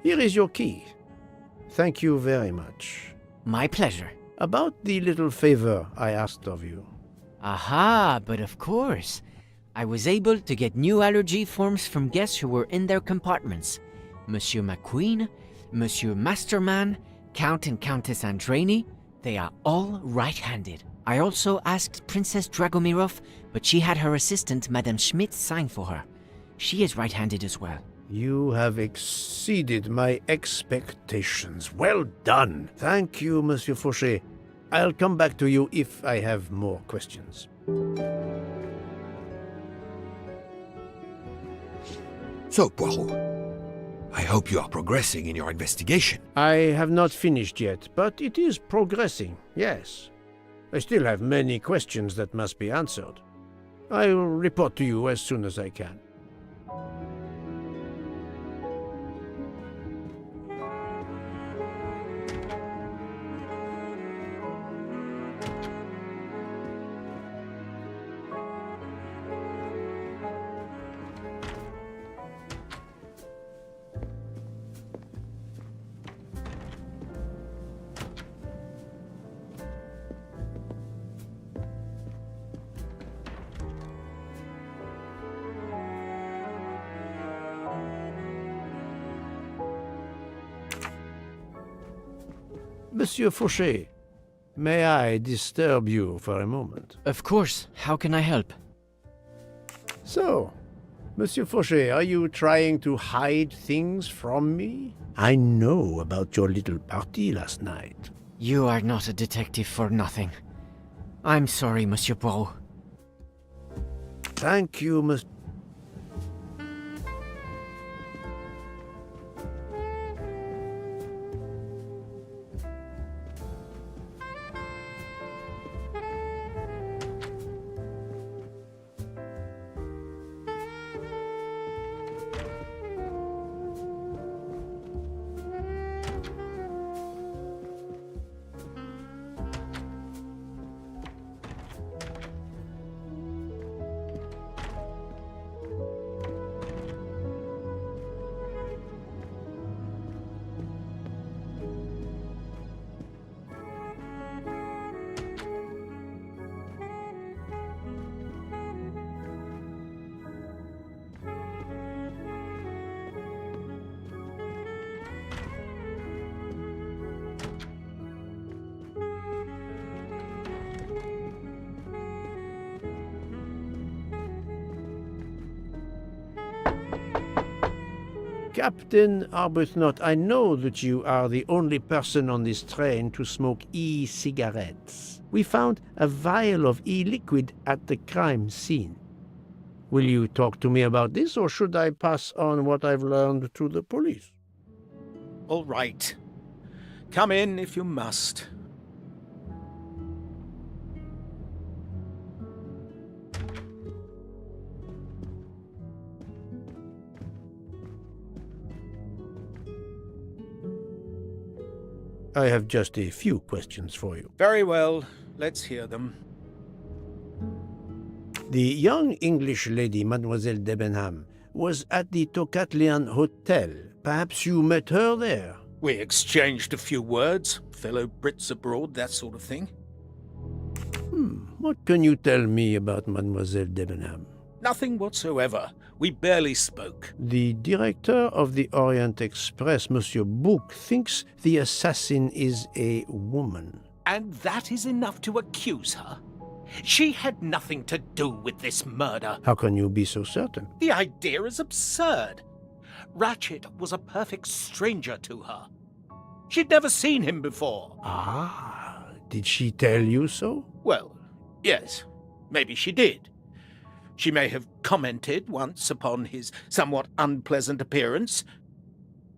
Here is your key. Thank you very much. My pleasure. About the little favor I asked of you. Aha, but of course. I was able to get new allergy forms from guests who were in their compartments. Monsieur McQueen, Monsieur Masterman, Count and Countess Andreni, they are all right-handed. I also asked Princess Dragomirov, but she had her assistant, Madame Schmidt, sign for her. She is right-handed as well. You have exceeded my expectations. Well done. Thank you, Monsieur Fauché. I'll come back to you if I have more questions. So, Poirot, I hope you are progressing in your investigation. I have not finished yet, but it is progressing, yes. I still have many questions that must be answered. I will report to you as soon as I can. Monsieur Fauché, may I disturb you for a moment? Of course. How can I help? So, Monsieur Fauché, are you trying to hide things from me? I know about your little party last night. You are not a detective for nothing. I'm sorry, Monsieur Poirot. Thank you, Monsieur... Captain Arbuthnot, I know that you are the only person on this train to smoke e-cigarettes. We found a vial of e-liquid at the crime scene. Will you talk to me about this, or should I pass on what I've learned to the police? All right. Come in if you must. I have just a few questions for you. Very well. Let's hear them. The young English lady, Mademoiselle Debenham, was at the Tocatlian Hotel. Perhaps you met her there? We exchanged a few words. Fellow Brits abroad, that sort of thing. What can you tell me about Mademoiselle Debenham? Nothing whatsoever. We barely spoke. The director of the Orient Express, Monsieur Bouc, thinks the assassin is a woman. And that is enough to accuse her? She had nothing to do with this murder. How can you be so certain? The idea is absurd. Ratchet was a perfect stranger to her. She'd never seen him before. Ah, did she tell you so? Well, yes, maybe she did. She may have commented once upon his somewhat unpleasant appearance.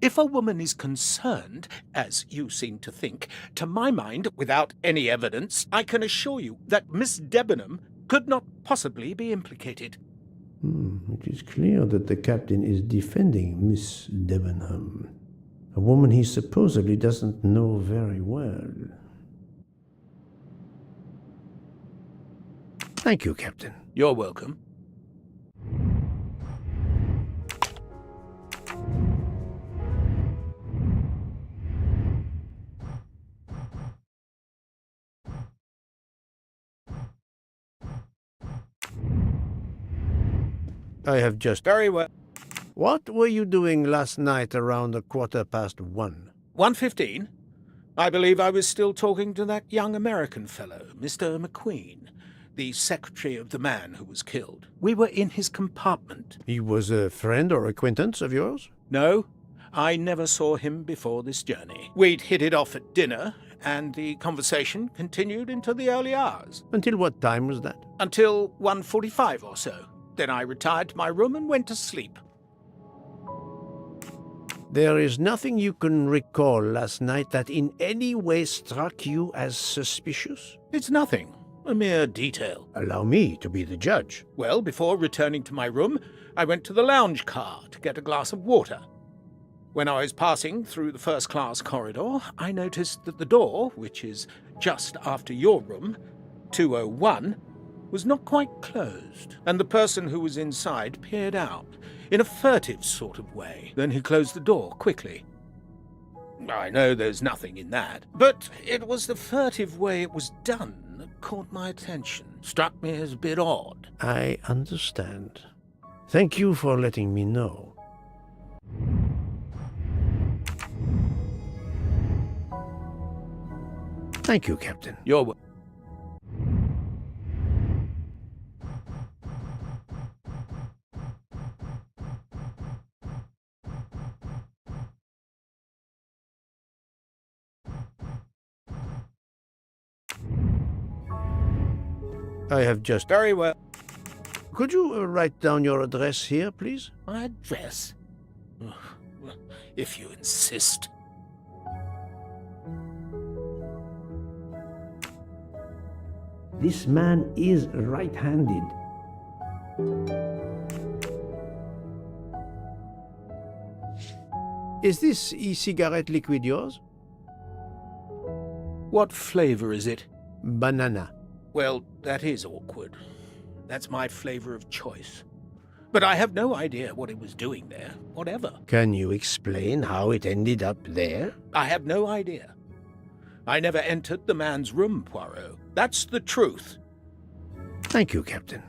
If a woman is concerned, as you seem to think, to my mind, without any evidence, I can assure you that Miss Debenham could not possibly be implicated. It is clear that the captain is defending Miss Debenham, a woman he supposedly doesn't know very well. Thank you, Captain. You're welcome. I have just... Very well. What were you doing last night around 1:15? 1:15? I believe I was still talking to that young American fellow, Mr. McQueen, the secretary of the man who was killed. We were in his compartment. He was a friend or acquaintance of yours? No, I never saw him before this journey. We'd hit it off at dinner, and the conversation continued into the early hours. Until what time was that? Until 1:45 or so. Then I retired to my room and went to sleep. There is nothing you can recall last night that in any way struck you as suspicious? It's nothing. A mere detail. Allow me to be the judge. Well, before returning to my room, I went to the lounge car to get a glass of water. When I was passing through the first-class corridor, I noticed that the door, which is just after your room, 201, was not quite closed, and the person who was inside peered out in a furtive sort of way. Then he closed the door quickly. I know there's nothing in that, but it was the furtive way it was done that caught my attention. Struck me as a bit odd. I understand. Thank you for letting me know. Thank you, Captain. You're welcome. I have just... Very well. Could you write down your address here, please? My address? If you insist. This man is right-handed. Is this e-cigarette liquid yours? What flavor is it? Banana. Well, that is awkward. That's my flavor of choice. But I have no idea what it was doing there, whatever. Can you explain how it ended up there? I have no idea. I never entered the man's room, Poirot. That's the truth. Thank you, Captain.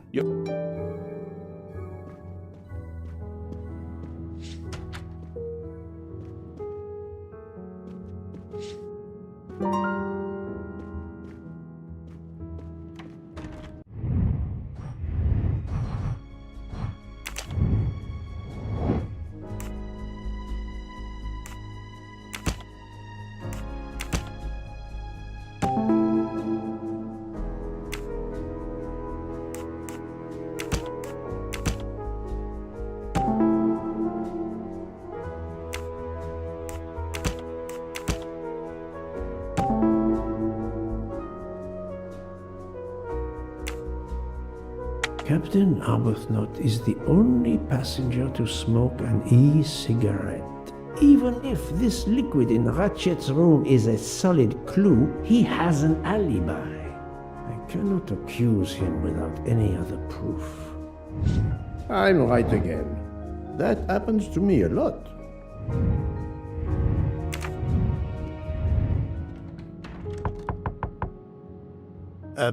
Captain Arbuthnot is the only passenger to smoke an e-cigarette. Even if this liquid in Ratchet's room is a solid clue, he has an alibi. I cannot accuse him without any other proof. I'm right again. That happens to me a lot.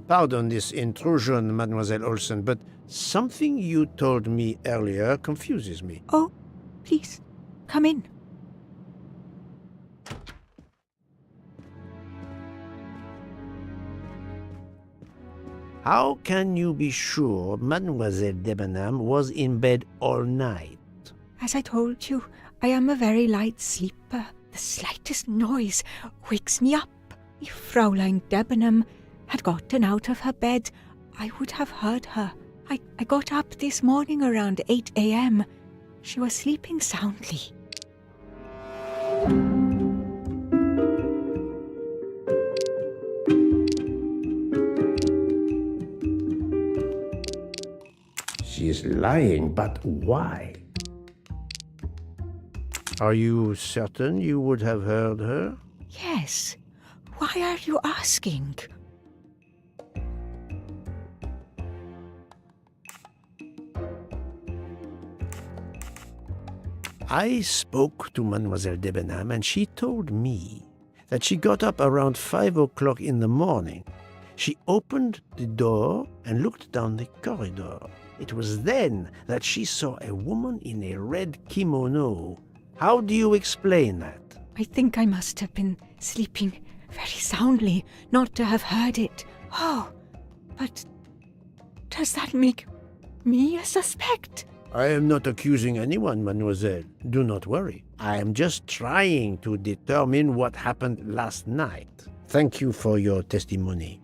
Pardon this intrusion, Mademoiselle Olsen, but something you told me earlier confuses me. Oh, please, come in. How can you be sure Mademoiselle Debenham was in bed all night? As I told you, I am a very light sleeper. The slightest noise wakes me up. If Fraulein Debenham had gotten out of her bed, I would have heard her. I got up this morning around 8 a.m. She was sleeping soundly. She is lying, but why? Are you certain you would have heard her? Yes. Why are you asking? I spoke to Mademoiselle Debenham, and she told me that she got up around 5 o'clock in the morning She opened the door and looked down the corridor. It was then that she saw a woman in a red kimono. How do you explain that? I think I must have been sleeping very soundly not to have heard it. Oh, but does that make me a suspect? I am not accusing anyone, mademoiselle. Do not worry. I am just trying to determine what happened last night. Thank you for your testimony.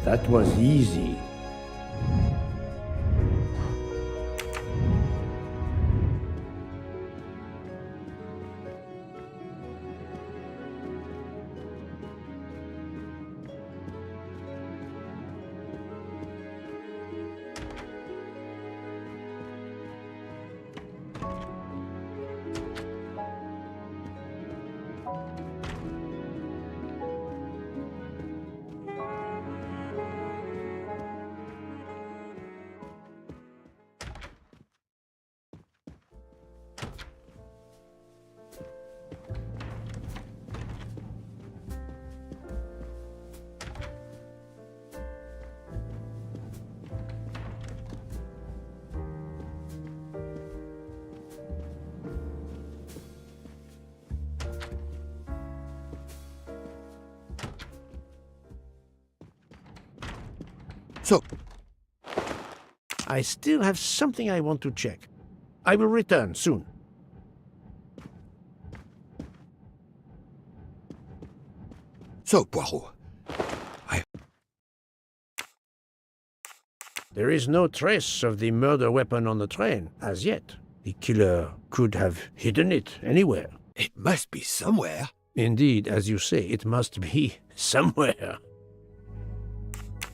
That was easy. So, I still have something I want to check. I will return soon. Poirot, There is no trace of the murder weapon on the train, as yet. The killer could have hidden it anywhere. it must be somewhere. Indeed, as you say, it must be somewhere.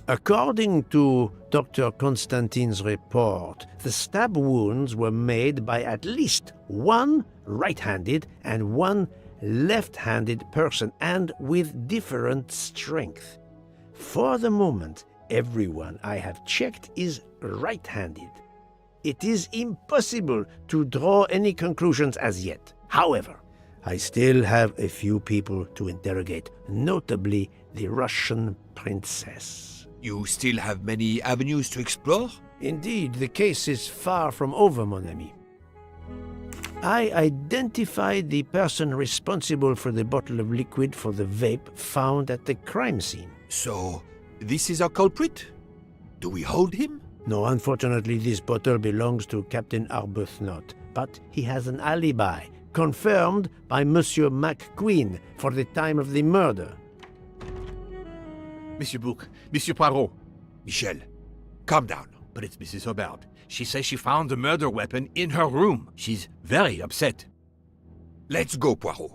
According to Dr. Constantine's report, the stab wounds were made by at least one right-handed and one left-handed person, and with different strength. For the moment, everyone I have checked is right-handed. It is impossible to draw any conclusions as yet. However, I still have a few people to interrogate, notably the Russian princess. You still have many avenues to explore? Indeed, the case is far from over, mon ami. I identified the person responsible for the bottle of liquid for the vape found at the crime scene. So, this is our culprit? Do we hold him? No, unfortunately, this bottle belongs to Captain Arbuthnot, but he has an alibi, confirmed by Monsieur McQueen for the time of the murder. Monsieur Bouc, Monsieur Poirot. Michel, calm down. But it's Mrs. Hobart. She says she found the murder weapon in her room. She's very upset. Let's go, Poirot.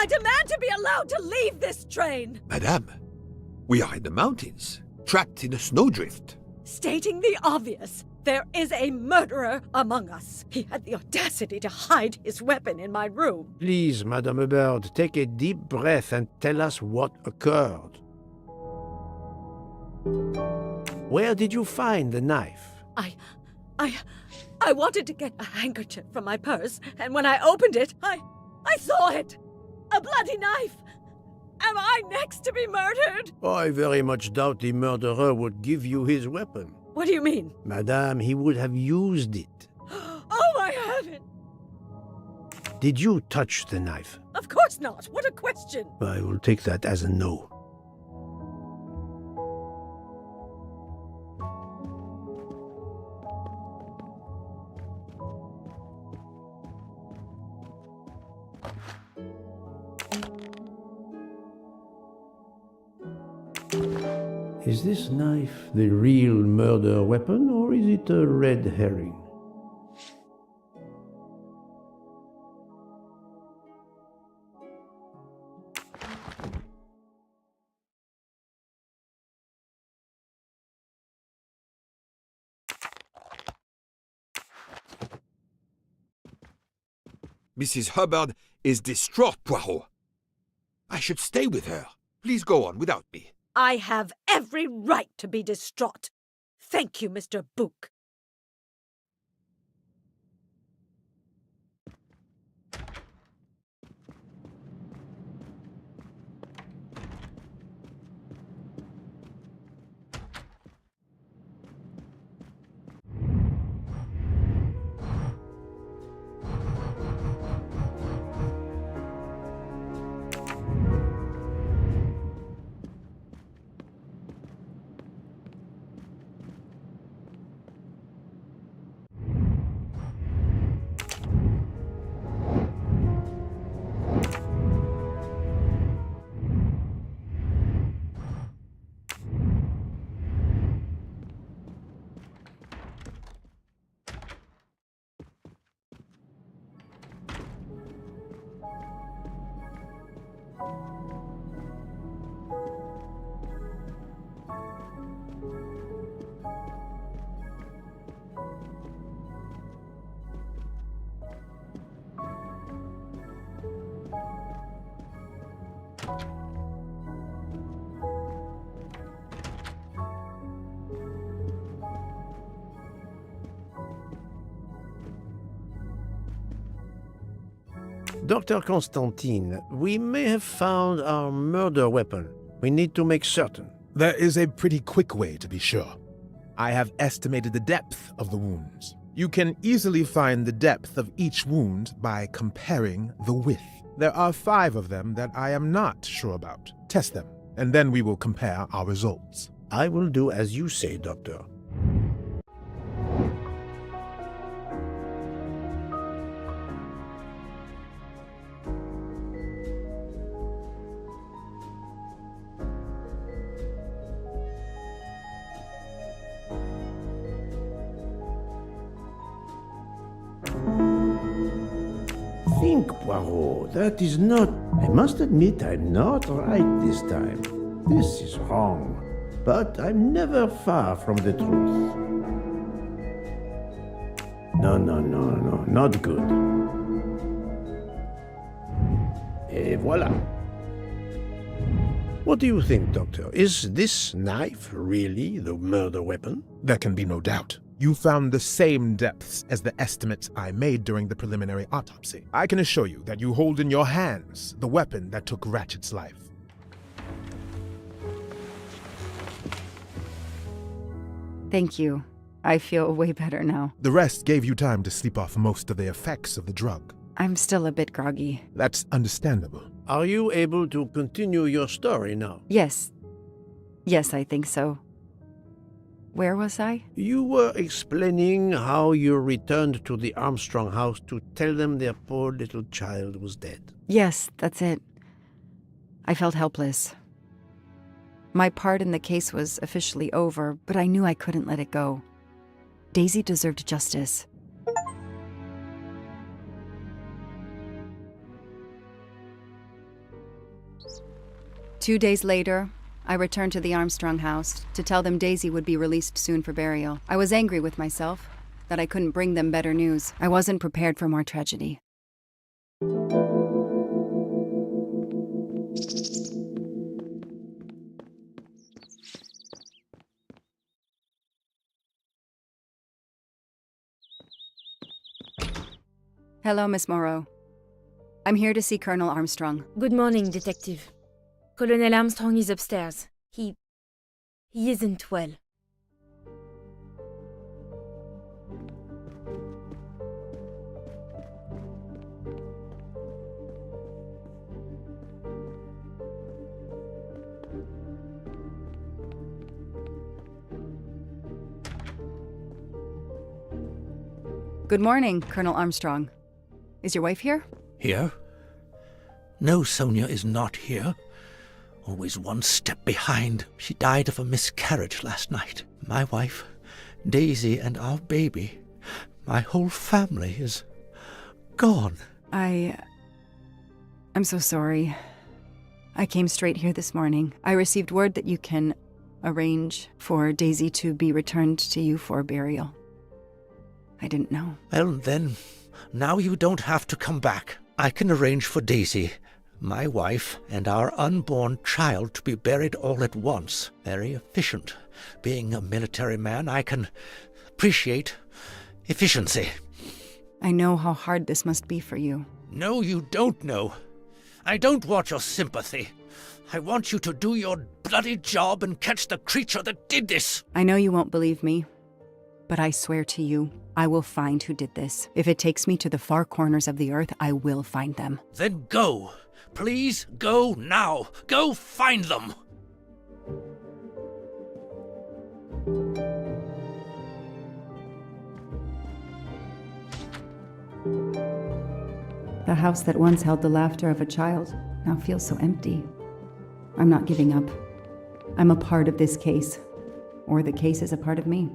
I demand to be allowed to leave this train! Madame, we are in the mountains, trapped in a snowdrift. Stating the obvious, there is a murderer among us. He had the audacity to hide his weapon in my room. Please, Madame Hubert, take a deep breath and tell us what occurred. Where did you find the knife? I wanted to get a handkerchief from my purse, and when I opened it, I saw it! A bloody knife! Am I next to be murdered? I very much doubt the murderer would give you his weapon. What do you mean? Madame, he would have used it. Oh, I haven't! Did you touch the knife? Of course not. What a question. I will take that as a no. Is this knife the real murder weapon, or is it a red herring? Mrs. Hubbard is distraught, Poirot. I should stay with her. Please go on without me. I have every right to be distraught. Thank you, Mr. Book. Dr. Constantine, we may have found our murder weapon. We need to make certain. There is a pretty quick way to be sure. I have estimated the depth of the wounds. You can easily find the depth of each wound by comparing the width. There are 5 of them that I am not sure about. Test them, and then we will compare our results. I will do as you say, Doctor. Think, Poirot, that is not... I must admit I'm not right this time. This is wrong. But I'm never far from the truth. No, not good. Et voilà. What do you think, Doctor? Is this knife really the murder weapon? There can be no doubt. You found the same depths as the estimates I made during the preliminary autopsy. I can assure you that you hold in your hands the weapon that took Ratchet's life. Thank you. I feel way better now. The rest gave you time to sleep off most of the effects of the drug. I'm still a bit groggy. That's understandable. Are you able to continue your story now? Yes. Yes, I think so. Where was I? You were explaining how you returned to the Armstrong house to tell them their poor little child was dead. Yes, that's it. I felt helpless. My part in the case was officially over, but I knew I couldn't let it go. Daisy deserved justice. Two days later, I returned to the Armstrong house to tell them Daisy would be released soon for burial. I was angry with myself that I couldn't bring them better news. I wasn't prepared for more tragedy. Hello, Miss Moreau. I'm here to see Colonel Armstrong. Good morning, Detective. Colonel Armstrong is upstairs. He isn't well. Good morning, Colonel Armstrong. Is your wife here? Here? No, Sonia is not here. Always one step behind. She died of a miscarriage last night. My wife, Daisy, and our baby. My whole family is gone. I'm so sorry. I came straight here this morning. I received word that you can arrange for Daisy to be returned to you for burial. I didn't know. Well, then, now you don't have to come back. I can arrange for Daisy, my wife, and our unborn child to be buried all at once. Very efficient. Being a military man, I can appreciate efficiency. I know how hard this must be for you. No, you don't know. I don't want your sympathy. I want you to do your bloody job and catch the creature that did this. I know you won't believe me, but I swear to you, I will find who did this. If it takes me to the far corners of the earth, I will find them. Then go. Please go now. Go find them. The house that once held the laughter of a child now feels so empty. I'm not giving up. I'm a part of this case, or the case is a part of me.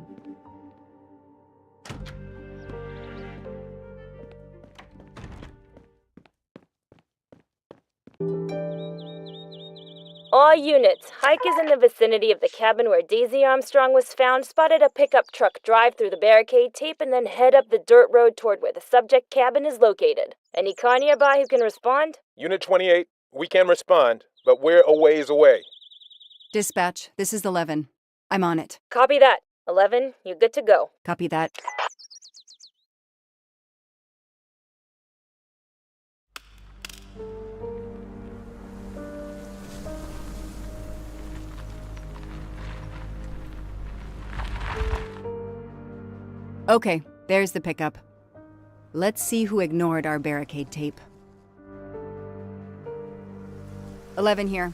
All units, Hike is in the vicinity of the cabin where Daisy Armstrong was found, spotted a pickup truck drive through the barricade tape, and then head up the dirt road toward where the subject cabin is located. Any car nearby who can respond? Unit 28, we can respond, but we're a ways away. Dispatch, this is 11. I'm on it. Copy that. 11, you're good to go. Copy that. Okay, there's the pickup. Let's see who ignored our barricade tape. 11 here.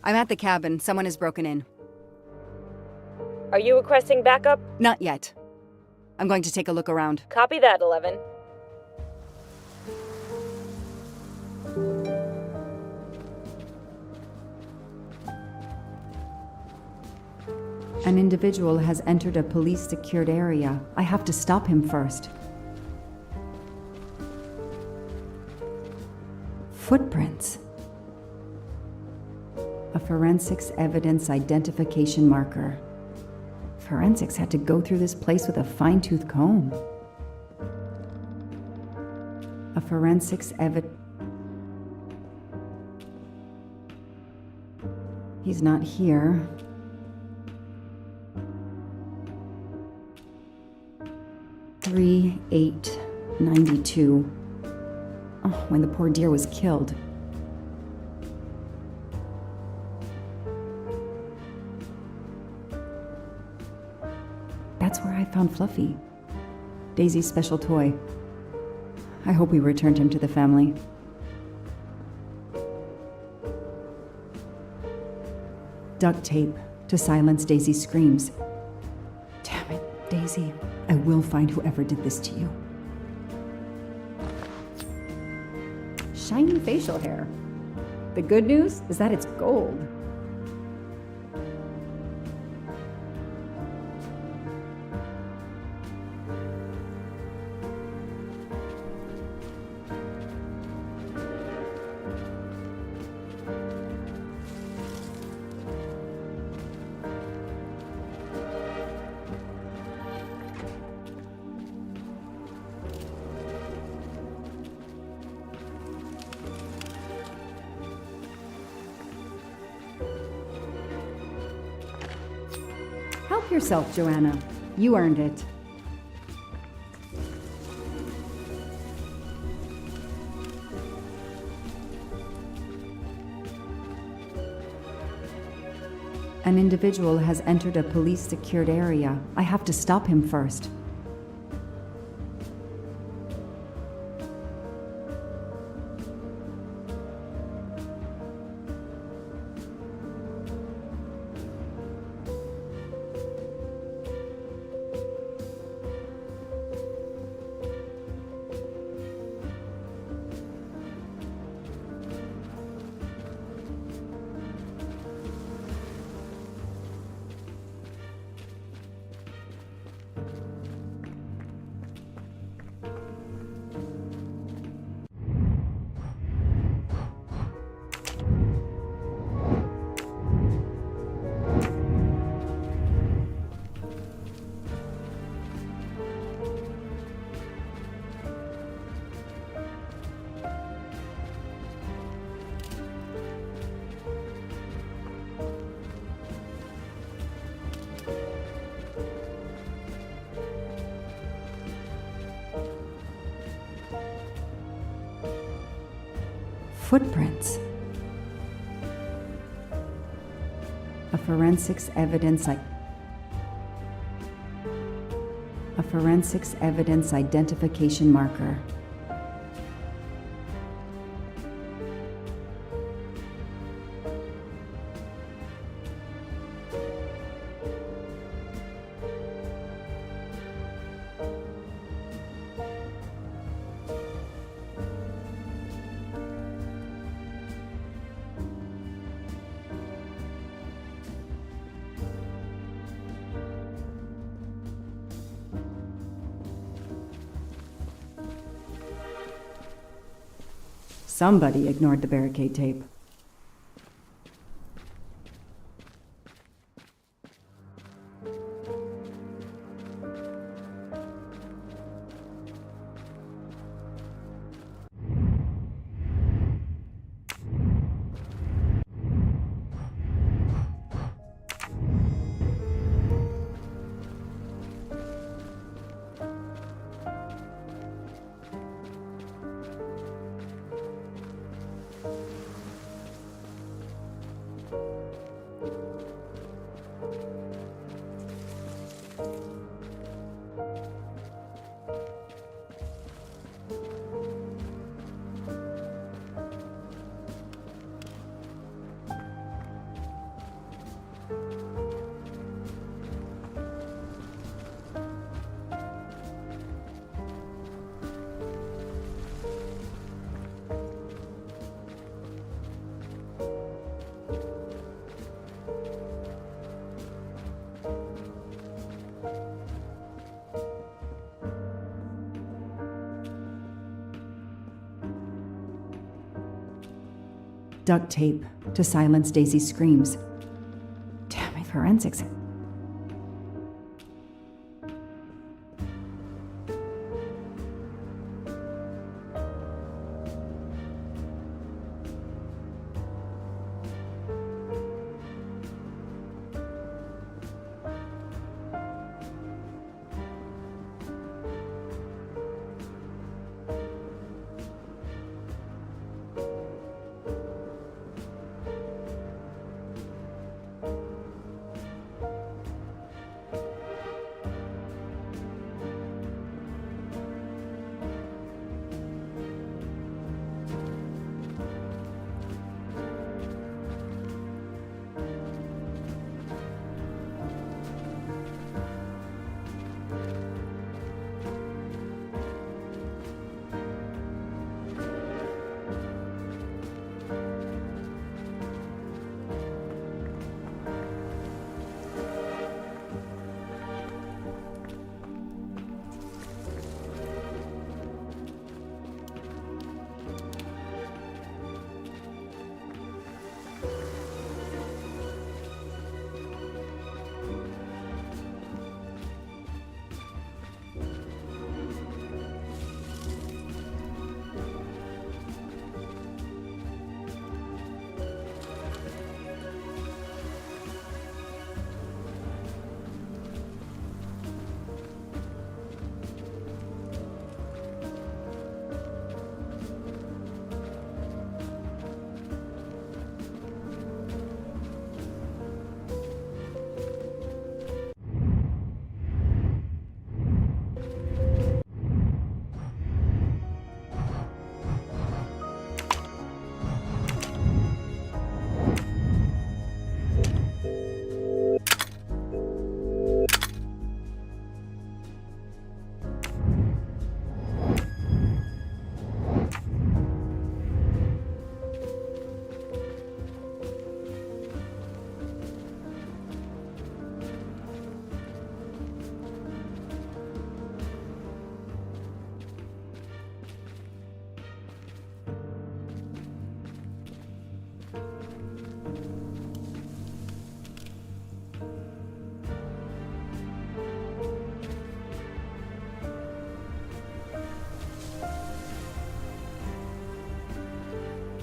I'm at the cabin. Someone has broken in. Are you requesting backup? Not yet. I'm going to take a look around. Copy that, 11. An individual has entered a police-secured area. I have to stop him first. Footprints. A forensics evidence identification marker. Forensics had to go through this place with a fine-tooth comb. A forensics He's not here. $3,892. Oh, when the poor deer was killed. That's where I found Fluffy. Daisy's special toy. I hope we returned him to the family. Duct tape to silence Daisy's screams. Damn it, Daisy. I will find whoever did this to you. Shiny facial hair. The good news is that it's gold. Help yourself, Joanna. You earned it. An individual has entered a police-secured area. I have to stop him first. Footprints. A forensics evidence identification marker. Somebody ignored the barricade tape. Duct tape to silence Daisy's screams. Damn it, forensics.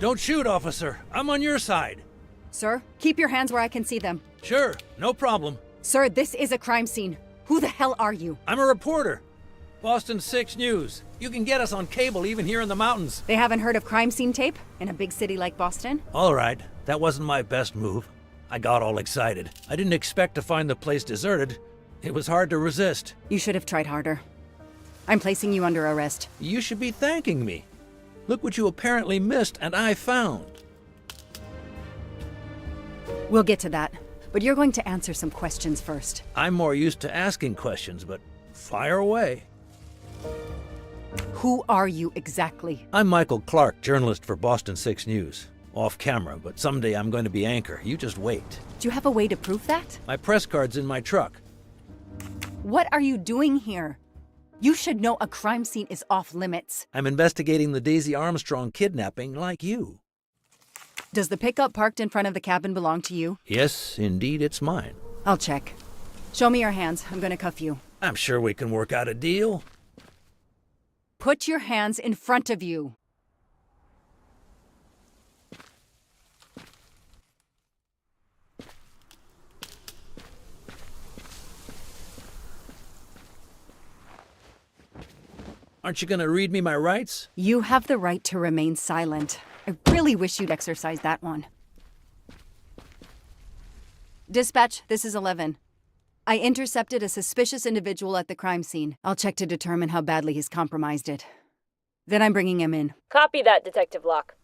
Don't shoot, officer. I'm on your side. Sir, keep your hands where I can see them. Sure, no problem. Sir, this is a crime scene. Who the hell are you? I'm a reporter. Boston 6 News. You can get us on cable even here in the mountains. They haven't heard of crime scene tape in a big city like Boston? All right, that wasn't my best move. I got all excited. I didn't expect to find the place deserted. It was hard to resist. You should have tried harder. I'm placing you under arrest. You should be thanking me. Look what you apparently missed and I found. We'll get to that, but you're going to answer some questions first. I'm more used to asking questions, but fire away. Who are you exactly? I'm Michael Clark, journalist for Boston 6 News. Off camera, but someday I'm going to be anchor. You just wait. Do you have a way to prove that? My press card's in my truck. What are you doing here? You should know a crime scene is off limits. I'm investigating the Daisy Armstrong kidnapping like you. Does the pickup parked in front of the cabin belong to you? Yes, indeed, it's mine. I'll check. Show me your hands. I'm gonna cuff you. I'm sure we can work out a deal. Put your hands in front of you. Aren't you gonna read me my rights? You have the right to remain silent. I really wish you'd exercise that one. Dispatch, this is 11. I intercepted a suspicious individual at the crime scene. I'll check to determine how badly he's compromised it. Then I'm bringing him in. Copy that, Detective Locke.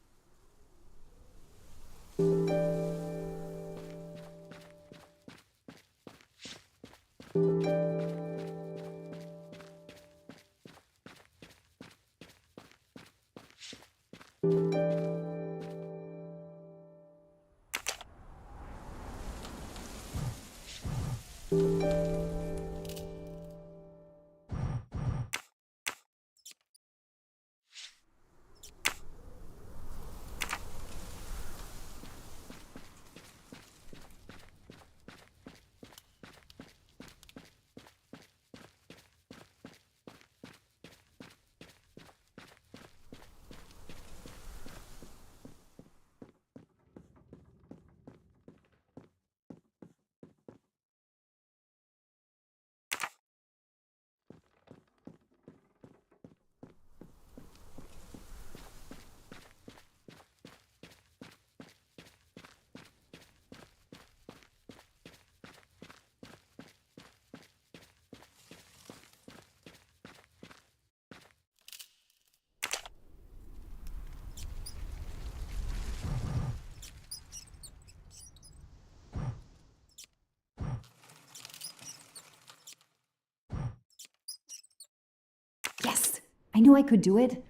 Yes! I knew I could do it.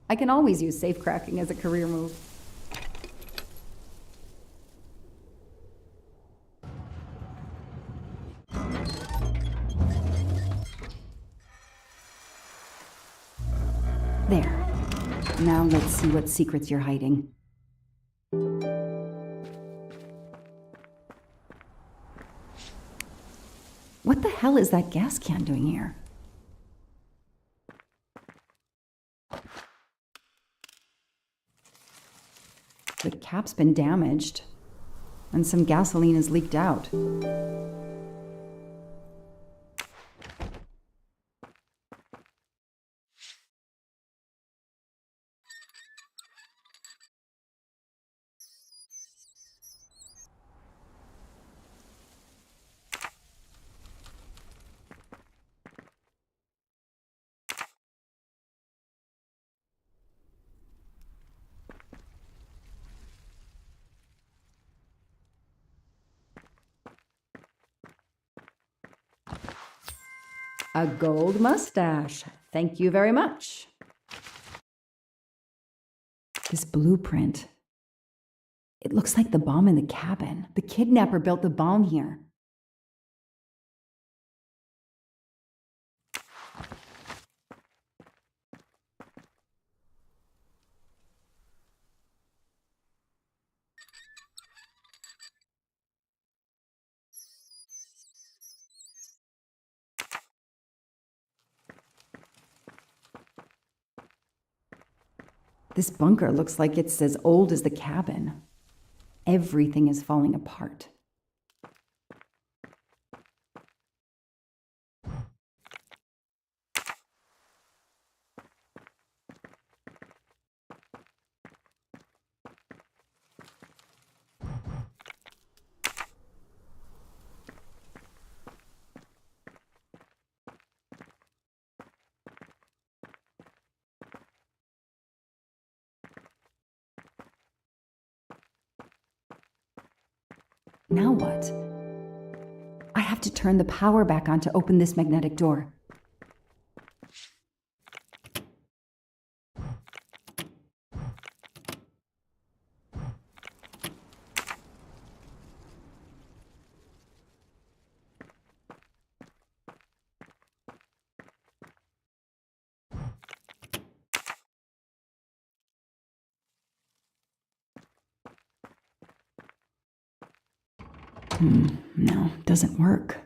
I can always use safecracking as a career move. There. Now let's see what secrets you're hiding. What the hell is that gas can doing here? The cap's been damaged, and some gasoline has leaked out. A gold mustache. Thank you very much. This blueprint. It looks like the bomb in the cabin. The kidnapper built the bomb here. This bunker looks like it's as old as the cabin. Everything is falling apart. Now what? I have to turn the power back on to open this magnetic door. No, doesn't work.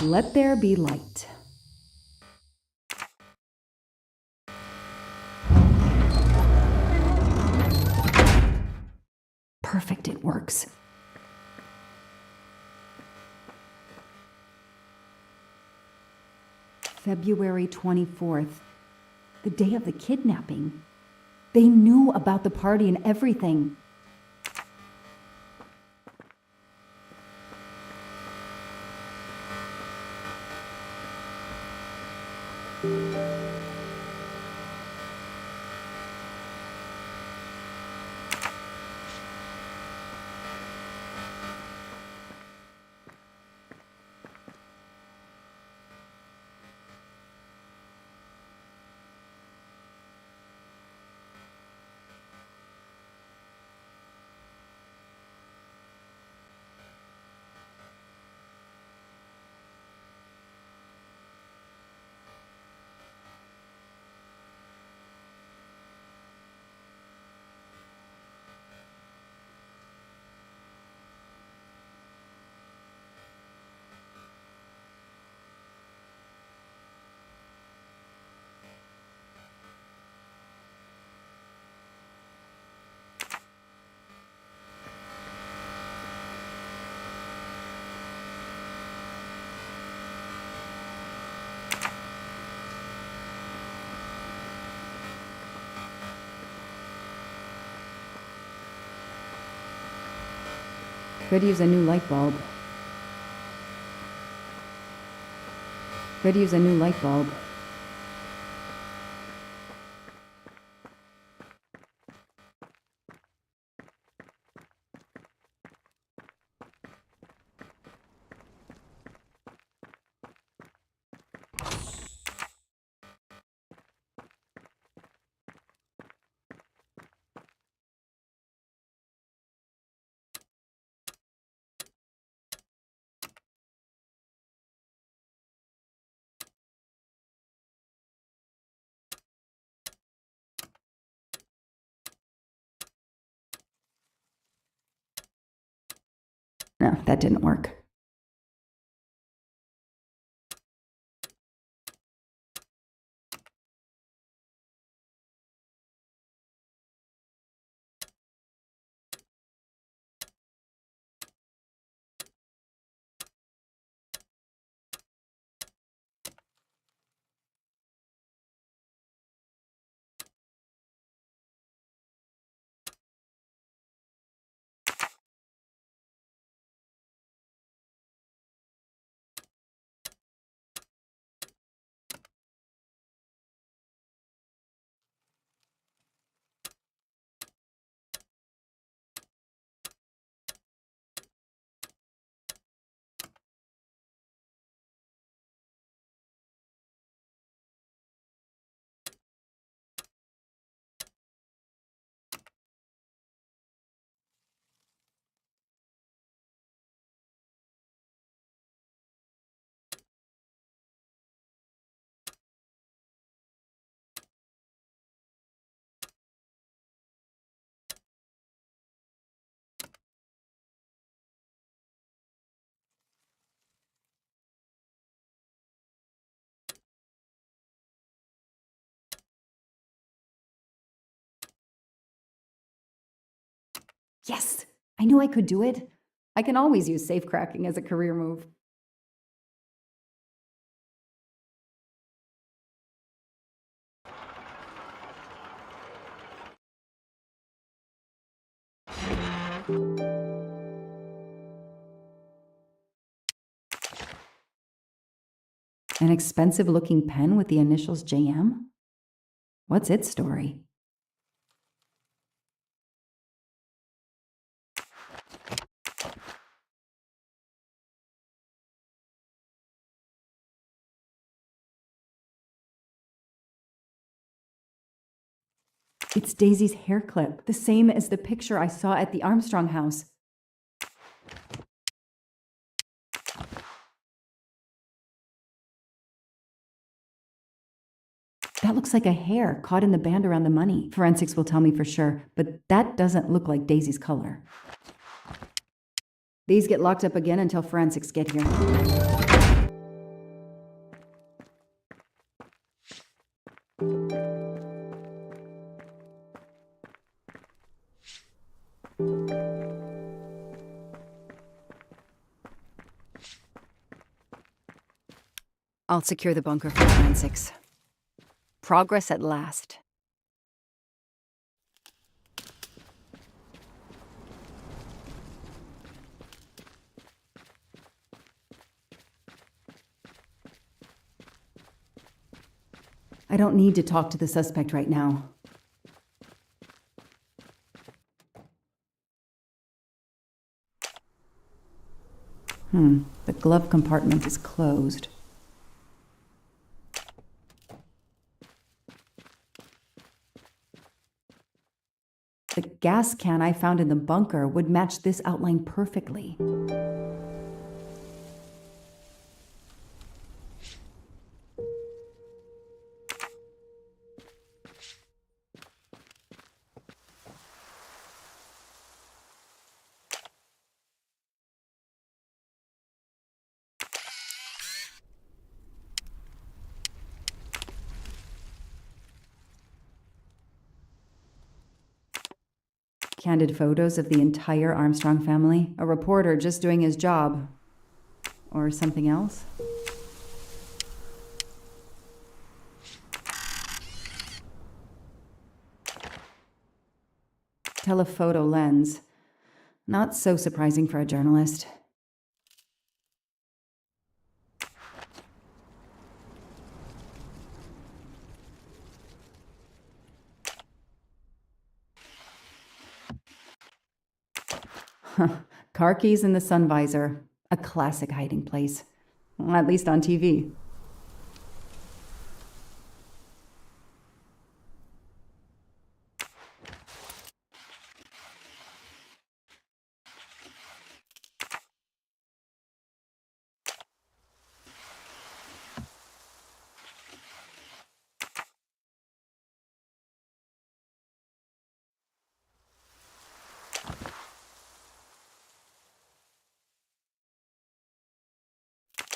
Let there be light. Perfect, it works. February 24th, the day of the kidnapping. They knew about the party and everything. Could use a new light bulb. Could use a new light bulb. No, that didn't work. Yes! I knew I could do it. I can always use safecracking as a career move. An expensive-looking pen with the initials JM? What's its story? It's Daisy's hair clip, the same as the picture I saw at the Armstrong house. That looks like a hair caught in the band around the money. Forensics will tell me for sure, but that doesn't look like Daisy's color. These get locked up again until forensics get here. I'll secure the bunker for forensics. Progress at last. I don't need to talk to the suspect right now. The glove compartment is closed. The gas can I found in the bunker would match this outline perfectly. Candid photos of the entire Armstrong family. A reporter just doing his job. Or something else? Telephoto lens. Not so surprising for a journalist. Car keys in the sun visor. A classic hiding place. At least on TV.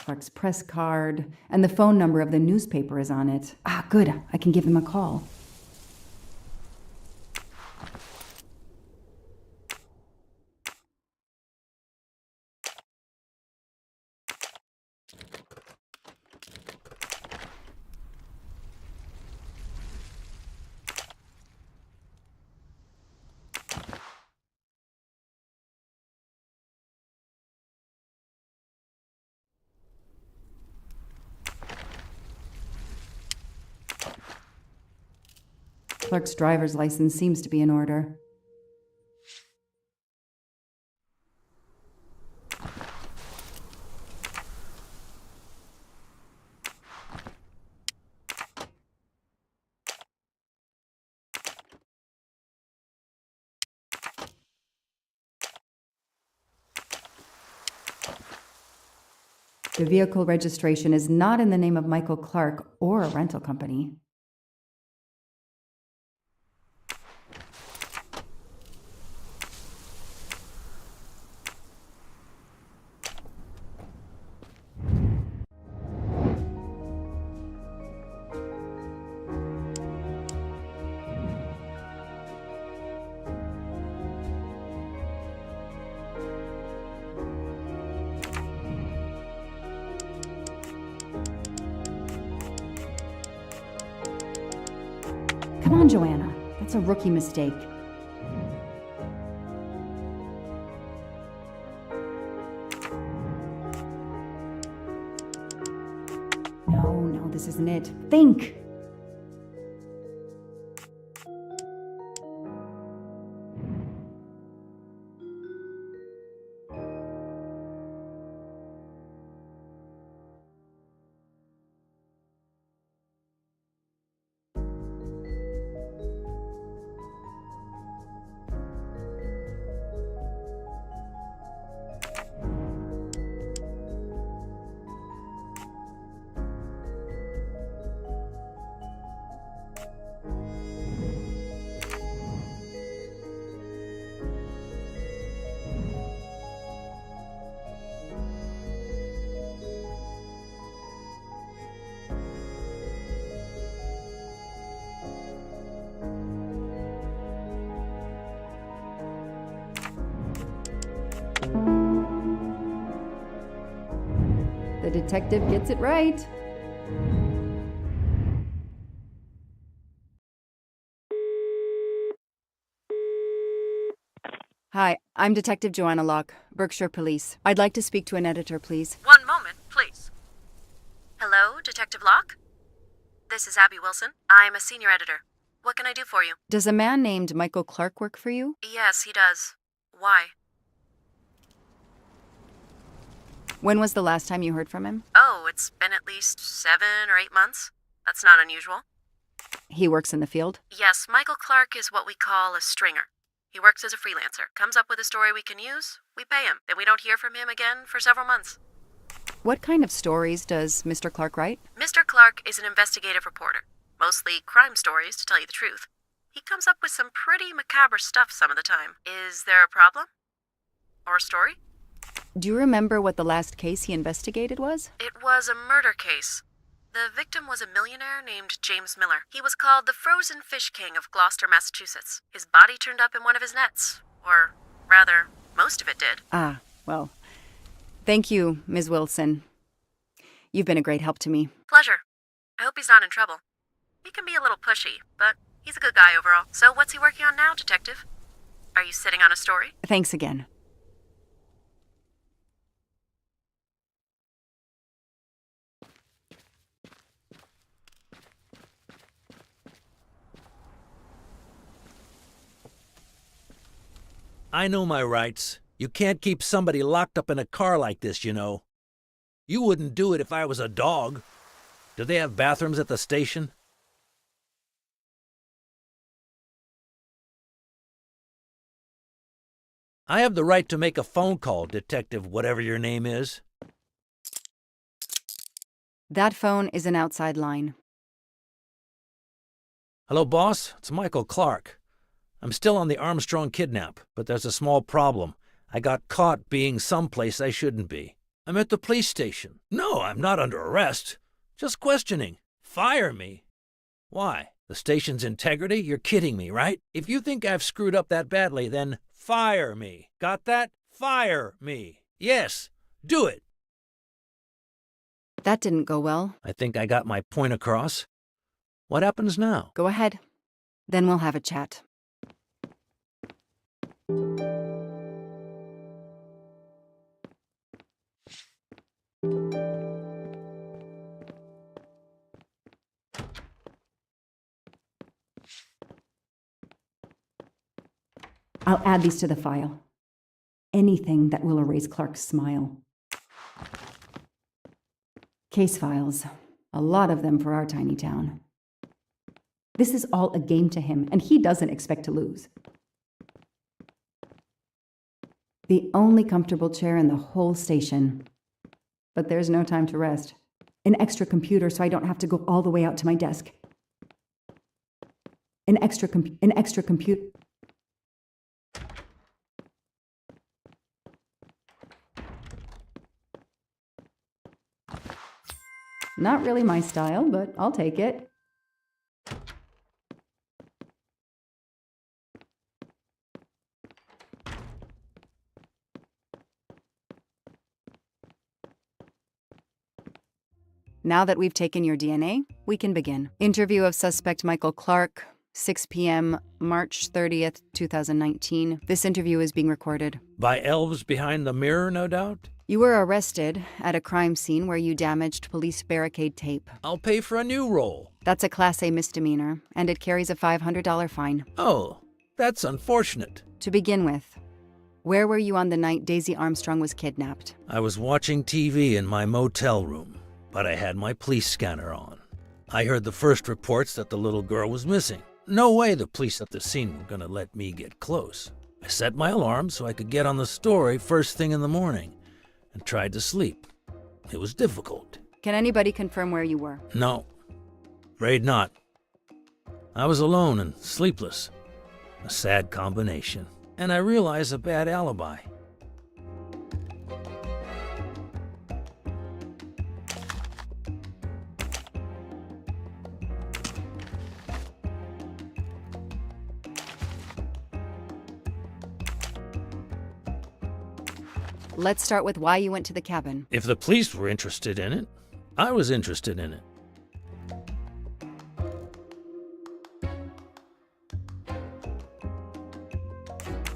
Clark's press card, and the phone number of the newspaper is on it. Ah, good. I can give him a call. Clark's driver's license seems to be in order. The vehicle registration is not in the name of Michael Clark or a rental company. Come on, Joanna. That's a rookie mistake. No, this isn't it. Think! The detective gets it right. Hi, I'm Detective Joanna Locke, Berkshire Police. I'd like to speak to an editor, please. One moment, please. Hello, Detective Locke? This is Abby Wilson. I'm a senior editor. What can I do for you? Does a man named Michael Clark work for you? Yes, he does. Why? When was the last time you heard from him? Oh, it's been at least 7 or 8 months. That's not unusual. He works in the field? Yes, Michael Clark is what we call a stringer. He works as a freelancer, comes up with a story we can use, we pay him, then we don't hear from him again for several months. What kind of stories does Mr. Clark write? Mr. Clark is an investigative reporter. Mostly crime stories, to tell you the truth. He comes up with some pretty macabre stuff some of the time. Is there a problem? Or a story? Do you remember what the last case he investigated was? It was a murder case. The victim was a millionaire named James Miller. He was called the Frozen Fish King of Gloucester, Massachusetts. His body turned up in one of his nets. Or, rather, most of it did. Ah, well, thank you, Ms. Wilson. You've been a great help to me. Pleasure. I hope he's not in trouble. He can be a little pushy, but he's a good guy overall. So what's he working on now, Detective? Are you sitting on a story? Thanks again. I know my rights. You can't keep somebody locked up in a car like this, you know. You wouldn't do it if I was a dog. Do they have bathrooms at the station? I have the right to make a phone call, Detective whatever your name is. That phone is an outside line. Hello, boss. It's Michael Clark. I'm still on the Armstrong kidnap, but there's a small problem. I got caught being someplace I shouldn't be. I'm at the police station. No, I'm not under arrest. Just questioning. Fire me. Why? The station's integrity? You're kidding me, right? If you think I've screwed up that badly, then fire me. Got that? Fire me. Yes, do it. That didn't go well. I think I got my point across. What happens now? Go ahead. Then we'll have a chat. I'll add these to the file. Anything that will erase Clark's smile. Case files. A lot of them for our tiny town. This is all a game to him, and he doesn't expect to lose. The only comfortable chair in the whole station. But there's no time to rest. An extra computer so I don't have to go all the way out to my desk. An extra computer. Not really my style, but I'll take it. Now that we've taken your DNA, we can begin. Interview of suspect Michael Clark, 6 p.m., March 30th, 2019. This interview is being recorded. By elves behind the mirror, no doubt? You were arrested at a crime scene where you damaged police barricade tape. I'll pay for a new role. That's a Class A misdemeanor, and it carries a $500 fine. Oh, that's unfortunate. To begin with, where were you on the night Daisy Armstrong was kidnapped? I was watching TV in my motel room, but I had my police scanner on. I heard the first reports that the little girl was missing. No way the police at the scene were gonna let me get close. I set my alarm so I could get on the story first thing in the morning, and tried to sleep. It was difficult. Can anybody confirm where you were? No, afraid not. I was alone and sleepless. A sad combination. And I realized a bad alibi. Let's start with why you went to the cabin. If the police were interested in it, I was interested in it.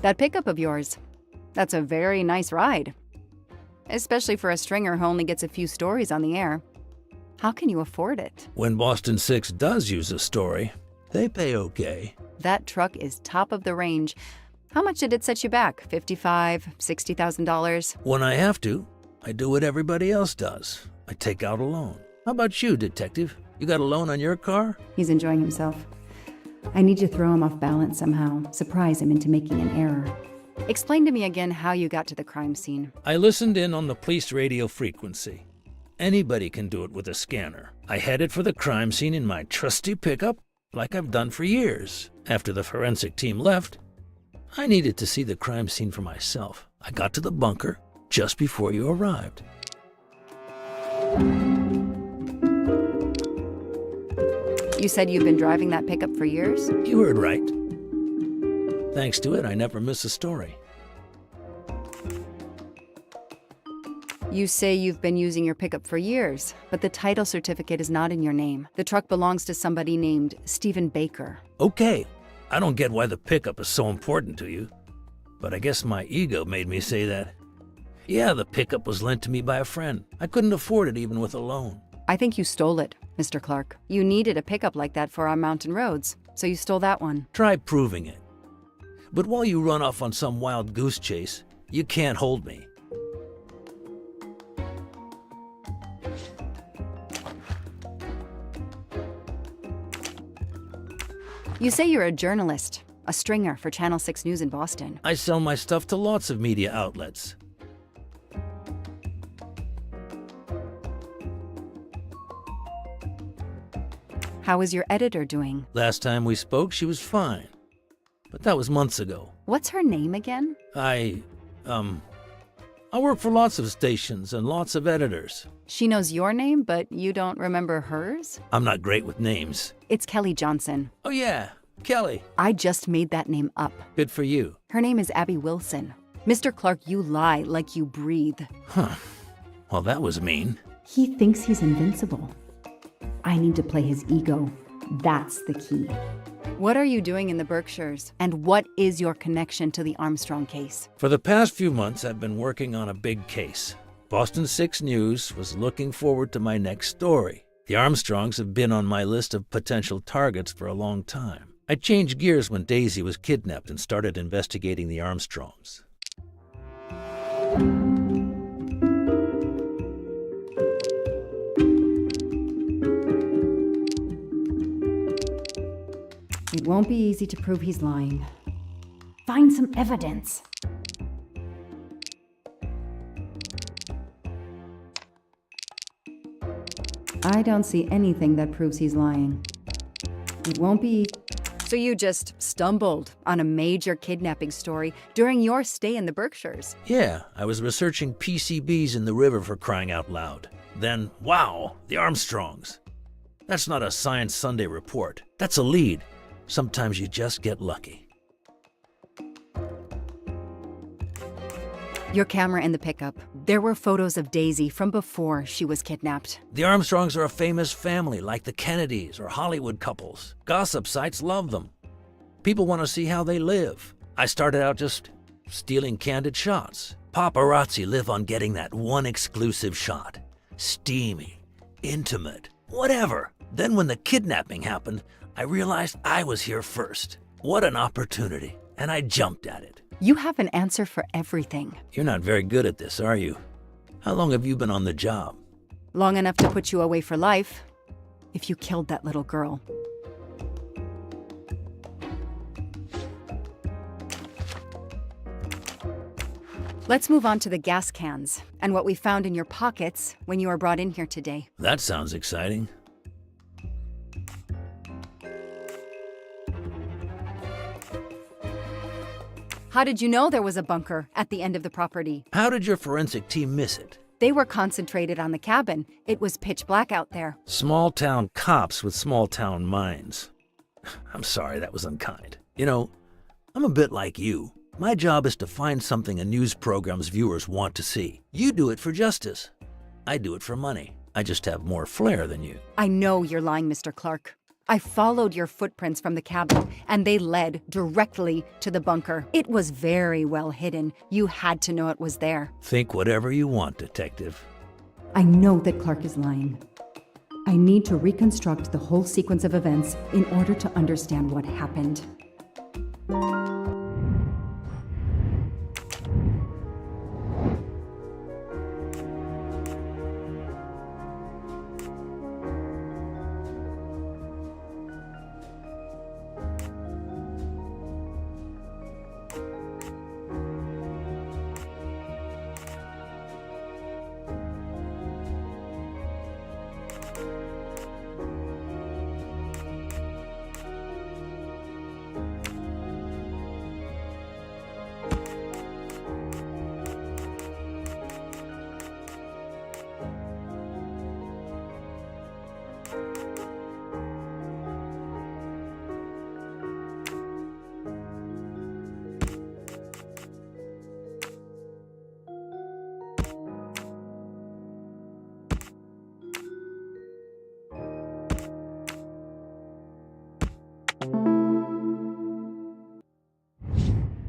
That pickup of yours, that's a very nice ride. Especially for a stringer who only gets a few stories on the air. How can you afford it? When Boston 6 does use a story, they pay okay. That truck is top of the range. How much did it set you back? $55,000, $60,000? When I have to, I do what everybody else does. I take out a loan. How about you, detective? You got a loan on your car? He's enjoying himself. I need to throw him off balance somehow, surprise him into making an error. Explain to me again how you got to the crime scene. I listened in on the police radio frequency. Anybody can do it with a scanner. I headed for the crime scene in my trusty pickup, like I've done for years. After the forensic team left, I needed to see the crime scene for myself. I got to the bunker just before you arrived. You said you've been driving that pickup for years? You heard right. Thanks to it, I never miss a story. You say you've been using your pickup for years, but the title certificate is not in your name. The truck belongs to somebody named Stephen Baker. Okay, I don't get why the pickup is so important to you, but I guess my ego made me say that. Yeah, the pickup was lent to me by a friend. I couldn't afford it even with a loan. I think you stole it, Mr. Clark. You needed a pickup like that for our mountain roads, so you stole that one. Try proving it. But while you run off on some wild goose chase, you can't hold me. You say you're a journalist, a stringer for Channel 6 News in Boston. I sell my stuff to lots of media outlets. How is your editor doing? Last time we spoke, she was fine. But that was months ago. What's her name again? I I work for lots of stations and lots of editors. She knows your name, but you don't remember hers? I'm not great with names. It's Kelly Johnson. Oh yeah, Kelly. I just made that name up. Good for you. Her name is Abby Wilson. Mr. Clark, you lie like you breathe. Huh. Well, that was mean. He thinks he's invincible. I need to play his ego. That's the key. What are you doing in the Berkshires? And what is your connection to the Armstrong case? For the past few months, I've been working on a big case. Boston 6 News was looking forward to my next story. The Armstrongs have been on my list of potential targets for a long time. I changed gears when Daisy was kidnapped and started investigating the Armstrongs. It won't be easy to prove he's lying. Find some evidence. I don't see anything that proves he's lying. It won't be... So you just stumbled on a major kidnapping story during your stay in the Berkshires? Yeah, I was researching PCBs in the river for crying out loud. Then, wow, the Armstrongs. That's not a Science Sunday report. That's a lead. Sometimes you just get lucky. Your camera in the pickup. There were photos of Daisy from before she was kidnapped. The Armstrongs are a famous family like the Kennedys or Hollywood couples. Gossip sites love them. People want to see how they live. I started out just stealing candid shots. Paparazzi live on getting that one exclusive shot. Steamy, intimate, whatever. Then when the kidnapping happened, I realized I was here first. What an opportunity, and I jumped at it. You have an answer for everything. You're not very good at this, are you? How long have you been on the job? Long enough to put you away for life, if you killed that little girl. Let's move on to the gas cans and what we found in your pockets when you were brought in here today. That sounds exciting. How did you know there was a bunker at the end of the property? How did your forensic team miss it? They were concentrated on the cabin. It was pitch black out there. Small-town cops with small-town minds. I'm sorry, that was unkind. You know, I'm a bit like you. My job is to find something a news program's viewers want to see. You do it for justice. I do it for money. I just have more flair than you. I know you're lying, Mr. Clark. I followed your footprints from the cabin, and they led directly to the bunker. It was very well hidden. You had to know it was there. Think whatever you want, Detective. I know that Clark is lying. I need to reconstruct the whole sequence of events in order to understand what happened.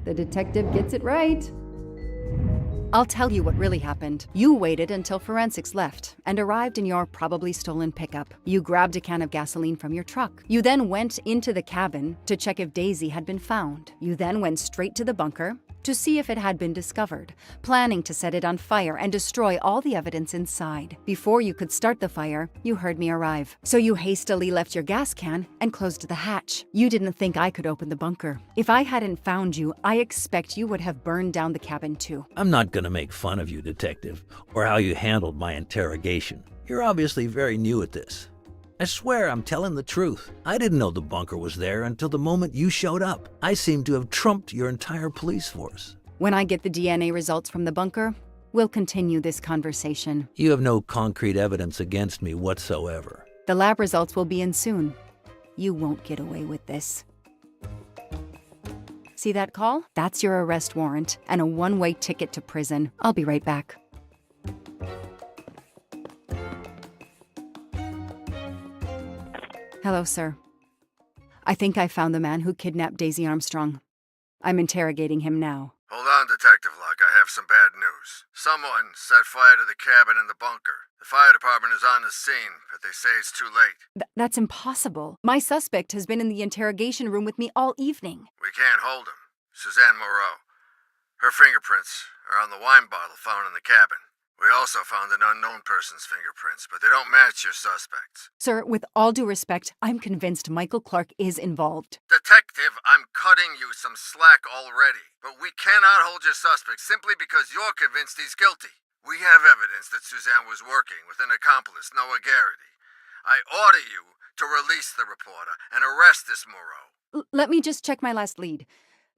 The detective gets it right. I'll tell you what really happened. You waited until forensics left and arrived in your probably stolen pickup. You grabbed a can of gasoline from your truck. You then went into the cabin to check if Daisy had been found. You then went straight to the bunker to see if it had been discovered, planning to set it on fire and destroy all the evidence inside. Before you could start the fire, you heard me arrive. So you hastily left your gas can and closed the hatch. You didn't think I could open the bunker. If I hadn't found you, I expect you would have burned down the cabin too. I'm not gonna make fun of you, Detective, or how you handled my interrogation. You're obviously very new at this. I swear I'm telling the truth. I didn't know the bunker was there until the moment you showed up. I seem to have trumped your entire police force. When I get the DNA results from the bunker, We'll continue this conversation. You have no concrete evidence against me whatsoever. The lab results will be in soon. You won't get away with this. See that call? That's your arrest warrant and a one-way ticket to prison. I'll be right back. Hello, sir. I think I found the man who kidnapped Daisy Armstrong. I'm interrogating him now. Hold on, Detective Locke. I have some bad news. Someone set fire to the cabin in the bunker. The fire department is on the scene, but they say it's too late. That's impossible. My suspect has been in the interrogation room with me all evening. We can't hold him. Suzanne Moreau. Her fingerprints are on the wine bottle found in the cabin. We also found an unknown person's fingerprints, but they don't match your suspects. Sir, with all due respect, I'm convinced Michael Clark is involved. Detective, I'm cutting you some slack already, but we cannot hold your suspect simply because you're convinced he's guilty. We have evidence that Suzanne was working with an accomplice, Noah Garrity. I order you to release the reporter and arrest this Moreau. Let me just check my last lead.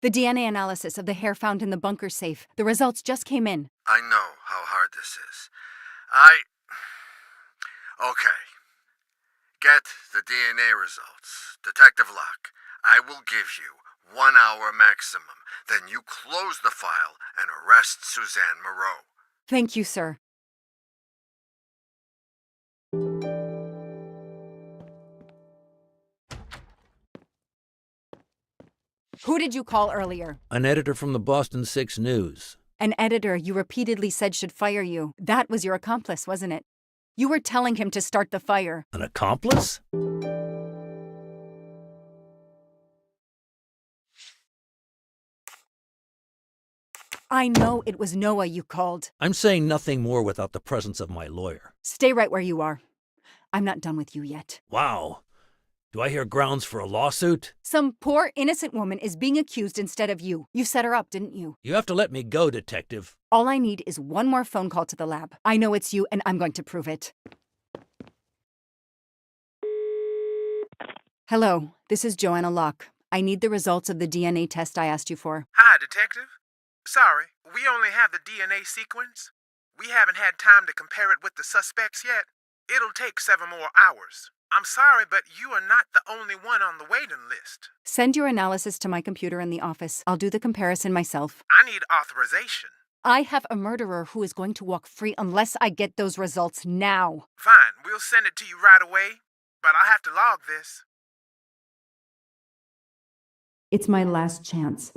The DNA analysis of the hair found in the bunker safe. The results just came in. I know how hard this is. Okay. Get the DNA results. Detective Locke, I will give you 1 hour maximum. Then you close the file and arrest Suzanne Moreau. Thank you, sir. Who did you call earlier? An editor from the Boston 6 News. An editor you repeatedly said should fire you. That was your accomplice, wasn't it? You were telling him to start the fire. An accomplice? I know it was Noah you called. I'm saying nothing more without the presence of my lawyer. Stay right where you are. I'm not done with you yet. Wow. Do I hear grounds for a lawsuit? Some poor, innocent woman is being accused instead of you. You set her up, didn't you? You have to let me go, Detective. All I need is one more phone call to the lab. I know it's you, and I'm going to prove it. Hello, this is Joanna Locke. I need the results of the DNA test I asked you for. Hi, Detective. Sorry, we only have the DNA sequence. We haven't had time to compare it with the suspects yet. It'll take 7 more hours. I'm sorry, but you are not the only one on the waiting list. Send your analysis to my computer in the office. I'll do the comparison myself. I need authorization. I have a murderer who is going to walk free unless I get those results now. Fine, we'll send it to you right away, but I'll have to log this. It's my last chance.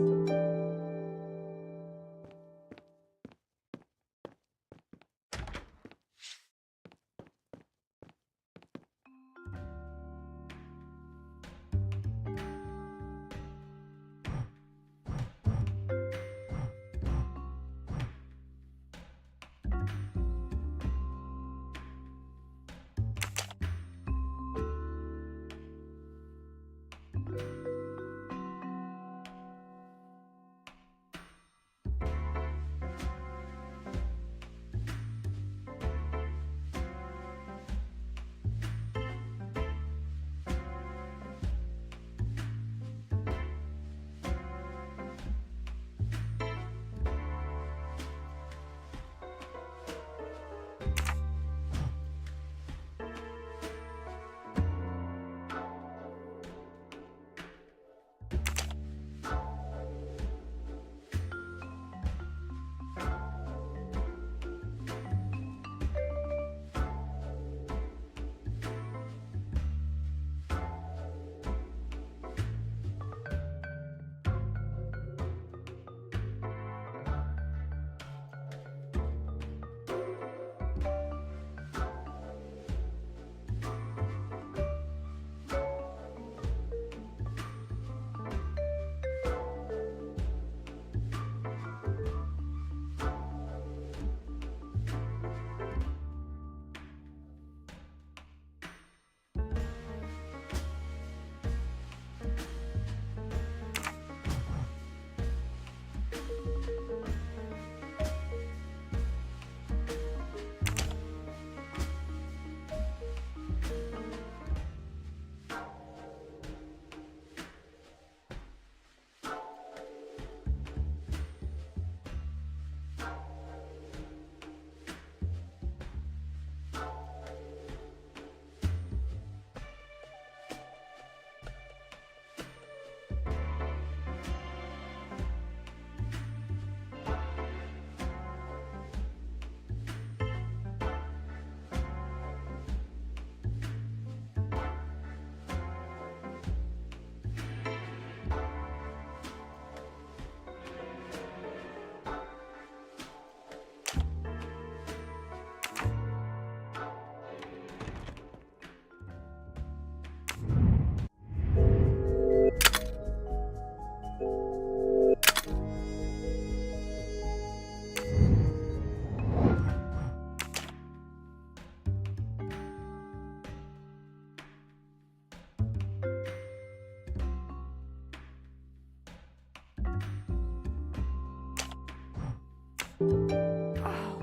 Oh,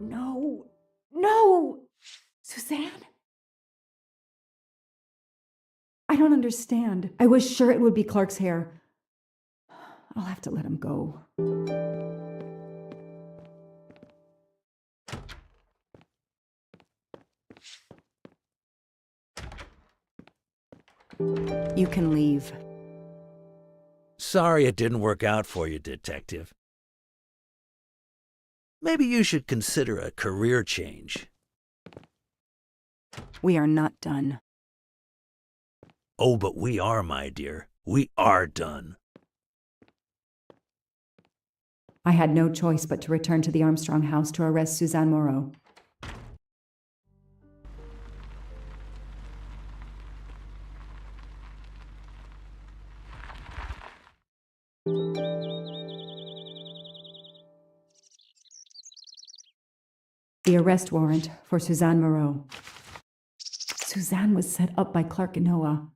no. No! Suzanne? I don't understand. I was sure it would be Clark's hair. I'll have to let him go. You can leave. Sorry it didn't work out for you, Detective. Maybe you should consider a career change. We are not done. Oh, but we are, my dear. We are done. I had no choice but to return to the Armstrong house to arrest Suzanne Moreau. The arrest warrant for Suzanne Moreau. Suzanne was set up by Clark and Noah.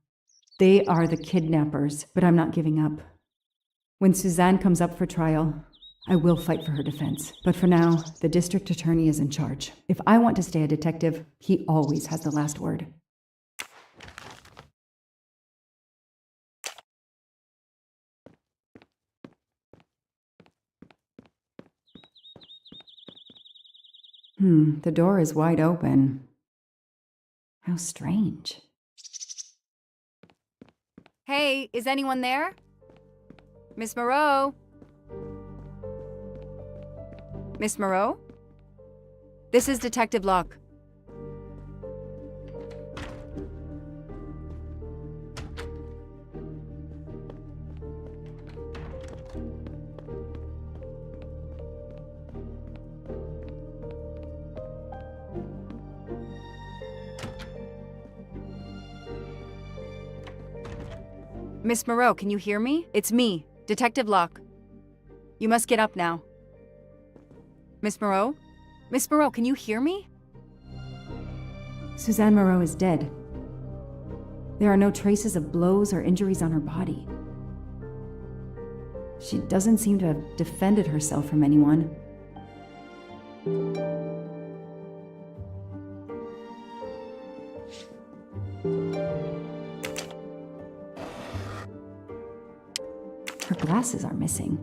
They are the kidnappers, but I'm not giving up. When Suzanne comes up for trial, I will fight for her defense. But for now, the district attorney is in charge. If I want to stay a detective, he always has the last word. The door is wide open. How strange. Hey, is anyone there? Miss Moreau? Miss Moreau? This is Detective Locke. Miss Moreau, can you hear me? It's me, Detective Locke. You must get up now. Miss Moreau? Miss Moreau, can you hear me? Suzanne Moreau is dead. There are no traces of blows or injuries on her body. She doesn't seem to have defended herself from anyone. Her glasses are missing.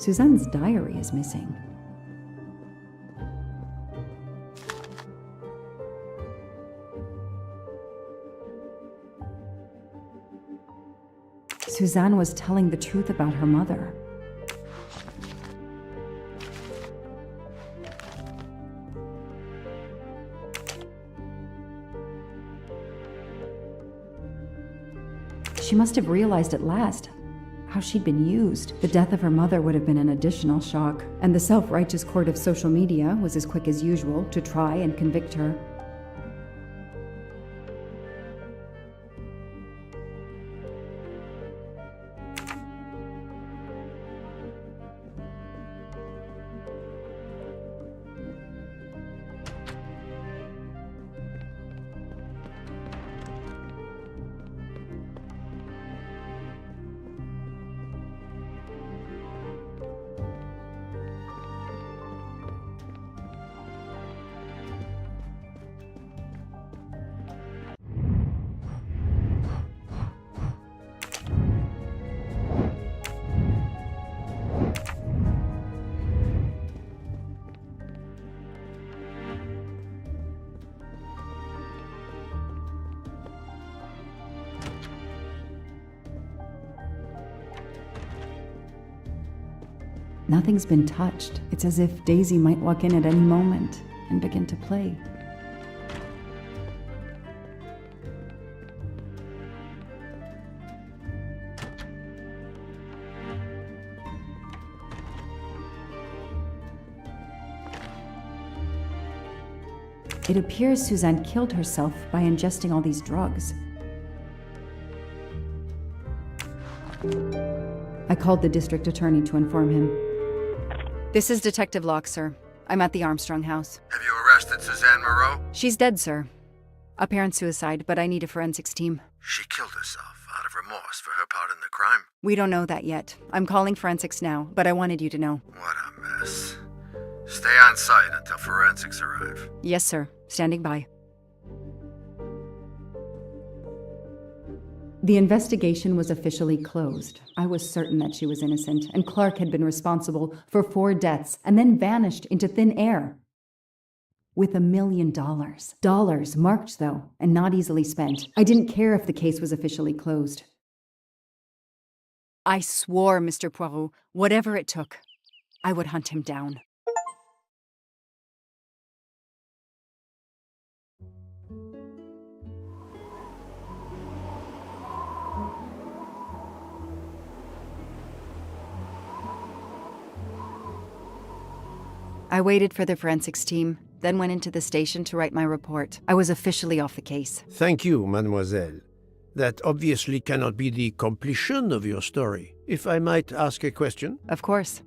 Suzanne's diary is missing. Suzanne was telling the truth about her mother. She must have realized at last how she'd been used. The death of her mother would have been an additional shock, and the self-righteous court of social media was as quick as usual to try and convict her. Nothing's been touched. It's as if Daisy might walk in at any moment and begin to play. It appears Suzanne killed herself by ingesting all these drugs. I called the district attorney to inform him. This is Detective Locke, sir. I'm at the Armstrong house. Have you arrested Suzanne Moreau? She's dead, sir. Apparent suicide, but I need a forensics team. She killed herself out of remorse for her part in the crime. We don't know that yet. I'm calling forensics now, but I wanted you to know. What a mess. Stay on site until forensics arrive. Yes, sir. Standing by. The investigation was officially closed. I was certain that she was innocent, and Clark had been responsible for 4 deaths and then vanished into thin air. With $1 million. Dollars marked, though, and not easily spent. I didn't care if the case was officially closed. I swore, Mr. Poirot, whatever it took, I would hunt him down. I waited for the forensics team, then went into the station to write my report. I was officially off the case. Thank you, mademoiselle. That obviously cannot be the completion of your story. If I might ask a question? Of course.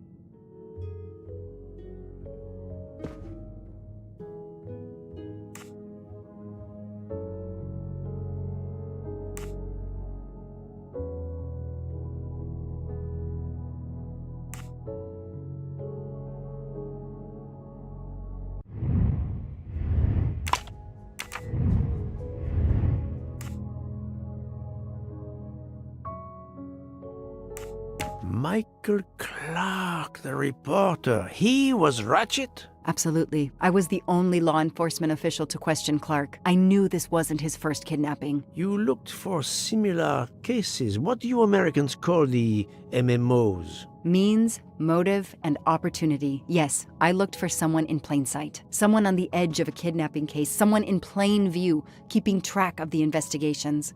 Michael Clark, the reporter. He was Ratchet? Absolutely. I was the only law enforcement official to question Clark. I knew this wasn't his first kidnapping. You looked for similar cases. What do you Americans call the MMOs? Means, motive, and opportunity. Yes, I looked for someone in plain sight. Someone on the edge of a kidnapping case. Someone in plain view, keeping track of the investigations.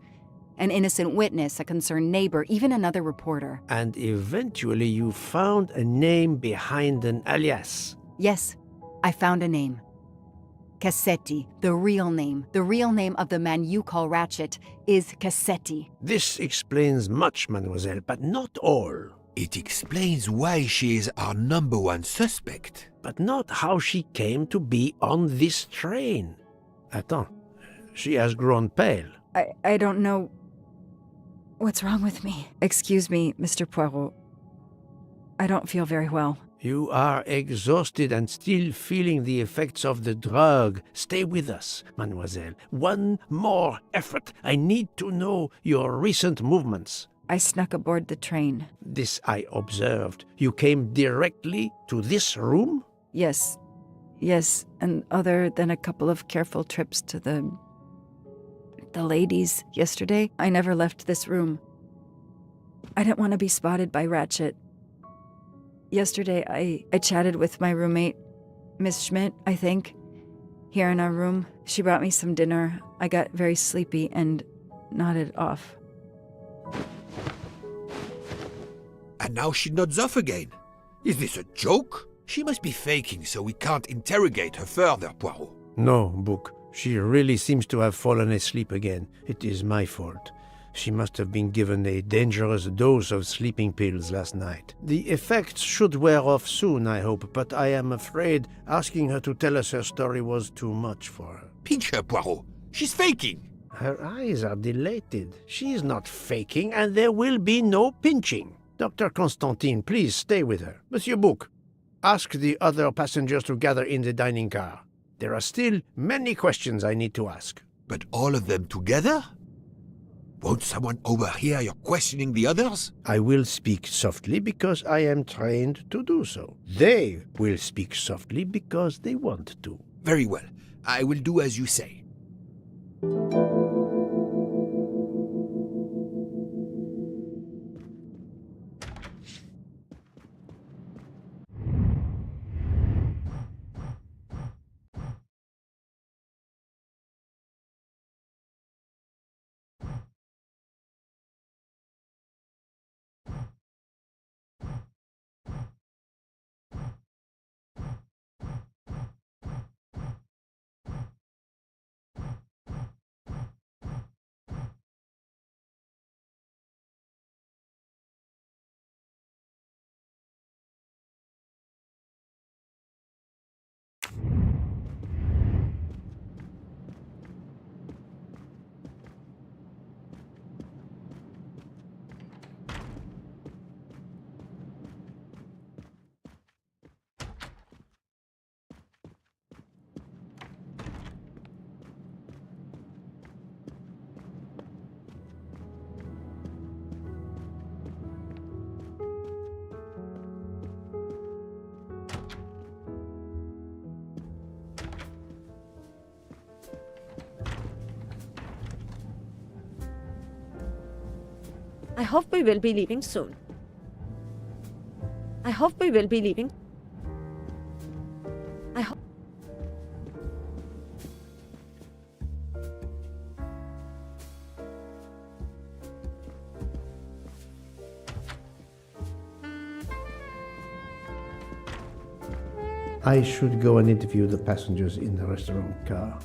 An innocent witness, a concerned neighbor, even another reporter. And eventually you found a name behind an alias. Yes, I found a name. Cassetti, the real name. The real name of the man you call Ratchet is Cassetti. This explains much, mademoiselle, but not all. It explains why she is our #1 suspect. But not how she came to be on this train. Attends, she has grown pale. I don't know what's wrong with me. Excuse me, Mr. Poirot. I don't feel very well. You are exhausted and still feeling the effects of the drug. Stay with us, mademoiselle. One more effort. I need to know your recent movements. I snuck aboard the train. This I observed. You came directly to this room? Yes. Yes, and other than a couple of careful trips to the ladies yesterday, I never left this room. I didn't want to be spotted by Ratchet. Yesterday, I chatted with my roommate, Miss Schmidt, I think, here in our room. She brought me some dinner. I got very sleepy and nodded off. And now she nods off again. Is this a joke? She must be faking so we can't interrogate her further, Poirot. No, Book. She really seems to have fallen asleep again. It is my fault. She must have been given a dangerous dose of sleeping pills last night. The effects should wear off soon, I hope, but I am afraid asking her to tell us her story was too much for her. Pinch her, Poirot. She's faking. Her eyes are dilated. She is not faking, and there will be no pinching. Dr. Constantine, please stay with her. Monsieur Book, ask the other passengers to gather in the dining car. There are still many questions I need to ask. But all of them together? Won't someone overhear you questioning the others? I will speak softly because I am trained to do so. They will speak softly because they want to. Very well. I will do as you say. I hope we will be leaving soon. I hope we will be leaving. I hope. I should go and interview the passengers in the restaurant car.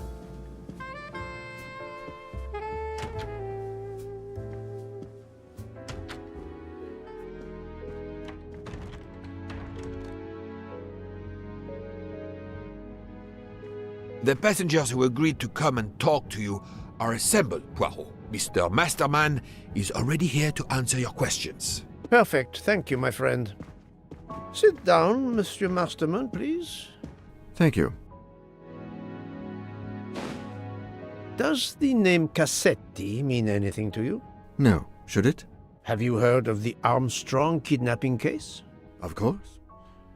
The passengers who agreed to come and talk to you are assembled, Poirot. Mr. Masterman is already here to answer your questions. Perfect. Thank you, my friend. Sit down, Monsieur Masterman, please. Thank you. Does the name Cassetti mean anything to you? No. Should it? Have you heard of the Armstrong kidnapping case? Of course.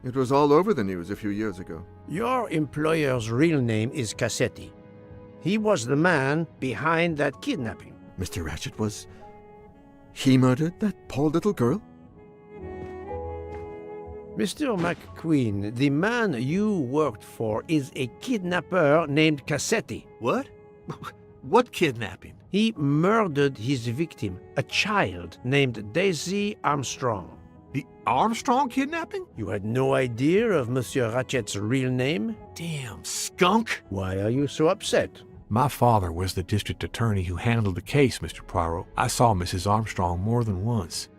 It was all over the news a few years ago. Your employer's real name is Cassetti. He was the man behind that kidnapping. Mr. Ratchet was... He murdered that poor little girl? Mr. McQueen, the man you worked for is a kidnapper named Cassetti. What? What kidnapping? He murdered his victim, a child named Daisy Armstrong. The Armstrong kidnapping? You had no idea of Monsieur Ratchet's real name? Damn skunk! Why are you so upset? My father was the district attorney who handled the case, Mr. Poirot. I saw Mrs. Armstrong more than once.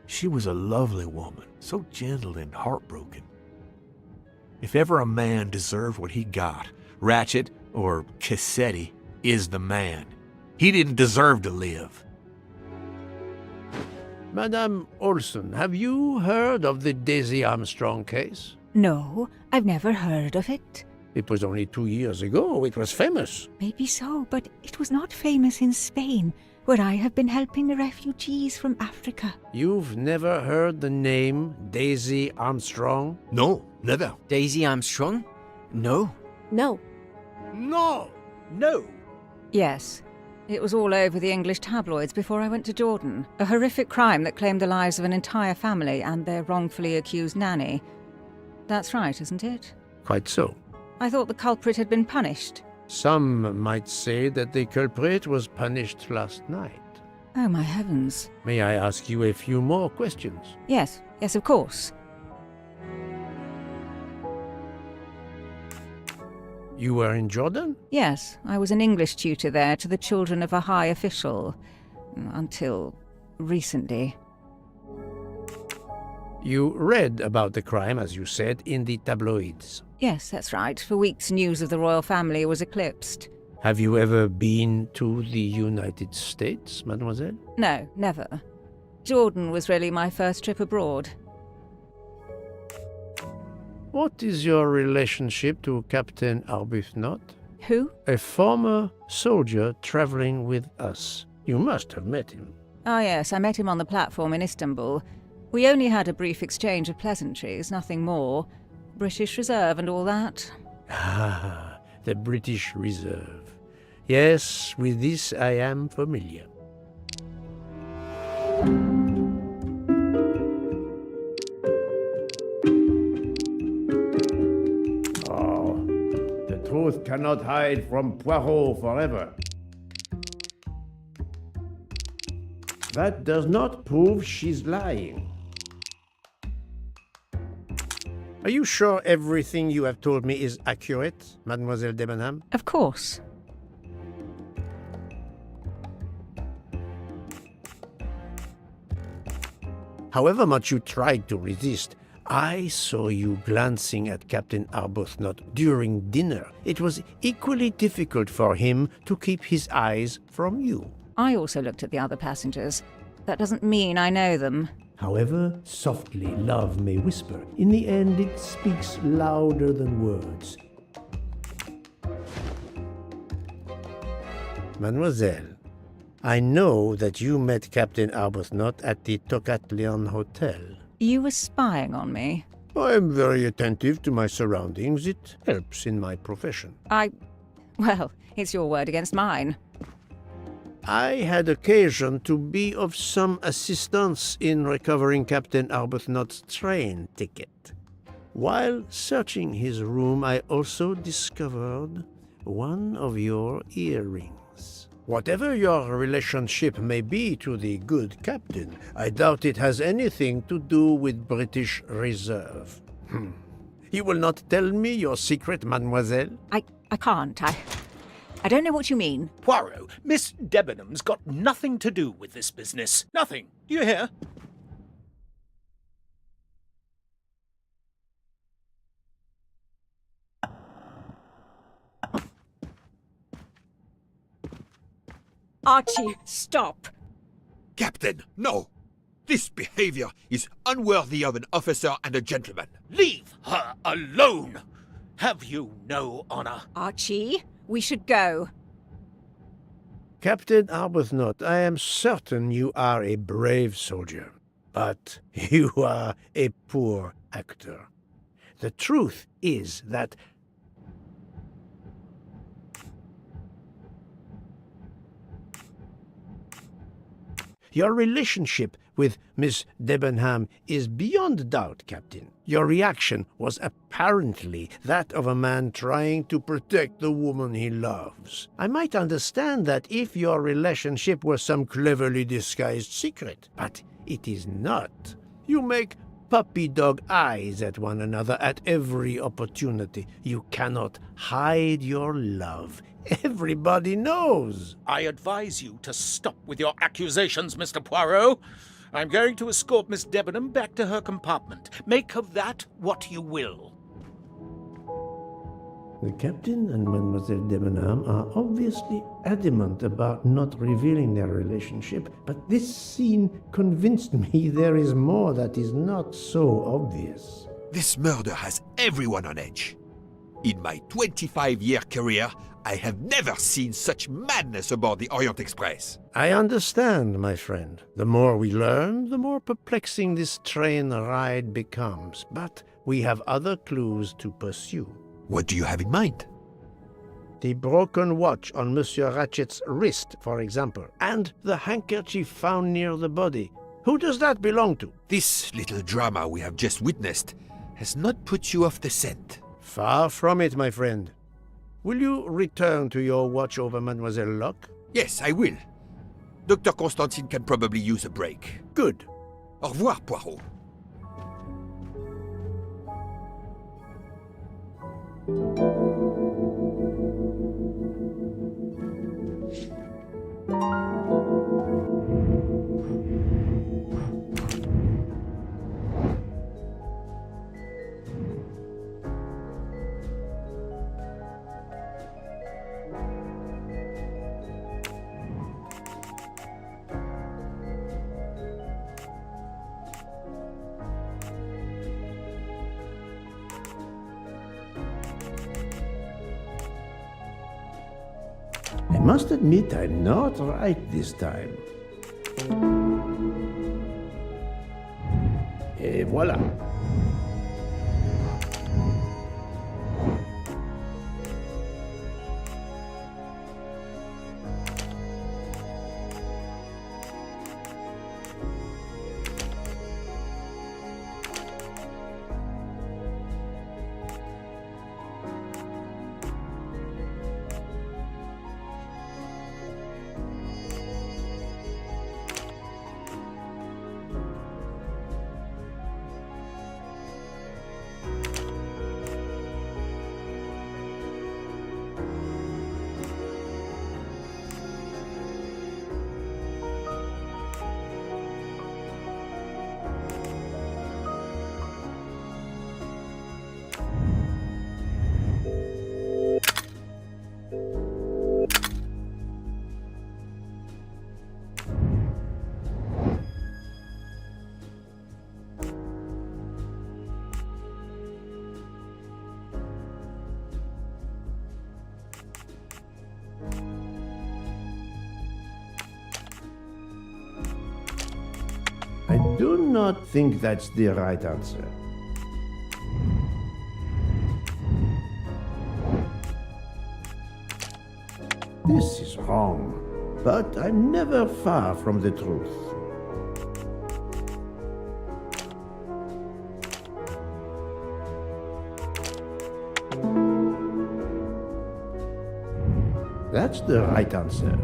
She was a lovely woman, so gentle and heartbroken. If ever a man deserved what he got, Ratchet, or Cassetti, is the man. He didn't deserve to live. Madame Olson, have you heard of the Daisy Armstrong case? No, I've never heard of it. It was only 2 years ago. It was famous. Maybe so, but it was not famous in Spain, where I have been helping the refugees from Africa. You've never heard the name Daisy Armstrong? No, never. Daisy Armstrong? No. No. No! No. Yes. It was all over the English tabloids before I went to Jordan. A horrific crime that claimed the lives of an entire family and their wrongfully accused nanny. That's right, isn't it? Quite so. I thought the culprit had been punished. Some might say that the culprit was punished last night. Oh, my heavens. May I ask you a few more questions? Yes, of course. You were in Jordan? Yes, I was an English tutor there to the children of a high official. Until recently. You read about the crime, as you said, in the tabloids. Yes, that's right. For weeks, news of the royal family was eclipsed. Have you ever been to the United States, mademoiselle? No, never. Jordan was really my first trip abroad. What is your relationship to Captain Arbuthnot? Who? A former soldier traveling with us. You must have met him. Ah, yes, I met him on the platform in Istanbul. We only had a brief exchange of pleasantries, nothing more. British Reserve and all that. Ah, the British Reserve. Yes, with this I am familiar. Oh, the truth cannot hide from Poirot forever. That does not prove she's lying. Are you sure everything you have told me is accurate, Mademoiselle Debenham? Of course. However much you tried to resist, I saw you glancing at Captain Arbuthnot during dinner. It was equally difficult for him to keep his eyes from you. I also looked at the other passengers. That doesn't mean I know them. However softly love may whisper, in the end it speaks louder than words. Mademoiselle, I know that you met Captain Arbuthnot at the Tocatlion Hotel. You were spying on me? I am very attentive to my surroundings. It helps in my profession. Well, it's your word against mine. I had occasion to be of some assistance in recovering Captain Arbuthnot's train ticket. While searching his room, I also discovered one of your earrings. Whatever your relationship may be to the good captain, I doubt it has anything to do with British Reserve. You will not tell me your secret, mademoiselle? I can't. I don't know what you mean. Poirot, Miss Debenham's got nothing to do with this business. Nothing. Do you hear? Archie, stop. Captain, no! This behavior is unworthy of an officer and a gentleman. Leave her alone! Have you no honor? Archie, we should go. Captain Arbuthnot, I am certain you are a brave soldier, but you are a poor actor. The truth is that your relationship with Miss Debenham is beyond doubt, Captain. Your reaction was apparently that of a man trying to protect the woman he loves. I might understand that if your relationship were some cleverly disguised secret, but it is not. You make puppy dog eyes at one another at every opportunity. You cannot hide your love. Everybody knows. I advise you to stop with your accusations, Mr. Poirot. I'm going to escort Miss Debenham back to her compartment. Make of that what you will. The captain and Mademoiselle Debenham are obviously adamant about not revealing their relationship, but this scene convinced me there is more that is not so obvious. This murder has everyone on edge. In my 25-year career, I have never seen such madness aboard the Orient Express. I understand, my friend. The more we learn, the more perplexing this train ride becomes. But we have other clues to pursue. What do you have in mind? The broken watch on Monsieur Ratchet's wrist, for example, and the handkerchief found near the body. Who does that belong to? This little drama we have just witnessed has not put you off the scent. Far from it, my friend. Will you return to your watch over Mademoiselle Locke? Yes, I will. Dr. Constantine can probably use a break. Good. Au revoir, Poirot. I must admit I'm not right this time. Et voilà. I do not think that's the right answer. This is wrong. but I'm never far from the truth. That's the right answer.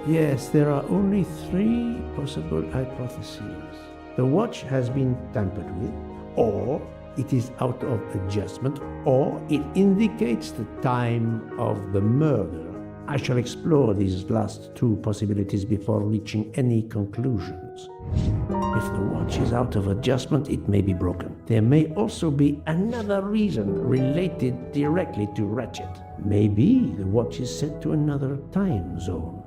Yes, there are only 3 possible hypotheses. The watch has been tampered with, or it is out of adjustment, or it indicates the time of the murder. I shall explore these last 2 possibilities before reaching any conclusions. If the watch is out of adjustment, it may be broken. There may also be another reason related directly to Ratchet. Maybe the watch is set to another time zone.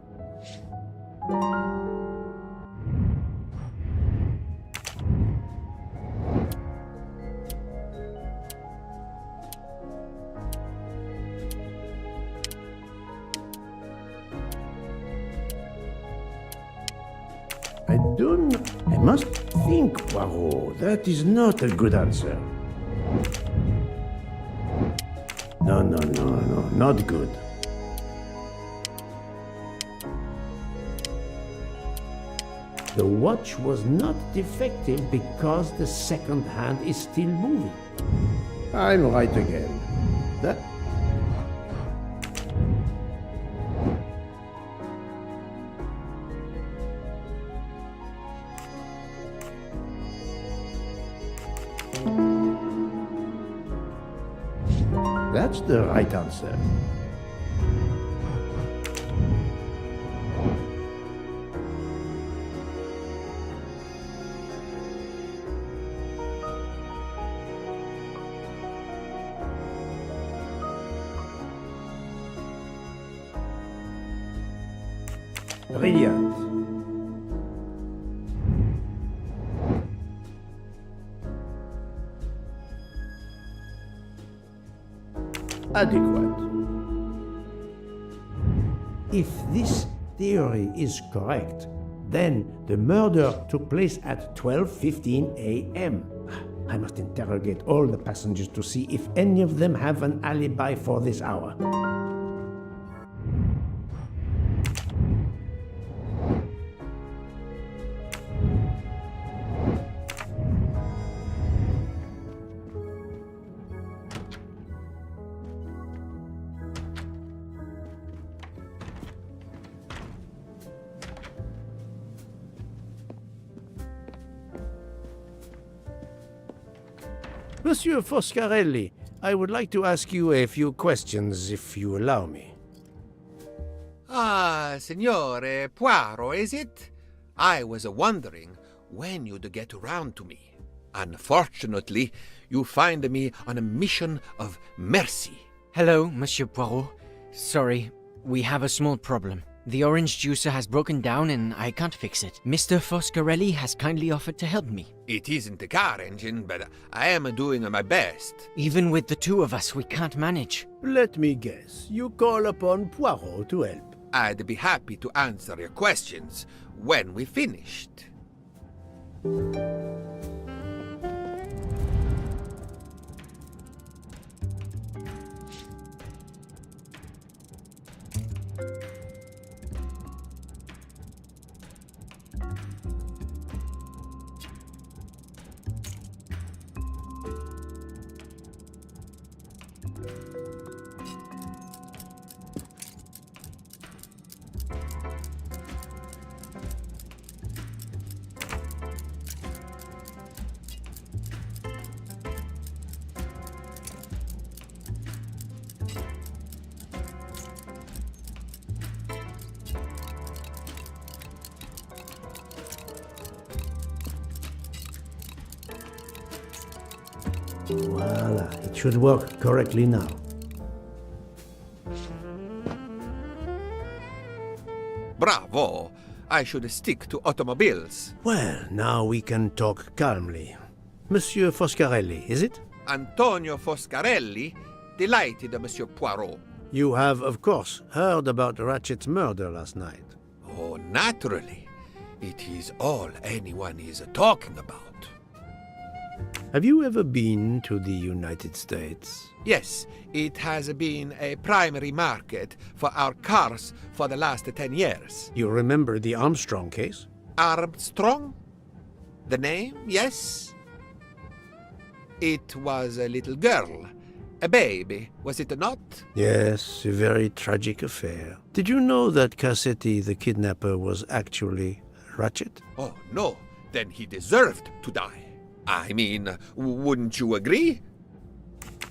I must think, Poirot. That is not a good answer. No, not good. The watch was not defective because the second hand is still moving. I'm right again. That's the right answer. Brilliant. Adequate. If this theory is correct, then the murder took place at 12:15 a.m. I must interrogate all the passengers to see if any of them have an alibi for this hour. Monsieur Foscarelli, I would like to ask you a few questions, if you allow me. Ah, Signore Poirot, is it? I was wondering when you'd get around to me. Unfortunately, you find me on a mission of mercy. Hello, Monsieur Poirot. Sorry, we have a small problem. The orange juicer has broken down and I can't fix it. Mr. Foscarelli has kindly offered to help me. It isn't a car engine, but I am doing my best. Even with the 2 of us, we can't manage. Let me guess. You call upon Poirot to help. I'd be happy to answer your questions when we finished. Voila, it should work correctly now. Bravo! I should stick to automobiles. Well, now we can talk calmly. Monsieur Foscarelli, is it? Antonio Foscarelli? Delighted, Monsieur Poirot. You have, of course, heard about Ratchet's murder last night. Oh, naturally. It is all anyone is talking about. Have you ever been to the United States? Yes, it has been a primary market for our cars for the last 10 years. You remember the Armstrong case? Armstrong? The name, yes. It was a little girl. A baby, was it not? Yes, a very tragic affair. Did you know that Cassetti, the kidnapper, was actually Ratchet? Oh, no. Then he deserved to die. I mean, wouldn't you agree?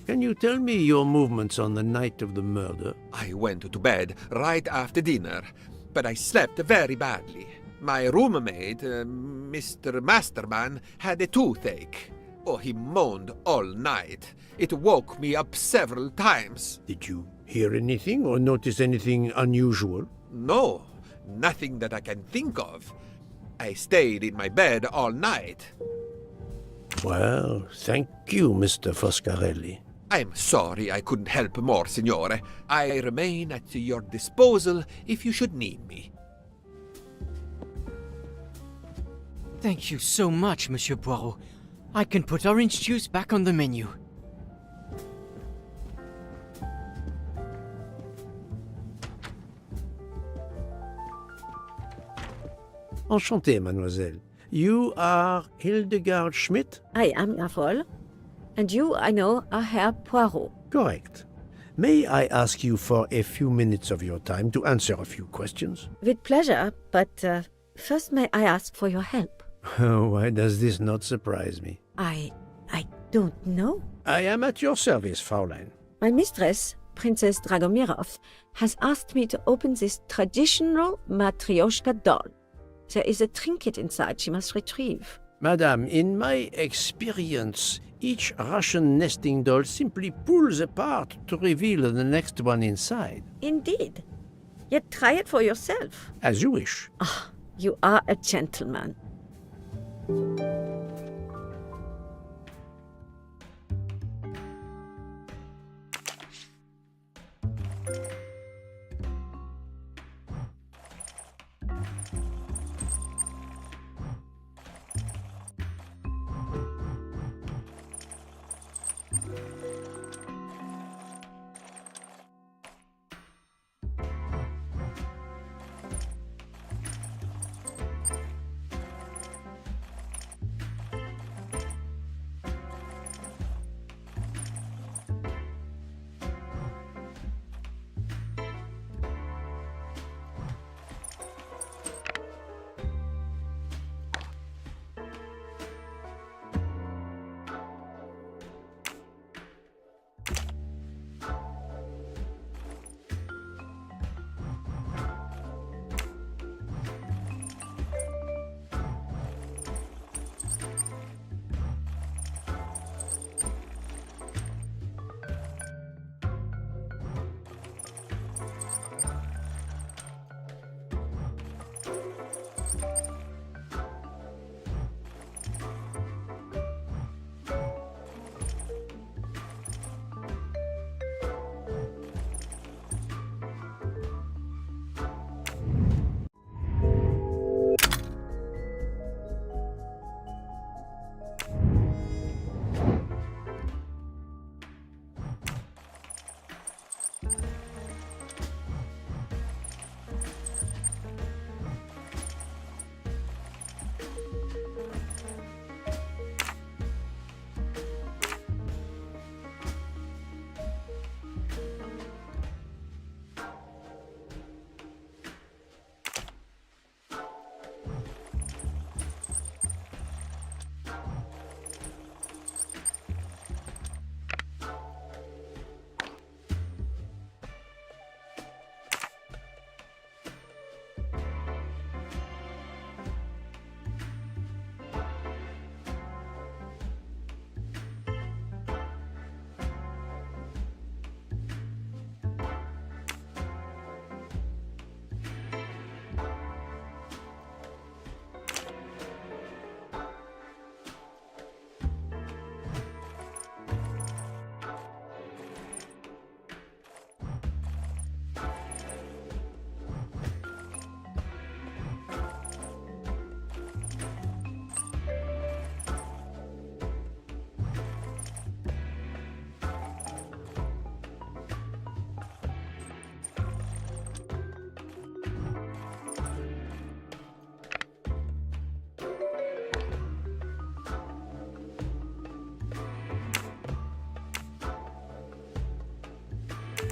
Can you tell me your movements on the night of the murder? I went to bed right after dinner, but I slept very badly. My roommate, Mr. Masterman, had a toothache. Oh, he moaned all night. It woke me up several times. Did you hear anything or notice anything unusual? No, nothing that I can think of. I stayed in my bed all night. Well, thank you, Mr. Foscarelli. I'm sorry I couldn't help more, Signore. I remain at your disposal if you should need me. Thank you so much, Monsieur Poirot. I can put orange juice back on the menu. Enchanté, mademoiselle. You are Hildegard Schmidt? I am, Jawohl. And you, I know, are Herr Poirot. Correct. May I ask you for a few minutes of your time to answer a few questions? With pleasure, but first may I ask for your help? Why does this not surprise me? I don't know. I am at your service, Fraulein. My mistress, Princess Dragomirov, has asked me to open this traditional Matryoshka doll. There is a trinket inside she must retrieve. Madame, in my experience, each Russian nesting doll simply pulls apart to reveal the next one inside. Indeed. Yet try it for yourself. As you wish. Ah, you are a gentleman.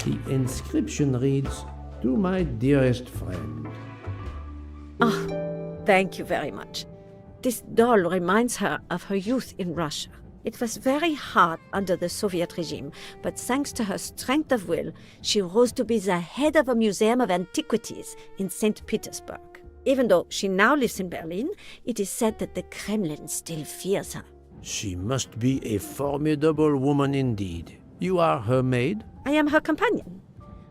The inscription reads, "To my dearest friend." Ah, thank you very much. This doll reminds her of her youth in Russia. It was very hard under the Soviet regime, but thanks to her strength of will, she rose to be the head of a museum of antiquities in St. Petersburg. Even though she now lives in Berlin, it is said that the Kremlin still fears her. She must be a formidable woman indeed. You are her maid? I am her companion.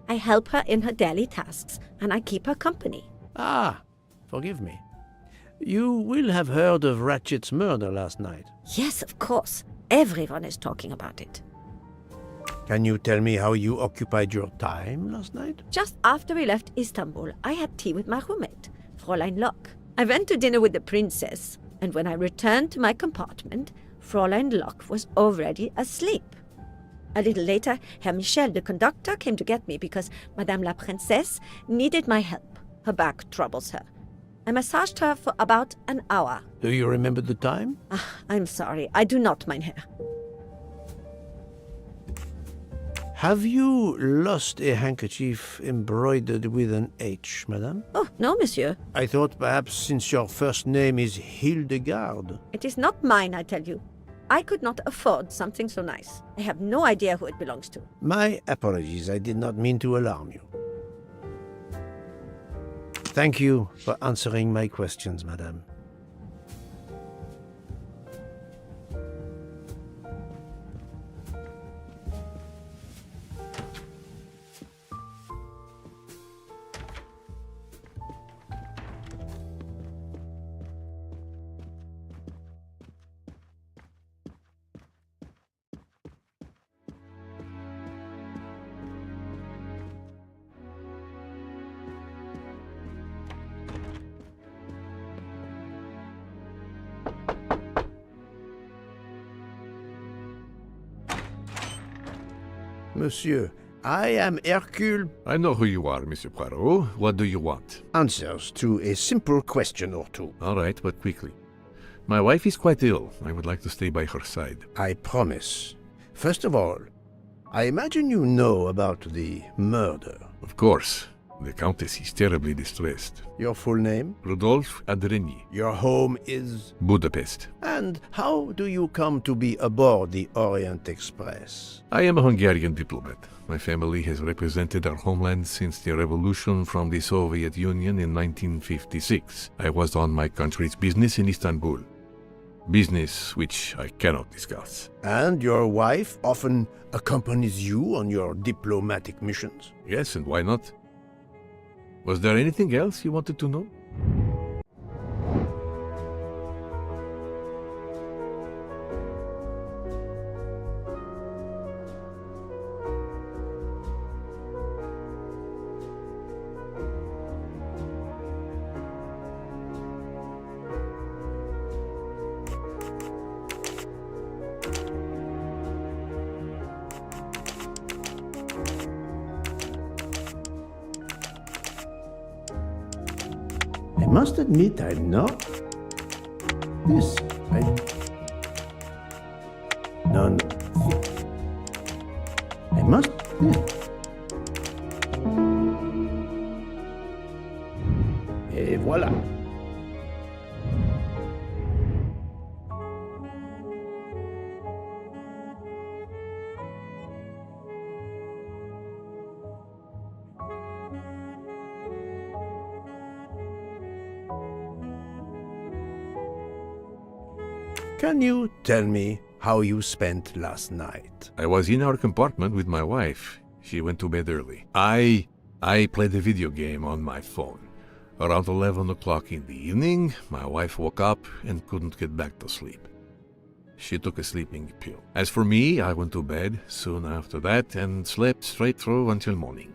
I help her in her daily tasks, and I keep her company. Ah, forgive me. You will have heard of Ratchet's murder last night. Yes, of course. Everyone is talking about it. Can you tell me how you occupied your time last night? Just after we left Istanbul, I had tea with my roommate, Fräulein Locke. I went to dinner with the princess, and when I returned to my compartment, Fräulein Locke was already asleep. A little later, Herr Michel, the conductor, came to get me because Madame la Princesse needed my help. Her back troubles her. I massaged her for about an hour. Do you remember the time? I'm sorry, I do not, mein Herr. Have you lost a handkerchief embroidered with an H, madame? Oh, no, monsieur. I thought perhaps since your first name is Hildegard. It is not mine, I tell you. I could not afford something so nice. I have no idea who it belongs to. My apologies, I did not mean to alarm you. Thank you for answering my questions, madame. Monsieur, I am Hercule. I know who you are, Monsieur Poirot. What do you want? Answers to a simple question or two. All right, but quickly. My wife is quite ill. I would like to stay by her side. I promise. First of all, I imagine you know about the murder. Of course. The Countess is terribly distressed. Your full name? Rudolf Adreni. Your home is? Budapest. And how do you come to be aboard the Orient Express? I am a Hungarian diplomat. My family has represented our homeland since the revolution from the Soviet Union in 1956. I was on my country's business in Istanbul. Business which I cannot discuss. And your wife often accompanies you on your diplomatic missions? Yes, and why not? Was there anything else you wanted to know? I must admit I'm not. This, No. I must. Et voilà. Can you tell me how you spent last night? I was in our compartment with my wife. She went to bed early. I played a video game on my phone. Around 11 o'clock in the evening, my wife woke up and couldn't get back to sleep. She took a sleeping pill. As for me, I went to bed soon after that and slept straight through until morning.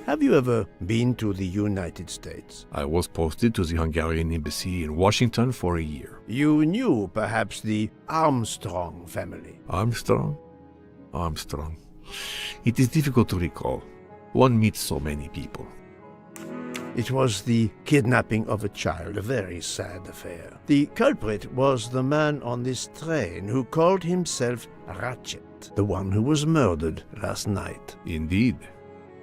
Have you ever been to the United States? I was posted to the Hungarian embassy in Washington for a year. You knew, perhaps, the Armstrong family. Armstrong? Armstrong. It is difficult to recall. One meets so many people. It was the kidnapping of a child, a very sad affair. The culprit was the man on this train who called himself Ratchet, the one who was murdered last night. Indeed.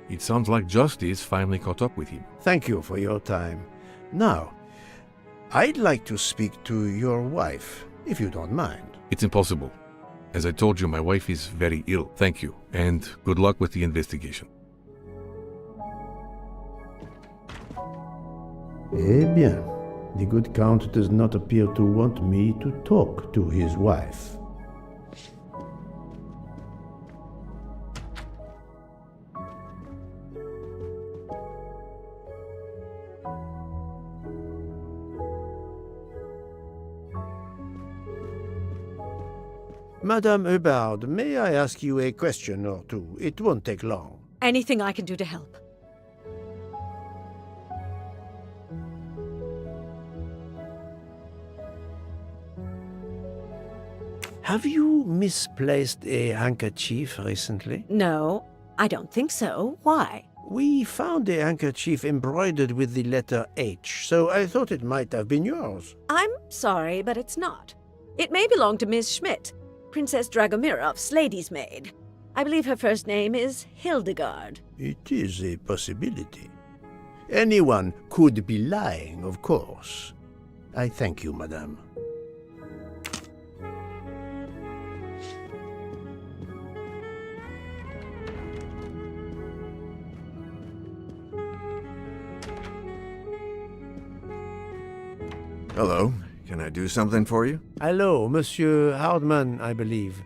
It sounds like justice finally caught up with him. Thank you for your time. Now, I'd like to speak to your wife, if you don't mind. It's impossible. As I told you, my wife is very ill. Thank you, and good luck with the investigation. Eh bien, the good Count does not appear to want me to talk to his wife. Madame Hubbard, may I ask you a question or two? It won't take long. Anything I can do to help. Have you misplaced a handkerchief recently? No, I don't think so. Why? We found a handkerchief embroidered with the letter H, so I thought it might have been yours. I'm sorry, but it's not. It may belong to Miss Schmidt, Princess Dragomirov's lady's maid. I believe her first name is Hildegard. It is a possibility. Anyone could be lying, of course. I thank you, madame. Hello. Can I do something for you? Hello, Monsieur Hardman, I believe.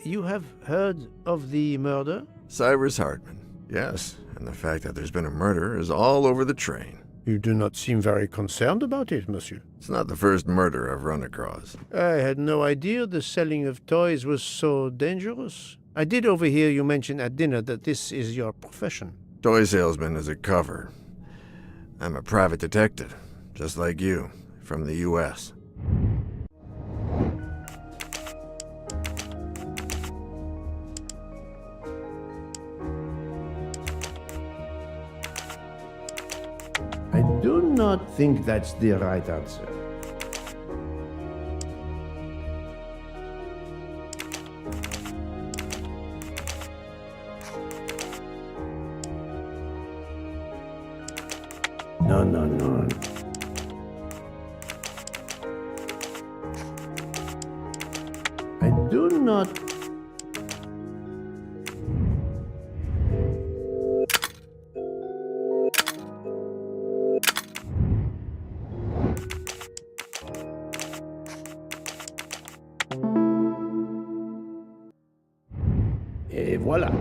You have heard of the murder? Cyrus Hartman. Yes, and the fact that there's been a murder is all over the train. You do not seem very concerned about it, monsieur. It's not the first murder I've run across. I had no idea the selling of toys was so dangerous. I did overhear you mention at dinner that this is your profession. Toy salesman is a cover. I'm a private detective, just like you, from the U.S. I do not think that's the right answer. No. I do not... Et voilà.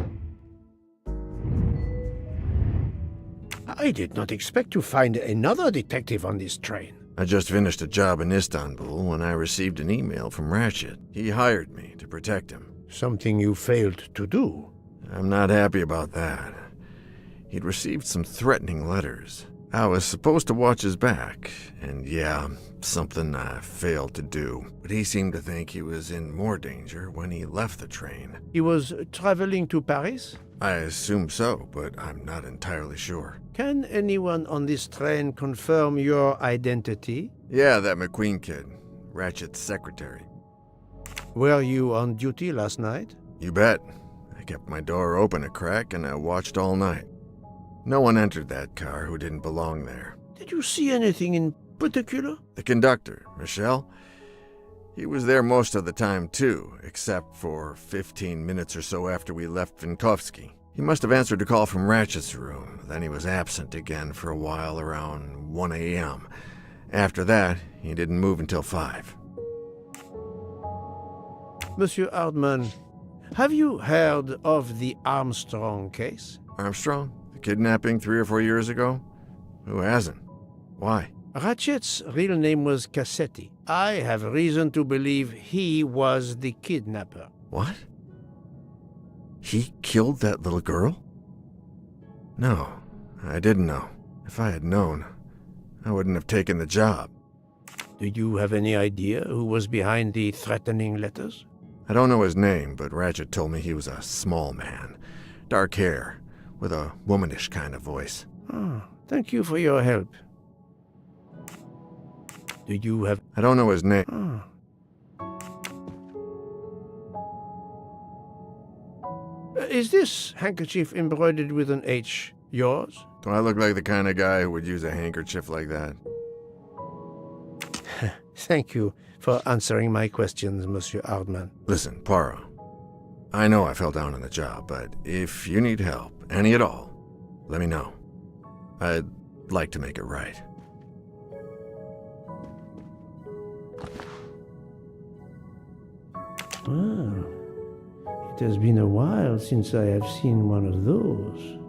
I did not expect to find another detective on this train. I just finished a job in Istanbul when I received an email from Ratchet. He hired me to protect him. Something you failed to do. I'm not happy about that. He'd received some threatening letters. I was supposed to watch his back, and yeah, something I failed to do. But he seemed to think he was in more danger when he left the train. He was traveling to Paris? I assume so, but I'm not entirely sure. Can anyone on this train confirm your identity? Yeah, that McQueen kid, Ratchet's secretary. Were you on duty last night? You bet. I kept my door open a crack and I watched all night. No one entered that car who didn't belong there. Did you see anything in particular? The conductor, Michel. He was there most of the time too, except for 15 minutes or so after we left Vinkovsky. He must have answered a call from Ratchet's room, then he was absent again for a while around 1 a.m. After that, he didn't move until 5. Monsieur Hardman, have you heard of the Armstrong case? Armstrong? The kidnapping 3 or 4 years ago? Who hasn't? Why? Ratchet's real name was Cassetti. I have reason to believe he was the kidnapper. What? He killed that little girl? No, I didn't know. If I had known, I wouldn't have taken the job. Do you have any idea who was behind the threatening letters? I don't know his name, but Ratchet told me he was a small man. Dark hair, with a womanish kind of voice. Oh, thank you for your help. Do you have... I don't know his name. Oh. Is this handkerchief embroidered with an H yours? Do I look like the kind of guy who would use a handkerchief like that? Thank you for answering my questions, Monsieur Hardman. Listen, Poirot. I know I fell down on the job, but if you need help, any at all, let me know. I'd like to make it right. Ah, it has been a while since I have seen one of those.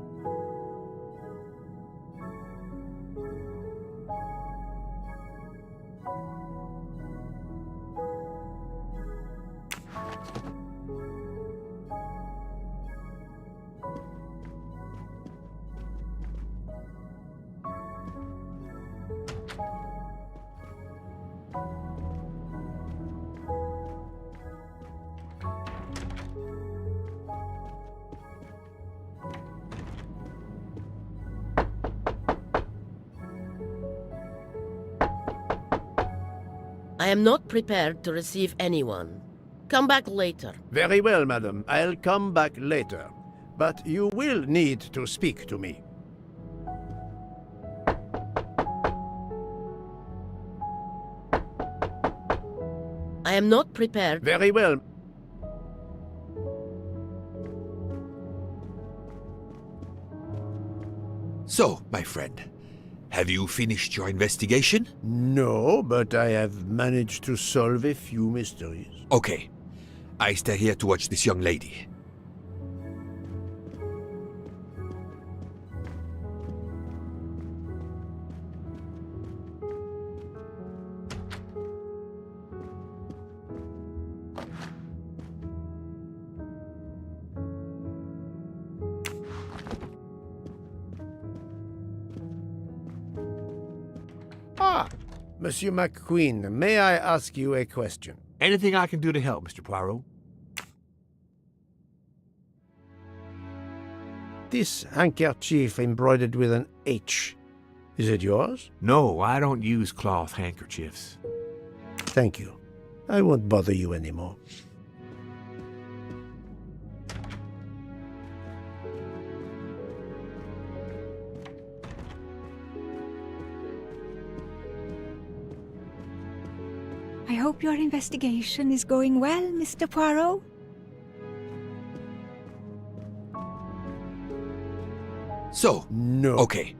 I am not prepared to receive anyone. Come back later. Very well, madam. I'll come back later. But you will need to speak to me. I am not prepared. Very well. So, my friend, have you finished your investigation? No, but I have managed to solve a few mysteries. Okay. I stay here to watch this young lady. Ah, Monsieur McQueen, may I ask you a question? Anything I can do to help, Mr. Poirot? This handkerchief embroidered with an H, is it yours? No, I don't use cloth handkerchiefs. Thank you. I won't bother you anymore. I hope your investigation is going well, Mr. Poirot. So, no. Okay.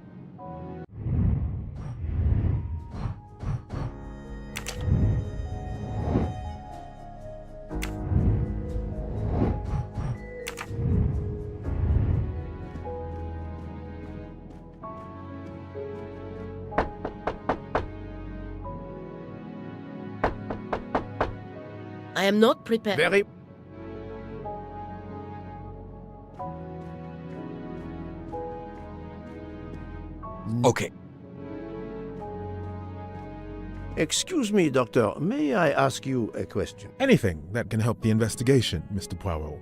I am not prepared. Very... Okay. Excuse me, Doctor. May I ask you a question? Anything that can help the investigation, Mr. Poirot.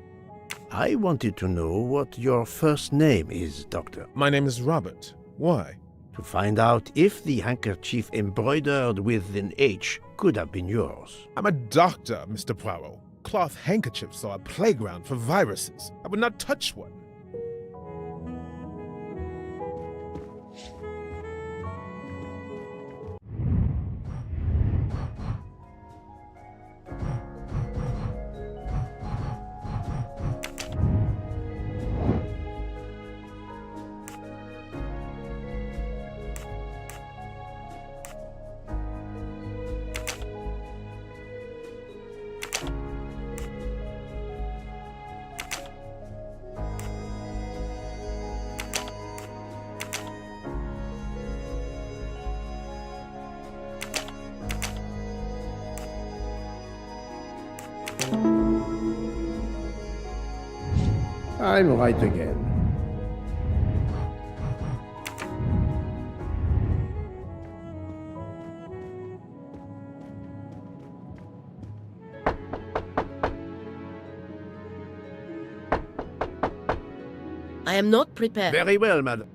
I wanted to know what your first name is, Doctor. My name is Robert. Why? To find out if the handkerchief embroidered with an H could have been yours. I'm a doctor, Mr. Poirot. Cloth handkerchiefs are a playground for viruses. I would not touch one. I'm right again. I am not prepared. Very well, madam.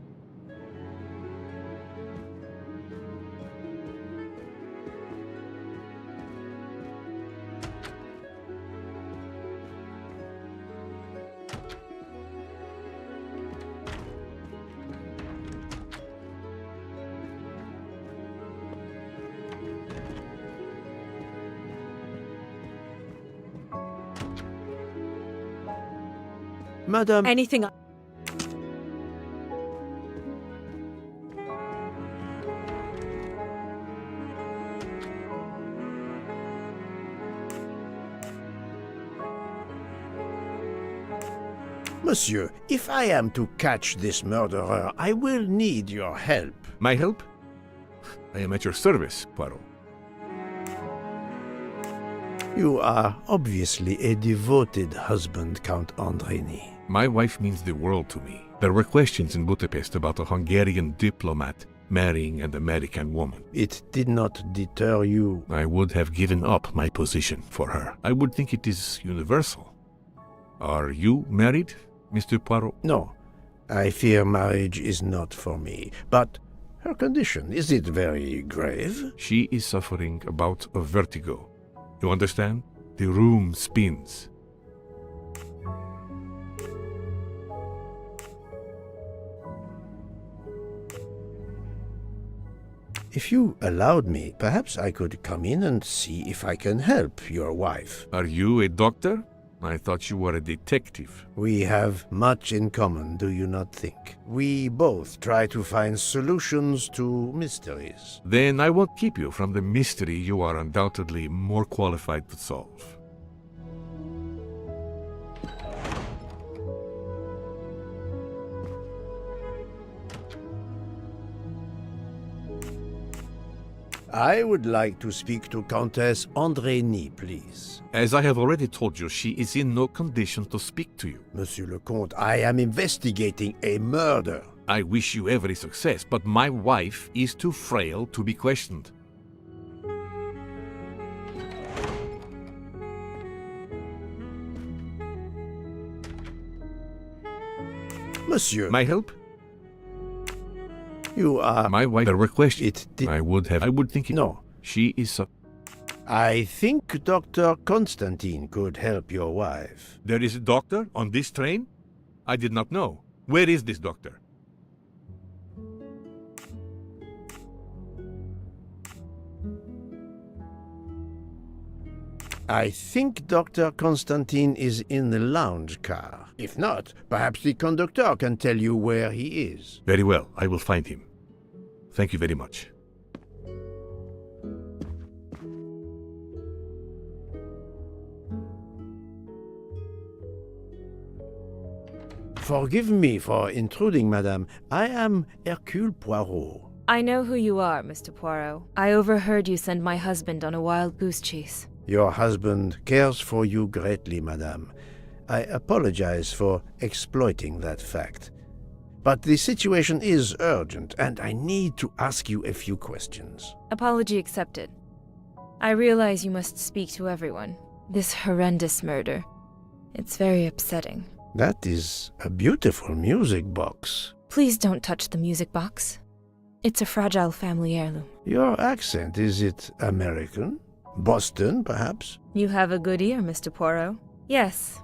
Madam. Anything. Monsieur, if I am to catch this murderer, I will need your help. My help? I am at your service, Poirot. You are obviously a devoted husband, Count Andrini. My wife means the world to me. There were questions in Budapest about a Hungarian diplomat marrying an American woman. It did not deter you. I would have given up my position for her. I would think it is universal. Are you married, Mr. Poirot? No, I fear marriage is not for me. But her condition, is it very grave? She is suffering a bout of vertigo. You understand? The room spins. If you allowed me, perhaps I could come in and see if I can help your wife. Are you a doctor? I thought you were a detective. We have much in common, do you not think? We both try to find solutions to mysteries. Then I won't keep you from the mystery you are undoubtedly more qualified to solve. I would like to speak to Countess Andrini, please. As I have already told you, she is in no condition to speak to you. Monsieur le Comte, I am investigating a murder. I wish you every success, but my wife is too frail to be questioned. Monsieur. My help? You are... My wife requested it. I would think it... No. She is... I think Dr. Constantine could help your wife. There is a doctor on this train? I did not know. Where is this doctor? I think Dr. Constantine is in the lounge car. If not, perhaps the conductor can tell you where he is. Very well, I will find him. Thank you very much. Forgive me for intruding, madame. I am Hercule Poirot. I know who you are, Mr. Poirot. I overheard you send my husband on a wild goose chase. Your husband cares for you greatly, madame. I apologize for exploiting that fact. But the situation is urgent, and I need to ask you a few questions. Apology accepted. I realize you must speak to everyone. This horrendous murder. It's very upsetting. That is a beautiful music box. Please don't touch the music box. It's a fragile family heirloom. Your accent, is it American? Boston, perhaps? You have a good ear, Mr. Poirot. Yes.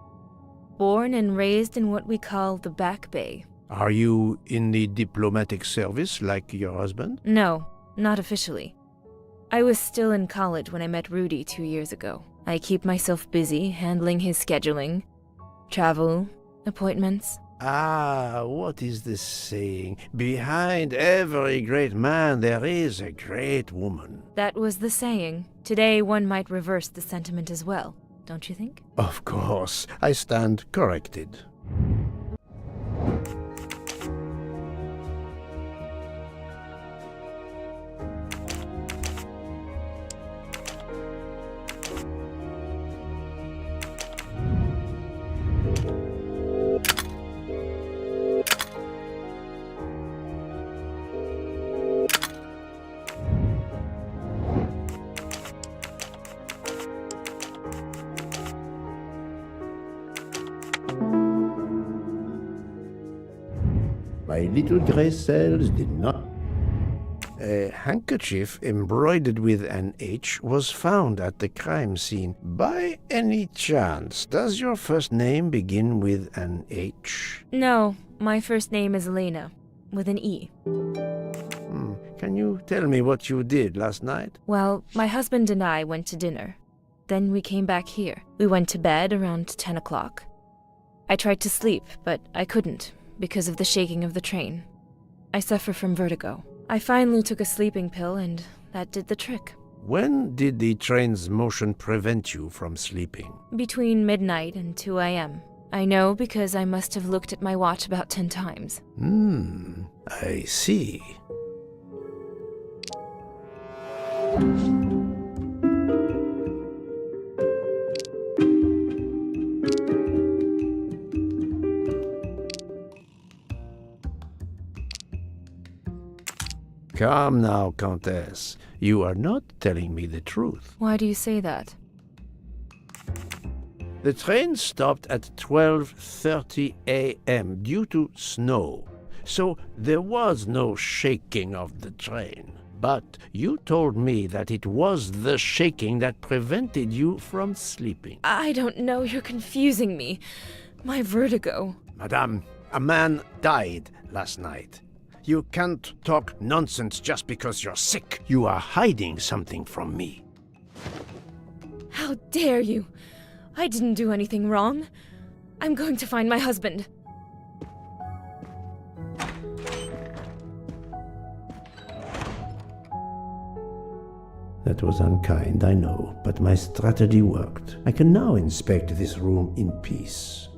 Born and raised in what we call the Back Bay. Are you in the diplomatic service like your husband? No, not officially. I was still in college when I met Rudy 2 years ago. I keep myself busy handling his scheduling, travel, appointments. Ah, what is the saying? Behind every great man there is a great woman. That was the saying. Today one might reverse the sentiment as well, don't you think? Of course, I stand corrected. My little gray cells did not. A handkerchief embroidered with an H was found at the crime scene. By any chance, does your first name begin with an H? No, my first name is Elena, with an E. Can you tell me what you did last night? Well, my husband and I went to dinner. Then we came back here. We went to bed around 10 o'clock. I tried to sleep, but I couldn't, because of the shaking of the train. I suffer from vertigo. I finally took a sleeping pill, and that did the trick. When did the train's motion prevent you from sleeping? Between midnight and 2 a.m. I know because I must have looked at my watch about 10 times. I see. Come now, Countess. You are not telling me the truth. Why do you say that? The train stopped at 12:30 a.m. due to snow, so there was no shaking of the train. But you told me that it was the shaking that prevented you from sleeping. I don't know, you're confusing me. My vertigo. Madame, a man died last night. You can't talk nonsense just because you're sick. You are hiding something from me. How dare you? I didn't do anything wrong. I'm going to find my husband. That was unkind, I know, but my strategy worked. I can now inspect this room in peace.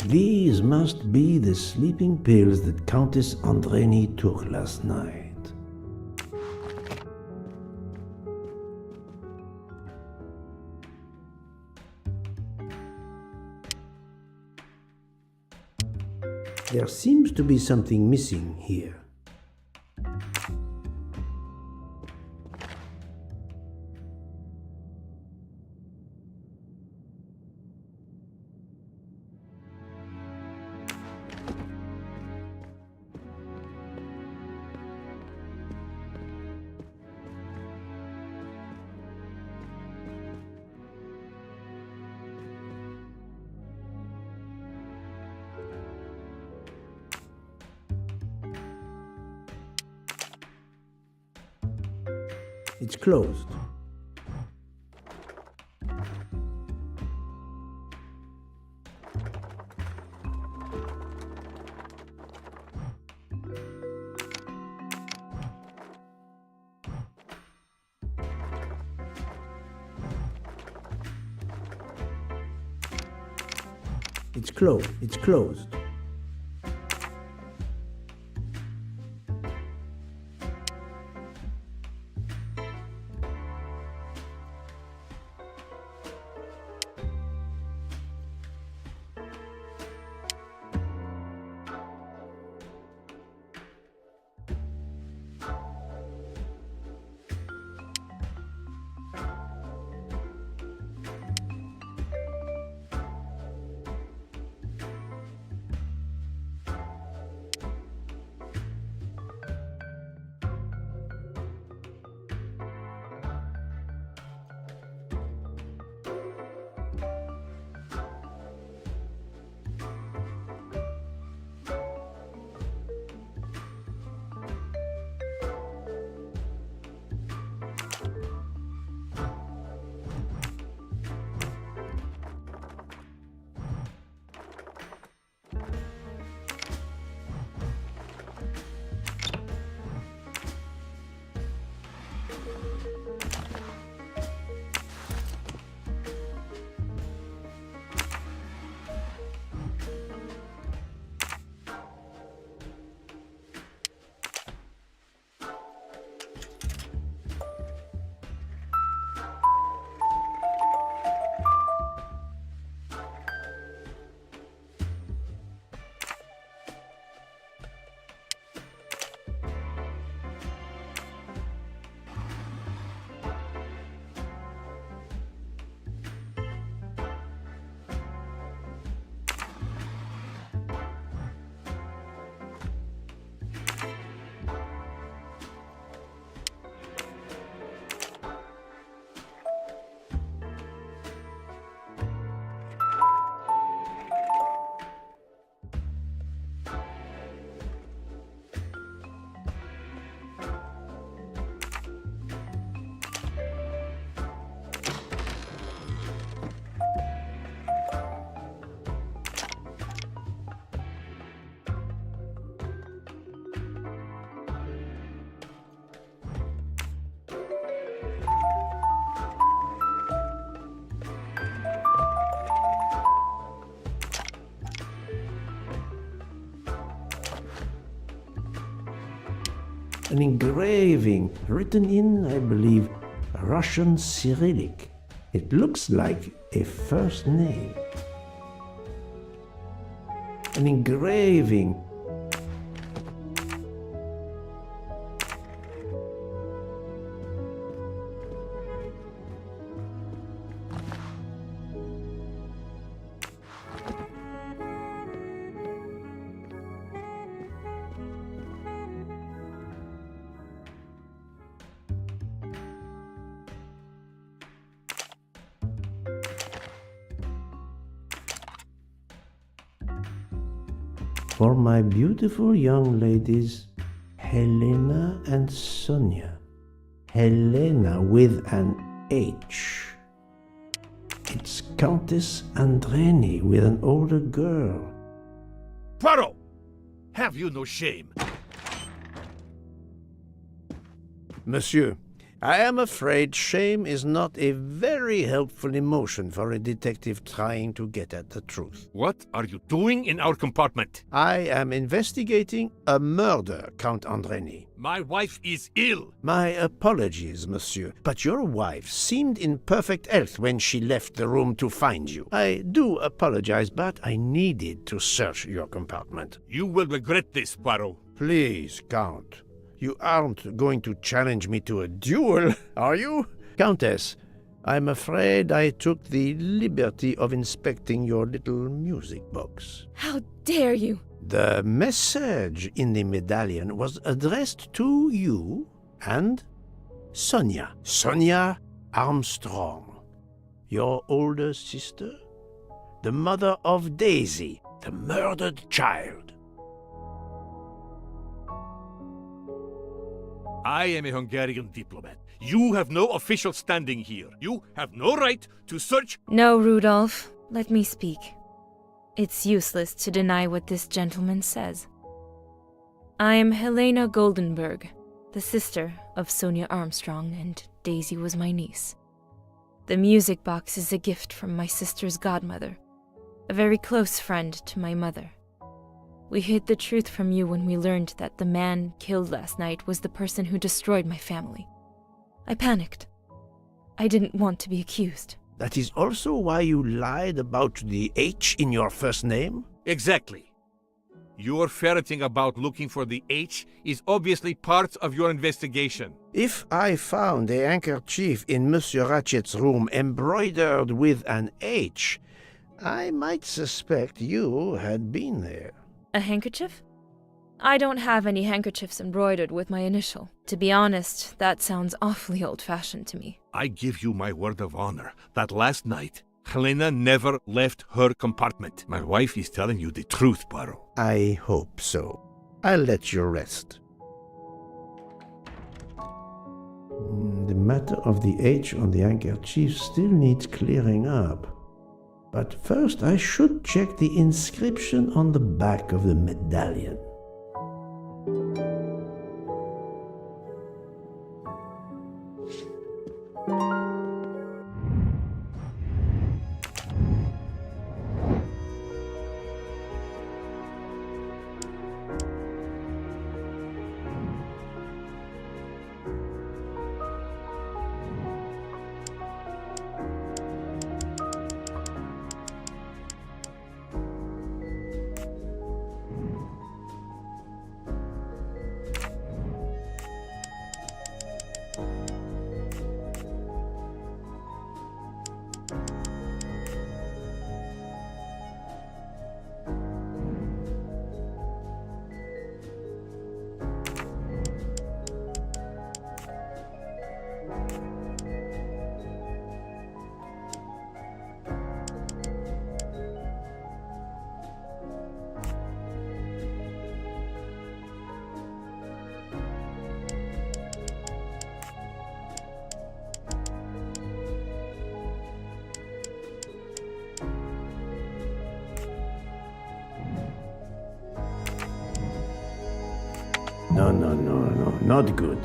These must be the sleeping pills that Countess Andreni took last night. There seems to be something missing here. It's closed. It's closed. It's closed. An engraving written in, I believe, Russian Cyrillic. It looks like a first name. An engraving. For my beautiful young ladies, Helena and Sonia. Helena with an H. It's Countess Andreni with an older girl. Poirot! Have you no shame? Monsieur, I am afraid shame is not a very helpful emotion for a detective trying to get at the truth. What are you doing in our compartment? I am investigating a murder, Count Andreni. My wife is ill. My apologies, monsieur, but your wife seemed in perfect health when she left the room to find you. I do apologize, but I needed to search your compartment. You will regret this, Poirot. Please, Count. You aren't going to challenge me to a duel, are you? Countess, I'm afraid I took the liberty of inspecting your little music box. How dare you! The message in the medallion was addressed to you and Sonia. Sonia Armstrong, your older sister, the mother of Daisy, the murdered child. I am a Hungarian diplomat. You have no official standing here. You have no right to search. No, Rudolph. Let me speak. It's useless to deny what this gentleman says. I am Helena Goldenberg, the sister of Sonia Armstrong, and Daisy was my niece. The music box is a gift from my sister's godmother, a very close friend to my mother. We hid the truth from you when we learned that the man killed last night was the person who destroyed my family. I panicked. I didn't want to be accused. That is also why you lied about the H in your first name? Exactly. Your ferreting about looking for the H is obviously part of your investigation. If I found a handkerchief in Monsieur Ratchet's room embroidered with an H, I might suspect you had been there. A handkerchief? I don't have any handkerchiefs embroidered with my initial. To be honest, that sounds awfully old-fashioned to me. I give you my word of honor that last night, Helena never left her compartment. My wife is telling you the truth, Poirot. I hope so. I'll let you rest. The matter of the H on the handkerchief still needs clearing up. But first I should check the inscription on the back of the medallion. No, not good.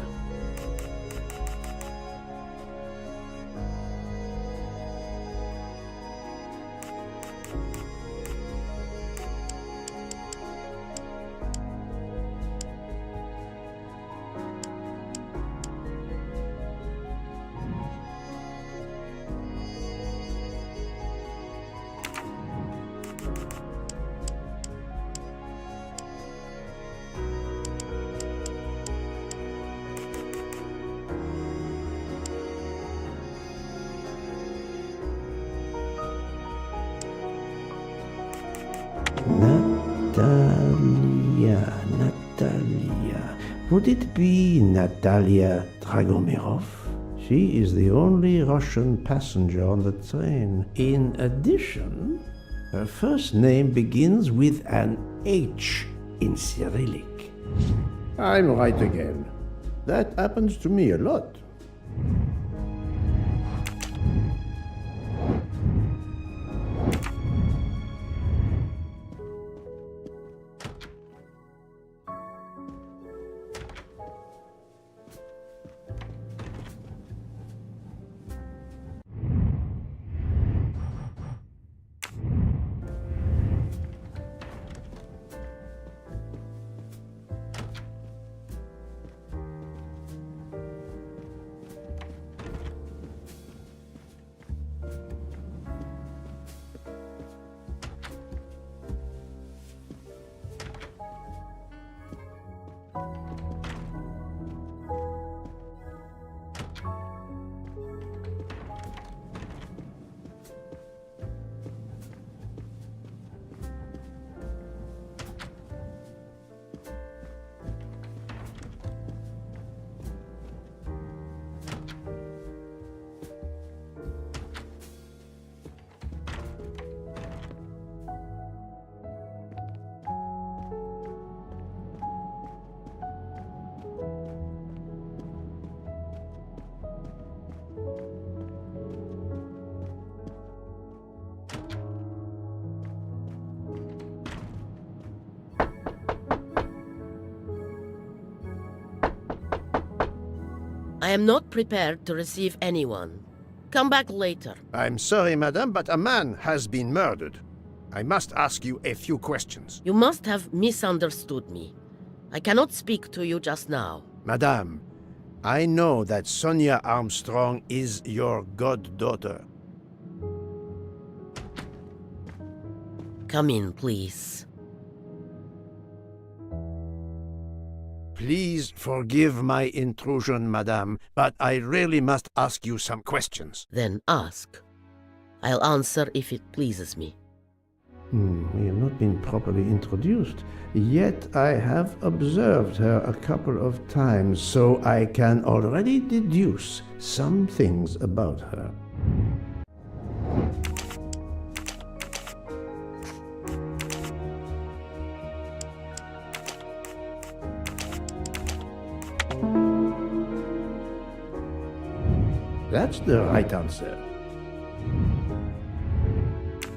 Natalia. Would it be Natalia Dragomirov? She is the only Russian passenger on the train. In addition, her first name begins with an H in Cyrillic. I'm right again. That happens to me a lot. I am not prepared to receive anyone. Come back later. I'm sorry, madame, but a man has been murdered. I must ask you a few questions. You must have misunderstood me. I cannot speak to you just now. Madame, I know that Sonia Armstrong is your goddaughter. Come in, please. Please forgive my intrusion, madame, but I really must ask you some questions. Then ask. I'll answer if it pleases me. We have not been properly introduced, yet I have observed her a couple of times, so I can already deduce some things about her. That's the right answer.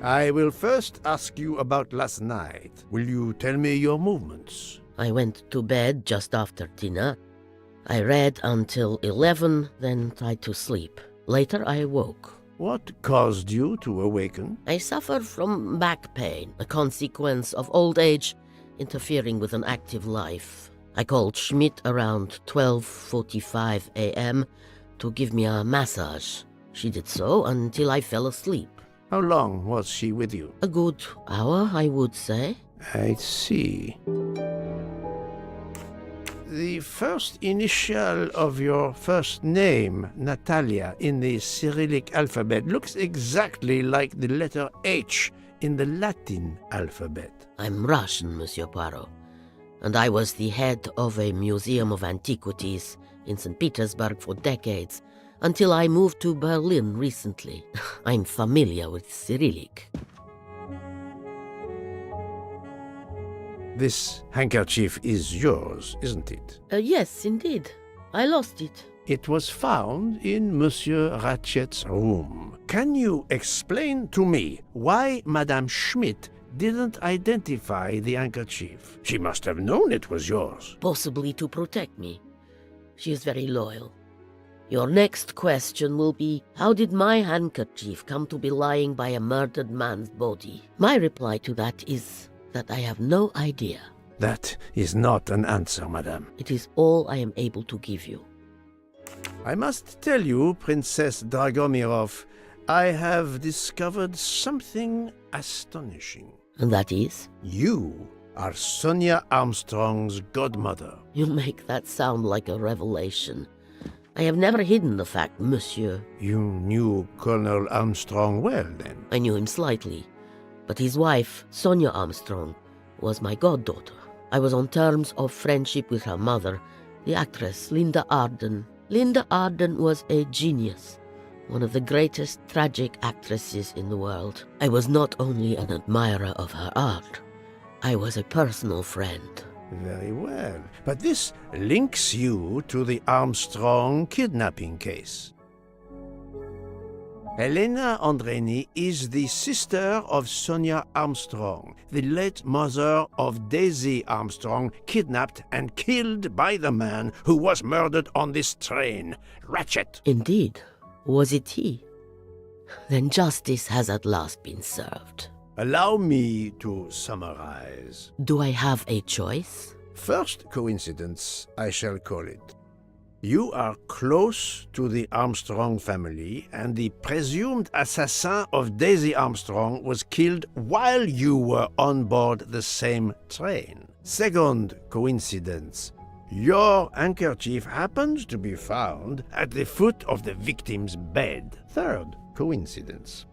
I will first ask you about last night. Will you tell me your movements? I went to bed just after dinner. I read until 11, then tried to sleep. Later I woke. What caused you to awaken? I suffer from back pain, a consequence of old age interfering with an active life. I called Schmidt around 12:45 a.m. to give me a massage. She did so until I fell asleep. How long was she with you? A good hour, I would say. I see. The first initial of your first name, Natalia, in the Cyrillic alphabet looks exactly like the letter H in the Latin alphabet. I'm Russian, Monsieur Poirot, and I was the head of a museum of antiquities in St. Petersburg for decades, until I moved to Berlin recently. I'm familiar with Cyrillic. This handkerchief is yours, isn't it? Yes, indeed. I lost it. It was found in Monsieur Ratchet's room. Can you explain to me why Madame Schmidt didn't identify the handkerchief? She must have known it was yours. Possibly to protect me. She is very loyal. Your next question will be, how did my handkerchief come to be lying by a murdered man's body? My reply to that is that I have no idea. That is not an answer, madame. It is all I am able to give you. I must tell you, Princess Dragomirov, I have discovered something astonishing. And that is? You are Sonia Armstrong's godmother. You make that sound like a revelation. I have never hidden the fact, monsieur. You knew Colonel Armstrong well, then? I knew him slightly. But his wife, Sonia Armstrong, was my goddaughter. I was on terms of friendship with her mother, the actress Linda Arden. Linda Arden was a genius, one of the greatest tragic actresses in the world. I was not only an admirer of her art, I was a personal friend. Very well. But this links you to the Armstrong kidnapping case. Elena Andreni is the sister of Sonia Armstrong, the late mother of Daisy Armstrong, kidnapped and killed by the man who was murdered on this train, Ratchet. Indeed. Was it he? Then justice has at last been served. Allow me to summarize. Do I have a choice? First coincidence, I shall call it. You are close to the Armstrong family, and the presumed assassin of Daisy Armstrong was killed while you were on board the same train. Second coincidence. Your handkerchief happens to be found at the foot of the victim's bed. Third coincidence.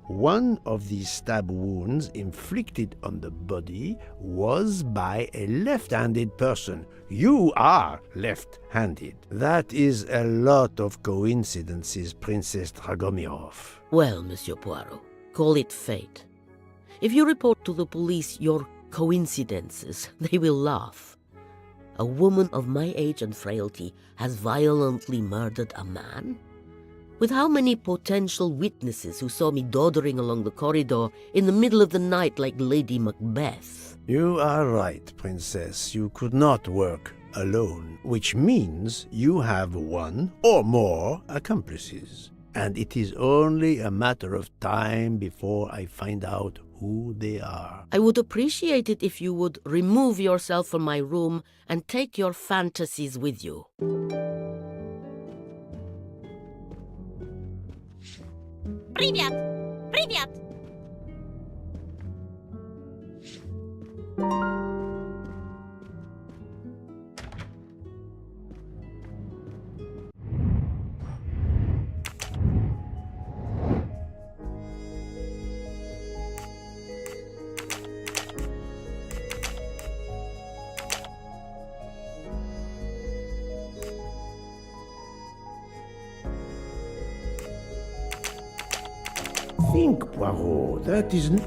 One of the stab wounds inflicted on the body was by a left-handed person. You are left-handed. That is a lot of coincidences, Princess Dragomirov. Well, Monsieur Poirot, call it fate. If you report to the police your coincidences, they will laugh. A woman of my age and frailty has violently murdered a man? With how many potential witnesses who saw me doddering along the corridor in the middle of the night like Lady Macbeth? You are right, Princess. You could not work alone, which means you have one or more accomplices. And it is only a matter of time before I find out who they are. I would appreciate it if you would remove yourself from my room and take your fantasies with you. Привет! Привет! Think, Poirot, that isn't...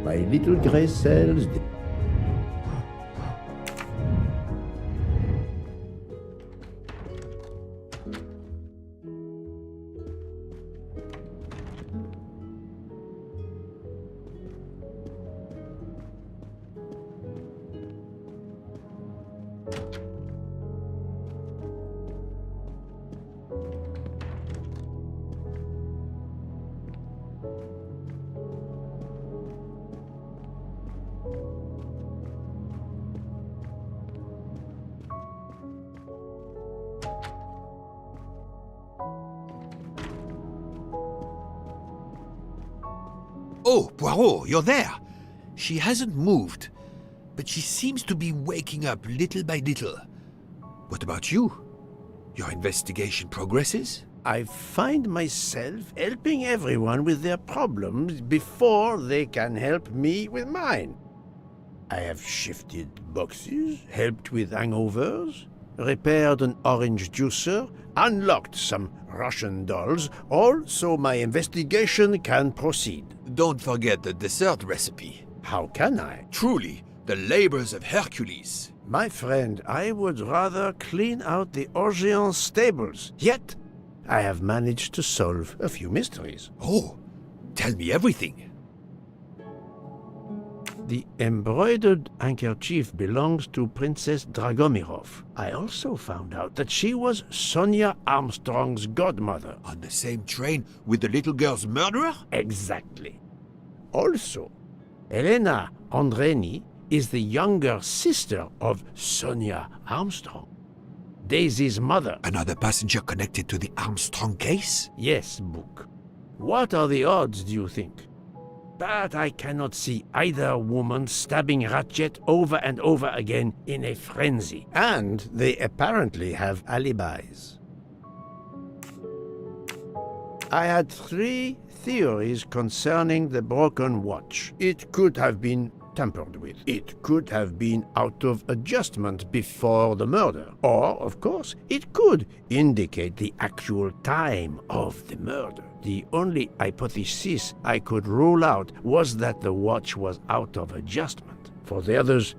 My little grey cells... Oh, Poirot, you're there. She hasn't moved, but she seems to be waking up little by little. What about you? Your investigation progresses? I find myself helping everyone with their problems before they can help me with mine. I have shifted boxes, helped with hangovers, repaired an orange juicer, unlocked some Russian dolls, all so my investigation can proceed. Don't forget the dessert recipe. How can I? Truly, the labors of Hercules. My friend, I would rather clean out the Orgeon stables. Yet, I have managed to solve a few mysteries. Oh, tell me everything. The embroidered handkerchief belongs to Princess Dragomirov. I also found out that she was Sonia Armstrong's godmother. On the same train with the little girl's murderer? Exactly. Also, Elena Andreni is the younger sister of Sonia Armstrong, Daisy's mother. Another passenger connected to the Armstrong case? Yes, Book. What are the odds, do you think? But I cannot see either woman stabbing Ratchet over and over again in a frenzy. And they apparently have alibis. I had 3 theories concerning the broken watch. It could have been tampered with. It could have been out of adjustment before the murder. Or, of course, it could indicate the actual time of the murder. The only hypothesis I could rule out was that the watch was out of adjustment. For the others,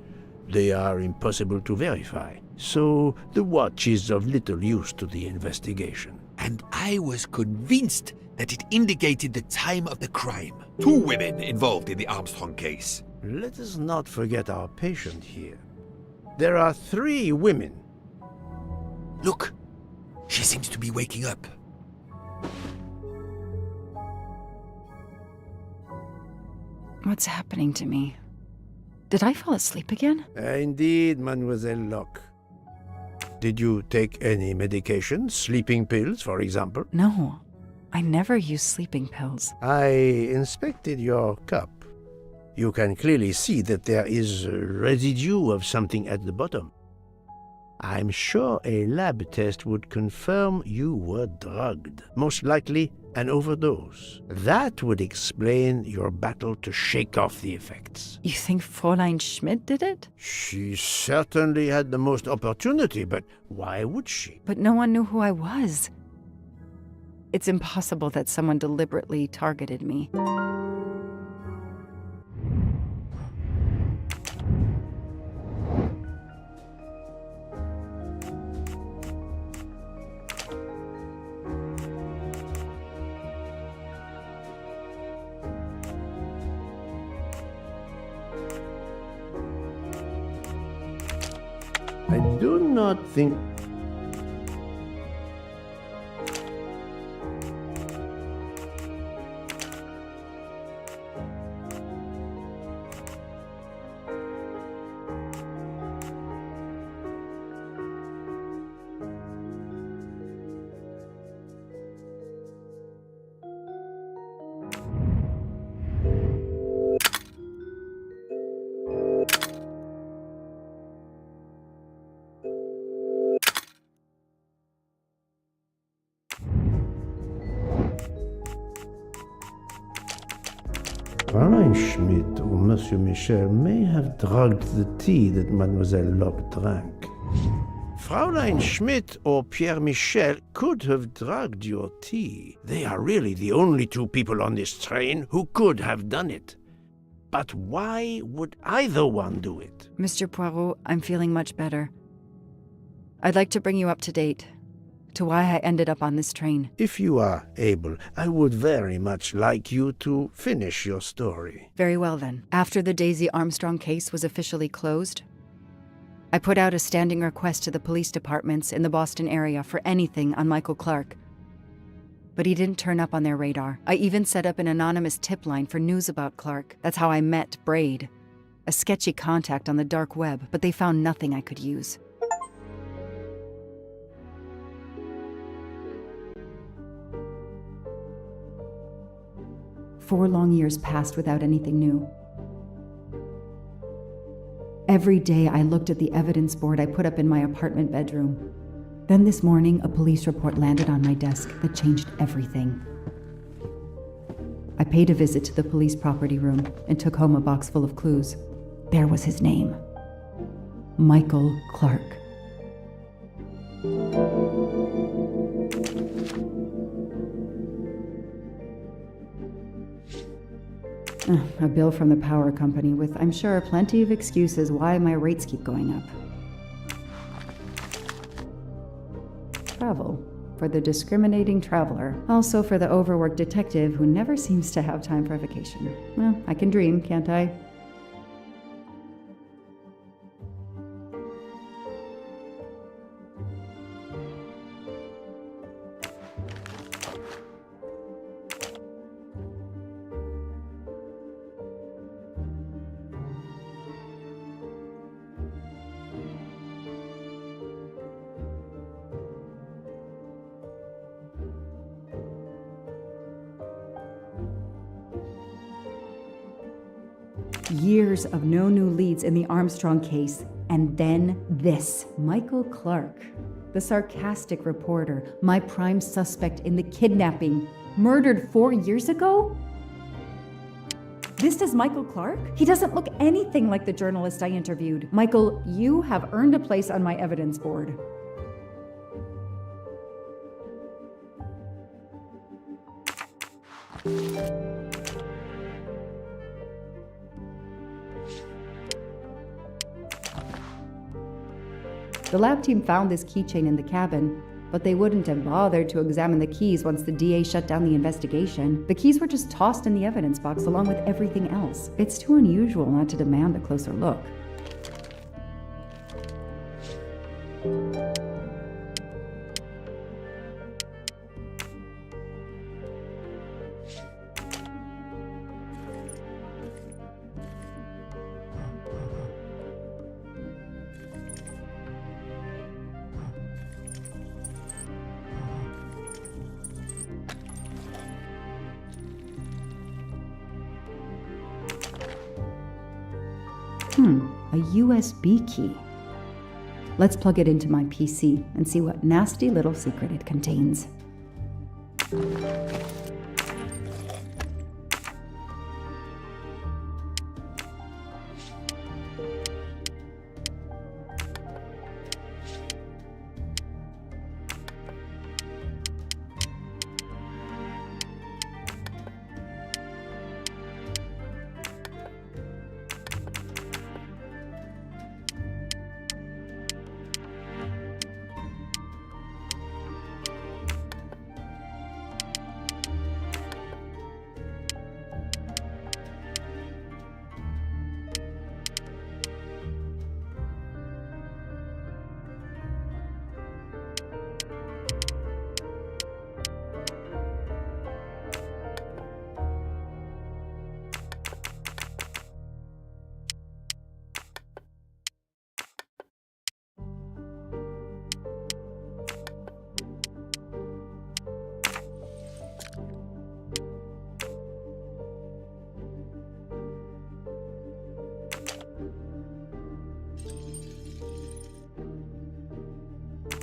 they are impossible to verify. So the watch is of little use to the investigation. And I was convinced that it indicated the time of the crime. 2 women involved in the Armstrong case. Let us not forget our patient here. There are 3 women. Look, she seems to be waking up. What's happening to me? Did I fall asleep again? Indeed, Mademoiselle Locke. Did you take any medication? Sleeping pills, for example? No, I never use sleeping pills. I inspected your cup. You can clearly see that there is a residue of something at the bottom. I'm sure a lab test would confirm you were drugged. Most likely an overdose. That would explain your battle to shake off the effects. You think Fräulein Schmidt did it? She certainly had the most opportunity, but why would she? But no one knew who I was. It's impossible that someone deliberately targeted me. I do not think... Fräulein Schmidt or Monsieur Michel may have drugged the tea that Mademoiselle Locke drank. Fräulein Schmidt or Pierre Michel could have drugged your tea. They are really the only 2 people on this train who could have done it. But why would either one do it? Mr. Poirot, I'm feeling much better. I'd like to bring you up to date to why I ended up on this train. If you are able, I would very much like you to finish your story. Very well then. After the Daisy Armstrong case was officially closed, I put out a standing request to the police departments in the Boston area for anything on Michael Clark. But he didn't turn up on their radar. I even set up an anonymous tip line for news about Clark. That's how I met Braid, a sketchy contact on the dark web, but they found nothing I could use. Four long years passed without anything new. Every day I looked at the evidence board I put up in my apartment bedroom. Then this morning, a police report landed on my desk that changed everything. I paid a visit to the police property room and took home a box full of clues. There was his name. Michael Clark. A bill from the power company with, I'm sure, plenty of excuses why my rates keep going up. Travel. For the discriminating traveler. Also for the overworked detective who never seems to have time for a vacation. Well, I can dream, can't I? Years of no new leads in the Armstrong case, and then this. Michael Clark, the sarcastic reporter, my prime suspect in the kidnapping, Murdered 4 years ago? This is Michael Clark? He doesn't look anything like the journalist I interviewed. Michael, you have earned a place on my evidence board. The lab team found this keychain in the cabin, but they wouldn't have bothered to examine the keys once the DA shut down the investigation. The keys were just tossed in the evidence box along with everything else. It's too unusual not to demand a closer look. A USB key. Let's plug it into my PC and see what nasty little secret it contains.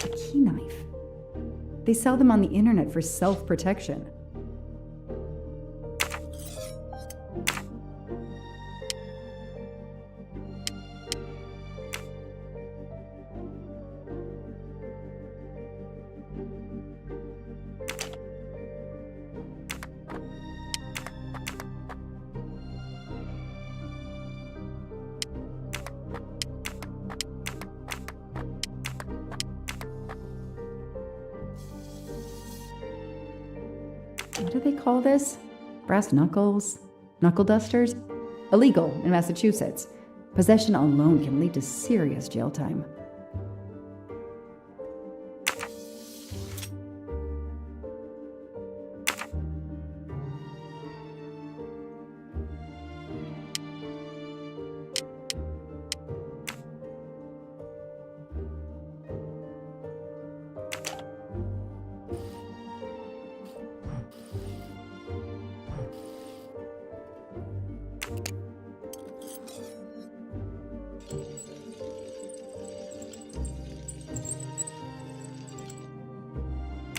A key knife. They sell them on the internet for self-protection. What do they call this? Brass knuckles? Knuckle dusters? Illegal in Massachusetts. Possession alone can lead to serious jail time.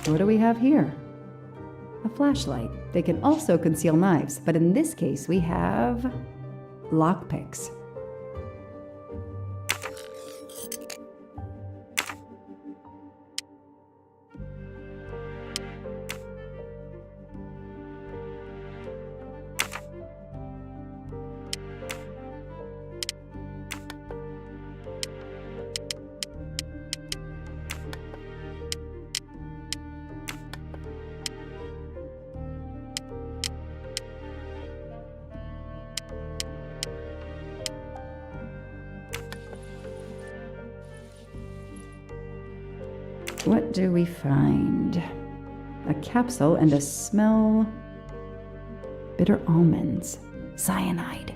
What do we have here? A flashlight. They can also conceal knives, but in this case we have lockpicks. What do we find? A capsule and a smell. Bitter almonds. Cyanide.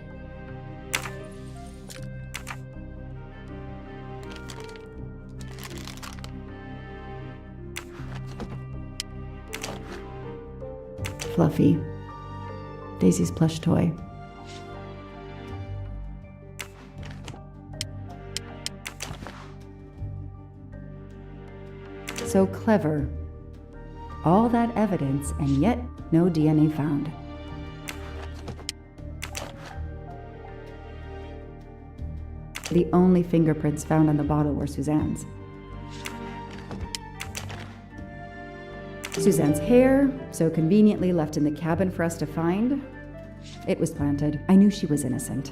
Fluffy. Daisy's plush toy. So clever. All that evidence, and yet no DNA found. The only fingerprints found on the bottle were Suzanne's. Suzanne's hair, so conveniently left in the cabin for us to find. It was planted. I knew she was innocent.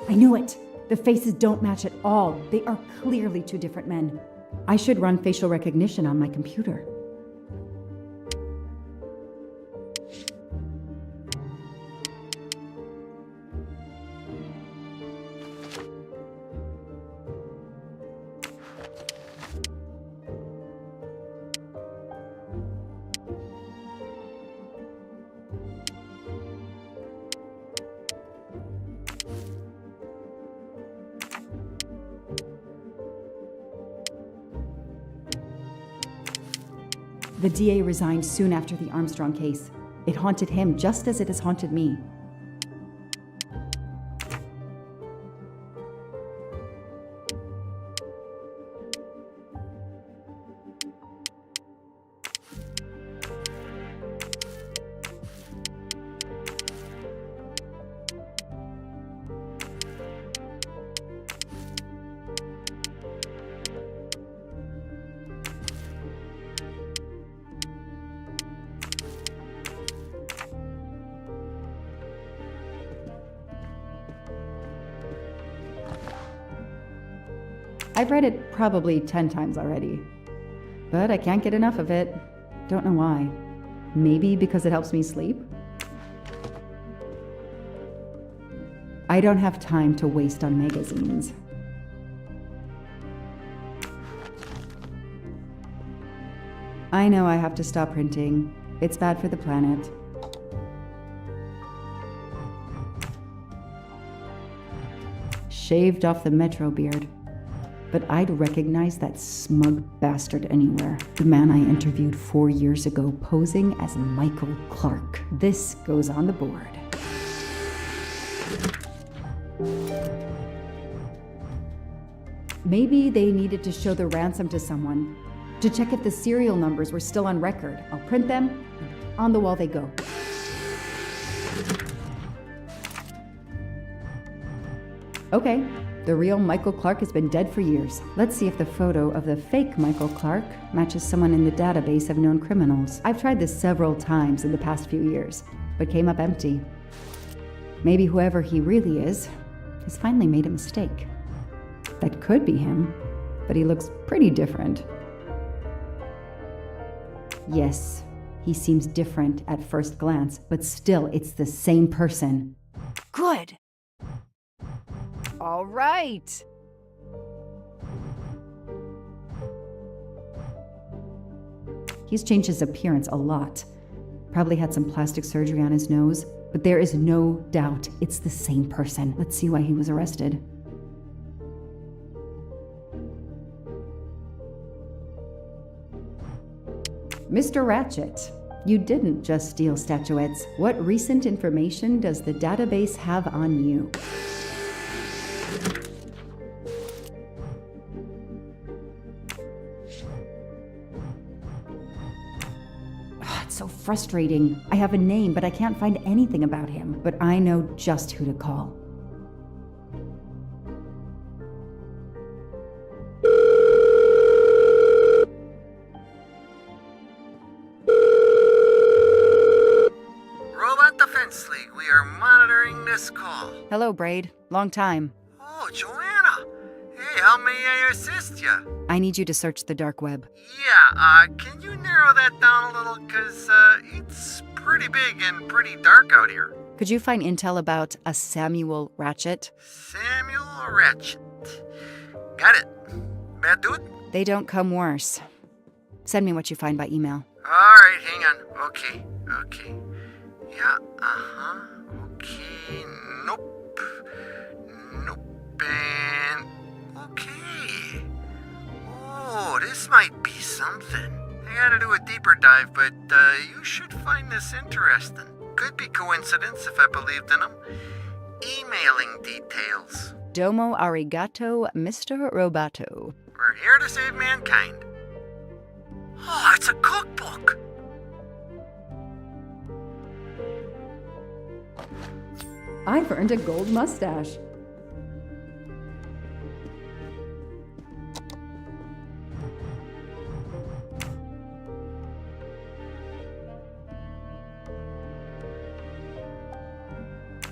I knew it! The faces don't match at all. They are clearly two different men. I should run facial recognition on my computer. The DA resigned soon after the Armstrong case. It haunted him just as it has haunted me. I've read it probably 10 times already, but I can't get enough of it. Don't know why. Maybe because it helps me sleep? I don't have time to waste on magazines. I know I have to stop printing. It's bad for the planet. Shaved off the Metro beard. But I'd recognize that smug bastard anywhere. The man I interviewed 4 years ago posing as Michael Clark. This goes on the board. Maybe they needed to show the ransom to someone, to check if the serial numbers were still on record. I'll print them, and on the wall they go. Okay. The real Michael Clark has been dead for years. Let's see if the photo of the fake Michael Clark matches someone in the database of known criminals. I've tried this several times in the past few years, but came up empty. Maybe whoever he really is has finally made a mistake. That could be him, but he looks pretty different. Yes, he seems different at first glance, but still it's the same person. Good! All right. He's changed his appearance a lot. Probably had some plastic surgery on his nose, but there is no doubt it's the same person. Let's see why he was arrested. Mr. Ratchet, You didn't just steal statuettes. What recent information does the database have on you? It's so frustrating. I have a name, but I can't find anything about him. But I know just who to call. Robot Defense League, we are monitoring this call. Hello, Braid. Long time. Oh, Joanna. Hey, how may I assist you? I need you to search the dark web. Yeah, can you narrow that down a little? Cause, it's pretty big and pretty dark out here. Could you find intel about a Samuel Ratchet? Samuel Ratchet. Got it. Bad dude? They don't come worse. Send me what you find by email. Alright, hang on. Okay. Yeah, okay. Nope. And... okay. Oh, this might be something. I gotta do a deeper dive, but you should find this interesting. Could be coincidence if I believed in them. Emailing details. Domo arigato, Mr. Roboto. We're here to save mankind. Oh, it's a cookbook. I've earned a gold mustache.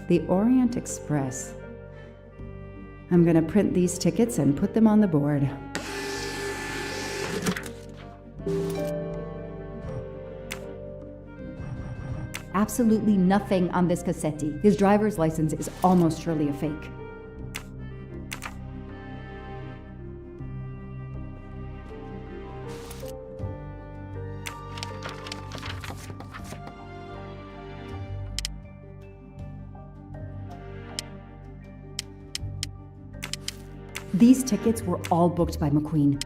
The Orient Express. I'm gonna print these tickets and put them on the board. Absolutely nothing on this Cassetti. His driver's license is almost surely a fake. These tickets were all booked by McQueen.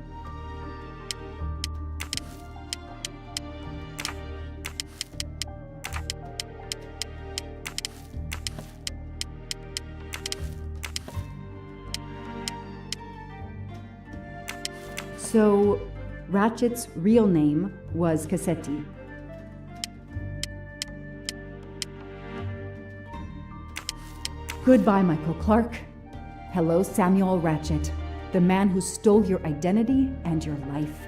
So, Ratchet's real name was Cassetti. Goodbye, Michael Clark. Hello, Samuel Ratchet, the man who stole your identity and your life.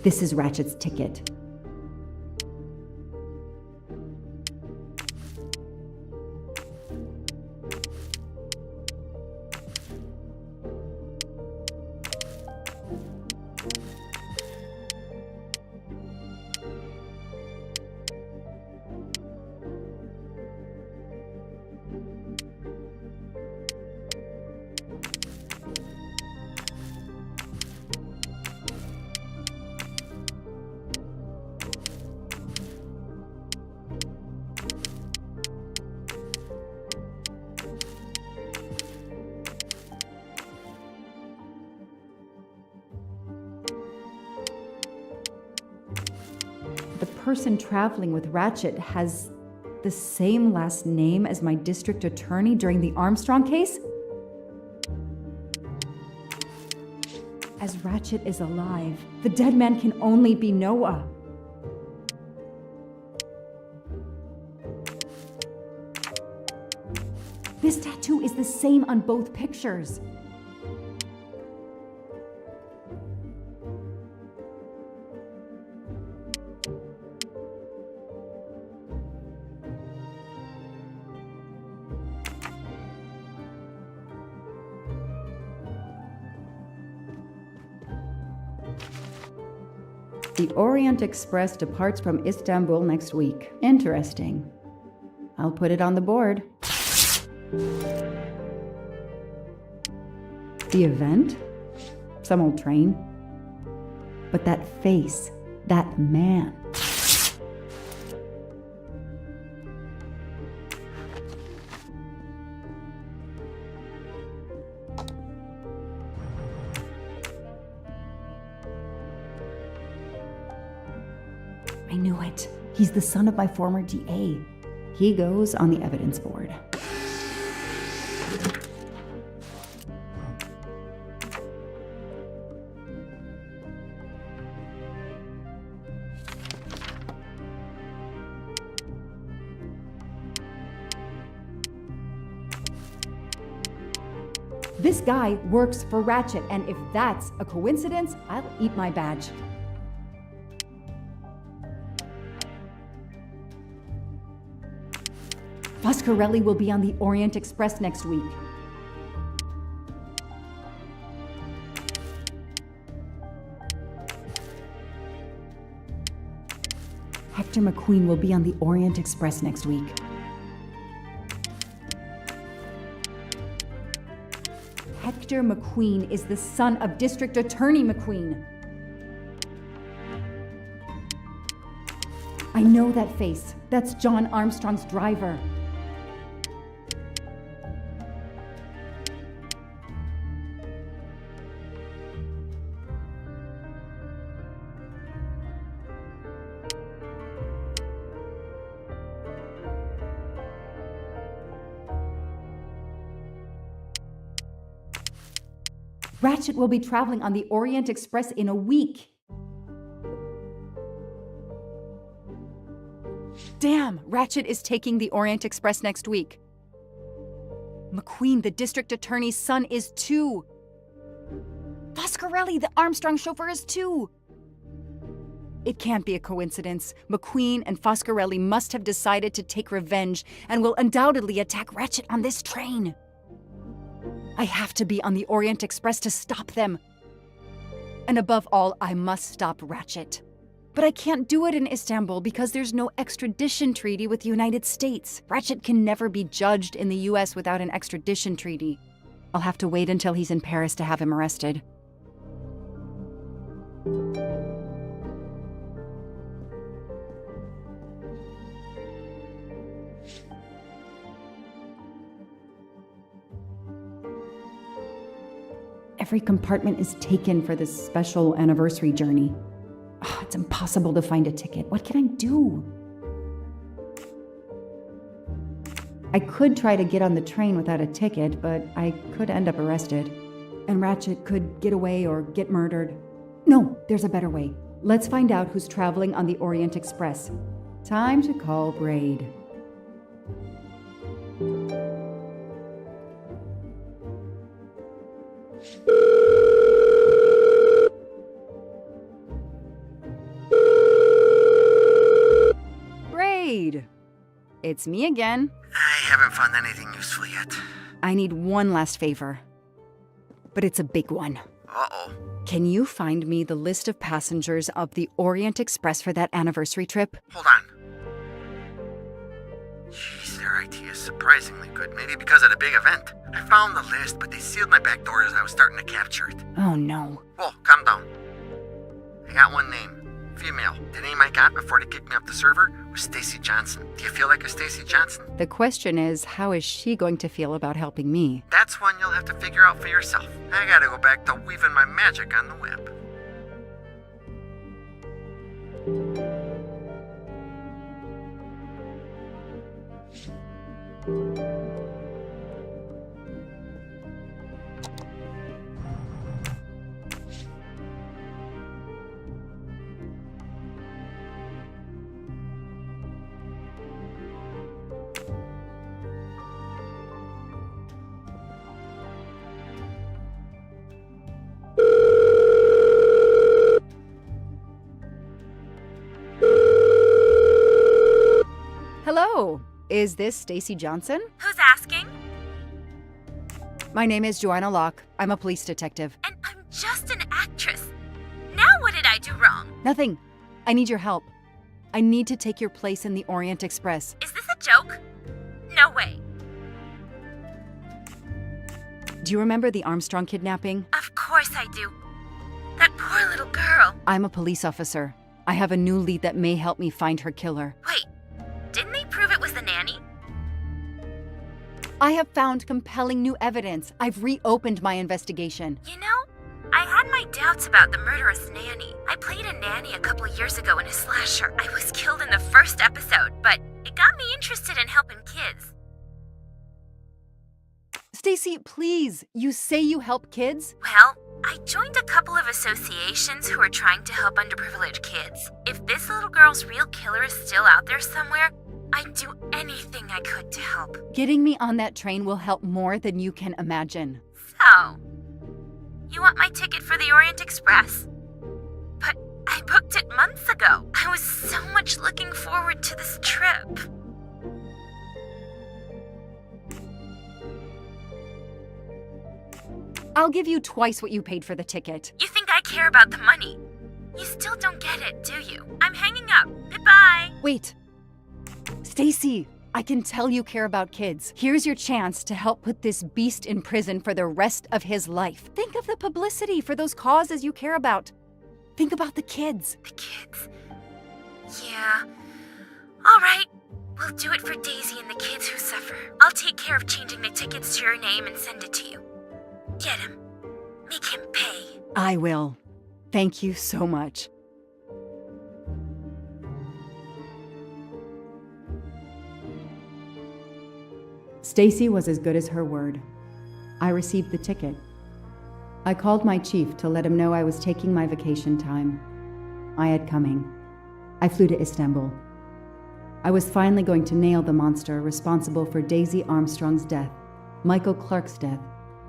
This is Ratchet's ticket. The person traveling with Ratchet has the same last name as my district attorney during the Armstrong case? As Ratchet is alive, the dead man can only be Noah. This tattoo is the same on both pictures. The Orient Express departs from Istanbul next week. Interesting. I'll put it on the board. The event? Some old train. But that face, that man. I knew it. He's the son of my former DA. He goes on the evidence board. This guy works for Ratchet, and if that's a coincidence, I'll eat my badge. Foscarelli will be on the Orient Express next week. Hector McQueen will be on the Orient Express next week. Hector McQueen is the son of District Attorney McQueen. I know that face. That's John Armstrong's driver. Ratchet will be traveling on the Orient Express in a week. Damn, Ratchet is taking the Orient Express next week. McQueen, the district attorney's son, is too. Foscarelli, the Armstrong chauffeur, is too. It can't be a coincidence. McQueen and Foscarelli must have decided to take revenge and will undoubtedly attack Ratchet on this train. I have to be on the Orient Express to stop them. And above all, I must stop Ratchet. But I can't do it in Istanbul because there's no extradition treaty with the United States. Ratchet can never be judged in the US without an extradition treaty. I'll have to wait until he's in Paris to have him arrested. Every compartment is taken for this special anniversary journey. Oh, it's impossible to find a ticket. What can I do? I could try to get on the train without a ticket, but I could end up arrested. And Ratchet could get away or get murdered. No, there's a better way. Let's find out who's traveling on the Orient Express. Time to call Braid. Braid! It's me again. I haven't found anything useful yet. I need one last favor. But it's a big one. Uh-oh. Can you find me the list of passengers of the Orient Express for that anniversary trip? Hold on. Jeez, their IT is surprisingly good. Maybe because of the big event. I found the list, but they sealed my back door as I was starting to capture it. Oh no. Whoa, calm down. I got one name. Female. The name I got before they kicked me off the server was Stacy Johnson. Do you feel like a Stacy Johnson? The question is, how is she going to feel about helping me? That's one you'll have to figure out for yourself. I gotta go back to weaving my magic on the web. Hello, is this Stacy Johnson? Who's asking? My name is Joanna Locke. I'm a police detective. And I'm just an actress. Now what did I do wrong? Nothing. I need your help. I need to take your place in the Orient Express. Is this a joke? No way. Do you remember the Armstrong kidnapping? Of course I do. That poor little girl. I'm a police officer. I have a new lead that may help me find her killer. Wait, didn't they prove it was the nanny? I have found compelling new evidence. I've reopened my investigation. You know, I had my doubts about the murderous nanny. I played a nanny a couple years ago in a slasher. I was killed in the first episode, but it got me interested in helping kids. Stacy, please. You say you help kids? Well, I joined a couple of associations who are trying to help underprivileged kids. If this little girl's real killer is still out there somewhere, I'd do anything I could to help. Getting me on that train will help more than you can imagine. So, you want my ticket for the Orient Express? But I booked it months ago. I was so much looking forward to this trip. I'll give you twice what you paid for the ticket. You think I care about the money? You still don't get it, do you? I'm hanging up. Goodbye. Wait. Stacy, I can tell you care about kids. Here's your chance to help put this beast in prison for the rest of his life. Think of the publicity for those causes you care about. Think about the kids. The kids? Yeah. All right. We'll do it for Daisy and the kids who suffer. I'll take care of changing the tickets to your name and send it to you. Get him. Make him pay. I will. Thank you so much. Stacy was as good as her word. I received the ticket. I called my chief to let him know I was taking my vacation time. I had coming. I flew to Istanbul. I was finally going to nail the monster responsible for Daisy Armstrong's death, Michael Clark's death,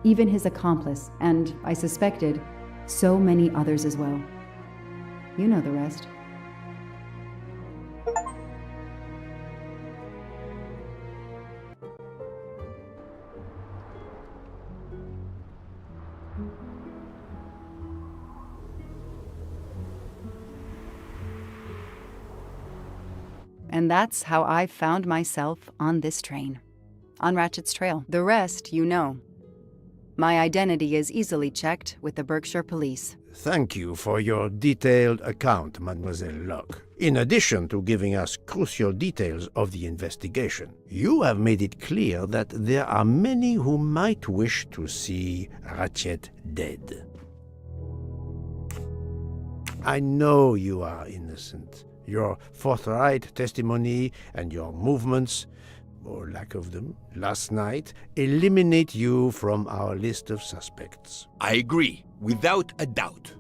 even his accomplice, and, I suspected, so many others as well. You know the rest. And that's how I found myself on this train. On Ratchet's trail. The rest, you know. My identity is easily checked with the Berkshire Police. Thank you for your detailed account, Mademoiselle Locke. In addition to giving us crucial details of the investigation, you have made it clear that there are many who might wish to see Ratchet dead. I know you are innocent. Your forthright testimony and your movements, or lack of them, last night, eliminate you from our list of suspects. I agree, without a doubt.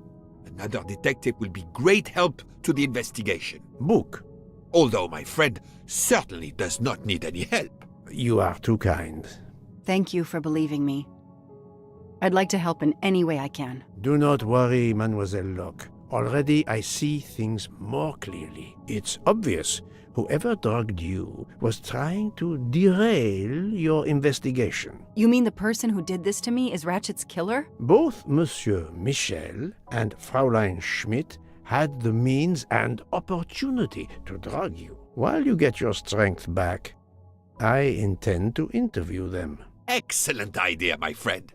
Another detective will be great help to the investigation. Book. Although my friend certainly does not need any help. You are too kind. Thank you for believing me. I'd like to help in any way I can. Do not worry, Mademoiselle Locke. Already I see things more clearly. It's obvious whoever drugged you was trying to derail your investigation. You mean the person who did this to me is Ratchet's killer? Both Monsieur Michel and Fraulein Schmidt had the means and opportunity to drug you. While you get your strength back, I intend to interview them. Excellent idea, my friend.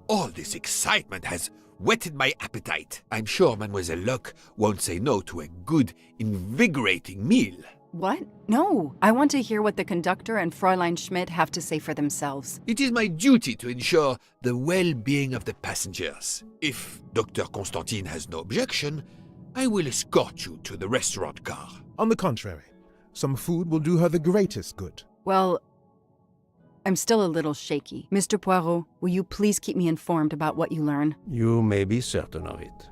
All this excitement has whetted my appetite. I'm sure Mademoiselle Locke won't say no to a good, invigorating meal. What? No. I want to hear what the conductor and Fräulein Schmidt have to say for themselves. It is my duty to ensure the well-being of the passengers. If Dr. Constantine has no objection, I will escort you to the restaurant car. On the contrary, some food will do her the greatest good. Well, I'm still a little shaky. Mr. Poirot, will you please keep me informed about what you learn? You may be certain of it.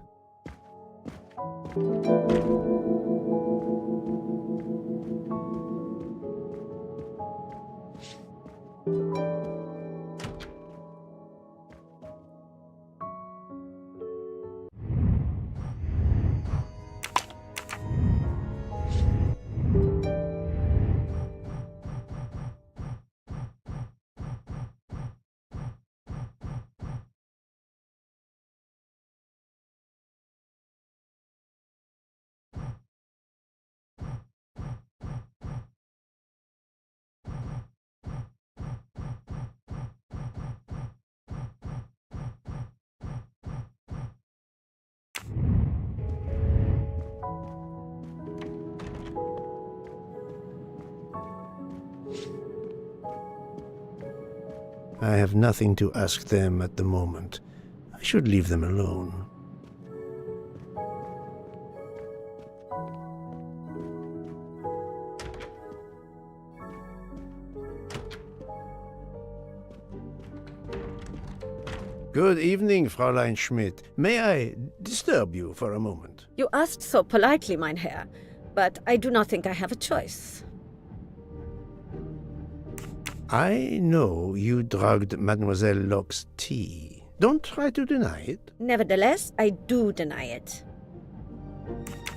I have nothing to ask them at the moment. I should leave them alone. Good evening, Fräulein Schmidt. May I disturb you for a moment? You asked so politely, mein Herr, but I do not think I have a choice. I know you drugged Mademoiselle Locke's tea. Don't try to deny it. Nevertheless, I do deny it.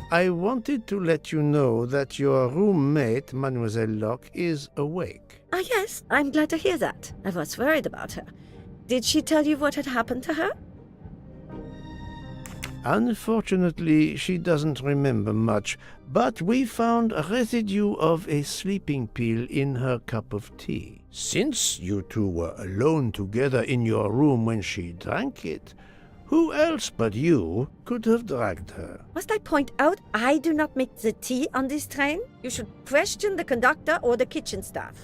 I wanted to let you know that your roommate, Mademoiselle Locke, is awake. Ah, yes, I'm glad to hear that. I was worried about her. Did she tell you what had happened to her? Unfortunately, she doesn't remember much, but we found a residue of a sleeping pill in her cup of tea. Since you two were alone together in your room when she drank it, who else but you could have dragged her? Must I point out I do not make the tea on this train? You should question the conductor or the kitchen staff.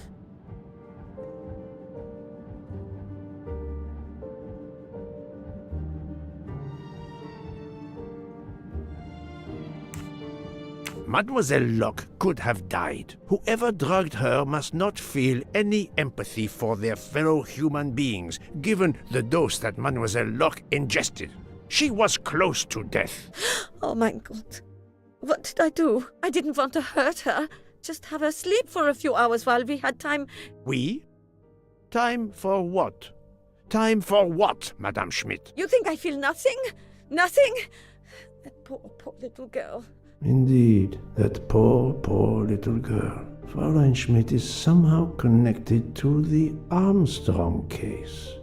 Mademoiselle Locke could have died. Whoever drugged her must not feel any empathy for their fellow human beings, given the dose that Mademoiselle Locke ingested. She was close to death. Oh my God. What did I do? I didn't want to hurt her. Just have her sleep for a few hours while we had time. We? Time for what? Time for what, Madame Schmidt? You think I feel nothing? Nothing? That poor little girl. Indeed, that poor little girl. Fräulein Schmidt is somehow connected to the Armstrong case.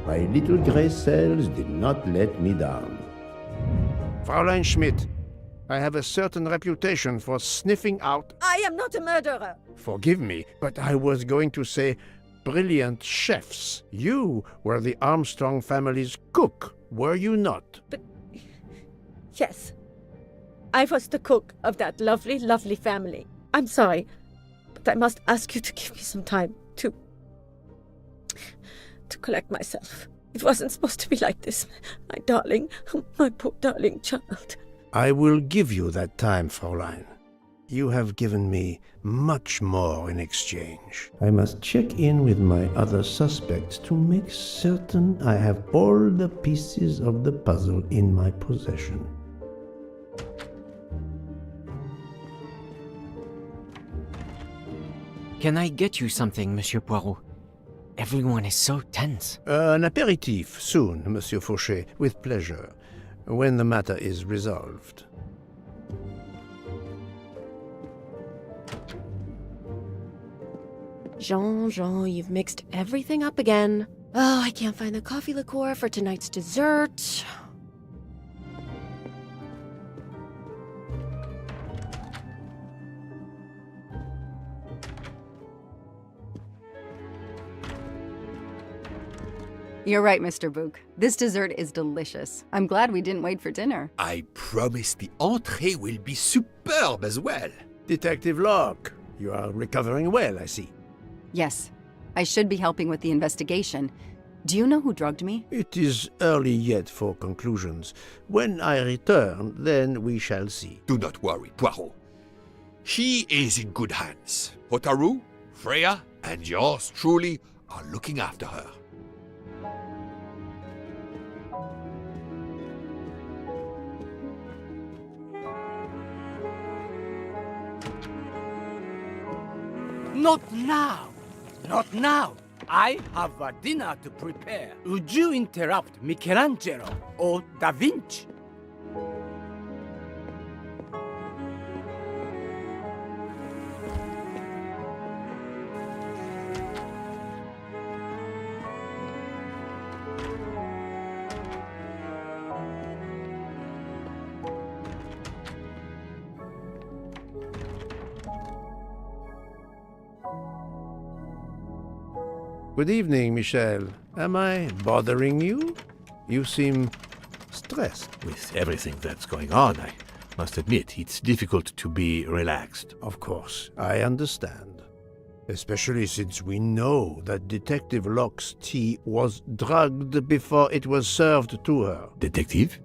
My little gray cells did not let me down. Fräulein Schmidt, I have a certain reputation for sniffing out... I am not a murderer! Forgive me, but I was going to say brilliant chefs. You were the Armstrong family's cook, were you not? But... yes. I was the cook of that lovely, lovely family. I'm sorry, but I must ask you to give me some time to collect myself. It wasn't supposed to be like this. My darling, my poor darling child. I will give you that time, Fräulein. You have given me much more in exchange. I must check in with my other suspects to make certain I have all the pieces of the puzzle in my possession. Can I get you something, Monsieur Poirot? Everyone is so tense. An aperitif soon, Monsieur Fauchet, with pleasure, when the matter is resolved. Jean, you've mixed everything up again. Oh, I can't find the coffee liqueur for tonight's dessert. You're right, Mr. Book. This dessert is delicious. I'm glad we didn't wait for dinner. I promise the entrée will be superb as well. Detective Locke, you are recovering well, I see. Yes. I should be helping with the investigation. Do you know who drugged me? It is early yet for conclusions. When I return, then we shall see. Do not worry, Poirot. She is in good hands. Hotaru, Freya, and yours truly are looking after her. Not now! Not now! I have a dinner to prepare. Would you interrupt Michelangelo or Da Vinci? Good evening, Michel. Am I bothering you? You seem stressed. With everything that's going on, I must admit it's difficult to be relaxed. Of course, I understand. Especially since we know that Detective Locke's tea was drugged before it was served to her. Detective?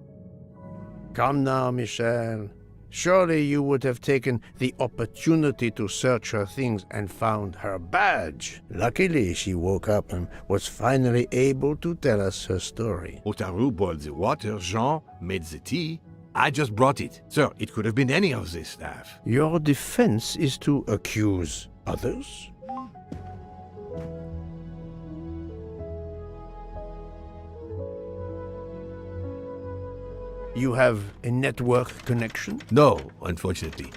Come now, Michel. Surely you would have taken the opportunity to search her things and found her badge. Luckily, she woke up and was finally able to tell us her story. Otaru boiled the water, Jean made the tea. I just brought it. Sir, it could have been any of the staff. Your defense is to accuse others? You have a network connection? No, unfortunately.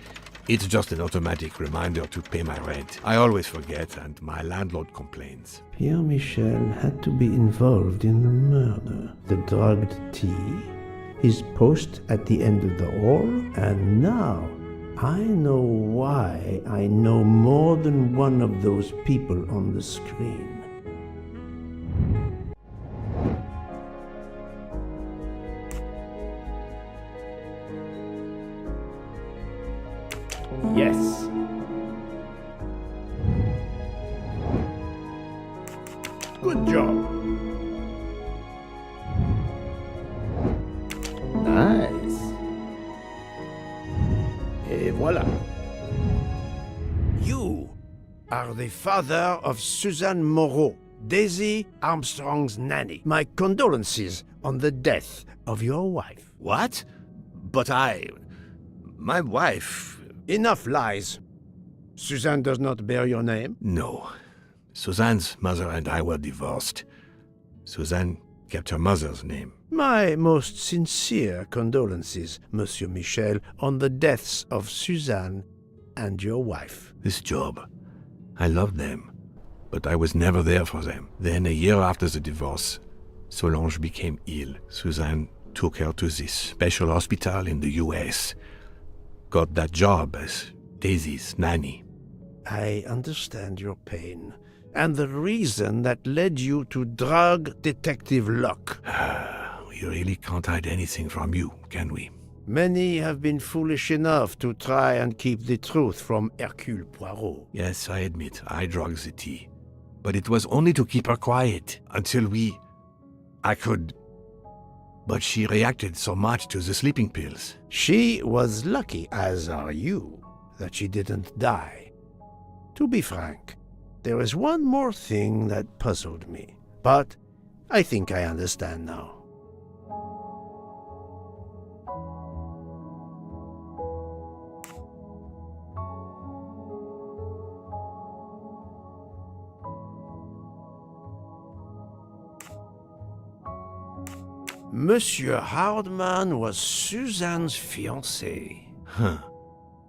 It's just an automatic reminder to pay my rent. I always forget, and my landlord complains. Pierre Michel had to be involved in the murder. The drugged tea, his post at the end of the hall, and now I know why I know more than one of those people on the screen. Yes. Good job. Nice. Et voilà. You are the father of Suzanne Moreau, Daisy Armstrong's nanny. My condolences on the death of your wife. What? But my wife... Enough lies. Suzanne does not bear your name? No. Suzanne's mother and I were divorced. Suzanne kept her mother's name. My most sincere condolences, Monsieur Michel, on the deaths of Suzanne and your wife. This job, I loved them, but I was never there for them. Then, a year after the divorce, Solange became ill. Suzanne took her to this special hospital in the US. Got that job as Daisy's nanny. I understand your pain, and the reason that led you to drug Detective Locke. We really can't hide anything from you, can we? Many have been foolish enough to try and keep the truth from Hercule Poirot. Yes, I admit, I drugged the tea. But it was only to keep her quiet, until I could... But she reacted so much to the sleeping pills. She was lucky, as are you, that she didn't die. To be frank, there is one more thing that puzzled me, but I think I understand now. Monsieur Hardman was Suzanne's fiancé. Huh.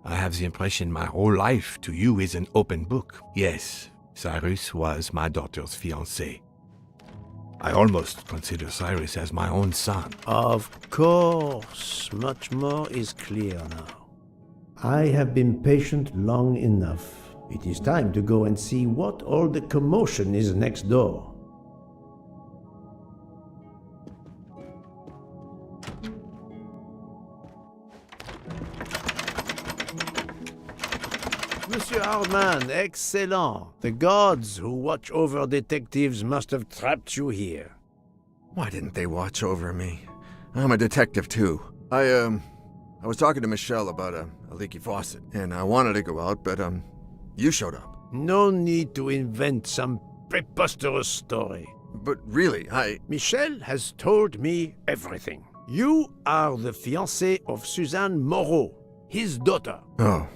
I have the impression my whole life to you is an open book. Yes, Cyrus was my daughter's fiancé. I almost consider Cyrus as my own son. Of course, much more is clear now. I have been patient long enough. It is time to go and see what all the commotion is next door. Monsieur Hardman, excellent. The gods who watch over detectives must have trapped you here. Why didn't they watch over me? I'm a detective too. I was talking to Michelle about a leaky faucet, and I wanted to go out, but you showed up. No need to invent some preposterous story. But really, Michelle has told me everything. You are the fiancé of Suzanne Moreau, his daughter. Oh.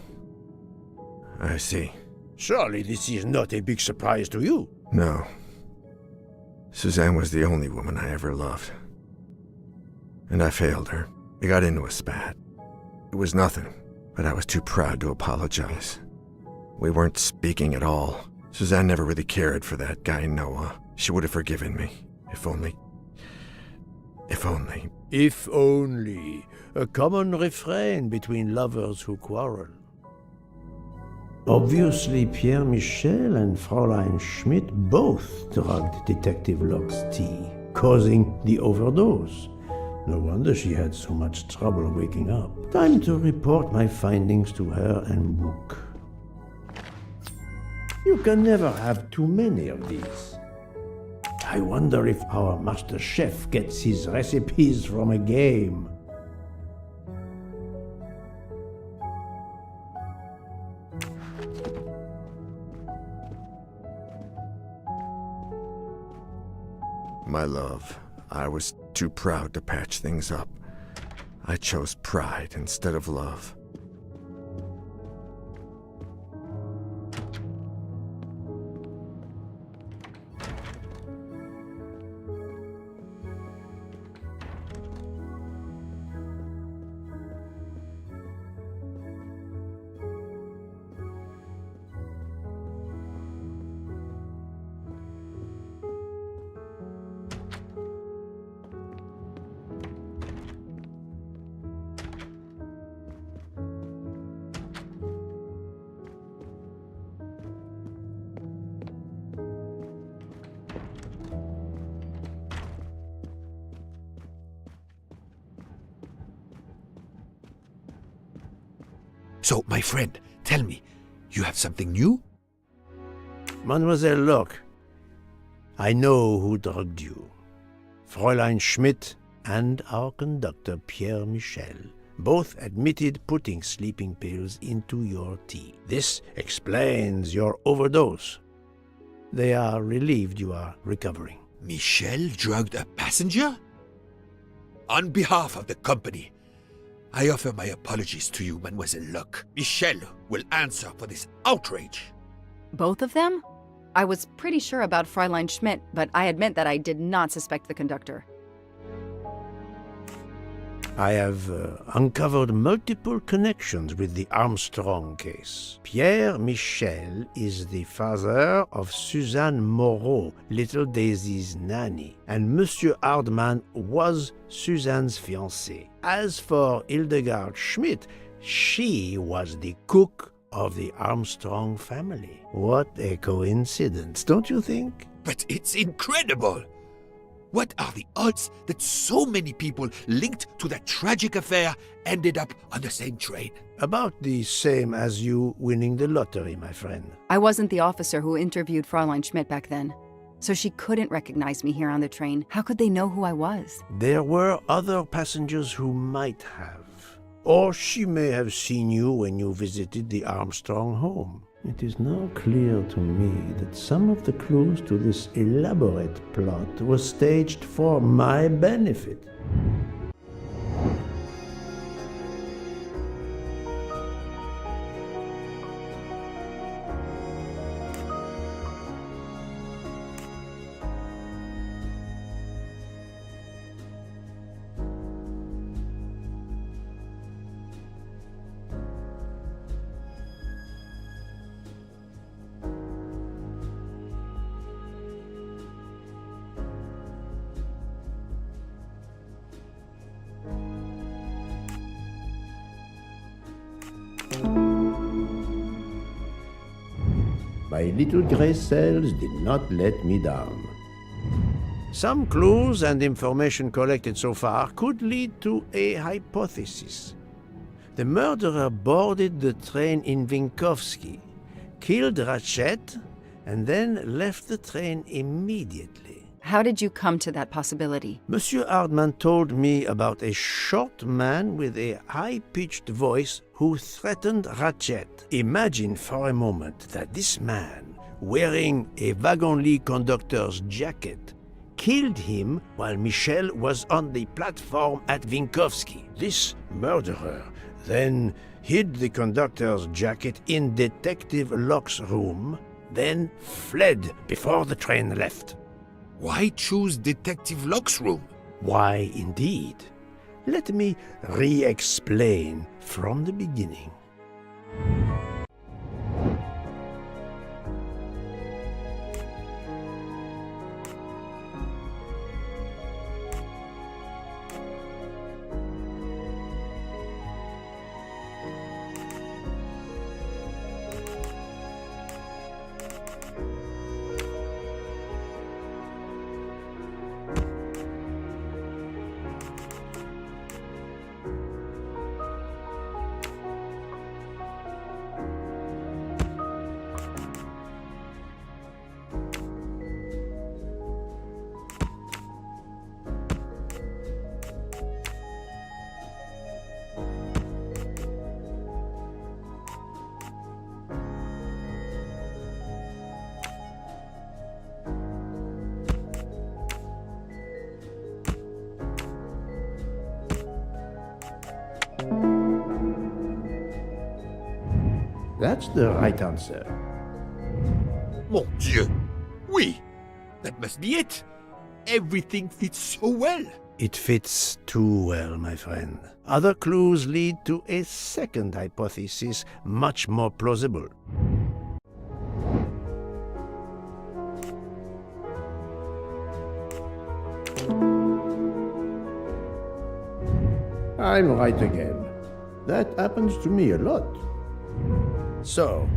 I see. Surely this is not a big surprise to you. No. Suzanne was the only woman I ever loved. And I failed her. We got into a spat. It was nothing, but I was too proud to apologize. We weren't speaking at all. Suzanne never really cared for that guy Noah. She would have forgiven me. If only. If only. If only. A common refrain between lovers who quarrel. Obviously, Pierre Michel and Fräulein Schmidt both drugged Detective Locke's tea, causing the overdose. No wonder she had so much trouble waking up. Time to report my findings to her and book. You can never have too many of these. I wonder if our master chef gets his recipes from a game. My love, I was too proud to patch things up. I chose pride instead of love. So, my friend, tell me, you have something new? Mademoiselle Locke, I know who drugged you. Fräulein Schmidt and our conductor Pierre Michel both admitted putting sleeping pills into your tea. This explains your overdose. They are relieved you are recovering. Michel drugged a passenger? On behalf of the company, I offer my apologies to you, Mademoiselle Locke. Michel will answer for this outrage. Both of them? I was pretty sure about Fräulein Schmidt, but I admit that I did not suspect the conductor. I have uncovered multiple connections with the Armstrong case. Pierre Michel is the father of Suzanne Moreau, little Daisy's nanny, and Monsieur Hardman was Suzanne's fiancé. As for Hildegard Schmidt, she was the cook of the Armstrong family. What a coincidence, don't you think? But it's incredible! What are the odds that so many people linked to that tragic affair ended up on the same train? About the same as you winning the lottery, my friend. I wasn't the officer who interviewed Fräulein Schmidt back then, so she couldn't recognize me here on the train. How could they know who I was? There were other passengers who might have. Or she may have seen you when you visited the Armstrong home. It is now clear to me that some of the clues to this elaborate plot were staged for my benefit. My little gray cells did not let me down. Some clues and information collected so far could lead to a hypothesis. The murderer boarded the train in Vinkovsky, killed Ratchet, and then left the train immediately. How did you come to that possibility? Monsieur Hardman told me about a short man with a high-pitched voice who threatened Ratchet. Imagine for a moment that this man, wearing a wagon-lit conductor's jacket, killed him while Michel was on the platform at Vinkovsky. This murderer then hid the conductor's jacket in Detective Locke's room, then fled before the train left. Why choose Detective Locke's room? Why, indeed. Let me re-explain from the beginning. That's the right answer. Mon Dieu! Oui! That must be it! Everything fits so well! It fits too well, my friend. Other clues lead to a second hypothesis, much more plausible. I'm right again. That happens to me a lot. So,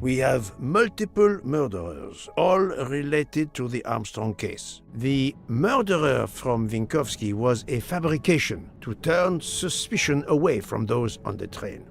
we have multiple murderers, all related to the Armstrong case. The murderer from Winkowski was a fabrication to turn suspicion away from those on the train.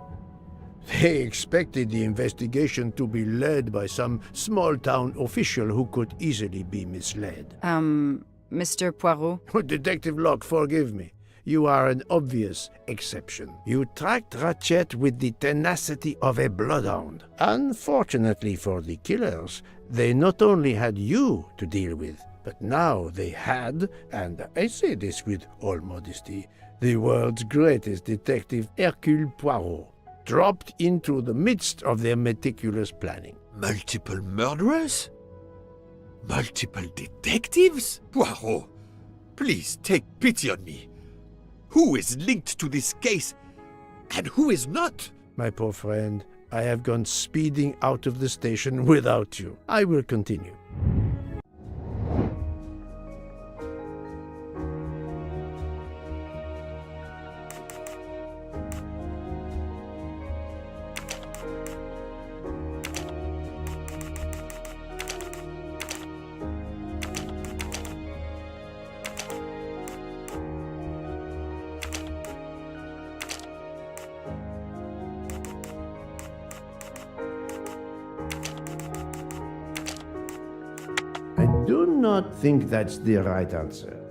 They expected the investigation to be led by some small-town official who could easily be misled. Mr. Poirot? Detective Locke, forgive me. You are an obvious exception. You tracked Ratchet with the tenacity of a bloodhound. Unfortunately for the killers, they not only had you to deal with, but now they had, and I say this with all modesty, the world's greatest detective, Hercule Poirot, dropped into the midst of their meticulous planning. Multiple murderers? Multiple detectives? Poirot, please take pity on me. Who is linked to this case, and who is not? My poor friend, I have gone speeding out of the station without you. I will continue. I do not think that's the right answer.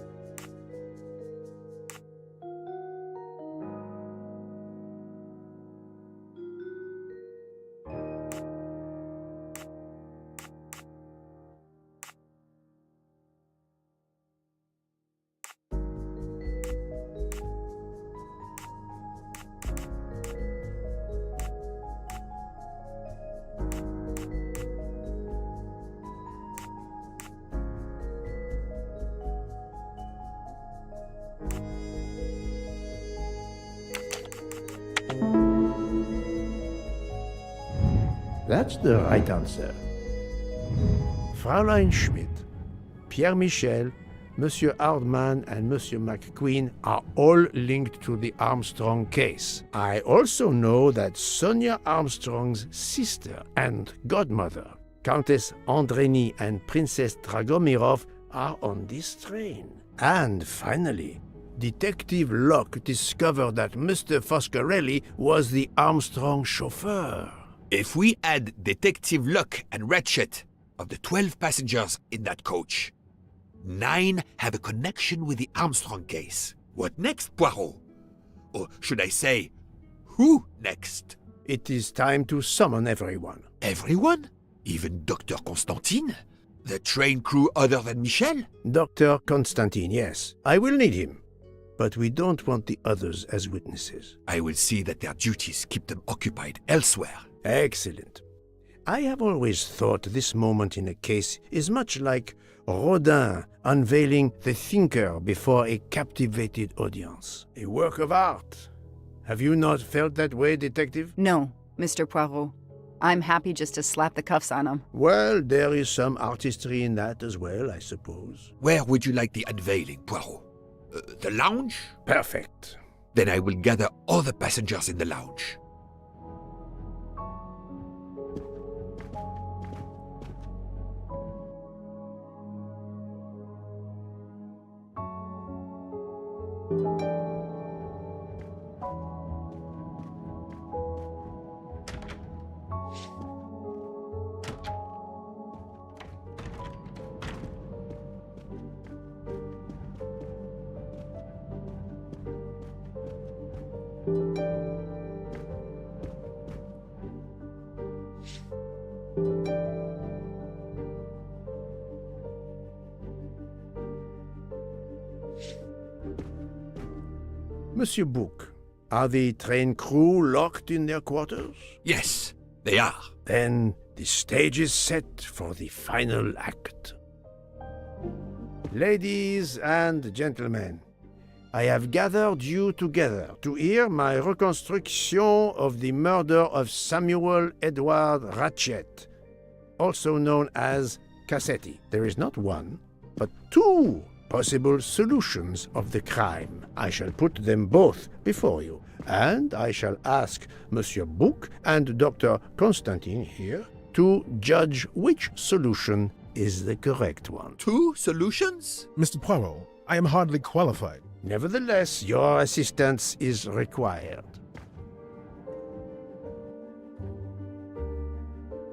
That's the right answer. Fräulein Schmidt, Pierre Michel, Monsieur Hardman, and Monsieur McQueen are all linked to the Armstrong case. I also know that Sonia Armstrong's sister and godmother, Countess Andreni and Princess Dragomirov, are on this train. And finally, Detective Locke discovered that Mr. Foscarelli was the Armstrong chauffeur. If we add Detective Locke and Ratchet, of the 12 passengers in that coach, 9 have a connection with the Armstrong case. What next, Poirot? Or should I say, who next? It is time to summon everyone. Everyone? Even Dr. Constantine? The train crew other than Michel? Dr. Constantine, yes. I will need him. But we don't want the others as witnesses. I will see that their duties keep them occupied elsewhere. Excellent. I have always thought this moment in a case is much like Rodin unveiling the thinker before a captivated audience. A work of art. Have you not felt that way, Detective? No, Mr. Poirot. I'm happy just to slap the cuffs on him. Well, there is some artistry in that as well, I suppose. Where would you like the unveiling, Poirot? The lounge? Perfect. Then I will gather all the passengers in the lounge. Monsieur Bouc, Are the train crew locked in their quarters? Yes, they are. Then the stage is set for the final act. Ladies and gentlemen, I have gathered you together to hear my reconstruction of the murder of Samuel Edward Ratchet, also known as Cassetti. There is not one, but two possible solutions of the crime. I shall put them both before you, and I shall ask Monsieur Bouc and Dr. Constantine here to judge which solution is the correct one. Two solutions? Mr. Poirot, I am hardly qualified. Nevertheless, your assistance is required.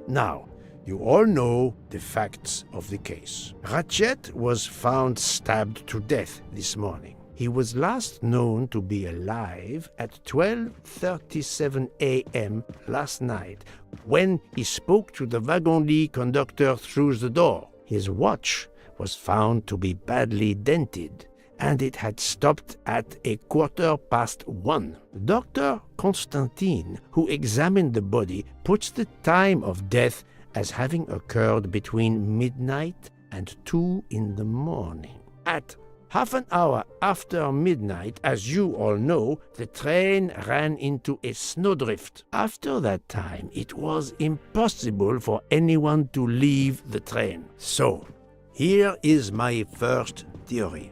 Now, you all know the facts of the case. Ratchet was found stabbed to death this morning. He was last known to be alive at 12:37 a.m. last night when he spoke to the wagon-lit conductor through the door. His watch was found to be badly dented, and it had stopped at 1:15. Dr. Constantine, who examined the body, puts the time of death as having occurred between midnight and 2 in the morning. At half an hour after midnight, as you all know, the train ran into a snowdrift. After that time, it was impossible for anyone to leave the train. So, here is my first theory.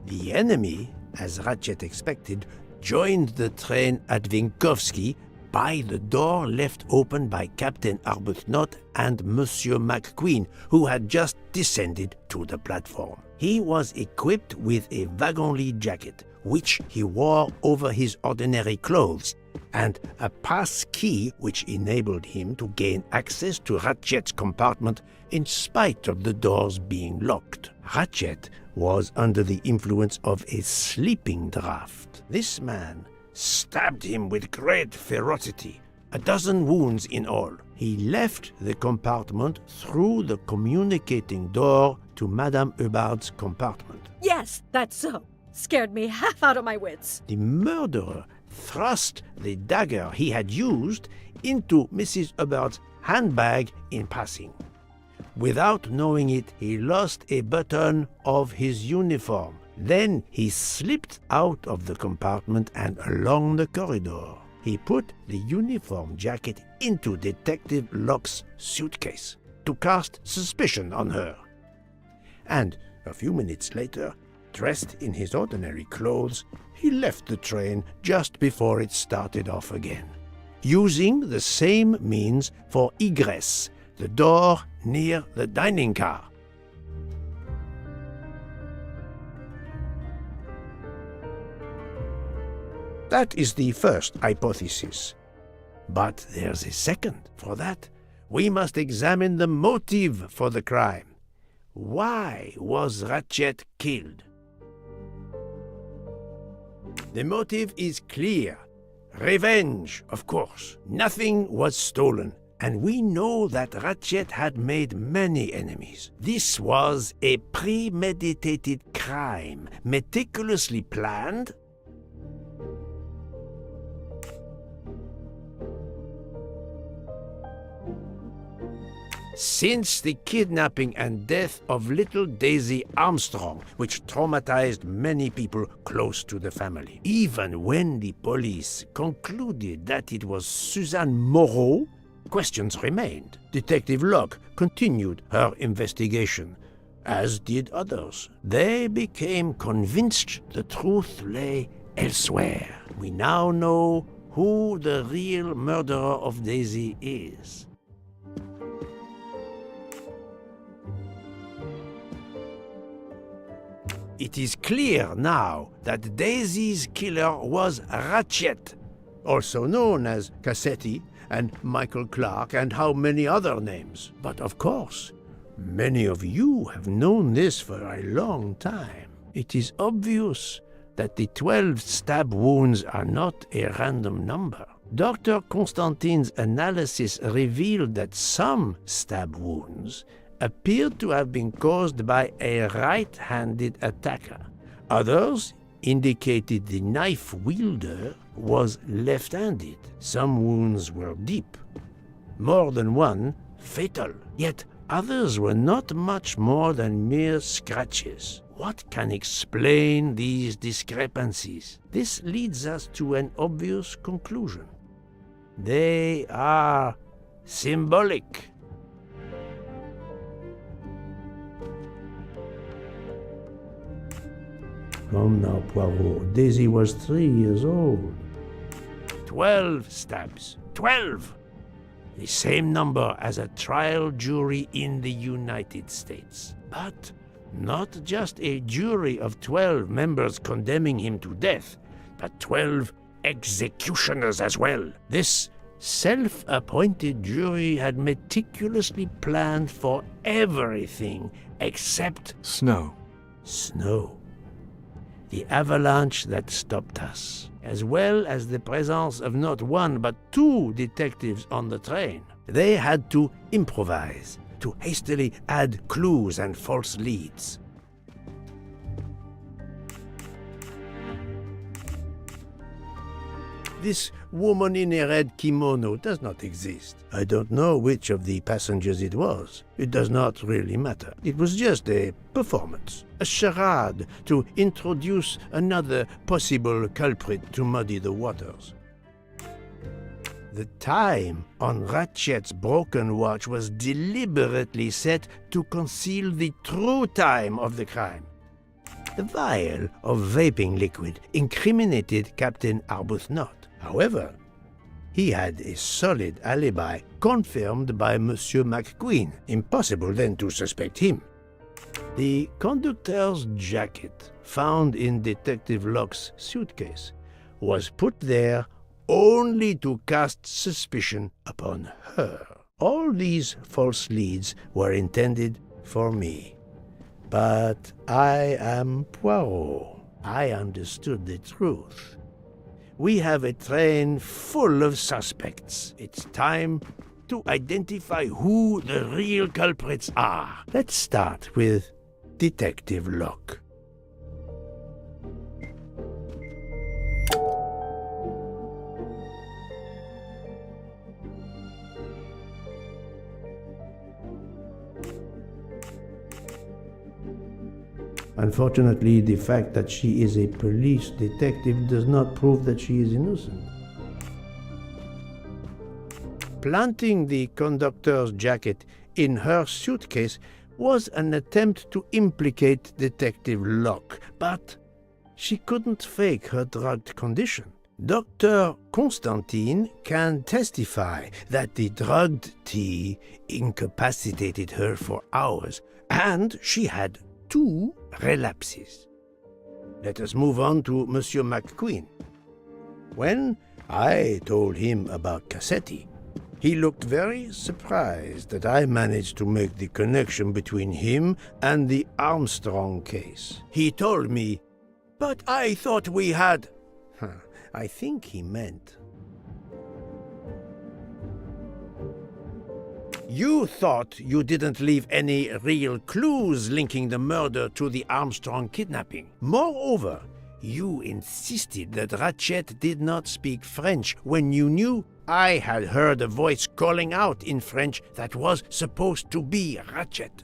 The enemy, as Ratchet expected, joined the train at Vinkovsky by the door left open by Captain Arbuthnot and Monsieur McQueen, who had just descended to the platform. He was equipped with a wagon-lit jacket, which he wore over his ordinary clothes, and a pass key which enabled him to gain access to Ratchet's compartment in spite of the doors being locked. Ratchet was under the influence of a sleeping draught. This man stabbed him with great ferocity, 12 wounds in all. He left the compartment through the communicating door to Madame Hubbard's compartment. Yes, that's so. Scared me half out of my wits. The murderer thrust the dagger he had used into Mrs. Hubbard's handbag in passing. Without knowing it, he lost a button of his uniform. Then he slipped out of the compartment and along the corridor. He put the uniform jacket into Detective Locke's suitcase to cast suspicion on her. And a few minutes later, dressed in his ordinary clothes, he left the train just before it started off again, using the same means for egress, the door near the dining car. That is the first hypothesis. But there's a second. For that, we must examine the motive for the crime. Why was Ratchet killed? The motive is clear. Revenge, of course. Nothing was stolen, and we know that Ratchet had made many enemies. This was a premeditated crime, meticulously planned. Since the kidnapping and death of little Daisy Armstrong, which traumatized many people close to the family. Even when the police concluded that it was Suzanne Moreau, questions remained. Detective Locke continued her investigation, as did others. They became convinced the truth lay elsewhere. We now know who the real murderer of Daisy is. It is clear now that Daisy's killer was Ratchet, also known as Cassetti and Michael Clark and how many other names. But of course, many of you have known this for a long time. It is obvious that the 12 stab wounds are not a random number. Dr. Constantine's analysis revealed that some stab wounds appeared to have been caused by a right-handed attacker. Others indicated the knife wielder was left-handed. Some wounds were deep, more than one fatal, yet others were not much more than mere scratches. What can explain these discrepancies? This leads us to an obvious conclusion. They are symbolic. Come now, Poirot. Daisy was 3 years old. 12 stabs. 12! The same number as a trial jury in the United States. But not just a jury of 12 members condemning him to death, but 12 executioners as well. This self-appointed jury had meticulously planned for everything except snow. Snow. The avalanche that stopped us, as well as the presence of not one but 2 detectives on the train. They had to improvise, to hastily add clues and false leads. This woman in a red kimono does not exist. I don't know which of the passengers it was. It does not really matter. It was just a performance, a charade to introduce another possible culprit to muddy the waters. The time on Ratchet's broken watch was deliberately set to conceal the true time of the crime. The vial of vaping liquid incriminated Captain Arbuthnot. However, he had a solid alibi confirmed by Monsieur McQueen. Impossible then to suspect him. The conductor's jacket, found in Detective Locke's suitcase, was put there only to cast suspicion upon her. All these false leads were intended for me. But I am Poirot. I understood the truth. We have a train full of suspects. It's time to identify who the real culprits are. Let's start with Detective Locke. Unfortunately, the fact that she is a police detective does not prove that she is innocent. Planting the conductor's jacket in her suitcase was an attempt to implicate Detective Locke, but she couldn't fake her drugged condition. Dr. Constantine can testify that the drugged tea incapacitated her for hours, and she had 2 relapses. Let us move on to Monsieur McQueen. When I told him about Cassetti, he looked very surprised that I managed to make the connection between him and the Armstrong case. He told me, "But I thought we had..." I think he meant, "You thought you didn't leave any real clues linking the murder to the Armstrong kidnapping. Moreover, you insisted that Ratchet did not speak French when you knew I had heard a voice calling out in French that was supposed to be Ratchet."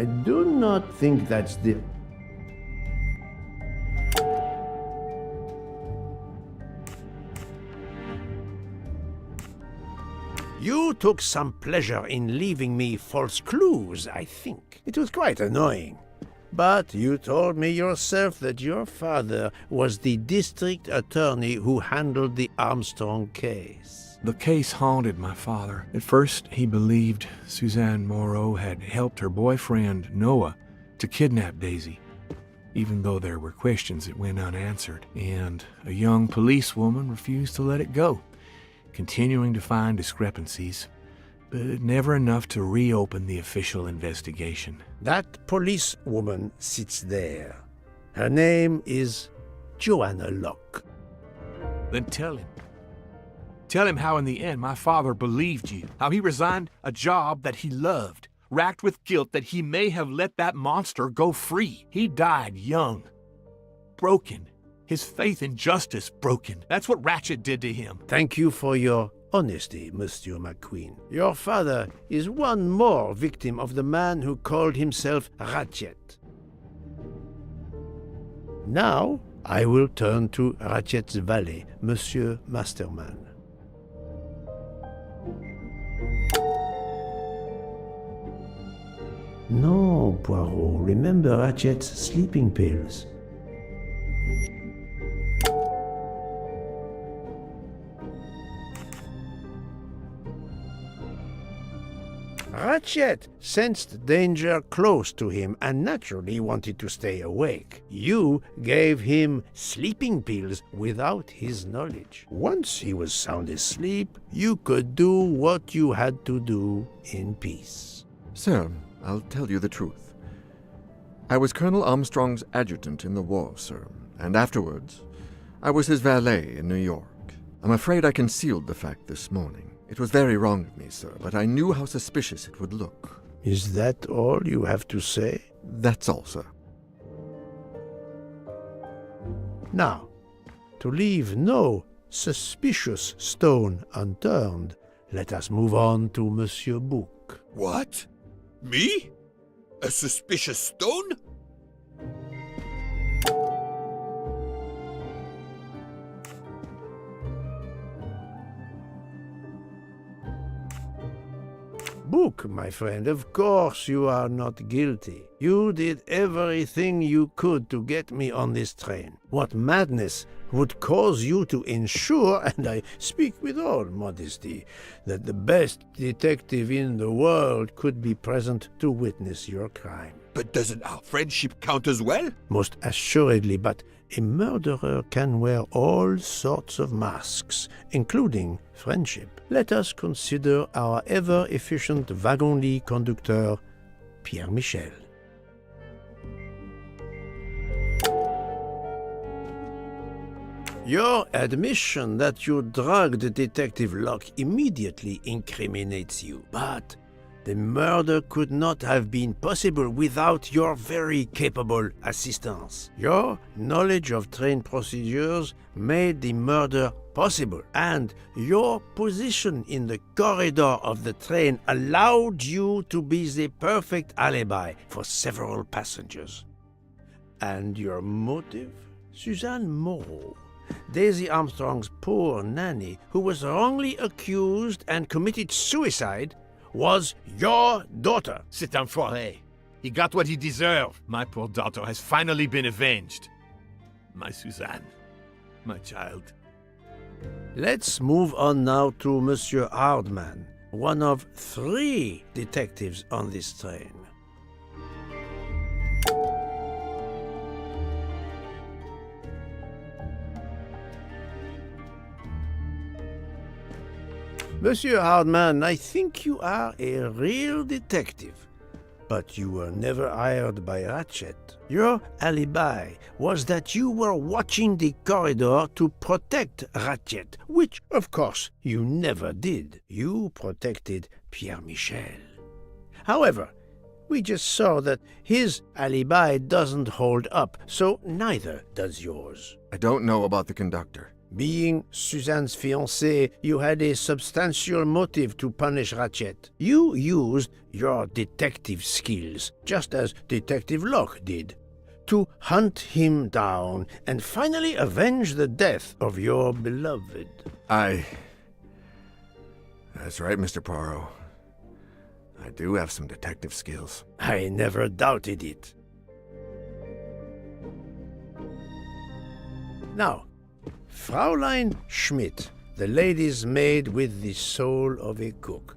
I do not think that's the... You took some pleasure in leaving me false clues, I think. It was quite annoying. But you told me yourself that your father was the district attorney who handled the Armstrong case. The case haunted my father. At first, he believed Suzanne Moreau had helped her boyfriend, Noah, to kidnap Daisy, even though there were questions that went unanswered, and a young policewoman refused to let it go, continuing to find discrepancies, but never enough to reopen the official investigation. That policewoman sits there. Her name is Joanna Locke. Then tell him. Tell him how in the end my father believed you, how he resigned a job that he loved, racked with guilt that he may have let that monster go free. He died young, broken, his faith in justice broken. That's what Ratchet did to him. Thank you for your honesty, Monsieur McQueen. Your father is one more victim of the man who called himself Ratchet. Now, I will turn to Ratchet's valet, Monsieur Masterman. No, Poirot. Remember Ratchet's sleeping pills. Ratchet sensed danger close to him and naturally wanted to stay awake. You gave him sleeping pills without his knowledge. Once he was sound asleep, you could do what you had to do in peace. Sir, I'll tell you the truth. I was Colonel Armstrong's adjutant in the war, sir, and afterwards, I was his valet in New York. I'm afraid I concealed the fact this morning. It was very wrong of me, sir, but I knew how suspicious it would look. Is that all you have to say? That's all, sir. Now, to leave no suspicious stone unturned, let us move on to Monsieur Bouc. What? Me? A suspicious stone? Bouc, my friend, of course you are not guilty. You did everything you could to get me on this train. What madness would cause you to ensure, and I speak with all modesty, that the best detective in the world could be present to witness your crime? But doesn't our friendship count as well? Most assuredly, but a murderer can wear all sorts of masks, including friendship. Let us consider our ever-efficient wagon-lit conductor, Pierre Michel. Your admission that you drugged Detective Locke immediately incriminates you, but the murder could not have been possible without your very capable assistance. Your knowledge of train procedures made the murder possible, and your position in the corridor of the train allowed you to be the perfect alibi for several passengers. And your motive? Suzanne Moreau, Daisy Armstrong's poor nanny, who was wrongly accused and committed suicide, was your daughter. C'est un foiré. He got what he deserved. My poor daughter has finally been avenged. My Suzanne. My child. Let's move on now to Monsieur Hardman, one of 3 detectives on this train. Monsieur Hardman, I think you are a real detective, but you were never hired by Ratchet. Your alibi was that you were watching the corridor to protect Ratchet, which, of course, you never did. You protected Pierre Michel. However, we just saw that his alibi doesn't hold up, so neither does yours. I don't know about the conductor. Being Suzanne's fiancé, you had a substantial motive to punish Ratchet. You used your detective skills, just as Detective Locke did, to hunt him down and finally avenge the death of your beloved. That's right, Mr. Poirot. I do have some detective skills. I never doubted it. Now, Fraulein Schmidt, the lady's maid with the soul of a cook.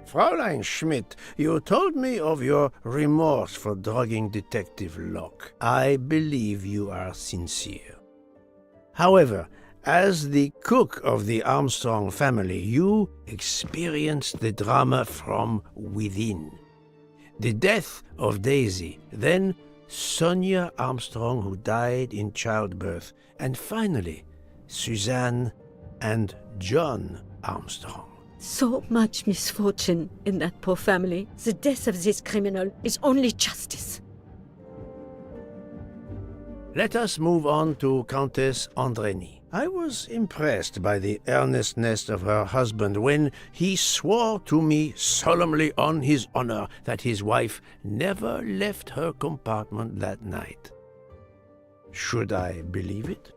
Fraulein Schmidt, you told me of your remorse for drugging Detective Locke. I believe you are sincere. However, as the cook of the Armstrong family, you experienced the drama from within. The death of Daisy, then Sonia Armstrong, who died in childbirth, and finally, Suzanne and John Armstrong. So much misfortune in that poor family. The death of this criminal is only justice. Let us move on to Countess Andreny. I was impressed by the earnestness of her husband when he swore to me solemnly on his honor that his wife never left her compartment that night. Should I believe it?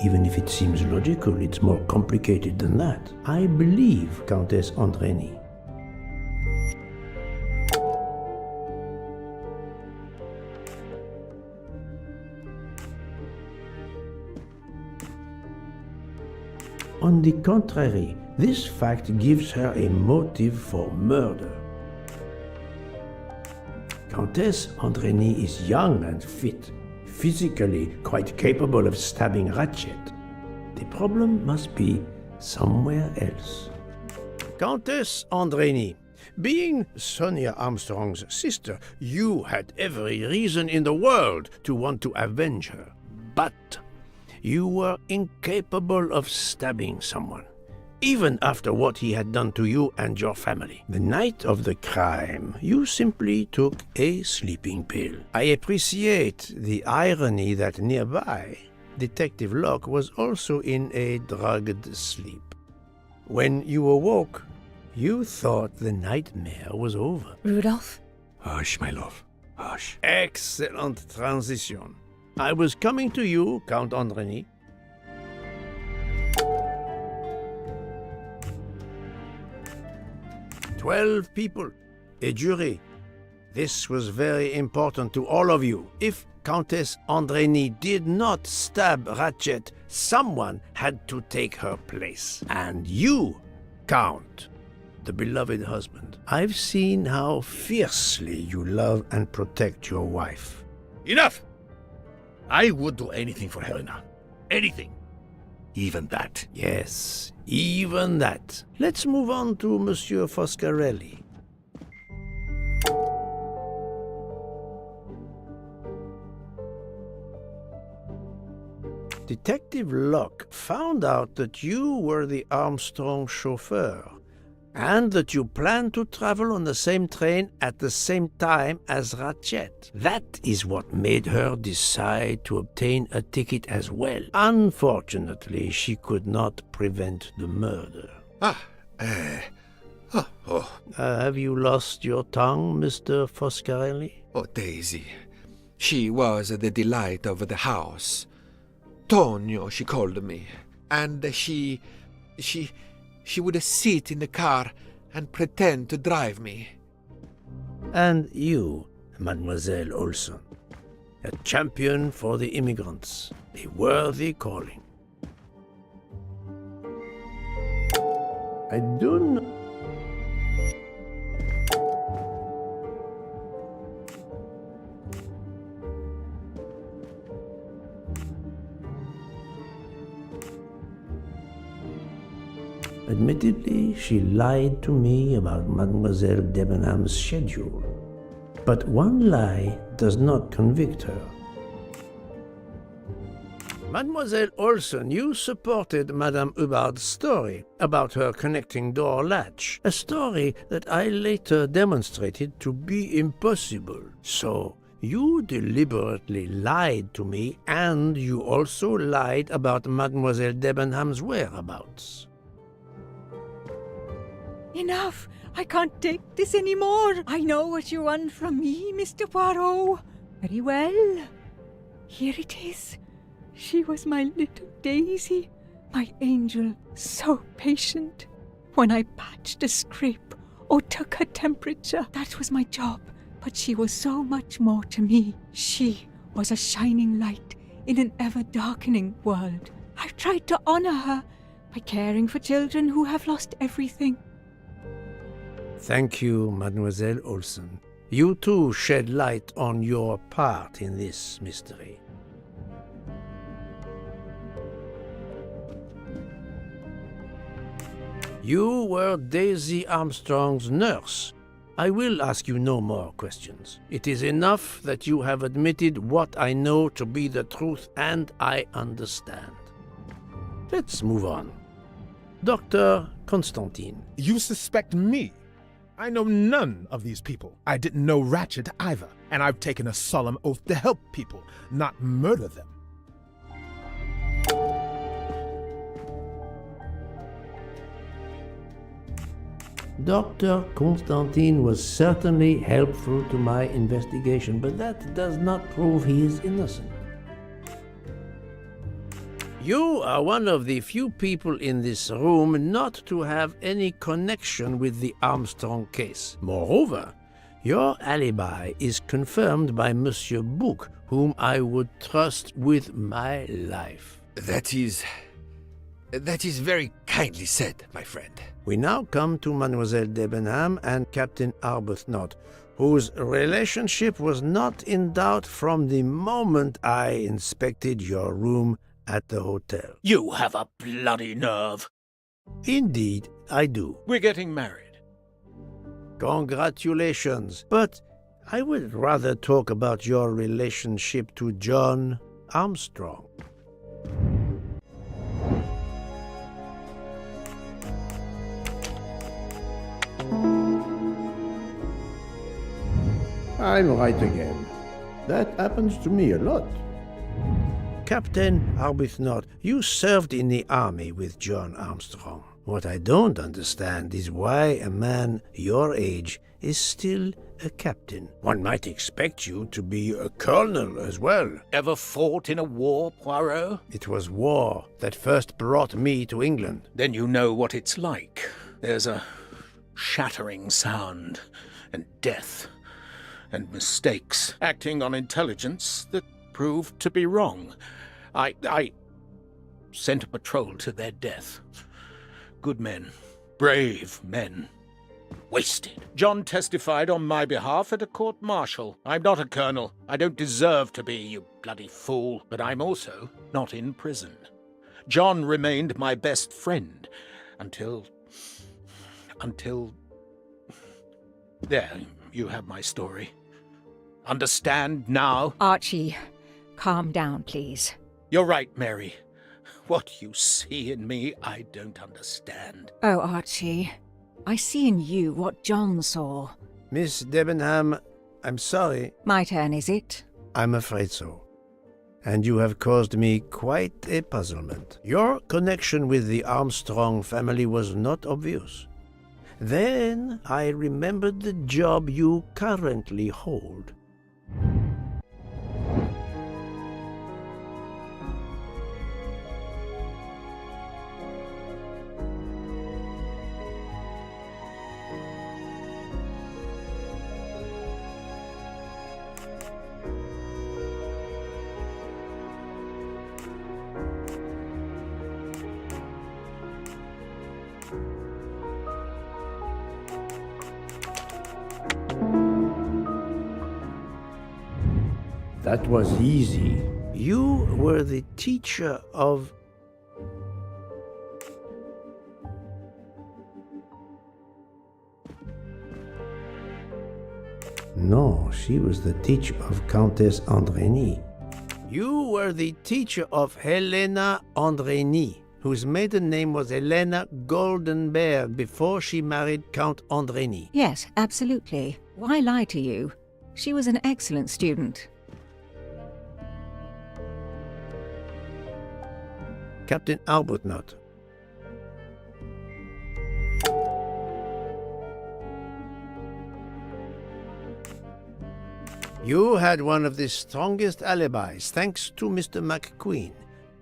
Even if it seems logical, it's more complicated than that. I believe Countess Andreny. On the contrary, this fact gives her a motive for murder. Countess Andreny is young and fit, physically quite capable of stabbing Ratchet. The problem must be somewhere else. Countess Andreny, being Sonia Armstrong's sister, you had every reason in the world to want to avenge her. But you were incapable of stabbing someone, even after what he had done to you and your family. The night of the crime, you simply took a sleeping pill. I appreciate the irony that nearby, Detective Locke was also in a drugged sleep. When you awoke, you thought the nightmare was over. Rudolph? Hush, my love. Hush. Excellent transition. I was coming to you, Count Andreny. 12 people, a jury. This was very important to all of you. If Countess Andreny did not stab Ratchet, someone had to take her place. And you, Count, the beloved husband. I've seen how fiercely you love and protect your wife. Enough! I would do anything for Helena. Anything. Even that. Yes, even that. Let's move on to Monsieur Foscarelli. Detective Locke found out that you were the Armstrong chauffeur, and that you planned to travel on the same train at the same time as Ratchet. That is what made her decide to obtain a ticket as well. Unfortunately, she could not prevent the murder. Have you lost your tongue, Mr. Foscarelli? Oh, Daisy. She was the delight of the house. Tonio, she called me. And she would sit in the car and pretend to drive me. And you, Mademoiselle Olson, a champion for the immigrants, a worthy calling. I do not... Admittedly, she lied to me about Mademoiselle Debenham's schedule. But one lie does not convict her. Mademoiselle Olsen, you supported Madame Hubbard's story about her connecting door latch, a story that I later demonstrated to be impossible. So, you deliberately lied to me, and you also lied about Mademoiselle Debenham's whereabouts. Enough! I can't take this anymore! I know what you want from me, Mr. Poirot. Very well. Here it is. She was my little Daisy, my angel, so patient. When I patched a scrape or took her temperature, that was my job. But she was so much more to me. She was a shining light in an ever-darkening world. I've tried to honor her by caring for children who have lost everything. Thank you, Mademoiselle Olsen. You too shed light on your part in this mystery. You were Daisy Armstrong's nurse. I will ask you no more questions. It is enough that you have admitted what I know to be the truth, and I understand. Let's move on. Dr. Constantine. You suspect me? I know none of these people. I didn't know Ratchet either, and I've taken a solemn oath to help people, not murder them. Dr. Constantine was certainly helpful to my investigation, but that does not prove he is innocent. You are one of the few people in this room not to have any connection with the Armstrong case. Moreover, your alibi is confirmed by Monsieur Bouc, whom I would trust with my life. That is very kindly said, my friend. We now come to Mademoiselle Debenham and Captain Arbuthnot, whose relationship was not in doubt from the moment I inspected your room at the hotel. You have a bloody nerve. Indeed, I do. We're getting married. Congratulations, but I would rather talk about your relationship to John Armstrong. I'm right again. That happens to me a lot. Captain Arbuthnot, you served in the army with John Armstrong. What I don't understand is why a man your age is still a captain. One might expect you to be a colonel as well. Ever fought in a war, Poirot? It was war that first brought me to England. Then you know what it's like. There's a shattering sound, and death, and mistakes, acting on intelligence that proved to be wrong. I sent a patrol to their death. Good men, brave men, wasted. John testified on my behalf at a court-martial. I'm not a colonel. I don't deserve to be, you bloody fool. But I'm also not in prison. John remained my best friend until... There, you have my story. Understand now? Archie, calm down, please. You're right, Mary. What you see in me, I don't understand. Oh, Archie, I see in you what John saw. Miss Debenham, I'm sorry. My turn, is it? I'm afraid so. And you have caused me quite a puzzlement. Your connection with the Armstrong family was not obvious. Then I remembered the job you currently hold. That was easy. You were the teacher of... No, she was the teacher of Countess Andrény. You were the teacher of Helena Andrény, whose maiden name was Helena Goldenberg before she married Count Andrény. Yes, absolutely. Why lie to you? She was an excellent student. Captain Arbuthnot. You had one of the strongest alibis, thanks to Mr. McQueen.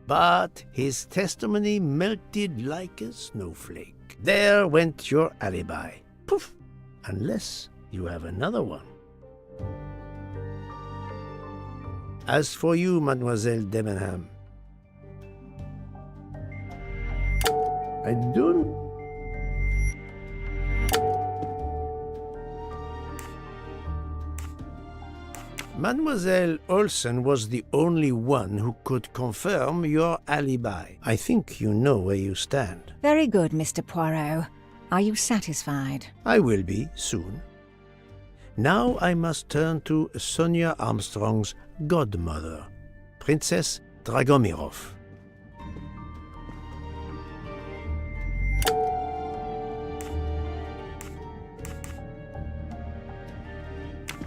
But his testimony melted like a snowflake. There went your alibi. Poof! Unless you have another one. As for you, Mademoiselle Debenham, I don't... Mademoiselle Olsen was the only one who could confirm your alibi. I think you know where you stand. Very good, Mr. Poirot. Are you satisfied? I will be soon. Now I must turn to Sonia Armstrong's godmother, Princess Dragomirov.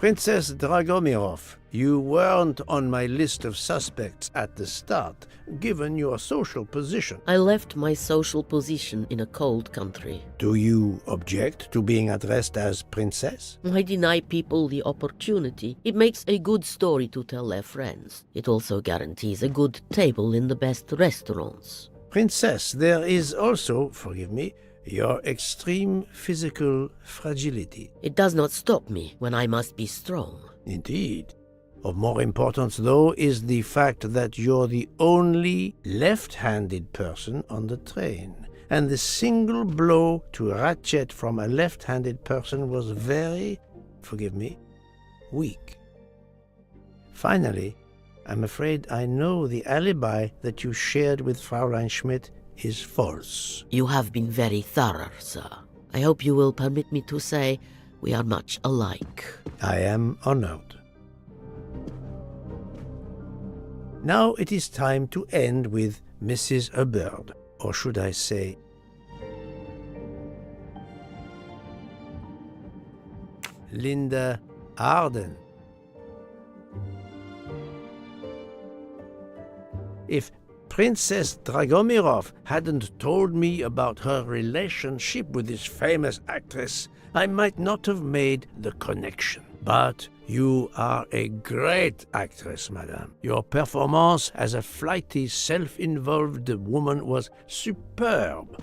Princess Dragomirov, you weren't on my list of suspects at the start, given your social position. I left my social position in a cold country. Do you object to being addressed as Princess? I deny people the opportunity. It makes a good story to tell their friends. It also guarantees a good table in the best restaurants. Princess, there is also, forgive me, your extreme physical fragility. It does not stop me when I must be strong. Indeed. Of more importance, though, is the fact that you're the only left-handed person on the train. And the single blow to ratchet from a left-handed person was very, forgive me, weak. Finally, I'm afraid I know the alibi that you shared with Fraulein Schmidt is false. You have been very thorough, sir. I hope you will permit me to say we are much alike. I am honored. Now it is time to end with Mrs. Hubbard, or should I say, Linda Arden. If Princess Dragomirov hadn't told me about her relationship with this famous actress, I might not have made the connection. But you are a great actress, madame. Your performance as a flighty, self-involved woman was superb.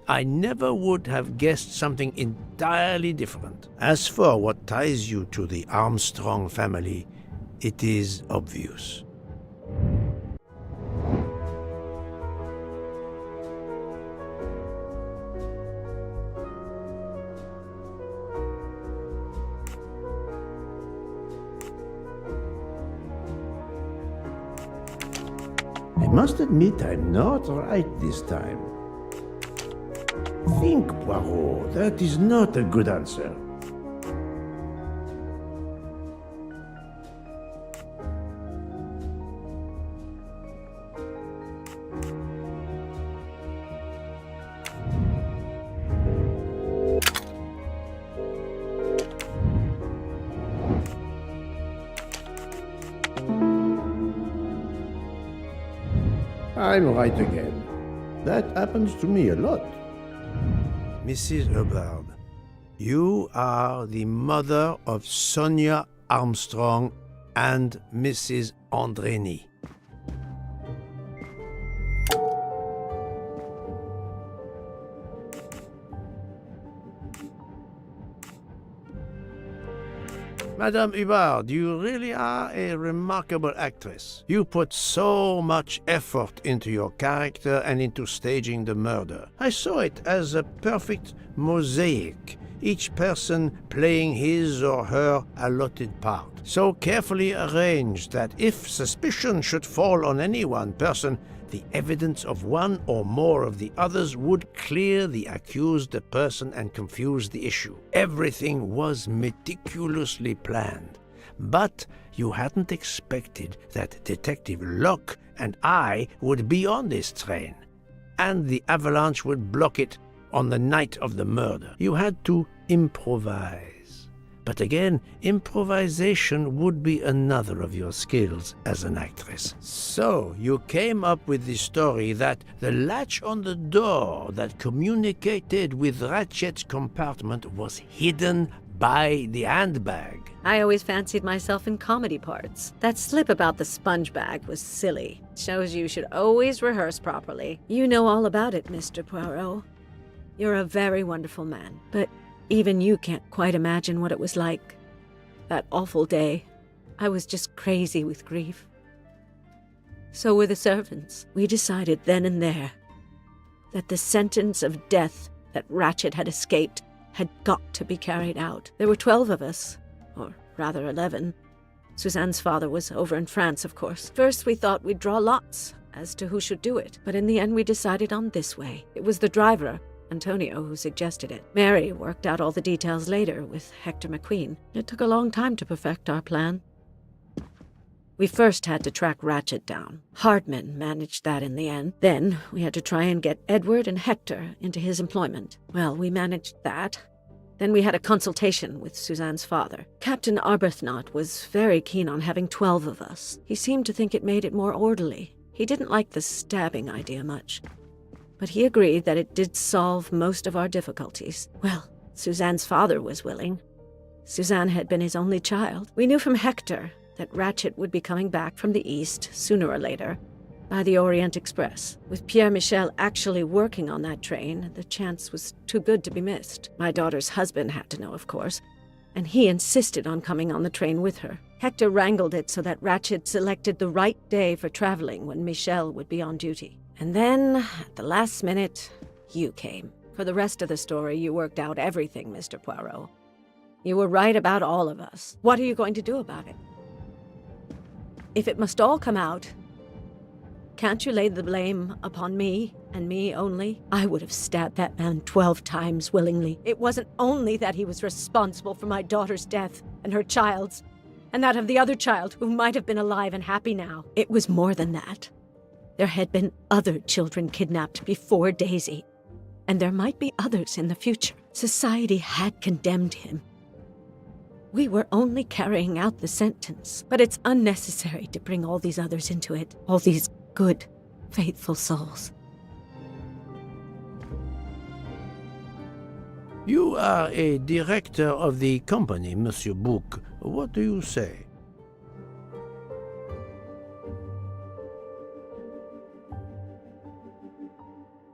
I never would have guessed something entirely different. As for what ties you to the Armstrong family, it is obvious. I must admit I'm not right this time. Think, Poirot, that is not a good answer. I'm right again. That happens to me a lot. Mrs. Hubbard, you are the mother of Sonia Armstrong and Mrs. Andrény. Madame Hubbard, you really are a remarkable actress. You put so much effort into your character and into staging the murder. I saw it as a perfect mosaic, each person playing his or her allotted part, so carefully arranged that if suspicion should fall on any one person, the evidence of one or more of the others would clear the accused person and confuse the issue. Everything was meticulously planned. but you hadn't expected that Detective Locke and I would be on this train, and the avalanche would block it on the night of the murder. You had to improvise. But again, improvisation would be another of your skills as an actress. So you came up with the story that the latch on the door that communicated with Ratchet's compartment was hidden by the handbag. I always fancied myself in comedy parts. That slip about the sponge bag was silly. Shows you should always rehearse properly. You know all about it, Mr. Poirot. You're a very wonderful man, but even you can't quite imagine what it was like. That awful day. I was just crazy with grief. So were the servants. We decided then and there that the sentence of death that Ratchet had escaped had got to be carried out. There were 12 of us, or rather 11. Suzanne's father was over in France, of course. First we thought we'd draw lots as to who should do it, but in the end we decided on this way. It was the driver, Antonio, who suggested it. Mary worked out all the details later with Hector McQueen. It took a long time to perfect our plan. We first had to track Ratchet down. Hardman managed that in the end. Then we had to try and get Edward and Hector into his employment. Well, we managed that. Then we had a consultation with Suzanne's father. Captain Arbuthnot was very keen on having 12 of us. He seemed to think it made it more orderly. He didn't like the stabbing idea much, but he agreed that it did solve most of our difficulties. Well, Suzanne's father was willing. Suzanne had been his only child. We knew from Hector that Ratchet would be coming back from the east sooner or later by the Orient Express. With Pierre Michel actually working on that train, the chance was too good to be missed. My daughter's husband had to know, of course, and he insisted on coming on the train with her. Hector wrangled it so that Ratchet selected the right day for traveling when Michel would be on duty. And then, at the last minute, you came. For the rest of the story, you worked out everything, Mr. Poirot. You were right about all of us. What are you going to do about it? If it must all come out, can't you lay the blame upon me, and me only? I would have stabbed that man 12 times willingly. It wasn't only that he was responsible for my daughter's death, and her child's, and that of the other child who might have been alive and happy now. It was more than that. There had been other children kidnapped before Daisy, and there might be others in the future. Society had condemned him. We were only carrying out the sentence, but it's unnecessary to bring all these others into it, all these good, faithful souls. You are a director of the company, Monsieur Bouc. What do you say?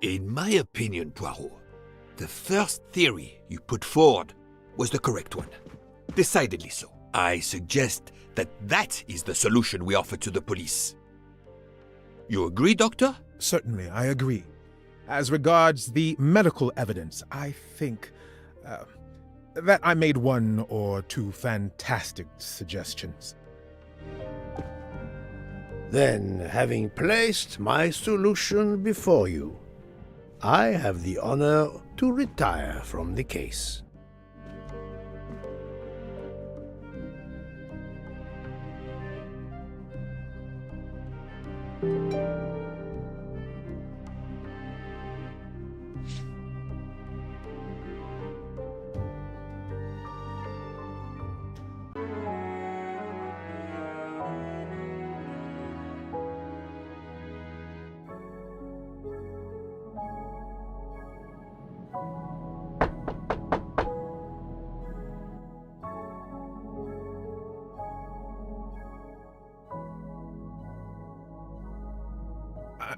In my opinion, Poirot, the first theory you put forward was the correct one. Decidedly so. I suggest that is the solution we offer to the police. You agree, Doctor? Certainly, I agree. As regards the medical evidence, I think that I made one or two fantastic suggestions. Then, having placed my solution before you, I have the honor to retire from the case.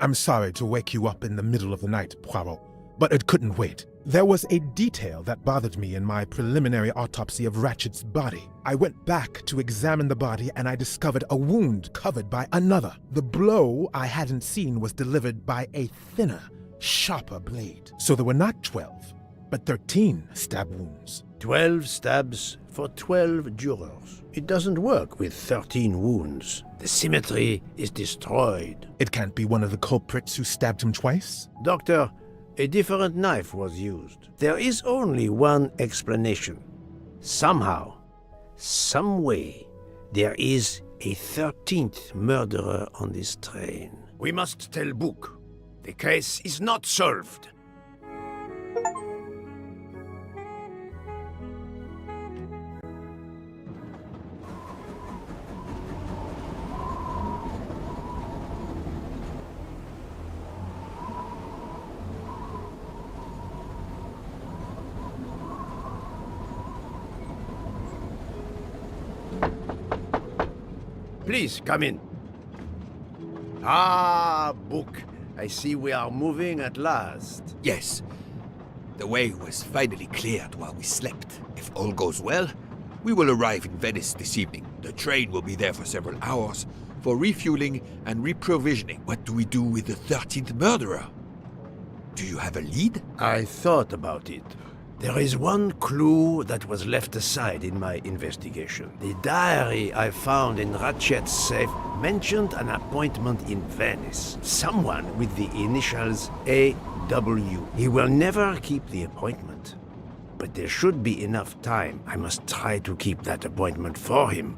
I'm sorry to wake you up in the middle of the night, Poirot, but it couldn't wait. There was a detail that bothered me in my preliminary autopsy of Ratchet's body. I went back to examine the body and I discovered a wound covered by another. The blow I hadn't seen was delivered by a thinner, sharper blade. So there were not 12, but 13 stab wounds. 12 stabs for 12 jurors. It doesn't work with 13 wounds. The symmetry is destroyed. It can't be one of the culprits who stabbed him twice? Doctor, a different knife was used. There is only one explanation. Somehow, some way, There is a 13th murderer on this train. We must tell Book. The case is not solved. Please, come in. Ah, Book. I see we are moving at last. Yes. The way was finally cleared while we slept. If all goes well, we will arrive in Venice this evening. The train will be there for several hours for refueling and reprovisioning. What do we do with the 13th murderer? Do you have a lead? I thought about it. There is one clue that was left aside in my investigation. The diary I found in Ratchet's safe mentioned an appointment in Venice. Someone with the initials A.W. He will never keep the appointment. But there should be enough time. I must try to keep that appointment for him.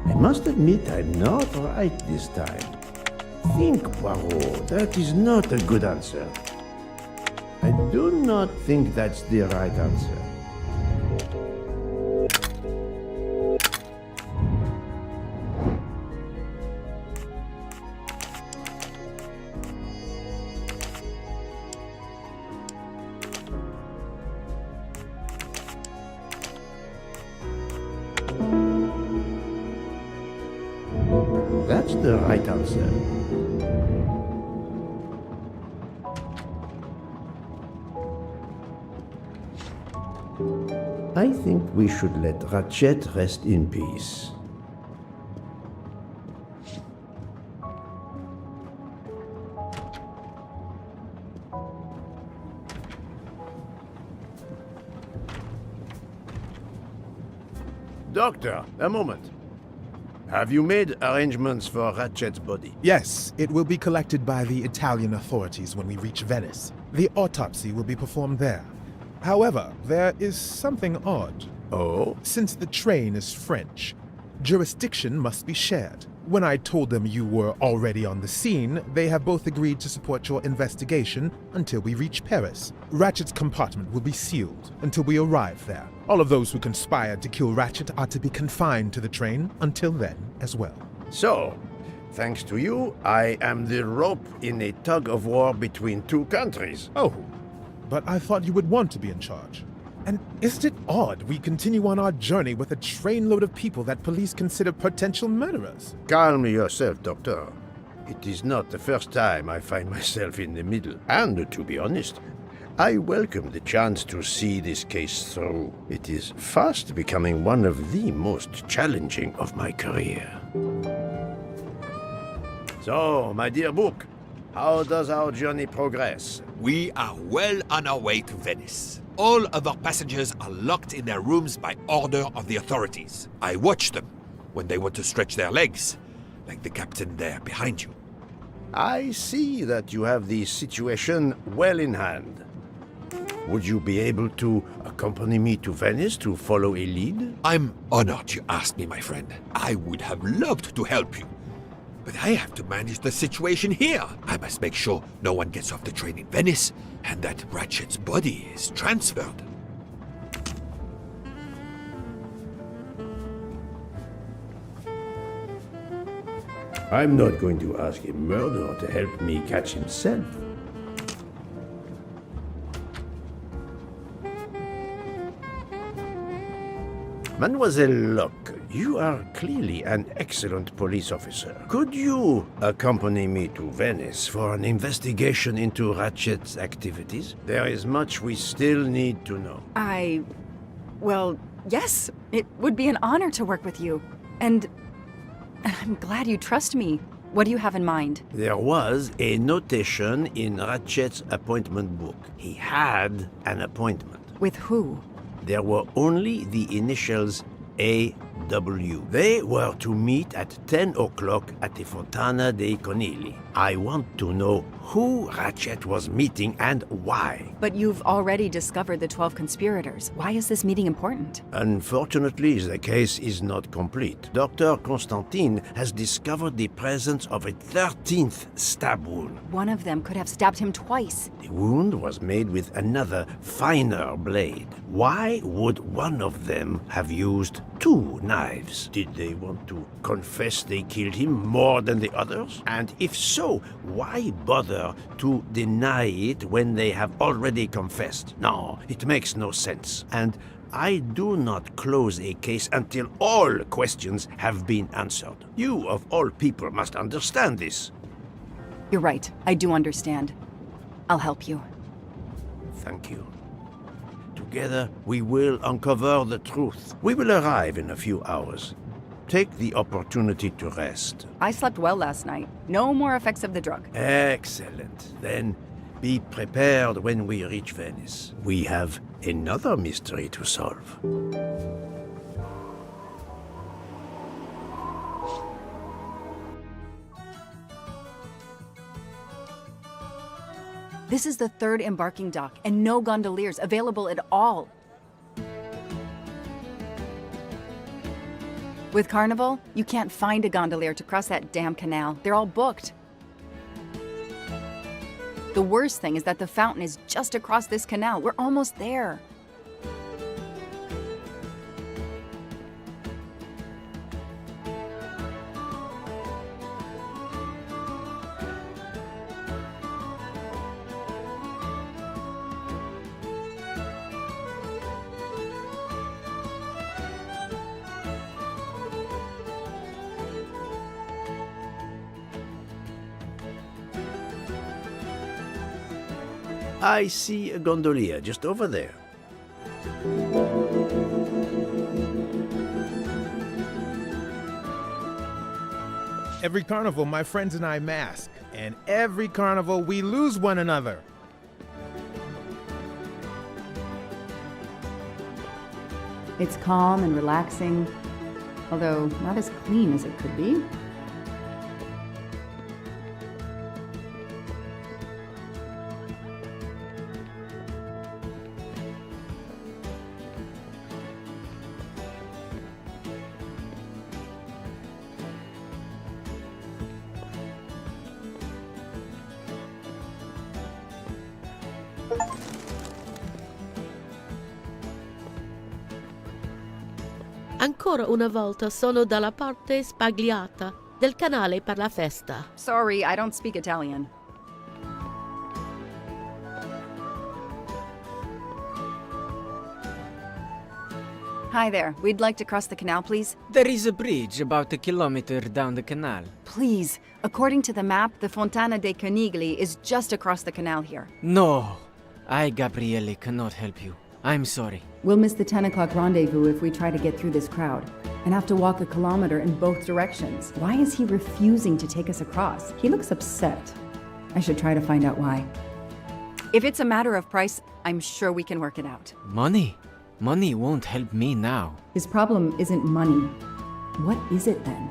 I must admit I'm not right this time. Think, Poirot, that is not a good answer. I do not think that's the right answer. That's the right answer. I think we should let Ratchet rest in peace. Doctor, a moment. Have you made arrangements for Ratchet's body? Yes, it will be collected by the Italian authorities when we reach Venice. The autopsy will be performed there. However, there is something odd. Oh? Since the train is French, jurisdiction must be shared. When I told them you were already on the scene, they have both agreed to support your investigation until we reach Paris. Ratchet's compartment will be sealed until we arrive there. All of those who conspired to kill Ratchet are to be confined to the train until then as well. So, thanks to you, I am the rope in a tug-of-war between two countries. Oh, but I thought you would want to be in charge. And isn't it odd we continue on our journey with a trainload of people that police consider potential murderers? Calm yourself, Doctor. It is not the first time I find myself in the middle. And, to be honest, I welcome the chance to see this case through. It is fast becoming one of the most challenging of my career. So, my dear Book, how does our journey progress? We are well on our way to Venice. All of our passengers are locked in their rooms by order of the authorities. I watch them when they want to stretch their legs, like the captain there behind you. I see that you have the situation well in hand. Would you be able to accompany me to Venice to follow a lead? I'm honored you asked me, my friend. I would have loved to help you. But I have to manage the situation here. I must make sure no one gets off the train in Venice and that Ratchet's body is transferred. I'm not going to ask a murderer to help me catch himself. Mademoiselle Locke, you are clearly an excellent police officer. Could you accompany me to Venice for an investigation into Ratchet's activities? There is much we still need to know. Well, yes. It would be an honor to work with you. And I'm glad you trust me. What do you have in mind? There was a notation in Ratchet's appointment book. He had an appointment. With who? There were only the initials A.W. They were to meet at 10 o'clock at the Fontana dei Conigli. I want to know who Ratchet was meeting and why. But you've already discovered the 12 conspirators. Why is this meeting important? Unfortunately, the case is not complete. Dr. Constantine has discovered the presence of a 13th stab wound. One of them could have stabbed him twice. The wound was made with another, finer blade. Why would one of them have used 2 knives? Did they want to confess they killed him more than the others? And if so, why bother to deny it when they have already confessed? No, it makes no sense. And I do not close a case until all questions have been answered. You, of all people, must understand this. You're right. I do understand. I'll help you. Thank you. Together, we will uncover the truth. We will arrive in a few hours. Take the opportunity to rest. I slept well last night. No more effects of the drug. Excellent. Then be prepared when we reach Venice. We have another mystery to solve. This is the 3rd embarking dock, and no gondoliers available at all. With Carnival, you can't find a gondolier to cross that damn canal. They're all booked. The worst thing is that the fountain is just across this canal. We're almost there. I see a gondolier just over there. Every carnival, my friends and I mask. And every carnival, we lose one another. It's calm and relaxing, although not as clean as it could be. Ancora una volta sono dalla parte spagliata del canale per la festa. Sorry, I don't speak Italian. Hi there. We'd like to cross the canal, please. There is a bridge about a kilometer down the canal. Please. According to the map, the Fontana dei Conigli is just across the canal here. No, I, Gabriele, cannot help you. I'm sorry. We'll miss the 10 o'clock rendezvous if we try to get through this crowd, and have to walk a kilometer in both directions. Why is he refusing to take us across? He looks upset. I should try to find out why. If it's a matter of price, I'm sure we can work it out. Money? Money won't help me now. His problem isn't money. What is it then?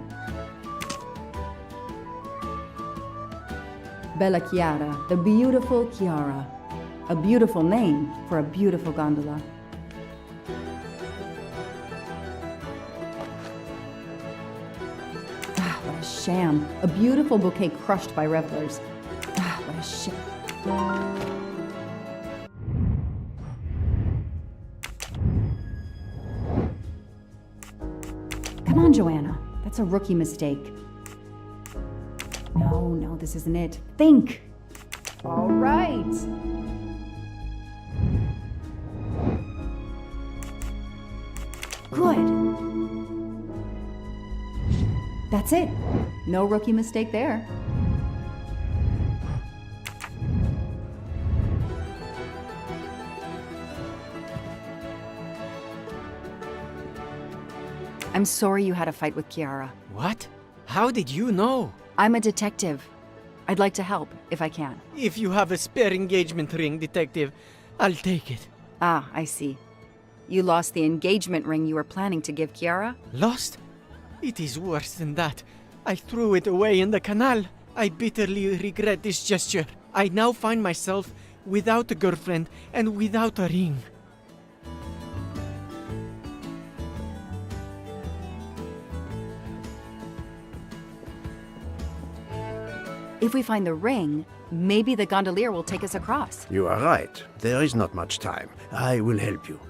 Bella Chiara, the beautiful Chiara. A beautiful name for a beautiful gondola. Ah, what a sham. A beautiful bouquet crushed by revelers. Ah, what a shame. Come on, Joanna. That's a rookie mistake. No, this isn't it. Think! All right. Good. That's it. No rookie mistake there. I'm sorry you had a fight with Kiara. What? How did you know? I'm a detective. I'd like to help, if I can. If you have a spare engagement ring, detective, I'll take it. Ah, I see. You lost the engagement ring you were planning to give Kiara? Lost? It is worse than that. I threw it away in the canal. I bitterly regret this gesture. I now find myself without a girlfriend and without a ring. If we find the ring, maybe the gondolier will take us across. You are right. There is not much time. I will help you.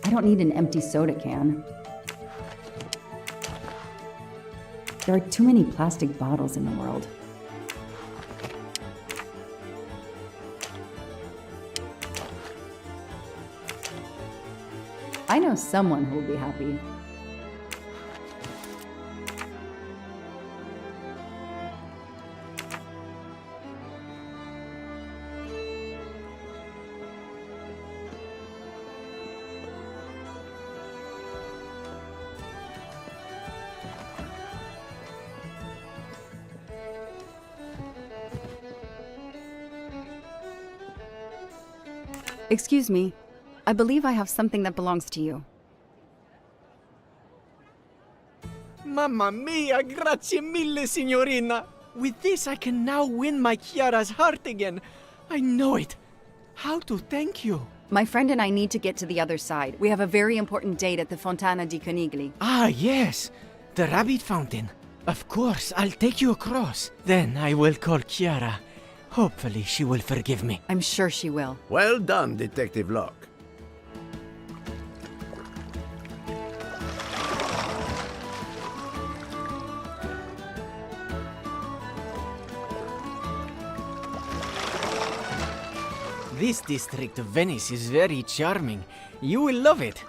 I don't need an empty soda can. There are too many plastic bottles in the world. I know someone who will be happy. Excuse me. I believe I have something that belongs to you. Mamma mia, grazie mille, signorina. With this, I can now win my Chiara's heart again. I know it. How to thank you? My friend and I need to get to the other side. We have a very important date at the Fontana di Conigli. Ah, yes. The rabbit fountain. Of course, I'll take you across. Then I will call Chiara. Hopefully she will forgive me. I'm sure she will. Well done, Detective Locke. This district of Venice is very charming. You will love it.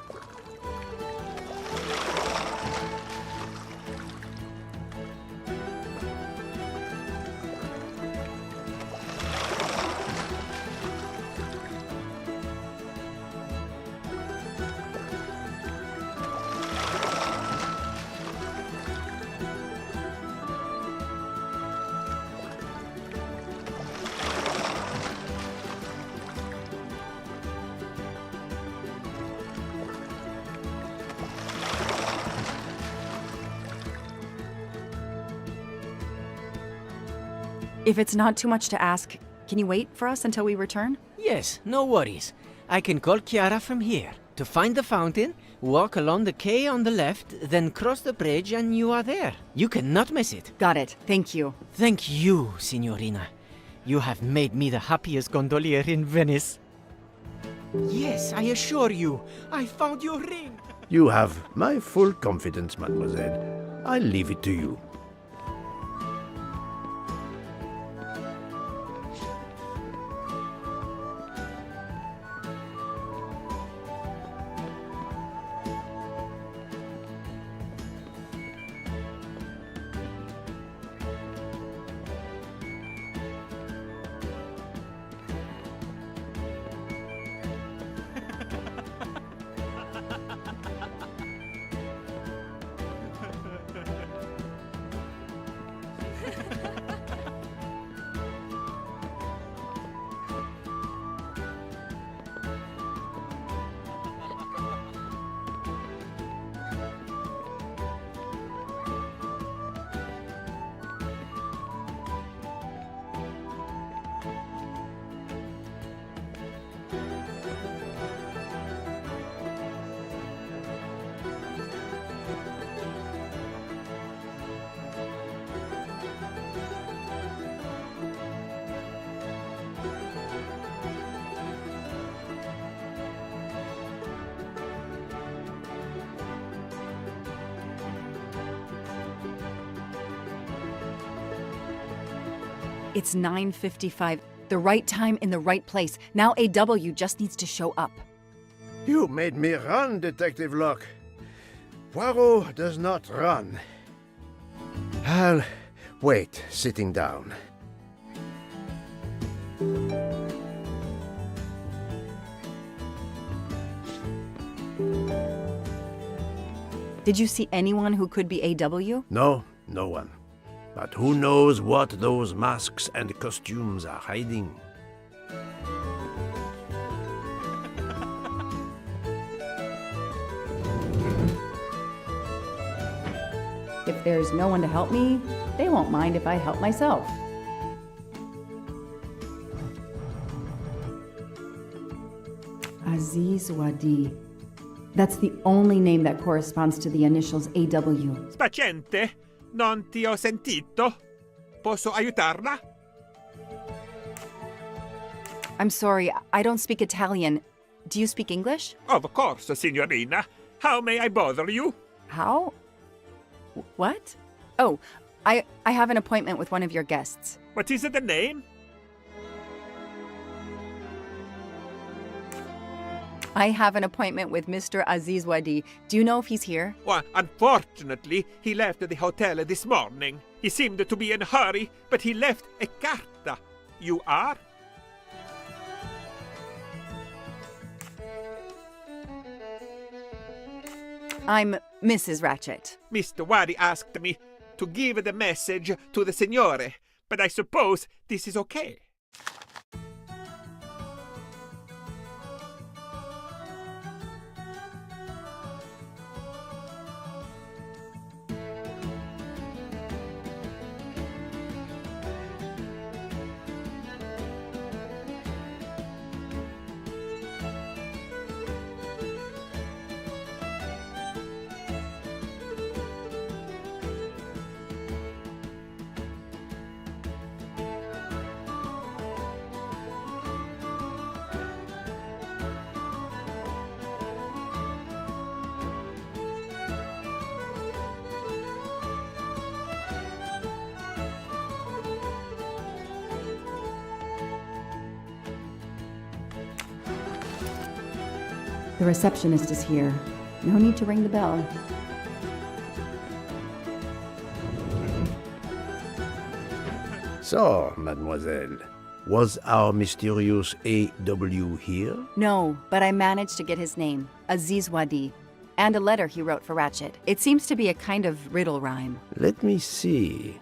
If it's not too much to ask, can you wait for us until we return? Yes, no worries. I can call Chiara from here. To find the fountain, walk along the quay on the left, then cross the bridge and you are there. You cannot miss it. Got it. Thank you. Thank you, signorina. You have made me the happiest gondolier in Venice. Yes, I assure you, I found your ring. You have my full confidence, mademoiselle. I'll leave it to you. It's 9:55. The right time in the right place. Now AW just needs to show up. You made me run, Detective Locke. Poirot does not run. I'll wait, sitting down. Did you see anyone who could be AW? No, no one. But who knows what those masks and costumes are hiding? If there's no one to help me, they won't mind if I help myself. Aziz Wadi. That's the only name that corresponds to the initials AW. Spaziente, non ti ho sentito. Posso aiutarla? I'm sorry, I don't speak Italian. Do you speak English? Of course, signorina. How may I bother you? How? What? Oh, I have an appointment with one of your guests. What is the name? I have an appointment with Mr. Aziz Wadi. Do you know if he's here? Well, unfortunately, he left the hotel this morning. He seemed to be in a hurry, but he left a carta. You are? I'm Mrs. Ratchet. Mr. Wadi asked me to give the message to the signore, but I suppose this is okay. The receptionist is here. No need to ring the bell. So, mademoiselle, was our mysterious AW here? No, but I managed to get his name, Aziz Wadi, and a letter he wrote for Ratchet. It seems to be a kind of riddle rhyme. Let me see.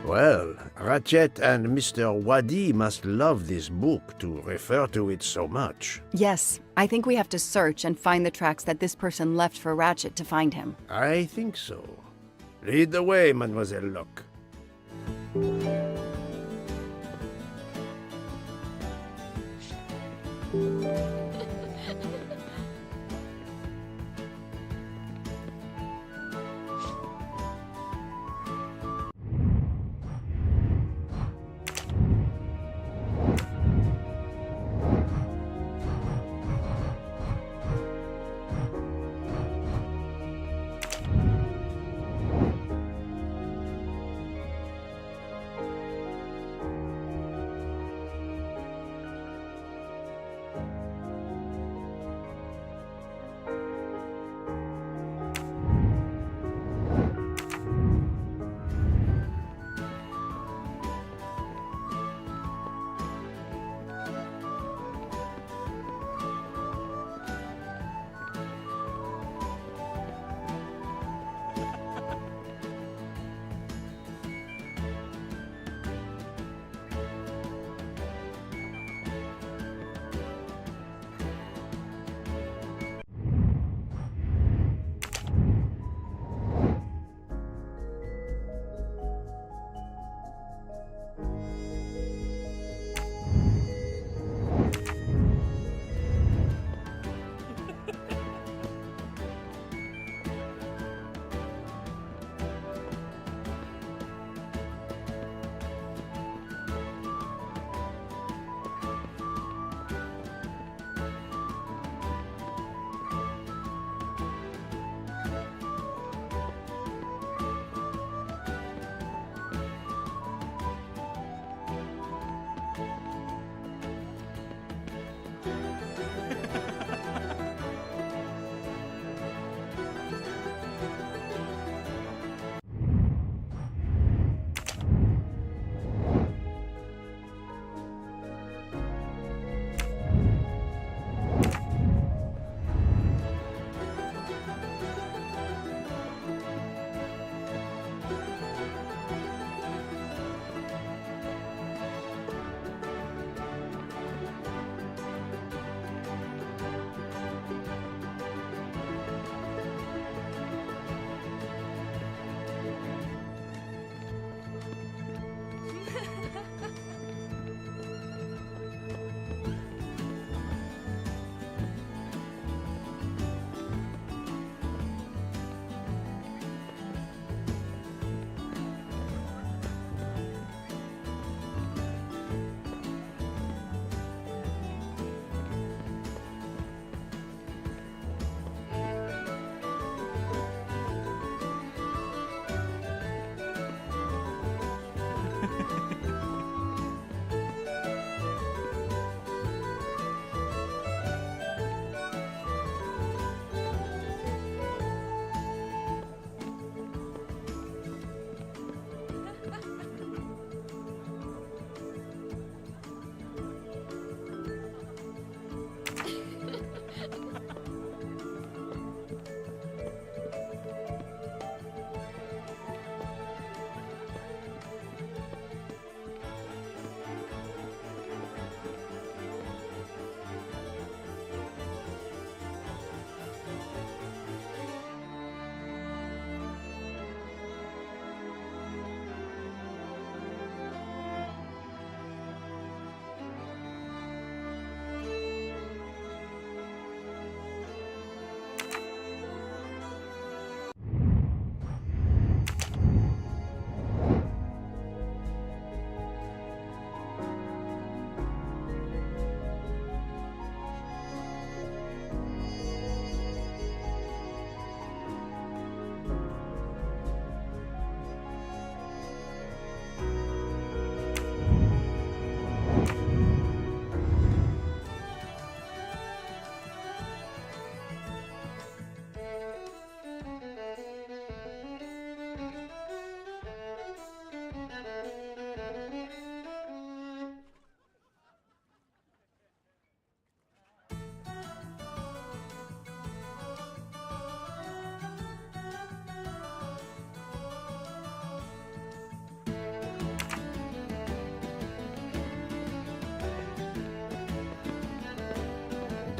Well, Ratchet and Mr. Wadi must love this book to refer to it so much. Yes, I think we have to search and find the tracks that this person left for Ratchet to find him. I think so. Lead the way, Mademoiselle Locke.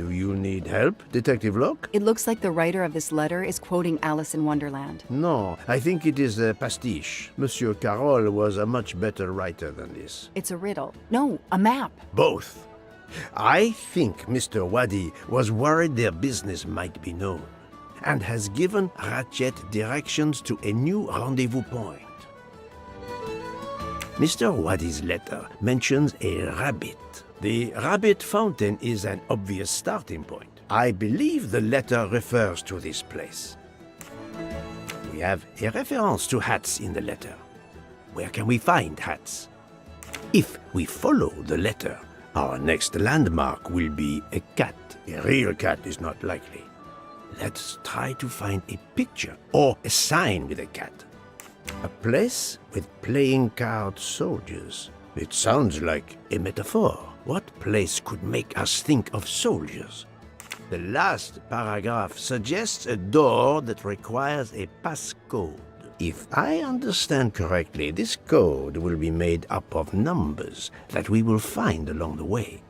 Do you need help, Detective Locke? It looks like the writer of this letter is quoting Alice in Wonderland. No, I think it is a pastiche. Monsieur Carroll was a much better writer than this. It's a riddle. No, a map. Both. I think Mr. Wadi was worried their business might be known, and has given Ratchet directions to a new rendezvous point. Mr. Wadi's letter mentions a rabbit. The rabbit fountain is an obvious starting point. I believe the letter refers to this place. We have a reference to hats in the letter. Where can we find hats? If we follow the letter, our next landmark will be a cat. A real cat is not likely. Let's try to find a picture or a sign with a cat. A place with playing card soldiers. It sounds like a metaphor. What place could make us think of soldiers? The last paragraph suggests a door that requires a passcode. If I understand correctly, this code will be made up of numbers that we will find along the way.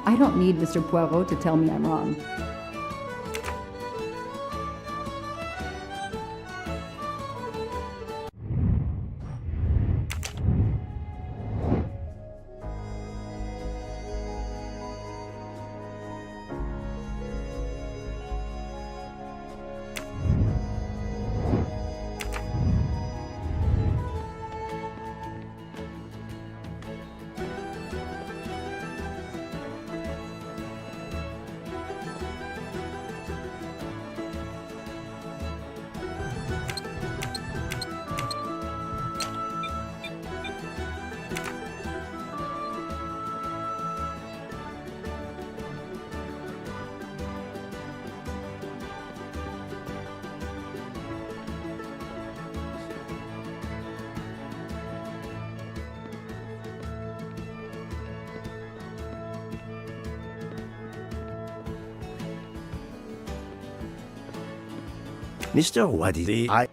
I don't need Mr. Poirot to tell me I'm wrong. Mr. Wadley, I...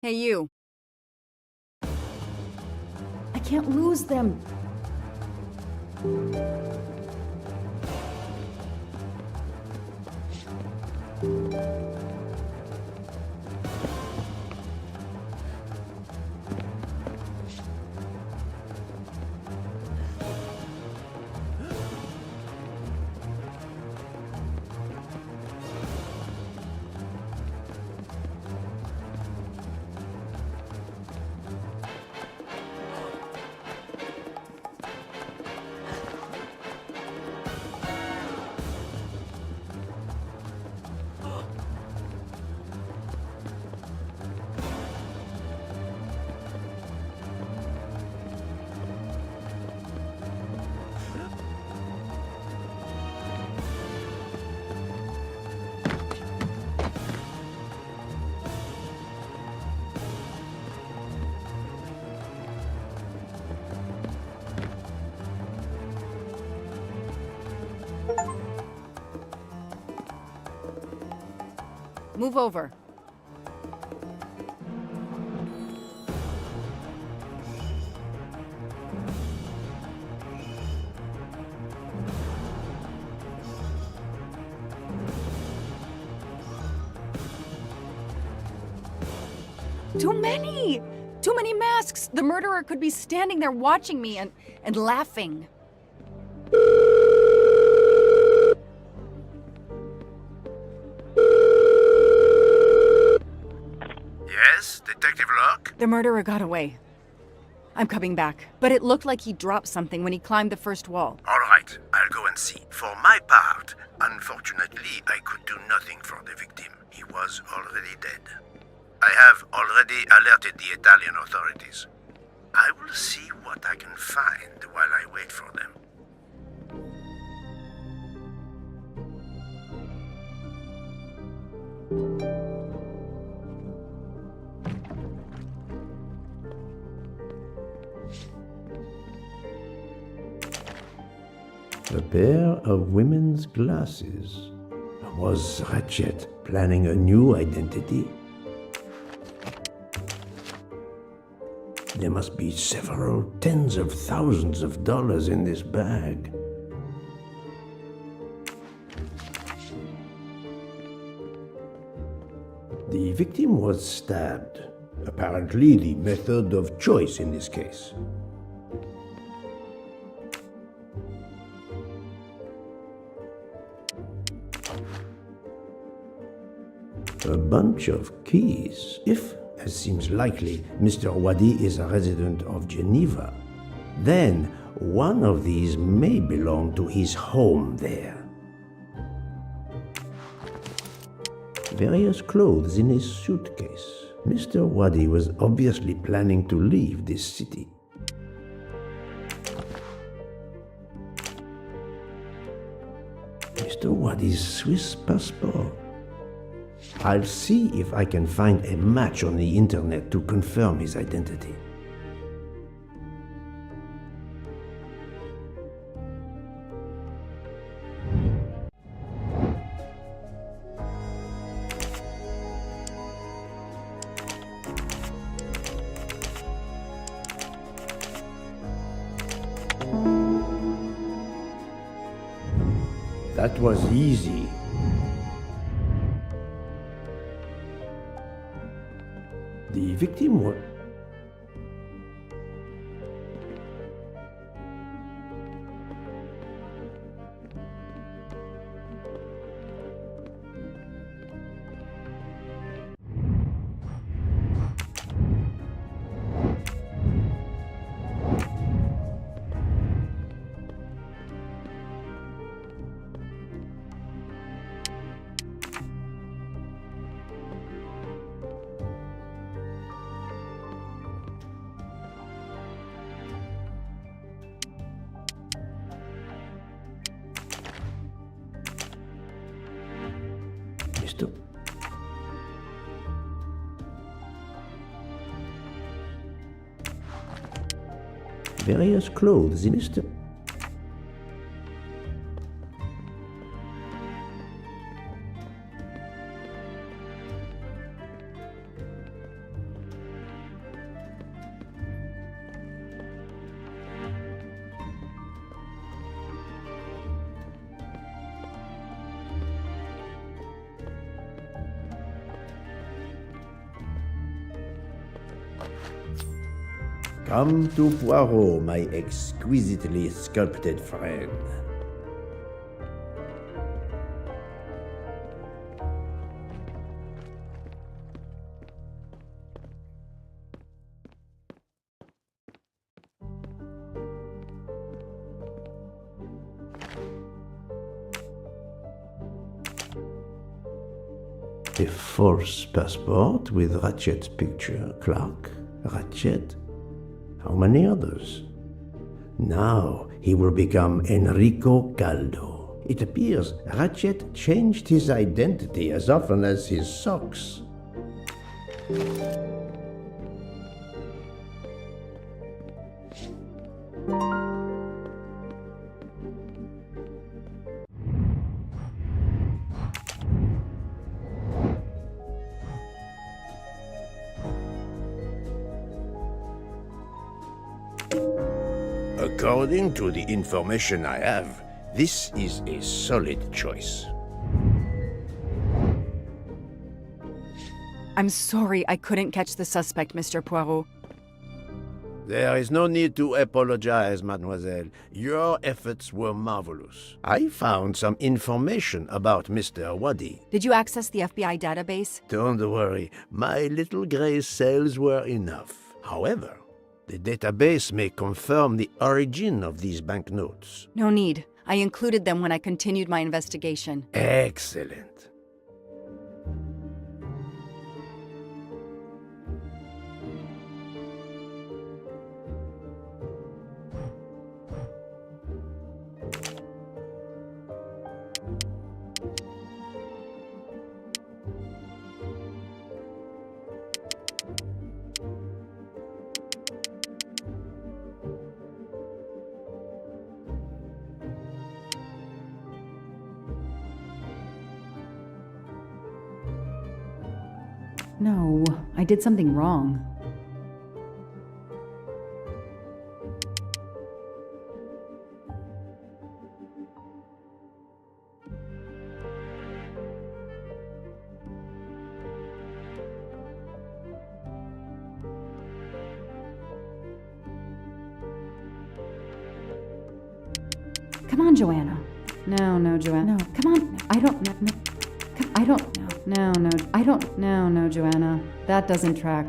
Hey, you. I can't lose them. Move over. Too many! Too many masks! The murderer could be standing there watching me and laughing. Yes, Detective Locke? The murderer got away. I'm coming back. But it looked like he dropped something when he climbed the first wall. All right, I'll go and see. For my part, unfortunately, I could do nothing for the victim. He was already dead. I have already alerted the Italian authorities. I will see what I can find while I wait for them. A pair of women's glasses. Was Ratchet planning a new identity? There must be several tens of thousands of dollars in this bag. The victim was stabbed. Apparently the method of choice in this case. A bunch of keys. If, as seems likely, Mr. Wadi is a resident of Geneva, then one of these may belong to his home there. Various clothes in his suitcase. Mr. Wadi was obviously planning to leave this city. Mr. Wadi's Swiss passport. I'll see if I can find a match on the internet to confirm his identity. That was easy. The victim was... Mr. Various clothes in Mr. Come to Poirot, my exquisitely sculpted friend. A false passport with Ratchet's picture. Clark, Ratchet. How many others? Now he will become Enrico Caldo. It appears Ratchet changed his identity as often as his socks. According to the information I have, this is a solid choice. I'm sorry I couldn't catch the suspect, Mr. Poirot. There is no need to apologize, mademoiselle. Your efforts were marvelous. I found some information about Mr. Wadi. Did you access the FBI database? Don't worry, my little gray cells were enough. However, the database may confirm the origin of these banknotes. No need. I included them when I continued my investigation. Excellent. No, I did something wrong. Come on, Joanna. No, Joanna. No, come on. I don't. No. I don't. No, I don't. No, Joanna. That doesn't track.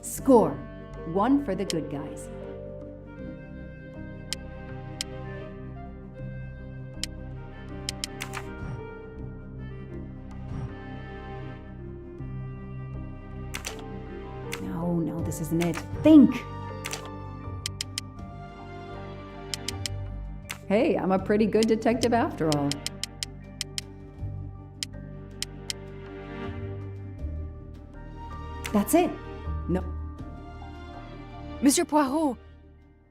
Score. 1 for the good guys. No, this isn't it. Think! Hey, I'm a pretty good detective after all. That's it. No. Mr. Poirot,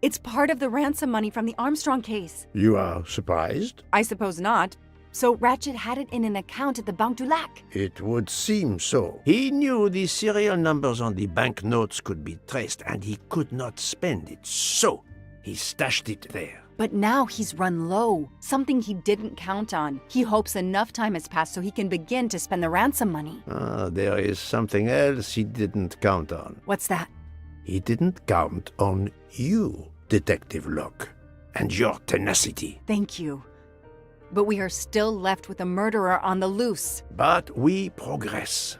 it's part of the ransom money from the Armstrong case. You are surprised? I suppose not. So Ratchet had it in an account at the Banque du Lac. It would seem so. He knew the serial numbers on the banknotes could be traced, and he could not spend it, so he stashed it there. But now he's run low, something he didn't count on. He hopes enough time has passed so he can begin to spend the ransom money. There is something else he didn't count on. What's that? He didn't count on you, Detective Locke, and your tenacity. Thank you. But we are still left with a murderer on the loose. But we progress.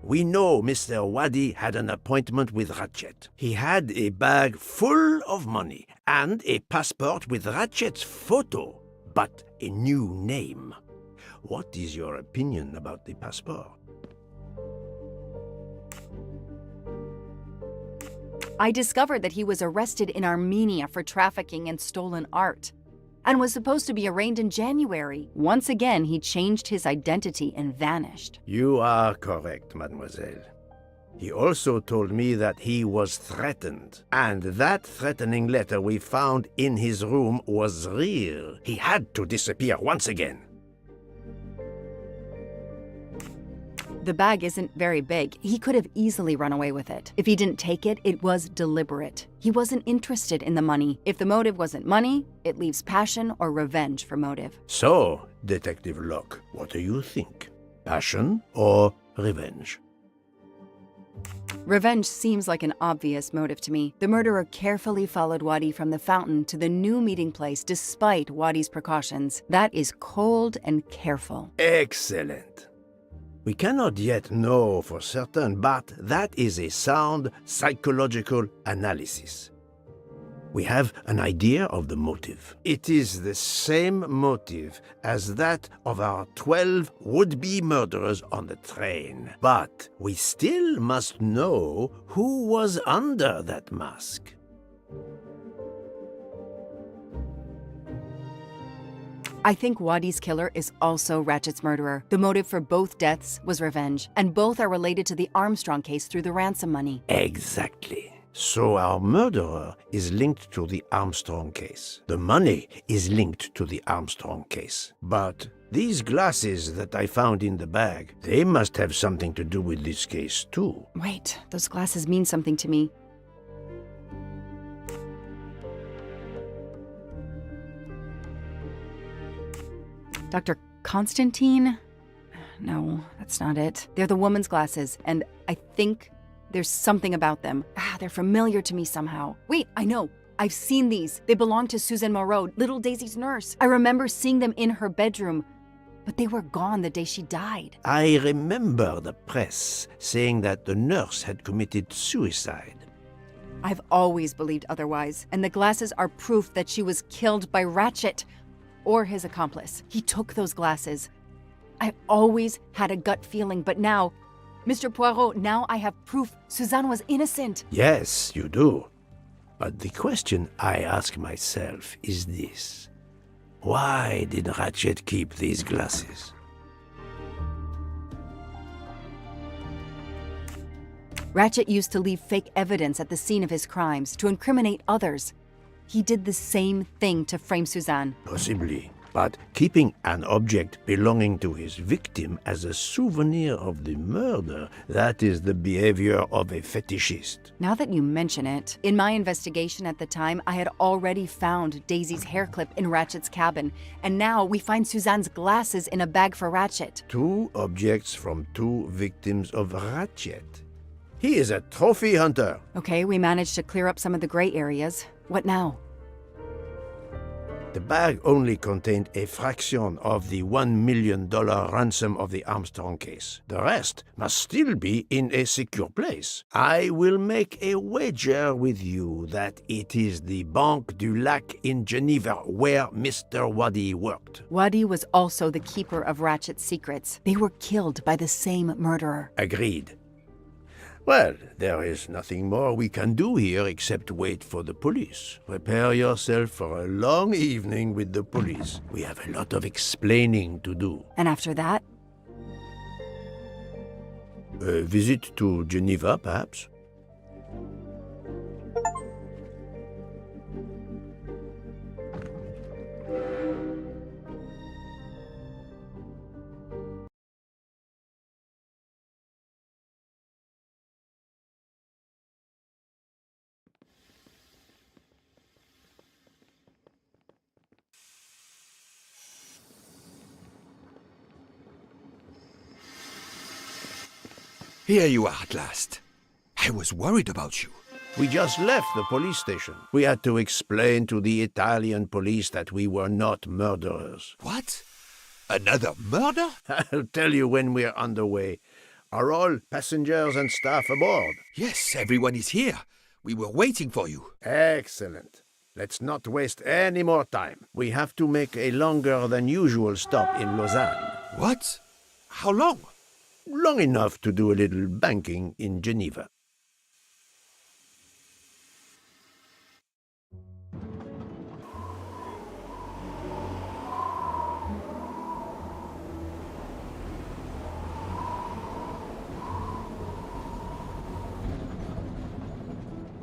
We know Mr. Wadi had an appointment with Ratchet. He had a bag full of money and a passport with Ratchet's photo, but a new name. What is your opinion about the passport? I discovered that he was arrested in Armenia for trafficking in stolen art and was supposed to be arraigned in January. Once again, he changed his identity and vanished. You are correct, mademoiselle. He also told me that he was threatened, and that threatening letter we found in his room was real. He had to disappear once again. The bag isn't very big. He could have easily run away with it. If he didn't take it, it was deliberate. He wasn't interested in the money. If the motive wasn't money, it leaves passion or revenge for motive. So, Detective Locke, what do you think? Passion or revenge? Revenge seems like an obvious motive to me. The murderer carefully followed Wadi from the fountain to the new meeting place despite Wadi's precautions. That is cold and careful. Excellent. We cannot yet know for certain, but that is a sound psychological analysis. We have an idea of the motive. It is the same motive as that of our 12 would-be murderers on the train. But we still must know who was under that mask. I think Wadi's killer is also Ratchet's murderer. The motive for both deaths was revenge, and both are related to the Armstrong case through the ransom money. Exactly. So our murderer is linked to the Armstrong case. The money is linked to the Armstrong case. But these glasses that I found in the bag, they must have something to do with this case too. Wait, those glasses mean something to me. Dr. Constantine? No, that's not it. They're the woman's glasses, and I think there's something about them. They're familiar to me somehow. Wait, I know. I've seen these. They belong to Suzanne Moreau, little Daisy's nurse. I remember seeing them in her bedroom, but they were gone the day she died. I remember the press saying that the nurse had committed suicide. I've always believed otherwise, and the glasses are proof that she was killed by Ratchet or his accomplice. He took those glasses. I always had a gut feeling, but now, Mr. Poirot, now I have proof Suzanne was innocent. Yes, you do. But the question I ask myself is this. Why did Ratchet keep these glasses? Ratchet used to leave fake evidence at the scene of his crimes to incriminate others. He did the same thing to frame Suzanne. Possibly. But keeping an object belonging to his victim as a souvenir of the murder, that is the behavior of a fetishist. Now that you mention it, in my investigation at the time, I had already found Daisy's hair clip in Ratchet's cabin, and now we find Suzanne's glasses in a bag for Ratchet. 2 objects from 2 victims of Ratchet. He is a trophy hunter. Okay, we managed to clear up some of the gray areas. What now? The bag only contained a fraction of the $1 million ransom of the Armstrong case. The rest must still be in a secure place. I will make a wager with you that it is the Banque du Lac in Geneva where Mr. Wadi worked. Wadi was also the keeper of Ratchet's secrets. They were killed by the same murderer. Agreed. Well, there is nothing more we can do here except wait for the police. Prepare yourself for a long evening with the police. We have a lot of explaining to do. And after that? A visit to Geneva, perhaps? Here you are at last. I was worried about you. We just left the police station. We had to explain to the Italian police that we were not murderers. What? Another murder? I'll tell you when we're underway. Are all passengers and staff aboard? Yes, everyone is here. We were waiting for you. Excellent. Let's not waste any more time. We have to make a longer than usual stop in Lausanne. What? How long? Long enough to do a little banking in Geneva.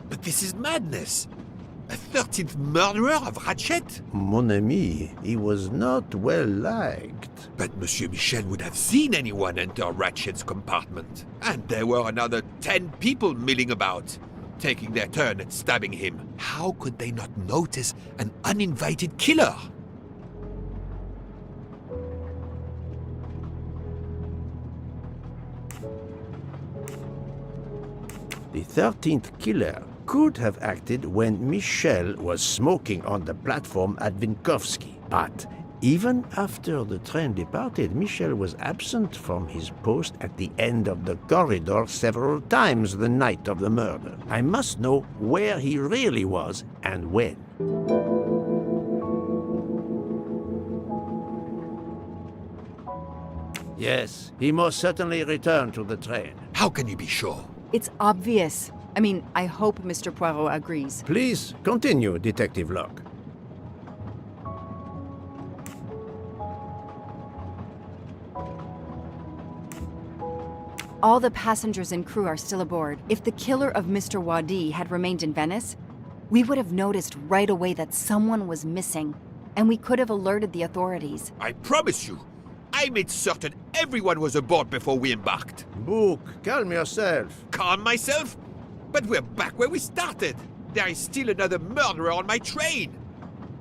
But this is madness. A 13th murderer of Ratchet? Mon ami, he was not well liked. But Monsieur Michel would have seen anyone enter Ratchet's compartment. And there were another 10 people milling about, taking their turn at stabbing him. How could they not notice an uninvited killer? The 13th killer could have acted when Michel was smoking on the platform at Vinkovsky. But even after the train departed, Michel was absent from his post at the end of the corridor several times the night of the murder. I must know where he really was and when. Yes, he most certainly returned to the train. How can you be sure? It's obvious. I mean, I hope Mr. Poirot agrees. Please continue, Detective Locke. All the passengers and crew are still aboard. If the killer of Mr. Wadi had remained in Venice, we would have noticed right away that someone was missing, and we could have alerted the authorities. I promise you, I made certain everyone was aboard before we embarked. Book, calm yourself. Calm myself? But we're back where we started. There is still another murderer on my train.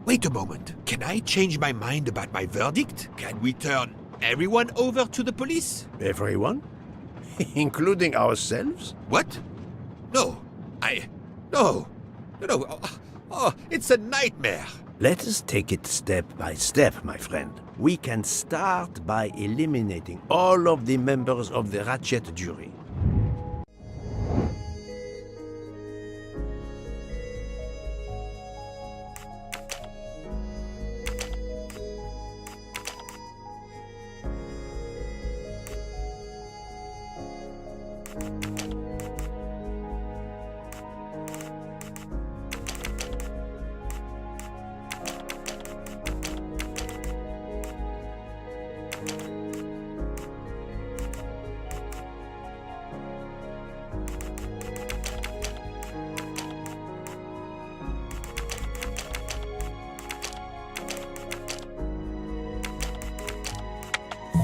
Wait a moment. Can I change my mind about my verdict? Can we turn everyone over to the police? Everyone? Including ourselves? What? No. No. Oh, it's a nightmare. Let us take it step by step, my friend. We can start by eliminating all of the members of the Ratchet jury.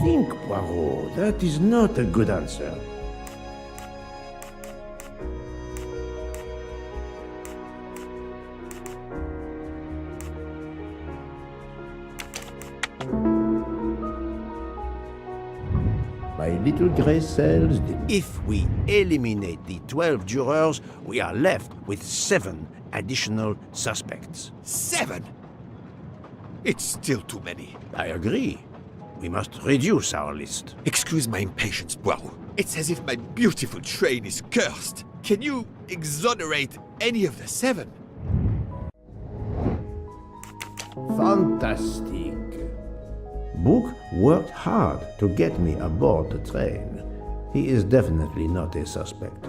Think, Poirot. That is not a good answer. My little gray cells, if we eliminate the 12 jurors, we are left with 7 additional suspects. 7? It's still too many. I agree. We must reduce our list. Excuse my impatience, Poirot. It's as if my beautiful train is cursed. Can you exonerate any of the 7? Fantastic. Book worked hard to get me aboard the train. He is definitely not a suspect.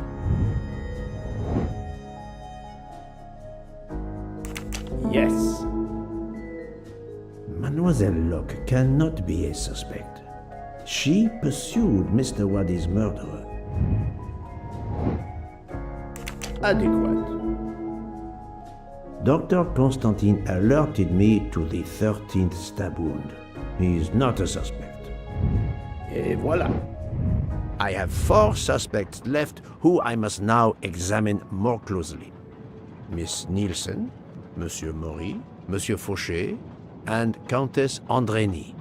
Yes. Mademoiselle Locke cannot be a suspect. She pursued Mr. Wadi's murderer. Adequate. Dr. Constantine alerted me to the 13th stab wound. He is not a suspect. Et voilà. I have 4 suspects left who I must now examine more closely. Miss Nielsen, Monsieur Maury, Monsieur Fauché, and Countess Andrény.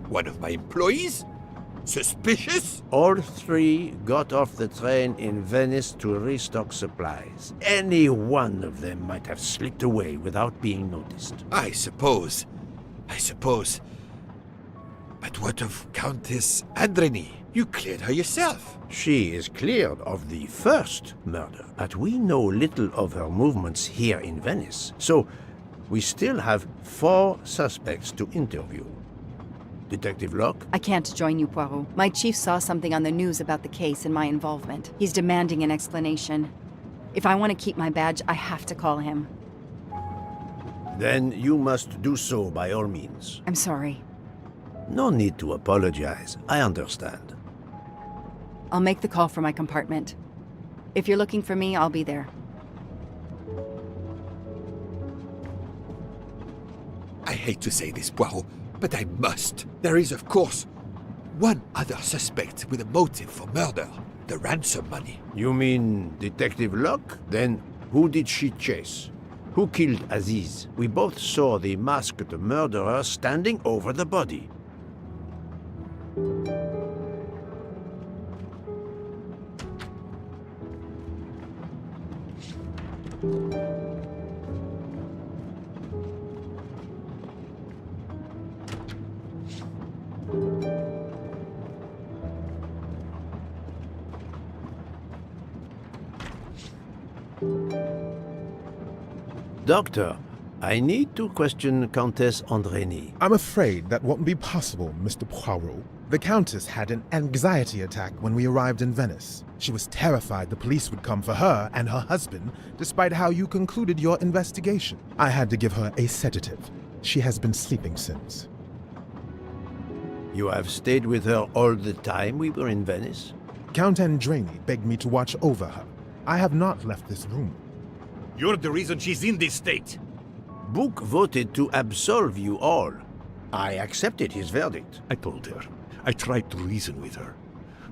One of my employees? Suspicious? All 3 got off the train in Venice to restock supplies. Any one of them might have slipped away without being noticed. I suppose. But what of Countess Andrény? You cleared her yourself. She is cleared of the first murder, but we know little of her movements here in Venice. So, we still have 4 suspects to interview. Detective Locke? I can't join you, Poirot. My chief saw something on the news about the case and my involvement. He's demanding an explanation. If I want to keep my badge, I have to call him. Then you must do so by all means. I'm sorry. No need to apologize. I understand. I'll make the call for my compartment. If you're looking for me, I'll be there. hate to say this, Poirot, but I must. There is, of course, one other suspect with a motive for murder. The ransom money. You mean Detective Locke? Then who did she chase? Who killed Aziz? We both saw the masked murderer standing over the body. Doctor, I need to question Countess Andrény. I'm afraid that won't be possible, Mr. Poirot. The Countess had an anxiety attack when we arrived in Venice. She was terrified the police would come for her and her husband, despite how you concluded your investigation. I had to give her a sedative. She has been sleeping since. You have stayed with her all the time we were in Venice? Count Andrény begged me to watch over her. I have not left this room. You're the reason she's in this state. Book voted to absolve you all. I accepted his verdict. I told her. I tried to reason with her.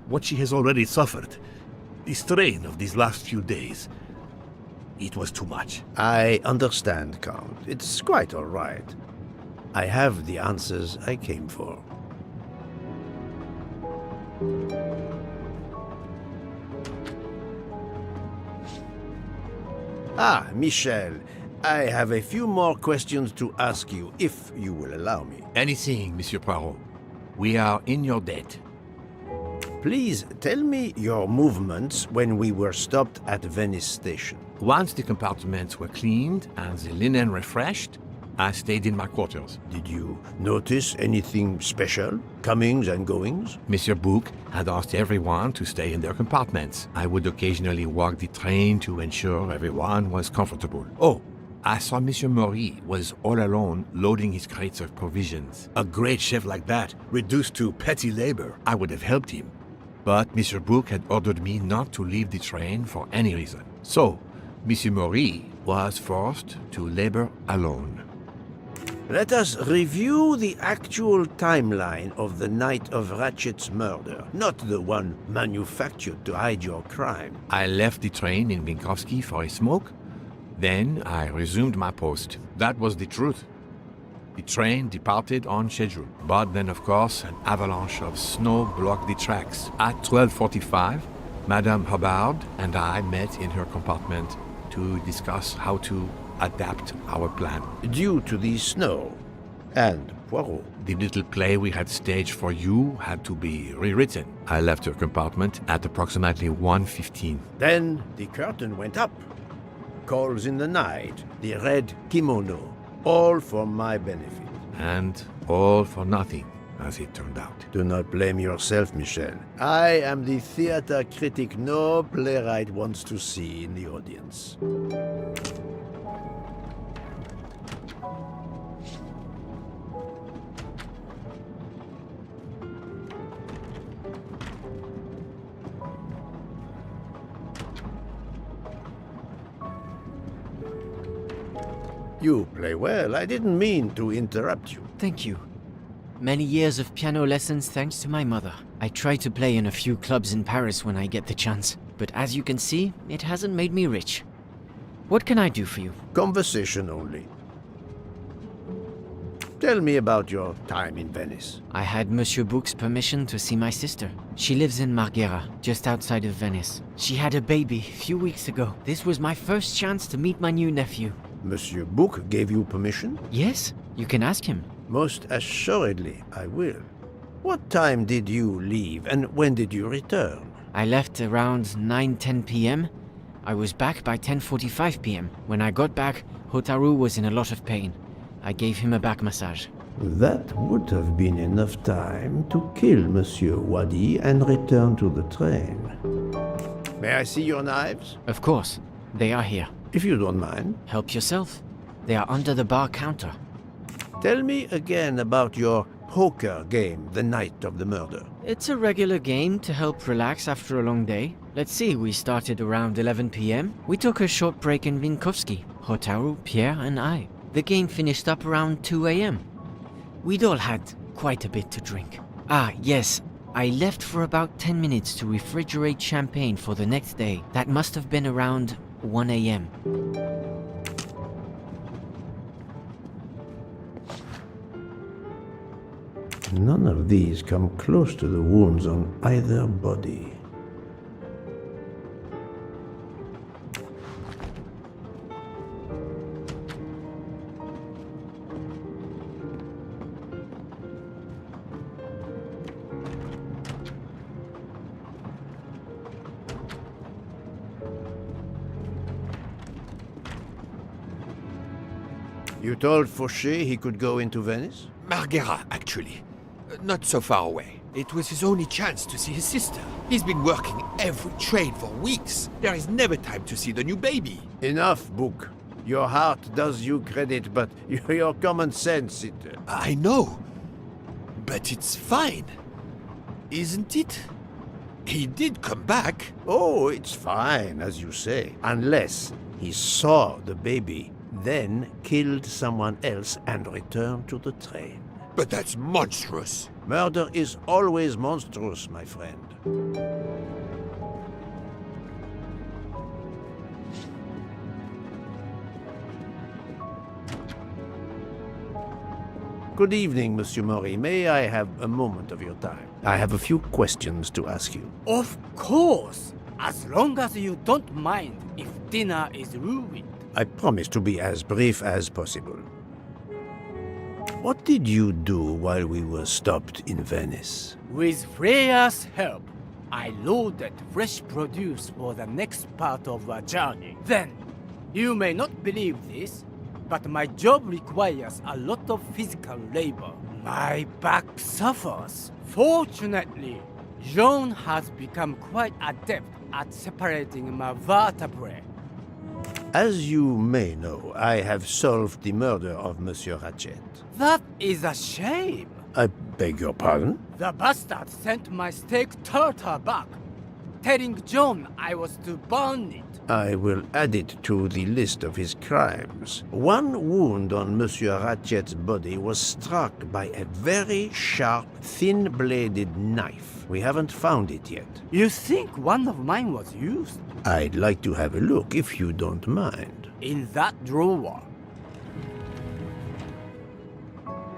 What she has already suffered, the strain of these last few days, it was too much. I understand, Count. It's quite all right. I have the answers I came for. Ah, Michel, I have a few more questions to ask you, if you will allow me. Anything, Monsieur Poirot. We are in your debt. Please tell me your movements when we were stopped at Venice Station. Once the compartments were cleaned and the linen refreshed, I stayed in my quarters. Did you notice anything special? Comings and goings? Monsieur Bouc had asked everyone to stay in their compartments. I would occasionally walk the train to ensure everyone was comfortable. Oh, I saw Monsieur Maury was all alone loading his crates of provisions. A great chef like that, reduced to petty labor, I would have helped him. But Monsieur Bouc had ordered me not to leave the train for any reason. So, Monsieur Maury was forced to labor alone. Let us review the actual timeline of the night of Ratchet's murder, not the one manufactured to hide your crime. I left the train in Minkowski for a smoke. Then I resumed my post. That was the truth. The train departed on schedule. But then, of course, an avalanche of snow blocked the tracks. At 12:45, Madame Hubbard and I met in her compartment to discuss how to adapt our plan. Due to the snow and Poirot. The little play we had staged for you had to be rewritten. I left her compartment at approximately 1:15. Then the curtain went up. Calls in the night, the red kimono, all for my benefit. And all for nothing, as it turned out. Do not blame yourself, Michel. I am the theater critic no playwright wants to see in the audience. You play well. I didn't mean to interrupt you. Thank you. Many years of piano lessons thanks to my mother. I try to play in a few clubs in Paris when I get the chance, but as you can see, it hasn't made me rich. What can I do for you? Conversation only. Tell me about your time in Venice. I had Monsieur Bouc's permission to see my sister. She lives in Marghera, just outside of Venice. She had a baby a few weeks ago. This was my first chance to meet my new nephew. Monsieur Bouc gave you permission? Yes, you can ask him. Most assuredly, I will. What time did you leave and when did you return? I left around 9-10 p.m. I was back by 10:45 p.m. When I got back, Hotaru was in a lot of pain. I gave him a back massage. That would have been enough time to kill Monsieur Wadi and return to the train. May I see your knives? Of course. They are here. If you don't mind. Help yourself. They are under the bar counter. Tell me again about your poker game the night of the murder. It's a regular game to help relax after a long day. Let's see, we started around 11 p.m. We took a short break in Minkowski. Hotaru, Pierre, and I. The game finished up around 2 a.m. We'd all had quite a bit to drink. Ah, yes, I left for about 10 minutes to refrigerate champagne for the next day. That must have been around 1 a.m. None of these come close to the wounds on either body. You told Fauché he could go into Venice? Marguerite, actually. Not so far away. It was his only chance to see his sister. He's been working every train for weeks. There is never time to see the new baby. Enough, Book. Your heart does you credit, but your common sense, it... I know. But it's fine. Isn't it? He did come back. Oh, it's fine, as you say. Unless he saw the baby, then killed someone else and returned to the train. But that's monstrous. Murder is always monstrous, my friend. Good evening, Monsieur Maury. May I have a moment of your time? I have a few questions to ask you. Of course! As long as you don't mind if dinner is ruined. I promise to be as brief as possible. What did you do while we were stopped in Venice? With Freya's help, I loaded fresh produce for the next part of our journey. Then, you may not believe this, but my job requires a lot of physical labor. My back suffers. Fortunately, Jean has become quite adept at separating my vertebrae. As you may know, I have solved the murder of Monsieur Ratchet. That is a shame. I beg your pardon? The bastard sent my steak tartar back, telling John I was to burn it. I will add it to the list of his crimes. One wound on Monsieur Ratchet's body was struck by a very sharp, thin-bladed knife. We haven't found it yet. You think one of mine was used? I'd like to have a look, if you don't mind. In that drawer.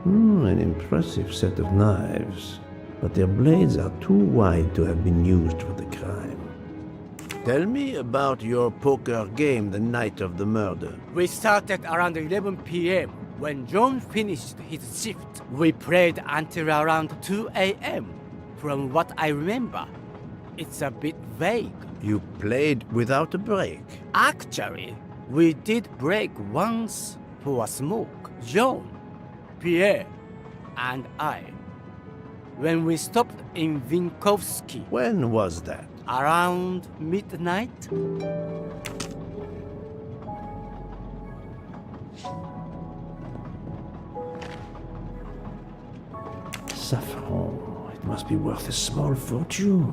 An impressive set of knives, but their blades are too wide to have been used for the crime. Tell me about your poker game the night of the murder. We started around 11 p.m. When John finished his shift. We played until around 2 a.m. From what I remember, it's a bit vague. You played without a break? Actually, we did break once for a smoke. John, Pierre, and I. When we stopped in Vinkovsky. When was that? Around midnight. Saffron. It must be worth a small fortune.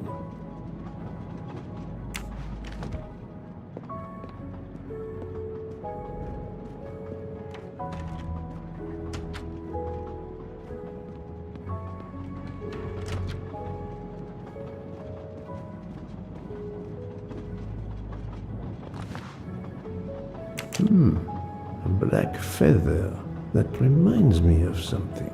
A black feather. That reminds me of something.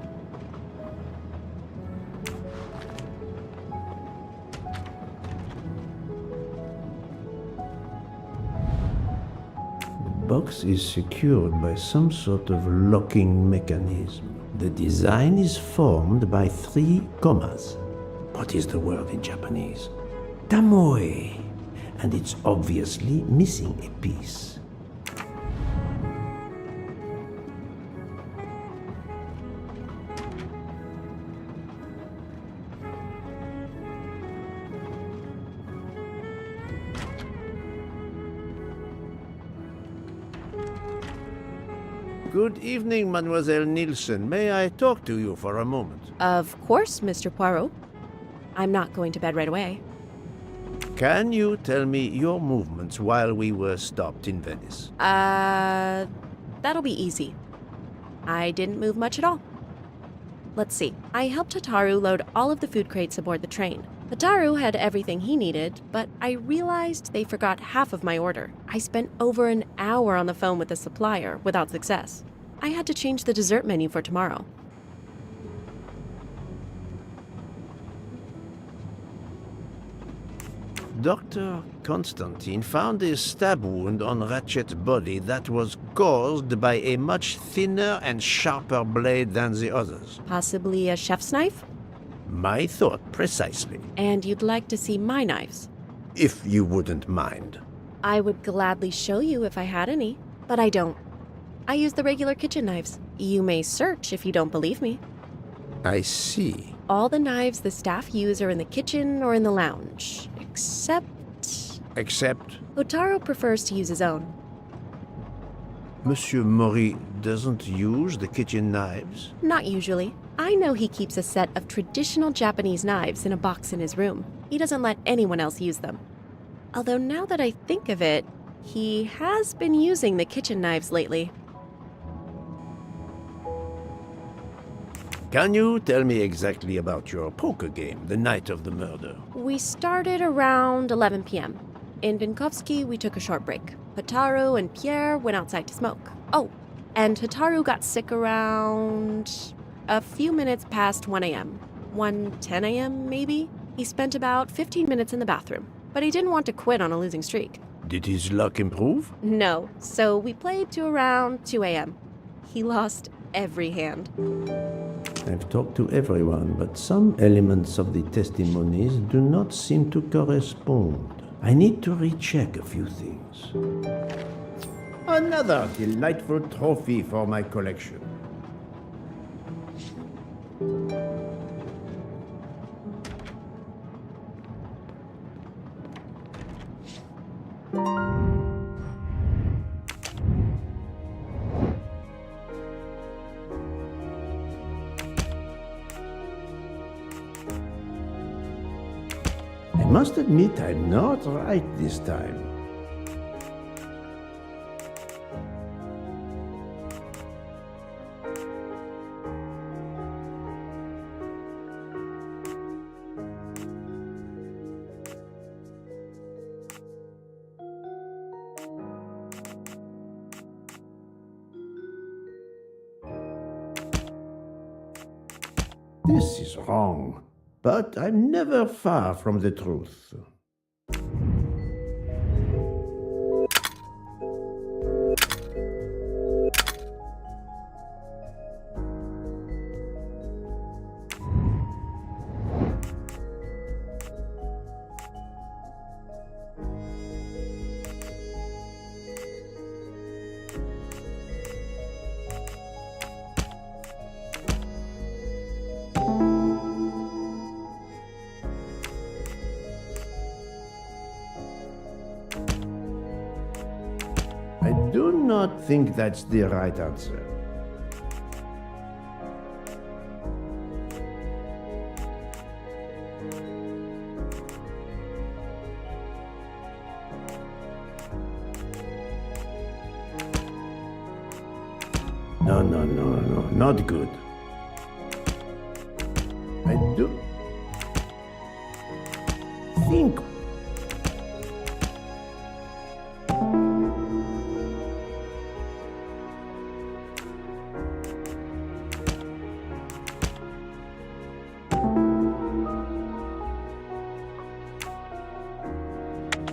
The box is secured by some sort of locking mechanism. The design is formed by 3 commas. What is the word in Japanese? Tamoe. And it's obviously missing a piece. Good evening, Mademoiselle Nielsen. May I talk to you for a moment? Of course, Mr. Poirot. I'm not going to bed right away. Can you tell me your movements while we were stopped in Venice? That'll be easy. I didn't move much at all. Let's see. I helped Hotaru load all of the food crates aboard the train. Hotaru had everything he needed, but I realized they forgot half of my order. I spent over an hour on the phone with the supplier without success. I had to change the dessert menu for tomorrow. Dr. Constantine found a stab wound on Ratchet's body that was caused by a much thinner and sharper blade than the others. Possibly a chef's knife? My thought precisely. And you'd like to see my knives? If you wouldn't mind. I would gladly show you if I had any, but I don't. I use the regular kitchen knives. You may search if you don't believe me. I see. All the knives the staff use are in the kitchen or in the lounge, except... Except? Hotaru prefers to use his own. Monsieur Mori doesn't use the kitchen knives? Not usually. I know he keeps a set of traditional Japanese knives in a box in his room. He doesn't let anyone else use them. Although now that I think of it, he has been using the kitchen knives lately. Can you tell me exactly about your poker game the night of the murder? We started around 11 p.m. In Vinkovsky, we took a short break. Hotaru and Pierre went outside to smoke. Oh, and Hotaru got sick around a few minutes past 1 a.m. 1:10 a.m. maybe? He spent about 15 minutes in the bathroom, but he didn't want to quit on a losing streak. Did his luck improve? No, so we played to around 2 a.m. He lost every hand. I've talked to everyone, but some elements of the testimonies do not seem to correspond. I need to recheck a few things. Another delightful trophy for my collection. I must admit I'm not right this time. This is wrong. But I'm never far from the truth. I do not think that's the right answer. No, not good. I do think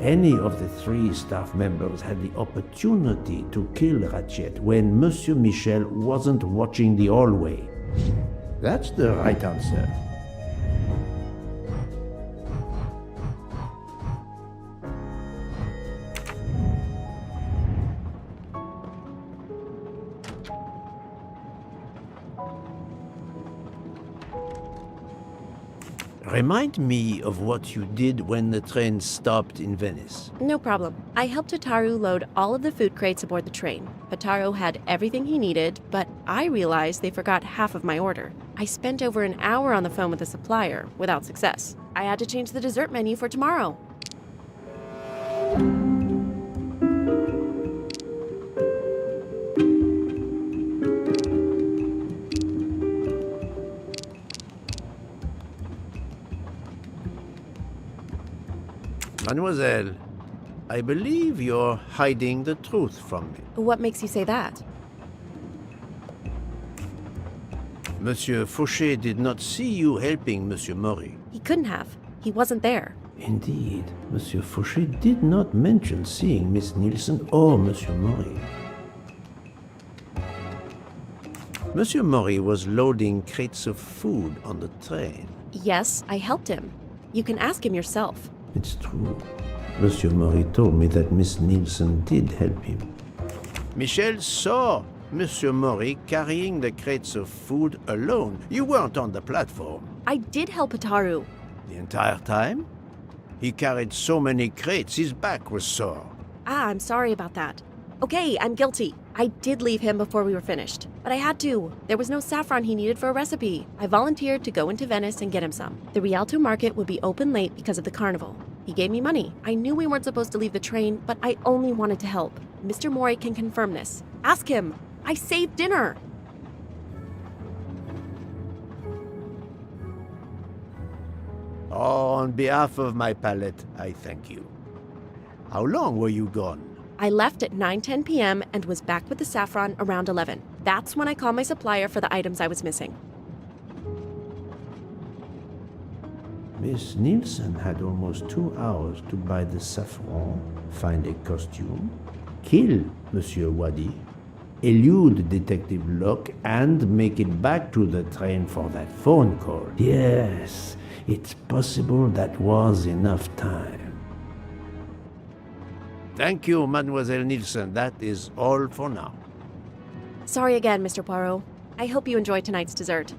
any of the three staff members had the opportunity to kill Ratchet when Monsieur Michel wasn't watching the hallway. That's the right answer. Remind me of what you did when the train stopped in Venice. No problem. I helped Hotaru load all of the food crates aboard the train. Hotaru had everything he needed, but I realized they forgot half of my order. I spent over an hour on the phone with the supplier, without success. I had to change the dessert menu for tomorrow. Mademoiselle, I believe you're hiding the truth from me. What makes you say that? Monsieur Fauché did not see you helping Monsieur Maury. He couldn't have. He wasn't there. Indeed, Monsieur Fauché did not mention seeing Miss Nielsen or Monsieur Maury. Monsieur Maury was loading crates of food on the train. Yes, I helped him. You can ask him yourself. It's true. Monsieur Maury told me that Miss Nielsen did help him. Michel saw Monsieur Maury carrying the crates of food alone. You weren't on the platform. I did help Hataru. The entire time? He carried so many crates, his back was sore. I'm sorry about that. Okay, I'm guilty. I did leave him before we were finished, but I had to. There was no saffron he needed for a recipe. I volunteered to go into Venice and get him some. The Rialto market would be open late because of the carnival. He gave me money. I knew we weren't supposed to leave the train, but I only wanted to help. Mr. Mori can confirm this. Ask him. I saved dinner. On behalf of my palate, I thank you. How long were you gone? I left at 9:10 p.m. and was back with the saffron around 11. That's when I called my supplier for the items I was missing. Miss Nielsen had almost 2 hours to buy the saffron, find a costume, kill Monsieur Wadi, elude Detective Locke, and make it back to the train for that phone call. Yes, it's possible that was enough time. Thank you, Mademoiselle Nielsen. That is all for now. Sorry again, Mr. Poirot. I hope you enjoy tonight's dessert.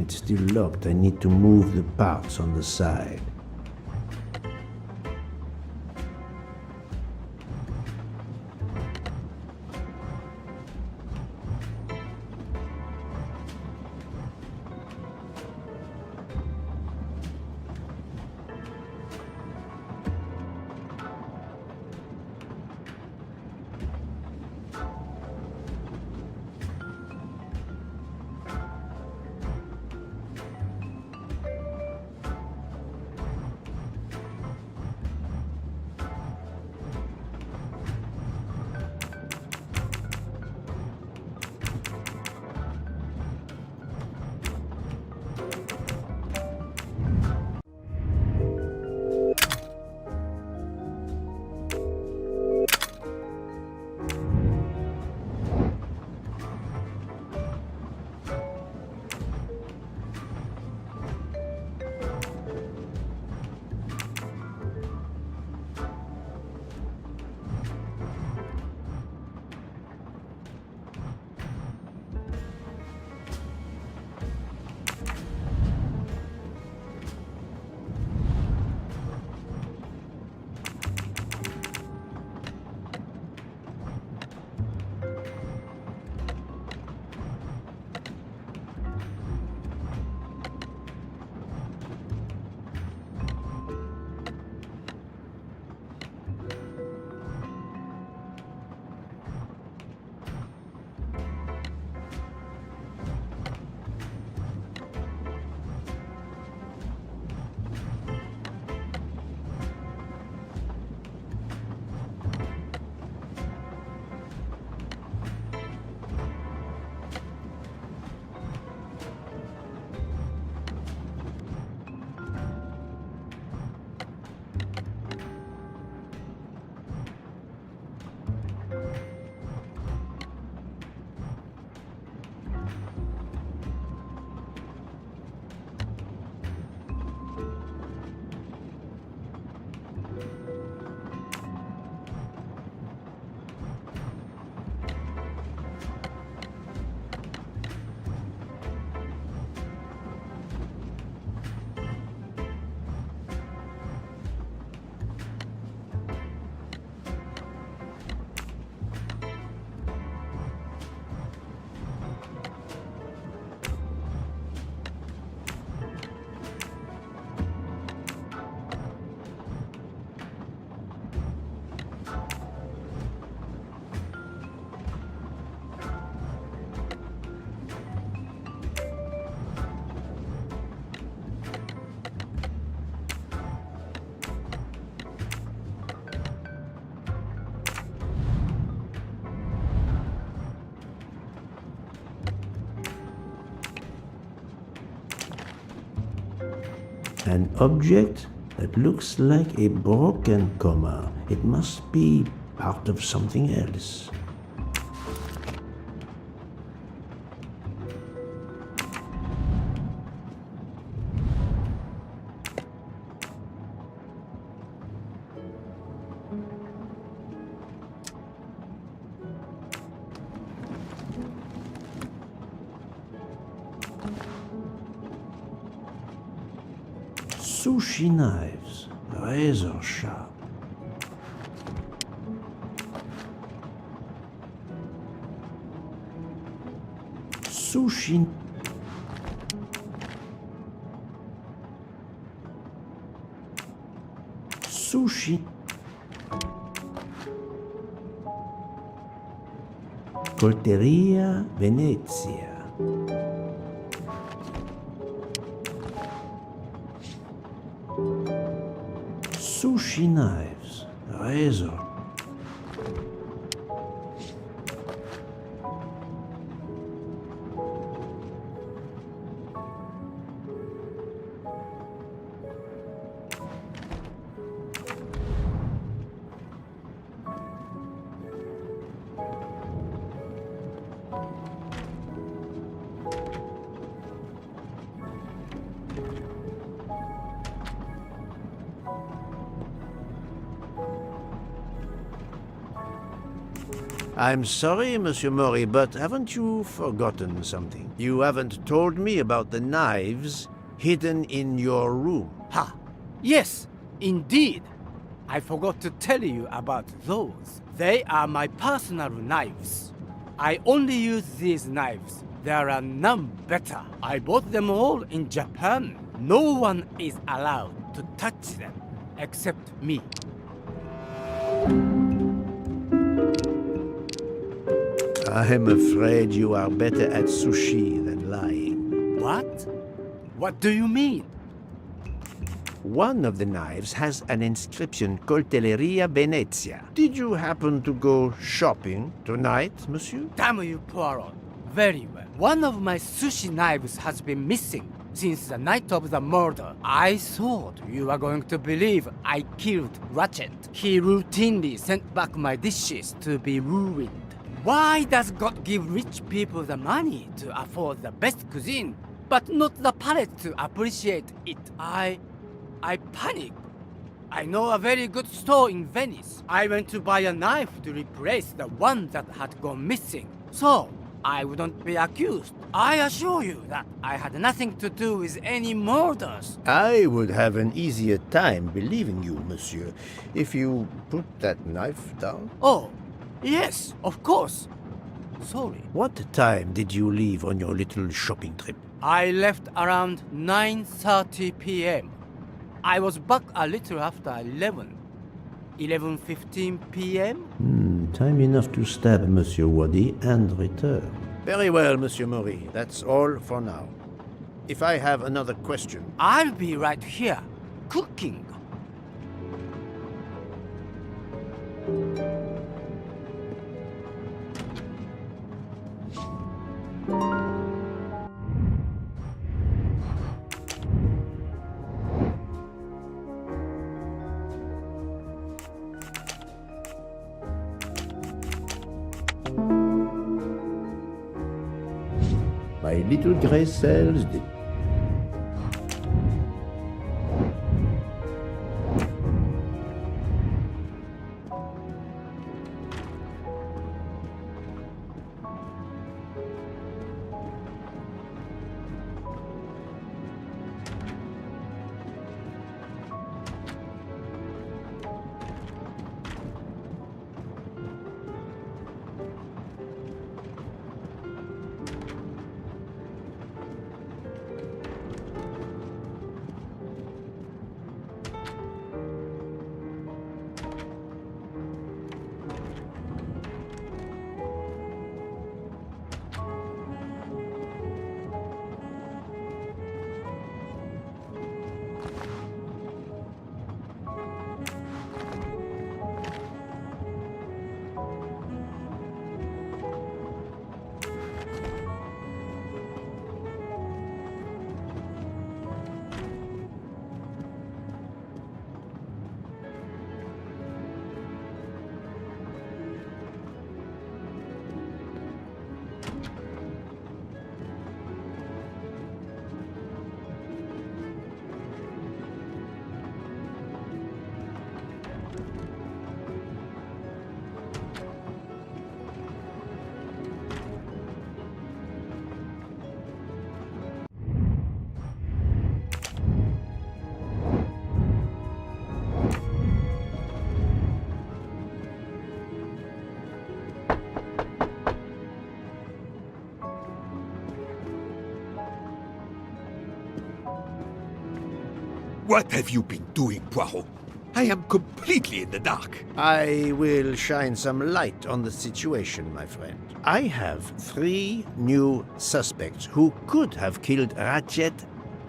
It's still locked. I need to move the parts on the side. An object that looks like a broken comma. It must be part of something else. Sushi knives, razor sharp. Sushi. Sushi. Colteria Venezia. Sushi knives, razor. I'm sorry, Monsieur Mori, but haven't you forgotten something? You haven't told me about the knives hidden in your room. Ha! Yes, indeed. I forgot to tell you about those. They are my personal knives. I only use these knives. There are none better. I bought them all in Japan. No one is allowed to touch them except me. I'm afraid you are better at sushi than lying. What? What do you mean? One of the knives has an inscription, Coltelleria Venezia. Did you happen to go shopping tonight, monsieur? Damn you, Poirot. Very well. One of my sushi knives has been missing since the night of the murder. I thought you were going to believe I killed Ratchet. He routinely sent back my dishes to be ruined. Why does God give rich people the money to afford the best cuisine, but not the palate to appreciate it? I panicked. I know a very good store in Venice. I went to buy a knife to replace the one that had gone missing, so I wouldn't be accused. I assure you that I had nothing to do with any murders. I would have an easier time believing you, monsieur, if you put that knife down. Oh, yes, of course. Sorry. What time did you leave on your little shopping trip? I left around 9:30 p.m. I was back a little after 11. 11:15 p.m.? Time enough to stab Monsieur Wadi and return. Very well, Monsieur Mori. That's all for now. If I have another question... I'll be right here, cooking. My little gray cells... What have you been doing, Poirot? I am completely in the dark. I will shine some light on the situation, my friend. I have 3 new suspects who could have killed Ratchet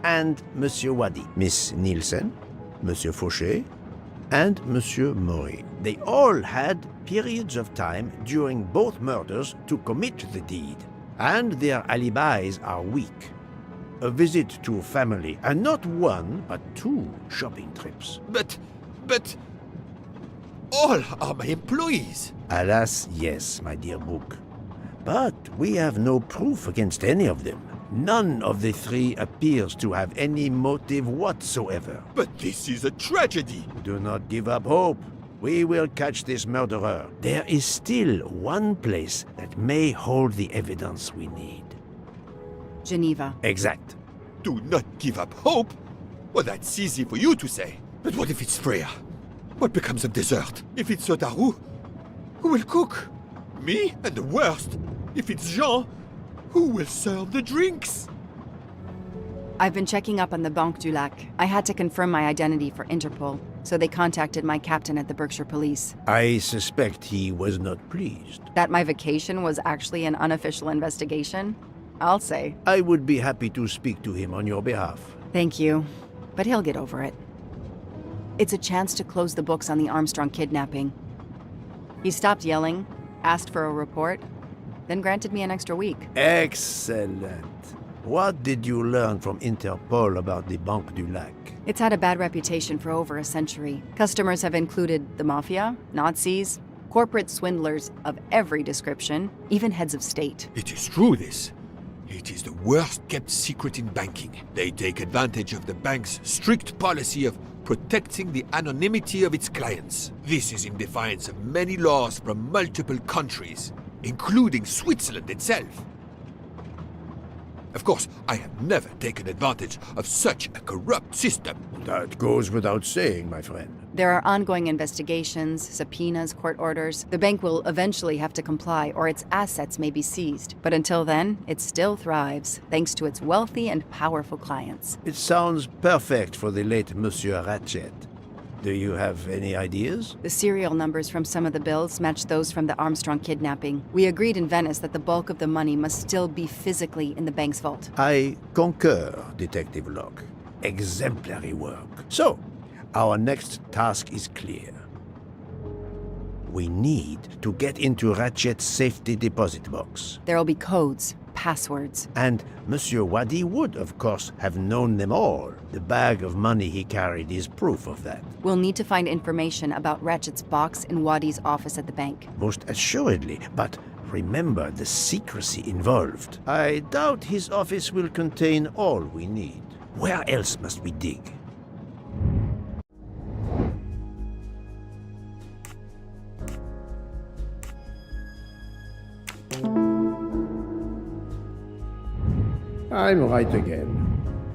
and Monsieur Wadi. Miss Nielsen, Monsieur Fauché, and Monsieur Maury. They all had periods of time during both murders to commit the deed, and their alibis are weak. A visit to family, and not 1, but 2 shopping trips. But all are my employees. Alas, yes, my dear Book. But we have no proof against any of them. None of the 3 appears to have any motive whatsoever. But this is a tragedy. Do not give up hope. We will catch this murderer. There is still one place that may hold the evidence we need. Geneva. Exact. Do not give up hope? Well, that's easy for you to say. But what if it's Freya? What becomes of dessert? If it's Sotaru, who will cook? Me? And the worst, if it's Jean, who will serve the drinks? I've been checking up on the Banque du Lac. I had to confirm my identity for Interpol, so they contacted my captain at the Berkshire Police. I suspect he was not pleased. That my vacation was actually an unofficial investigation? I'll say. I would be happy to speak to him on your behalf. Thank you, but he'll get over it. It's a chance to close the books on the Armstrong kidnapping. He stopped yelling, asked for a report, then granted me an extra week. Excellent. What did you learn from Interpol about the Banque du Lac? It's had a bad reputation for over a century. Customers have included the mafia, Nazis, corporate swindlers of every description, even heads of state. It is true, this. It is the worst-kept secret in banking. They take advantage of the bank's strict policy of protecting the anonymity of its clients. This is in defiance of many laws from multiple countries, including Switzerland itself. Of course, I have never taken advantage of such a corrupt system. That goes without saying, my friend. There are ongoing investigations, subpoenas, court orders. The bank will eventually have to comply, or its assets may be seized. But until then, it still thrives, thanks to its wealthy and powerful clients. It sounds perfect for the late Monsieur Ratchet. Do you have any ideas? The serial numbers from some of the bills match those from the Armstrong kidnapping. We agreed in Venice that the bulk of the money must still be physically in the bank's vault. I concur, Detective Locke. Exemplary work. So, our next task is clear. We need to get into Ratchet's safety deposit box. There'll be codes, passwords. And Monsieur Wadi would, of course, have known them all. The bag of money he carried is proof of that. We'll need to find information about Ratchet's box in Wadi's office at the bank. Most assuredly, but remember the secrecy involved. I doubt his office will contain all we need. Where else must we dig? I'm right again.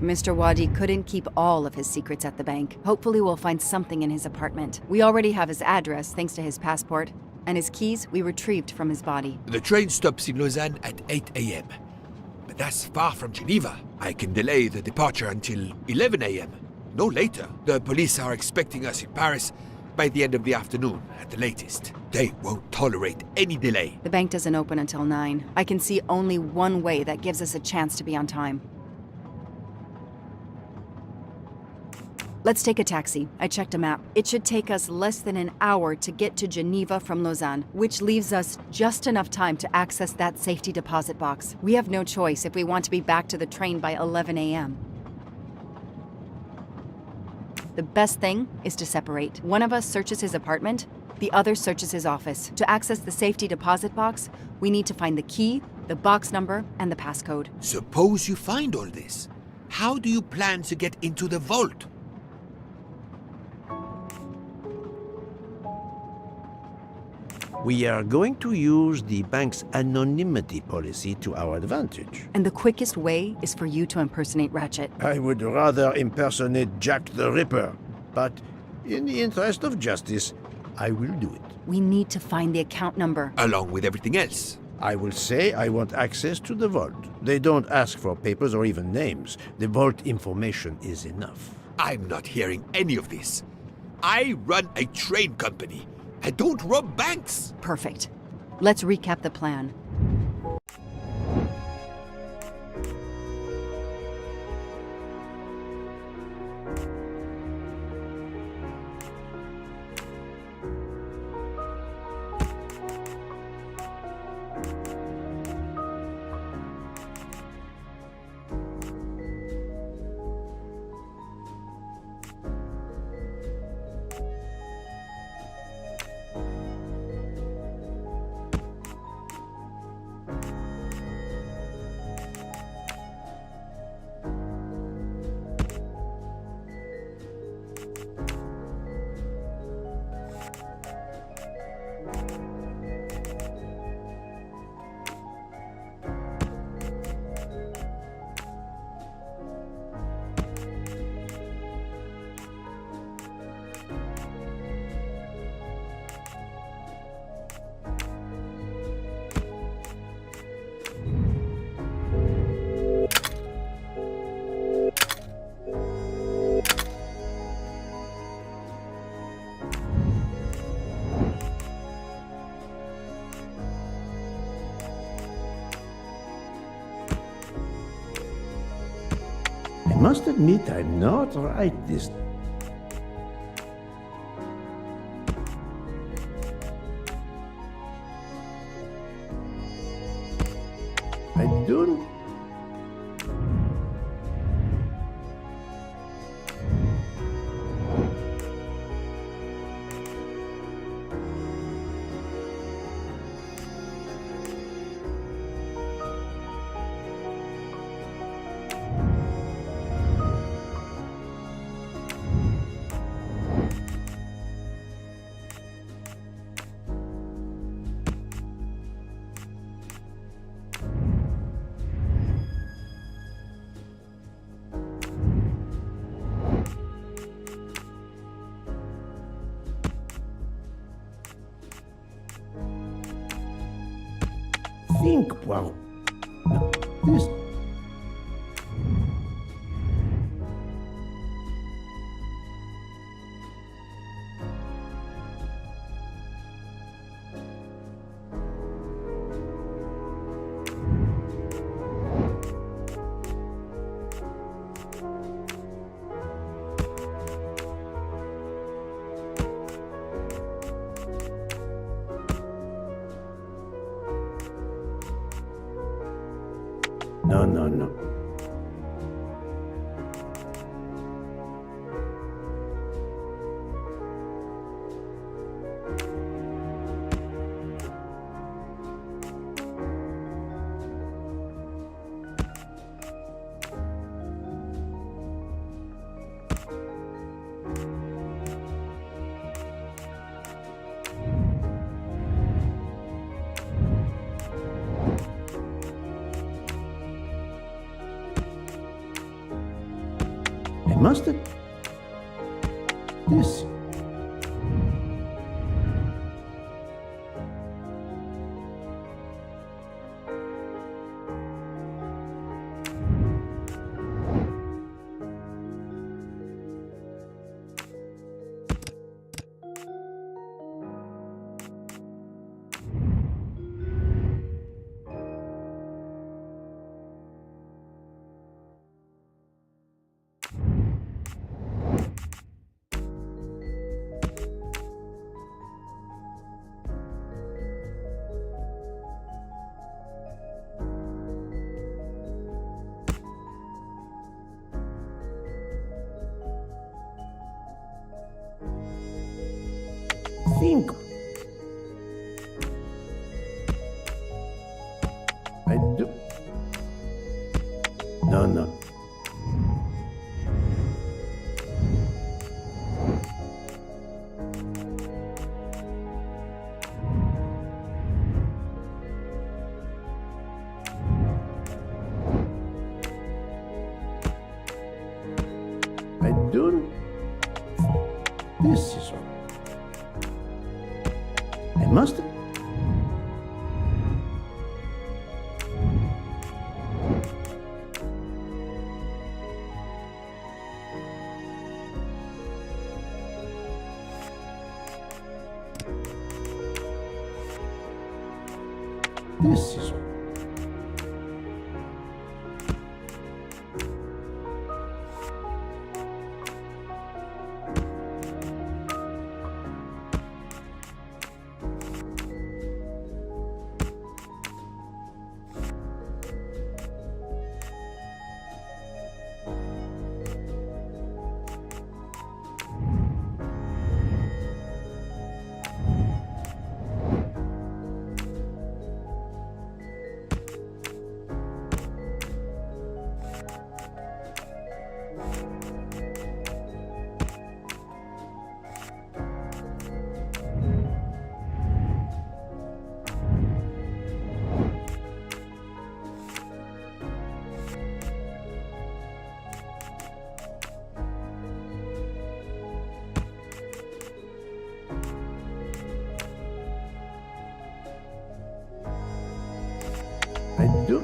Mr. Wadi couldn't keep all of his secrets at the bank. Hopefully we'll find something in his apartment. We already have his address thanks to his passport, and his keys we retrieved from his body. The train stops in Lausanne at 8 a.m. But that's far from Geneva. I can delay the departure until 11 a.m. No later. The police are expecting us in Paris by the end of the afternoon at the latest. They won't tolerate any delay. The bank doesn't open until 9. I can see only one way that gives us a chance to be on time. Let's take a taxi. I checked a map. It should take us less than an hour to get to Geneva from Lausanne, which leaves us just enough time to access that safety deposit box. We have no choice if we want to be back to the train by 11 a.m. The best thing is to separate. One of us searches his apartment, the other searches his office. To access the safety deposit box, we need to find the key, the box number, and the passcode. Suppose you find all this. How do you plan to get into the vault? We are going to use the bank's anonymity policy to our advantage. And the quickest way is for you to impersonate Ratchet. I would rather impersonate Jack the Ripper, but in the interest of justice, I will do it. We need to find the account number. Along with everything else. I will say I want access to the vault. They don't ask for papers or even names. The vault information is enough. I'm not hearing any of this. I run a train company. I don't rob banks. Perfect. Let's recap the plan. I must admit I'm not right this. I don't. Think, Poirot. No, this. No, no, no. I must have. This. Think. I do. No, no. I don't. This is all. I must. This is I do.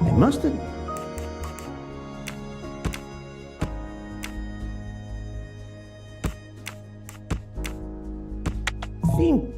I must have. Think.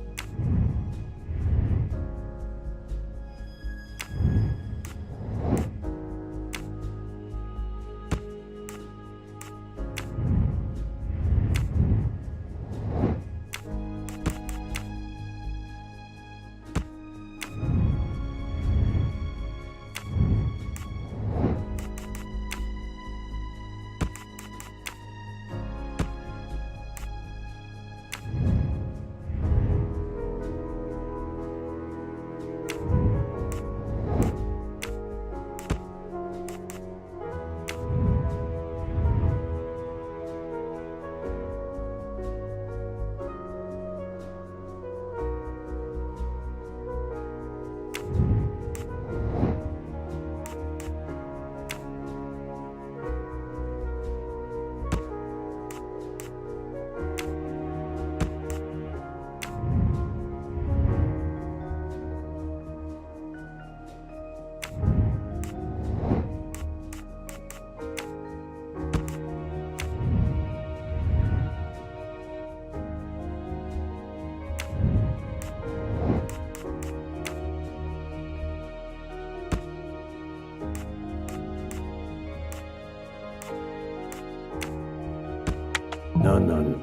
No, no, no.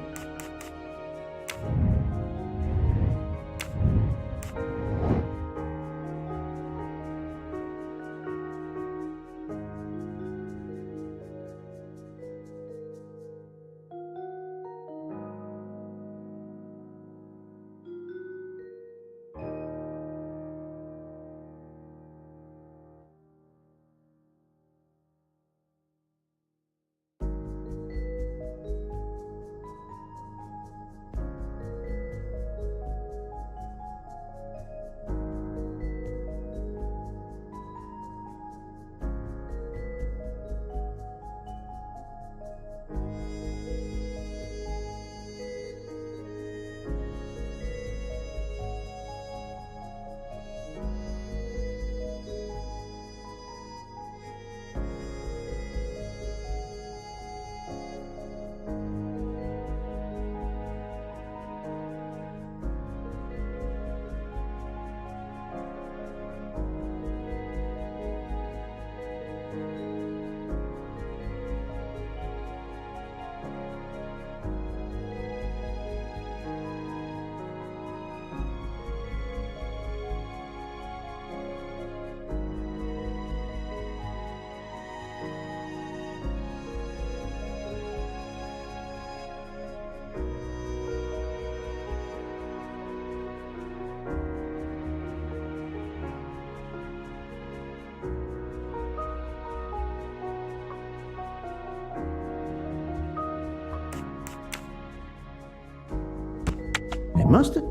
Must it?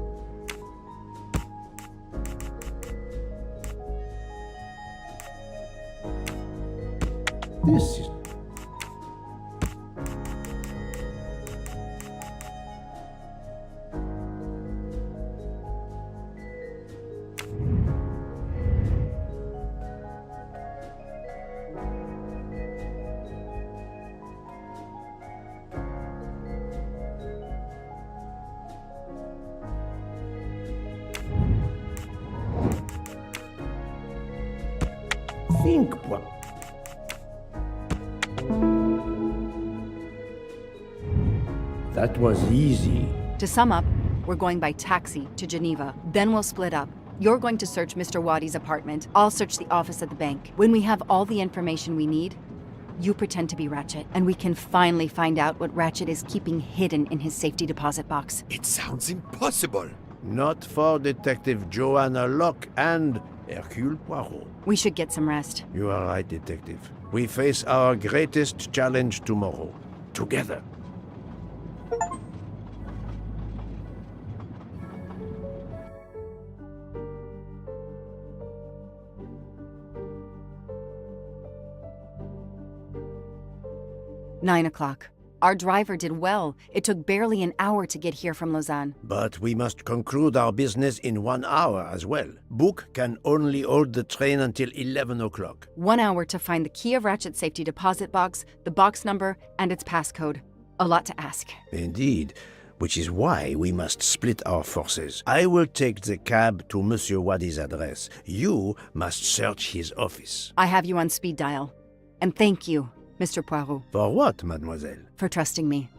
This is... Think what? That was easy. To sum up, we're going by taxi to Geneva. Then we'll split up. You're going to search Mr. Wadi's apartment. I'll search the office at the bank. When we have all the information we need, you pretend to be Ratchet, and we can finally find out what Ratchet is keeping hidden in his safety deposit box. It sounds impossible. Not for Detective Joanna Locke and Hercule Poirot. We should get some rest. You are right, Detective. We face our greatest challenge tomorrow. Together. Nine o'clock. Our driver did well. It took barely an hour to get here from Lausanne. But we must conclude our business in 1 hour as well. Book can only hold the train until 11 o'clock. 1 hour to find the key of Ratchet's safety deposit box, the box number, and its passcode. A lot to ask. Indeed, which is why we must split our forces. I will take the cab to Monsieur Wadi's address. You must search his office. I have you on speed dial. And thank you, Mr. Poirot. For what, mademoiselle? For trusting me.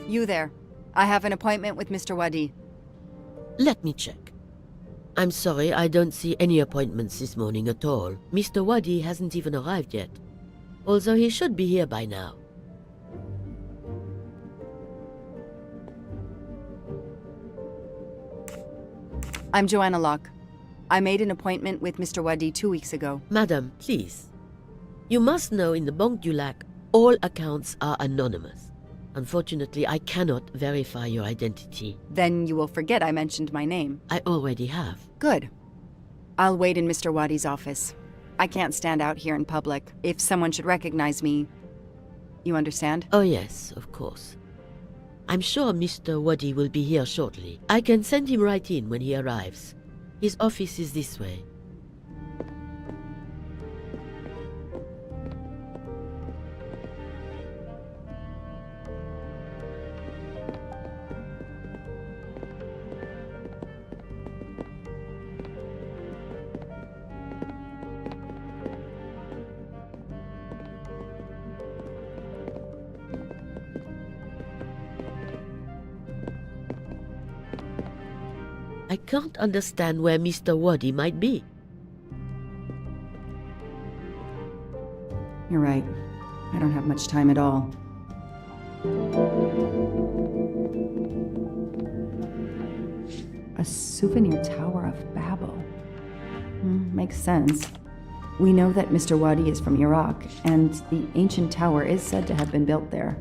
You there. I have an appointment with Mr. Wadi. Let me check. I'm sorry, I don't see any appointments this morning at all. Mr. Wadi hasn't even arrived yet, although he should be here by now. I'm Joanna Locke. I made an appointment with Mr. Wadi 2 weeks ago. Madam, please. You must know in the Banque du Lac, all accounts are anonymous. Unfortunately, I cannot verify your identity. Then you will forget I mentioned my name. I already have. Good. I'll wait in Mr. Wadi's office. I can't stand out here in public. If someone should recognize me, you understand? Oh yes, of course. I'm sure Mr. Wadi will be here shortly. I can send him right in when he arrives. His office is this way. I can't understand where Mr. Wadi might be. You're right. I don't have much time at all. A souvenir tower of Babel. Makes sense. We know that Mr. Wadi is from Iraq, and the ancient tower is said to have been built there.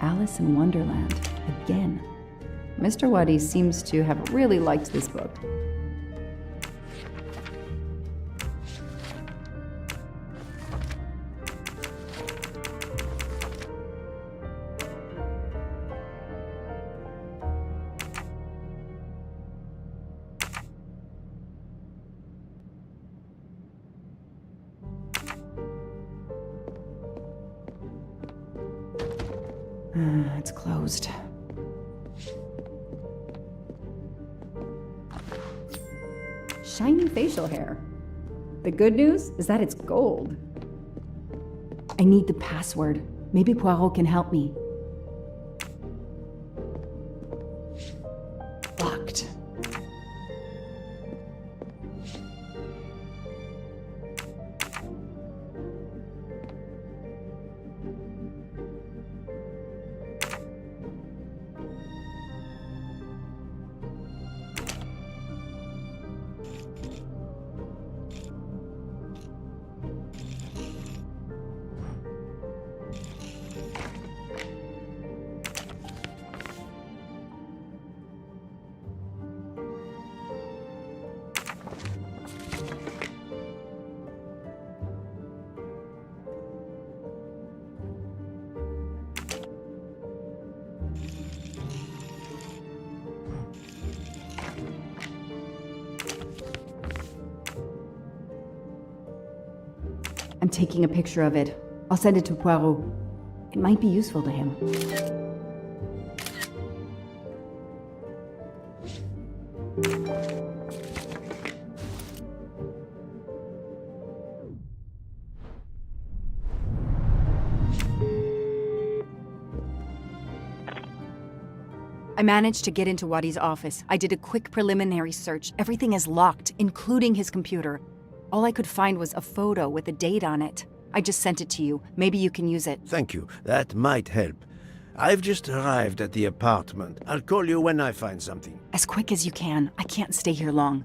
Alice in Wonderland, again. Mr. Wadi seems to have really liked this book. It's closed. Shiny facial hair. The good news is that it's gold. I need the password. Maybe Poirot can help me. Locked. I'm taking a picture of it. I'll send it to Poirot. It might be useful to him. I managed to get into Wadi's office. I did a quick preliminary search. Everything is locked, including his computer. All I could find was a photo with a date on it. I just sent it to you. Maybe you can use it. Thank you. That might help. I've just arrived at the apartment. I'll call you when I find something. As quick as you can. I can't stay here long.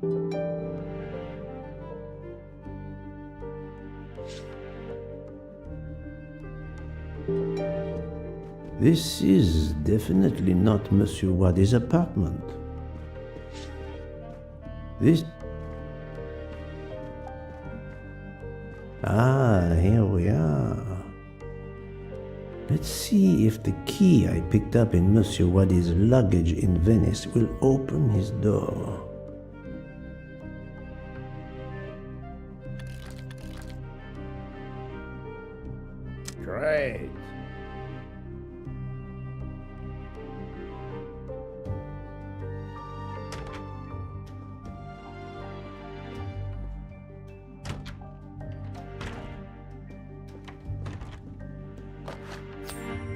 This is definitely not Monsieur Wadi's apartment. This... Ah, here we are. Let's see if the key I picked up in Monsieur Wadi's luggage in Venice will open his door. Great.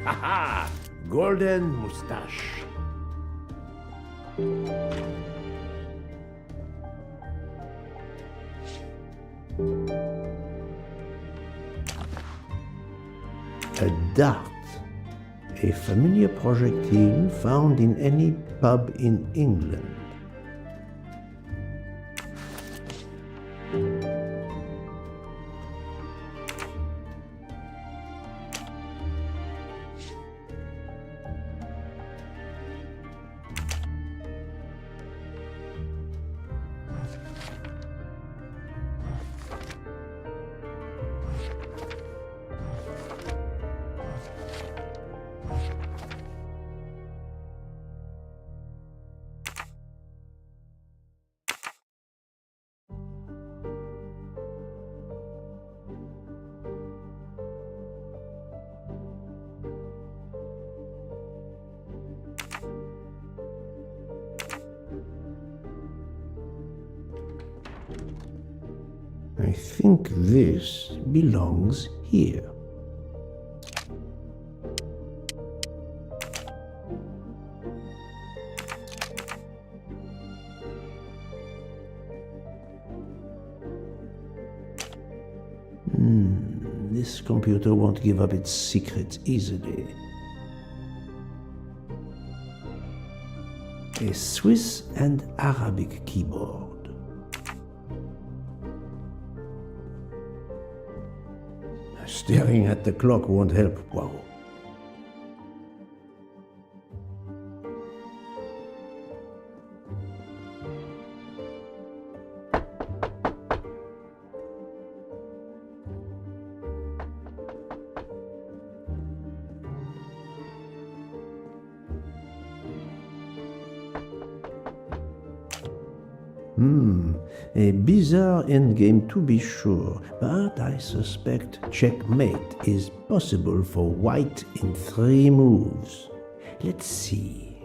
Haha! Golden moustache. A dart. A familiar projectile found in any pub in England. I think this belongs here. This computer won't give up its secrets easily. A Swiss and Arabic keyboard. Staring at the clock won't help, Poirot. A bizarre endgame to be sure, but I suspect checkmate is possible for white in 3 moves. Let's see.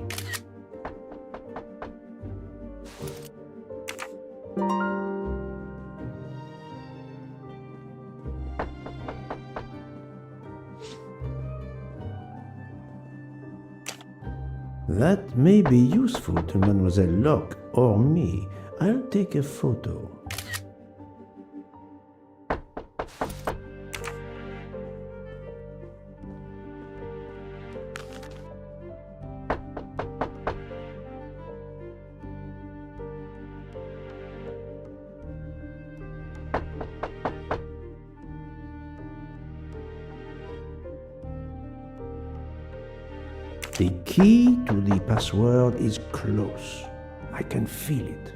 That may be useful to Mademoiselle Locke or me. I'll take a photo. The key to the password is close. I can feel it.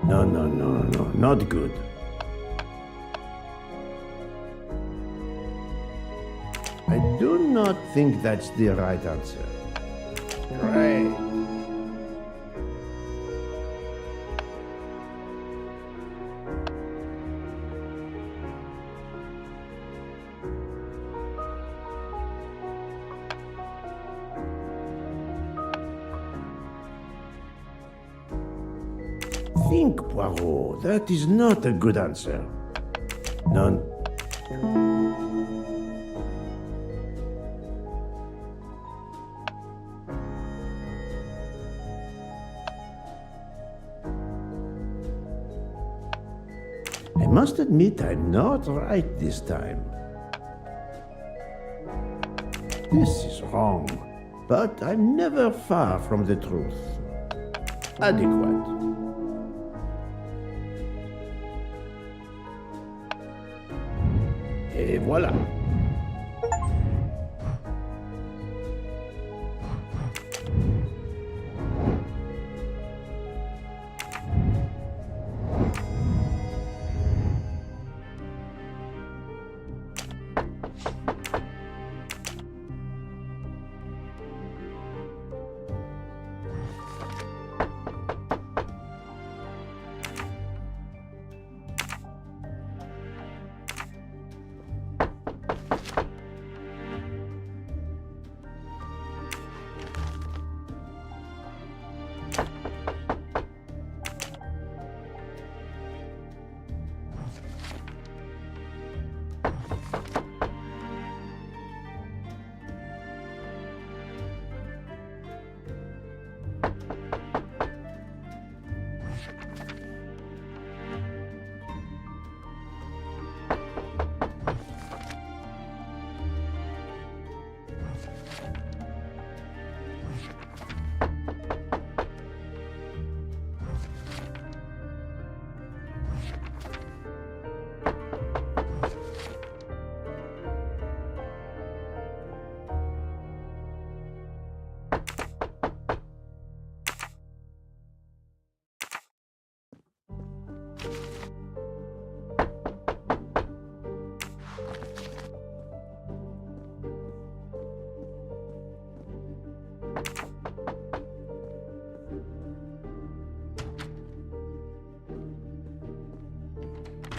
No, not good. I do not think that's the right answer. Great. Think, Poirot. That is not a good answer. None. I must admit I'm not right this time. This is wrong, but I'm never far from the truth. Adequate. Et voilà.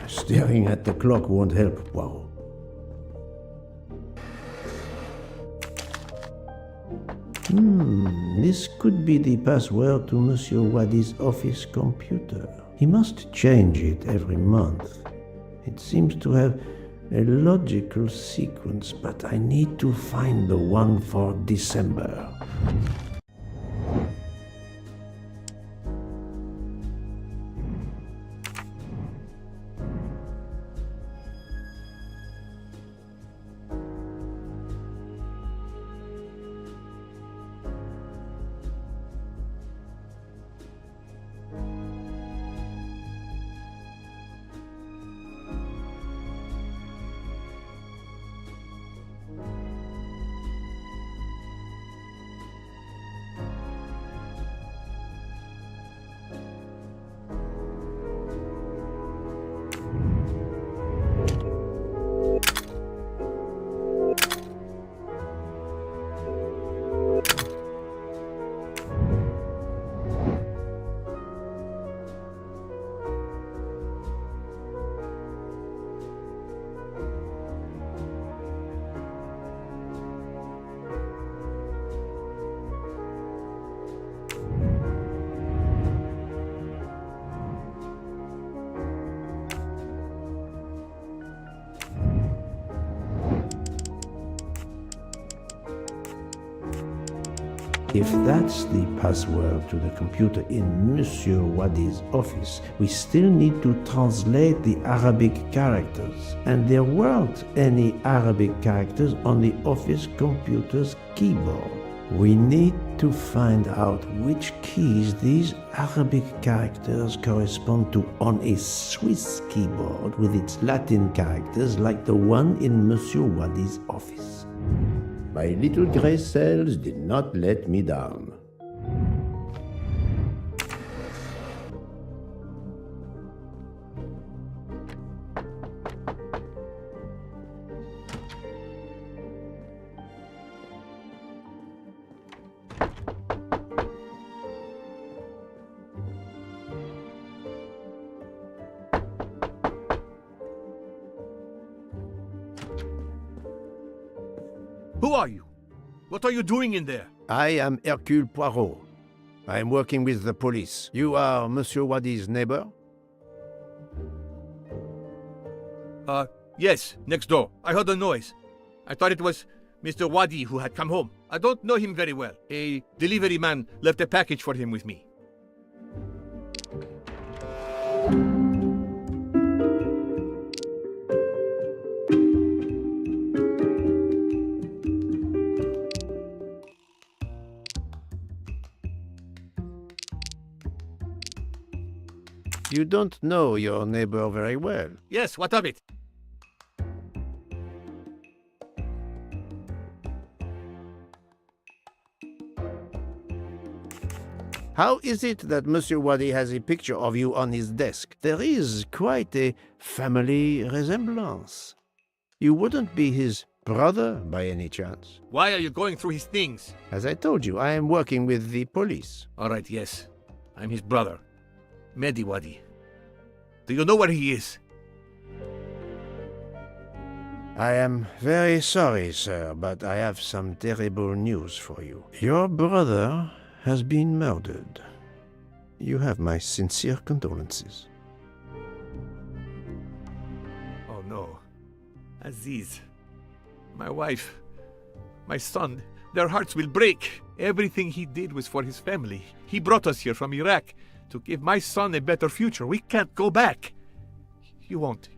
Staring at the clock won't help, Poirot. This could be the password to Monsieur Wadi's office computer. He must change it every month. It seems to have a logical sequence, but I need to find the one for December. If that's the password to the computer in Monsieur Wadi's office, we still need to translate the Arabic characters. And there weren't any Arabic characters on the office computer's keyboard. We need to find out which keys these Arabic characters correspond to on a Swiss keyboard with its Latin characters like the one in Monsieur Wadi's office. My little gray cells did not let me down. Who are you? What are you doing in there? I am Hercule Poirot. I am working with the police. You are Monsieur Wadi's neighbor? Yes, next door. I heard a noise. I thought it was Mr. Wadi who had come home. I don't know him very well. A delivery man left a package for him with me. You don't know your neighbor very well. Yes, what of it? How is it that Monsieur Wadi has a picture of you on his desk? There is quite a family resemblance. You wouldn't be his brother by any chance? Why are you going through his things? As I told you, I am working with the police. All right, yes. I'm his brother, Mehdi Wadi. Do you know where he is? I am very sorry, sir, but I have some terrible news for you. Your brother has been murdered. You have my sincere condolences. Oh no. Aziz, my wife, my son, their hearts will break. Everything he did was for his family. He brought us here from Iraq to give my son a better future. We can't go back. You won't.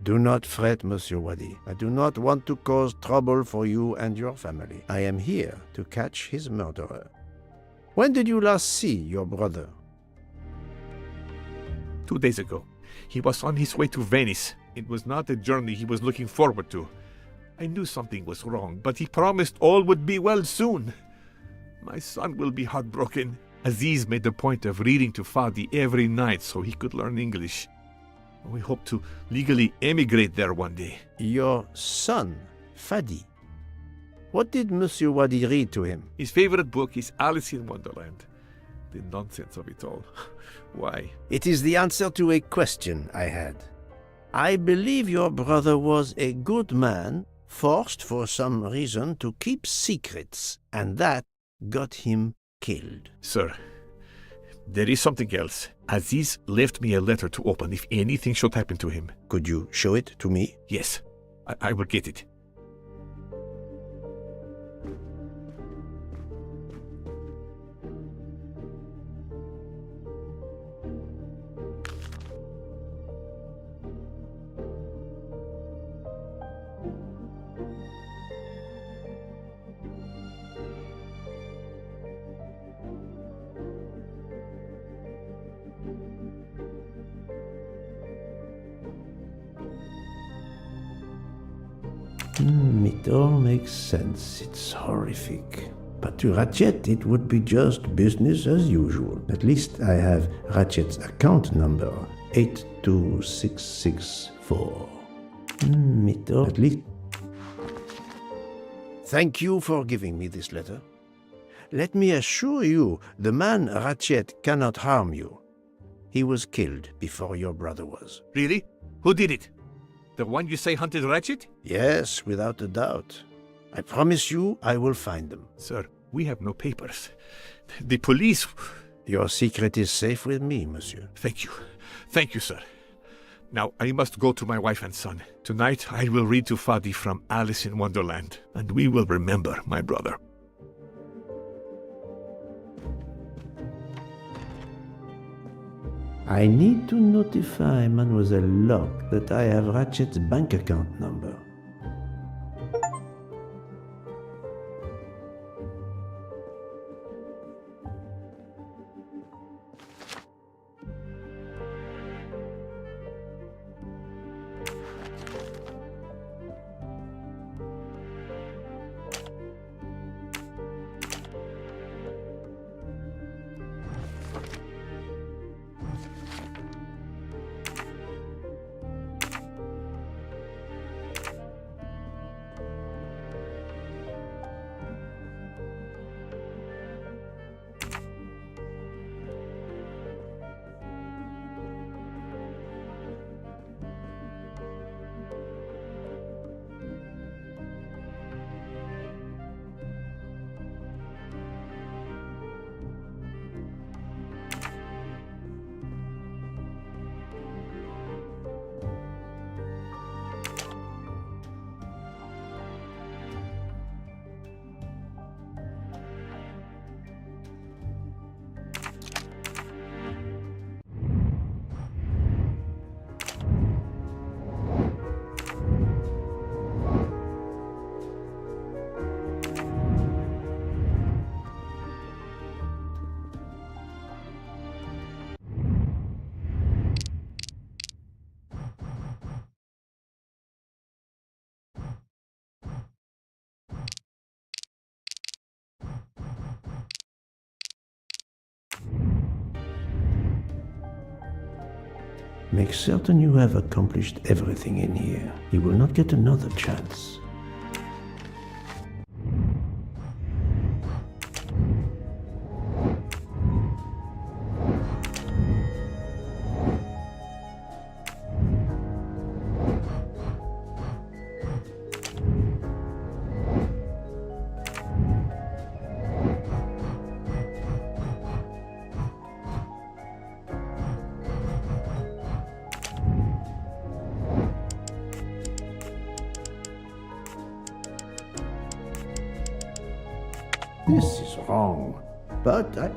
Do not fret, Monsieur Wadi. I do not want to cause trouble for you and your family. I am here to catch his murderer. When did you last see your brother? 2 days ago. He was on his way to Venice. It was not a journey he was looking forward to. I knew something was wrong, but he promised all would be well soon. My son will be heartbroken. Aziz made a point of reading to Fadi every night so he could learn English. We hope to legally emigrate there one day. Your son, Fadi. What did Monsieur Wadi read to him? His favorite book is Alice in Wonderland. The nonsense of it all. Why? It is the answer to a question I had. I believe your brother was a good man, forced for some reason to keep secrets, and that got him killed. Sir, there is something else. Aziz left me a letter to open if anything should happen to him. Could you show it to me? Yes, I will get it. It all makes sense. It's horrific. But to Ratchet, it would be just business as usual. At least I have Ratchet's account number, 82664. At least... Thank you for giving me this letter. Let me assure you, the man Ratchet cannot harm you. He was killed before your brother was. Really? Who did it? The one you say hunted Ratchet? Yes, without a doubt. I promise you I will find them. Sir, we have no papers. The police... Your secret is safe with me, monsieur. Thank you. Thank you, sir. Now, I must go to my wife and son. Tonight, I will read to Fadi from Alice in Wonderland, and we will remember my brother. I need to notify Mademoiselle Locke that I have Ratchet's bank account number. Make certain you have accomplished everything in here. You will not get another chance. This is wrong, but I...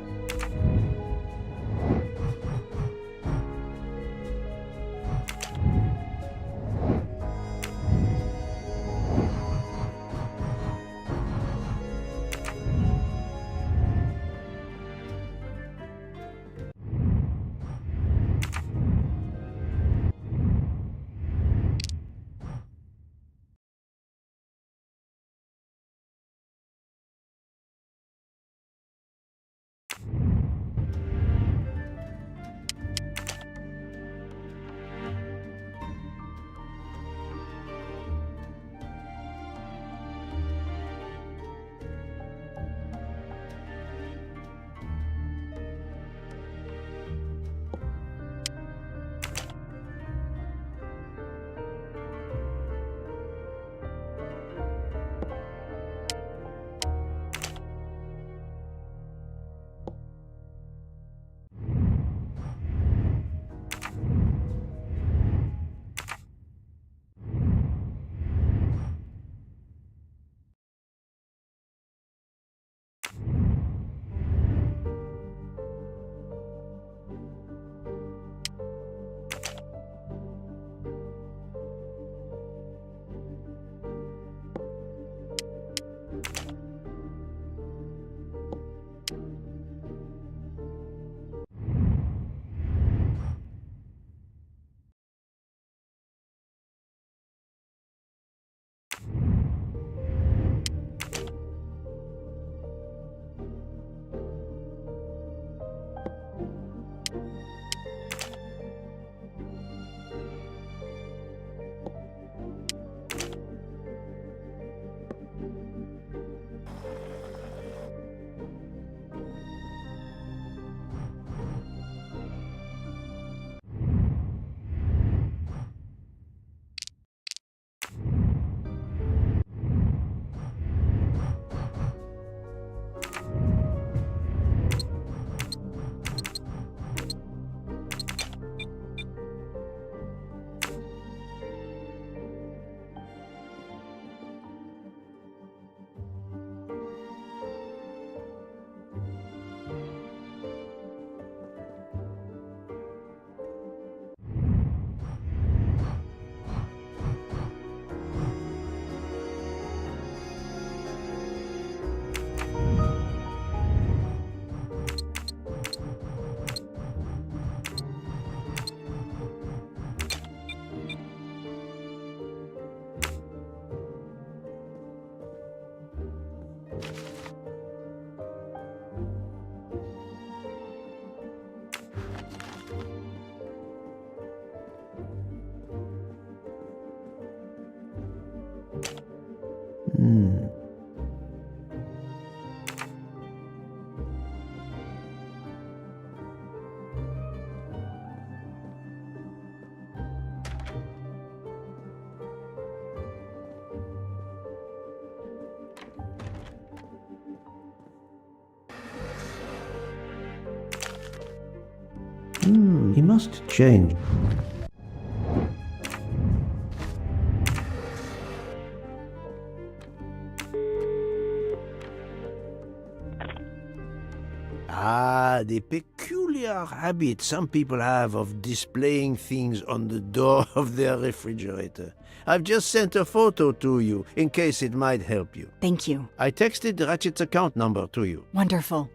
He must change. Ah, the peculiar habit some people have of displaying things on the door of their refrigerator. I've just sent a photo to you, in case it might help you. Thank you. I texted Ratchet's account number to you. Wonderful.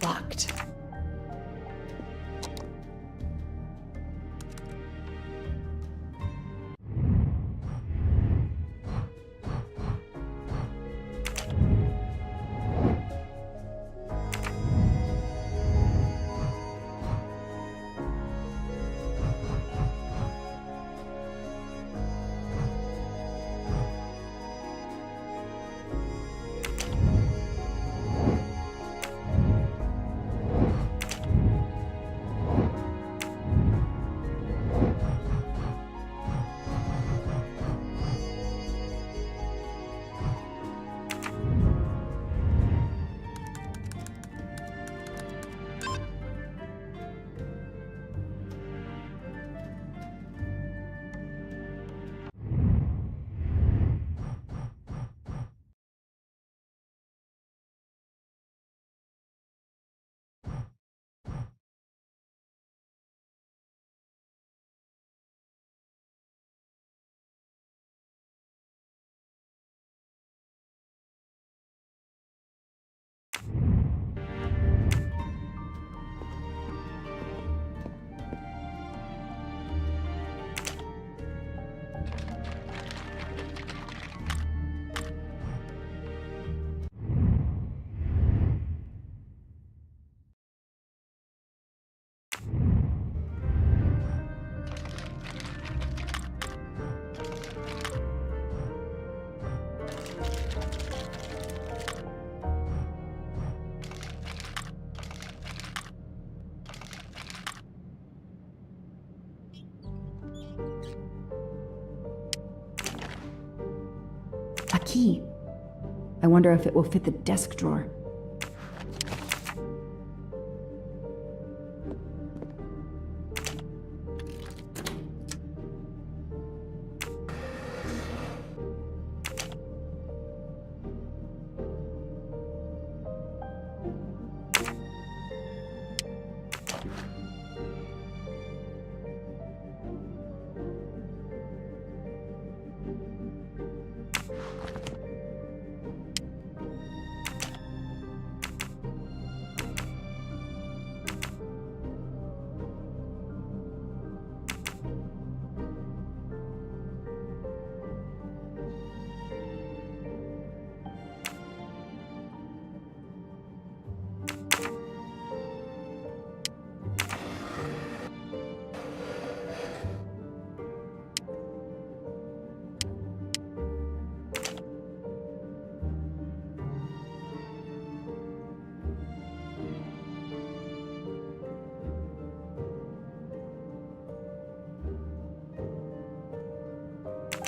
Locked. A key. I wonder if it will fit the desk drawer.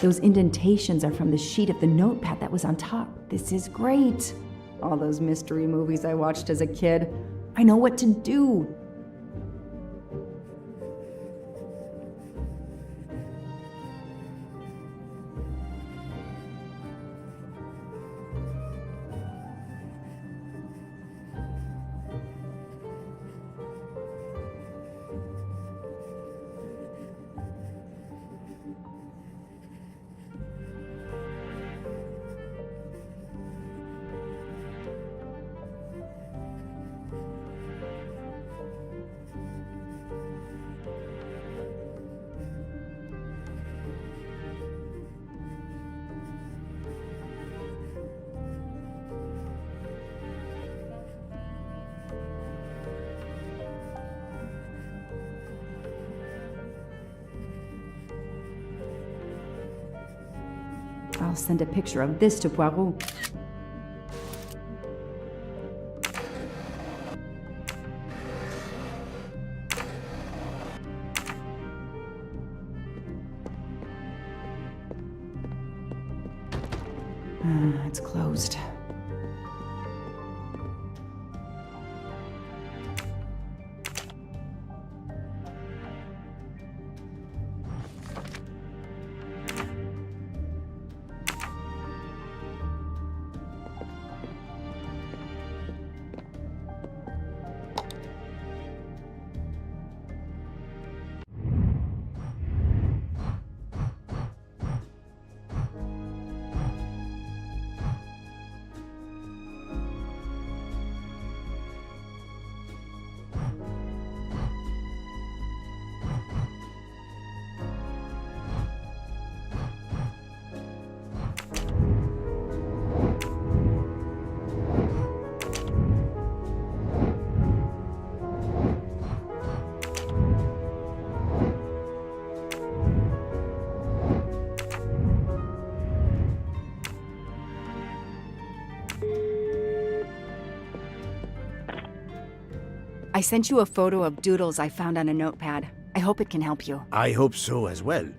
Those indentations are from the sheet of the notepad that was on top. This is great. All those mystery movies I watched as a kid. I know what to do. I'll send a picture of this to Poirot. It's closed. I sent you a photo of doodles I found on a notepad. I hope it can help you. I hope so as well.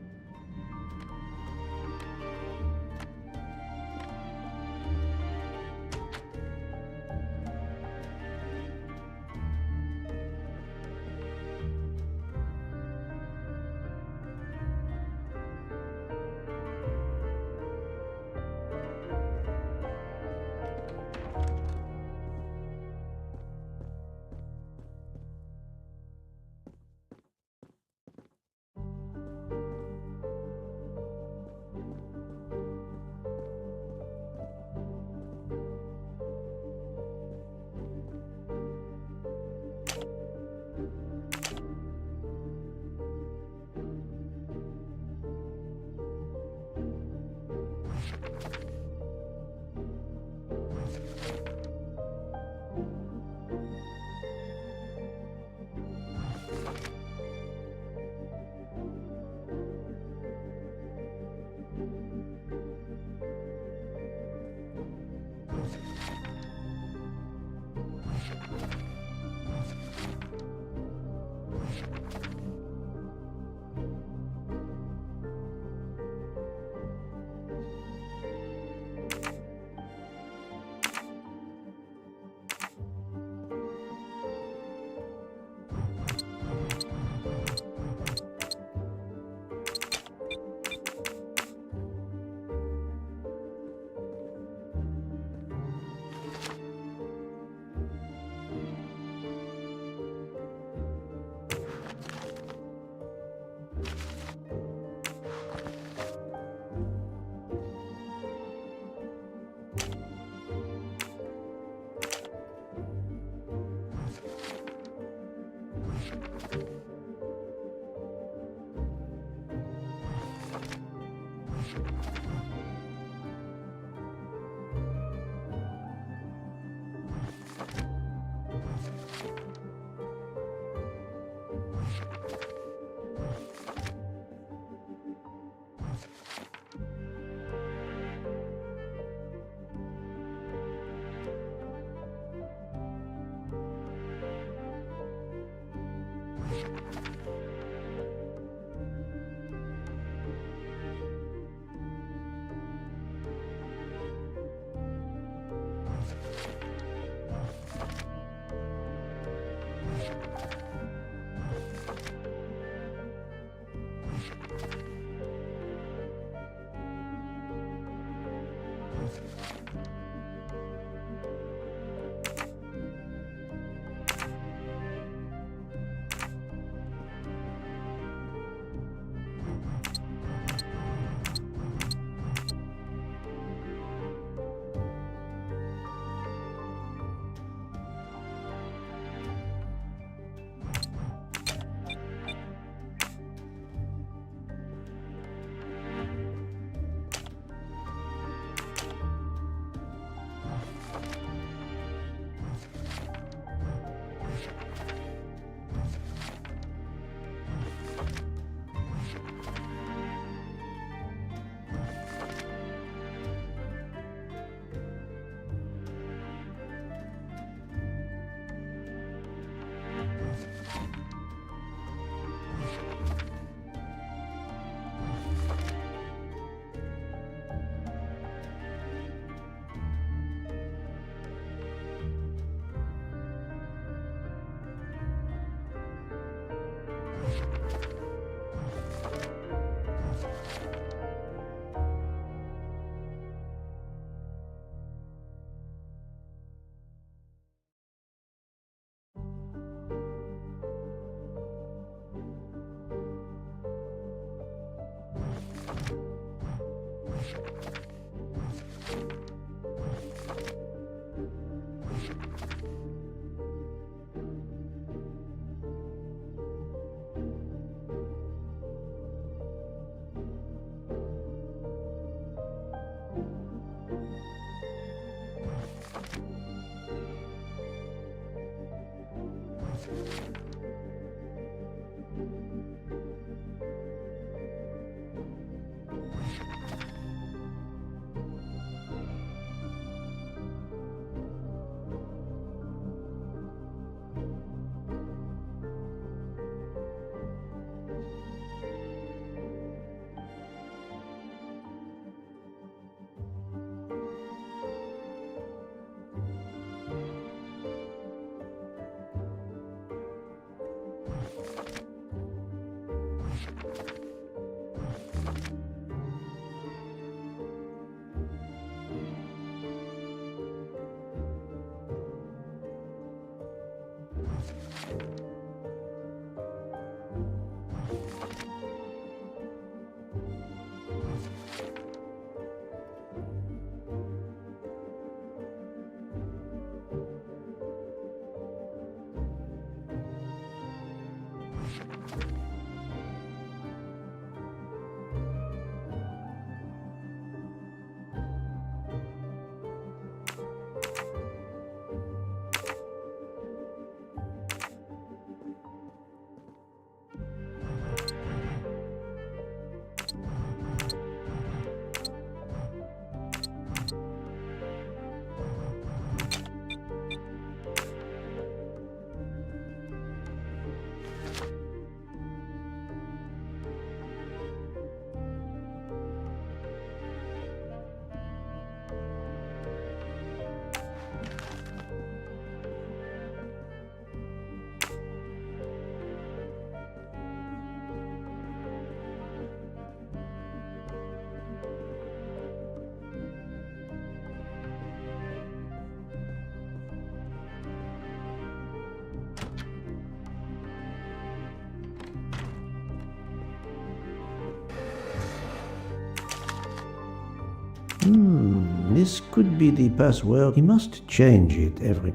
This could be the password. He must change it every...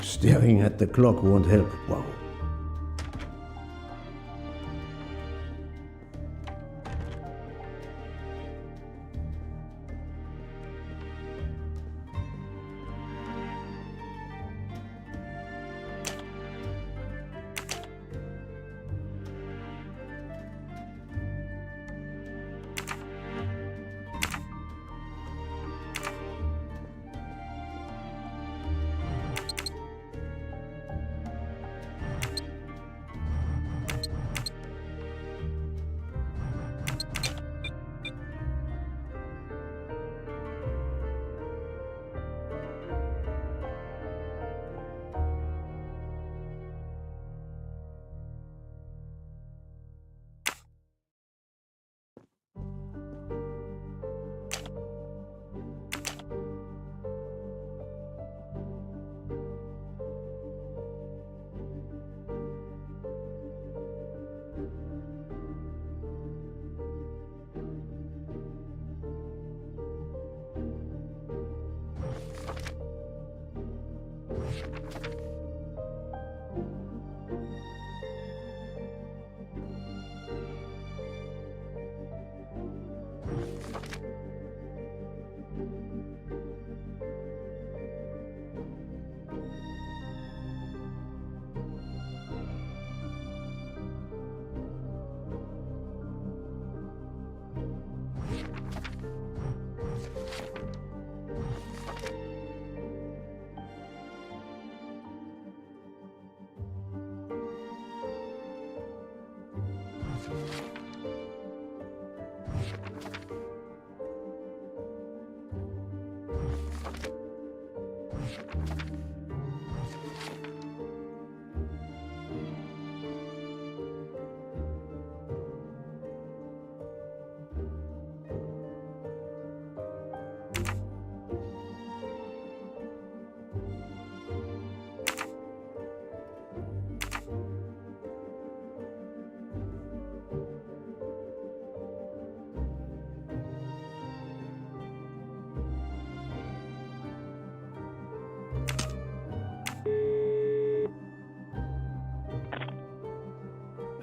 Staring at the clock won't help. Wow.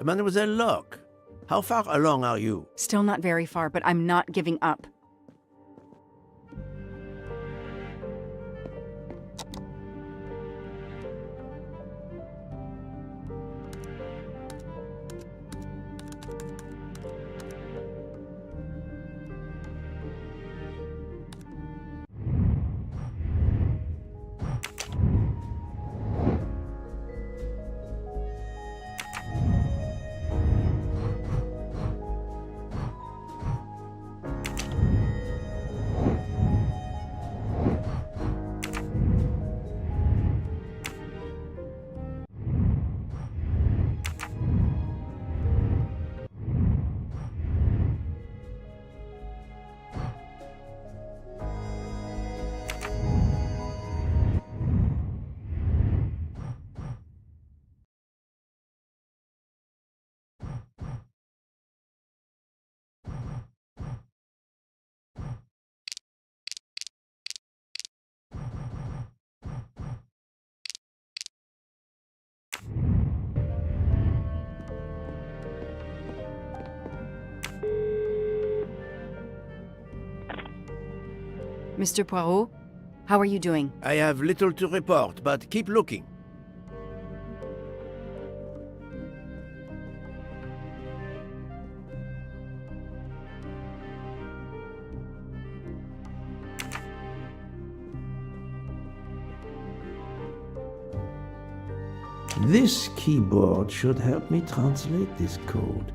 Mademoiselle Locke, how far along are you? Still not very far, but I'm not giving up. Mr. Poirot, how are you doing? I have little to report, but keep looking. This keyboard should help me translate this code.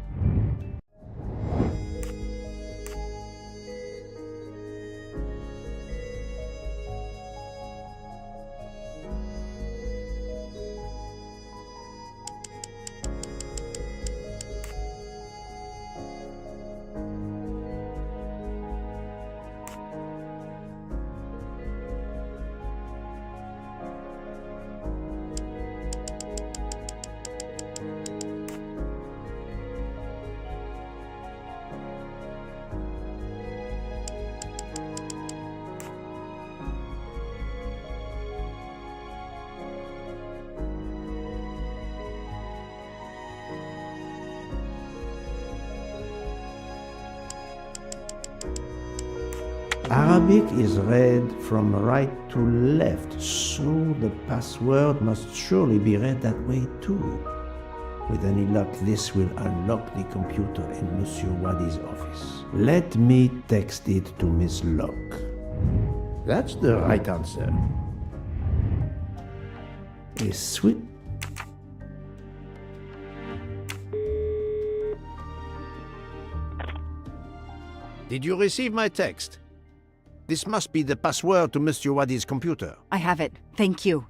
Arabic is read from right to left, so the password must surely be read that way too. With any luck, this will unlock the computer in Monsieur Wadi's office. Let me text it to Miss Locke. That's the right answer. A sweet. Did you receive my text? This must be the password to Monsieur Wadi's computer. I have it. Thank you.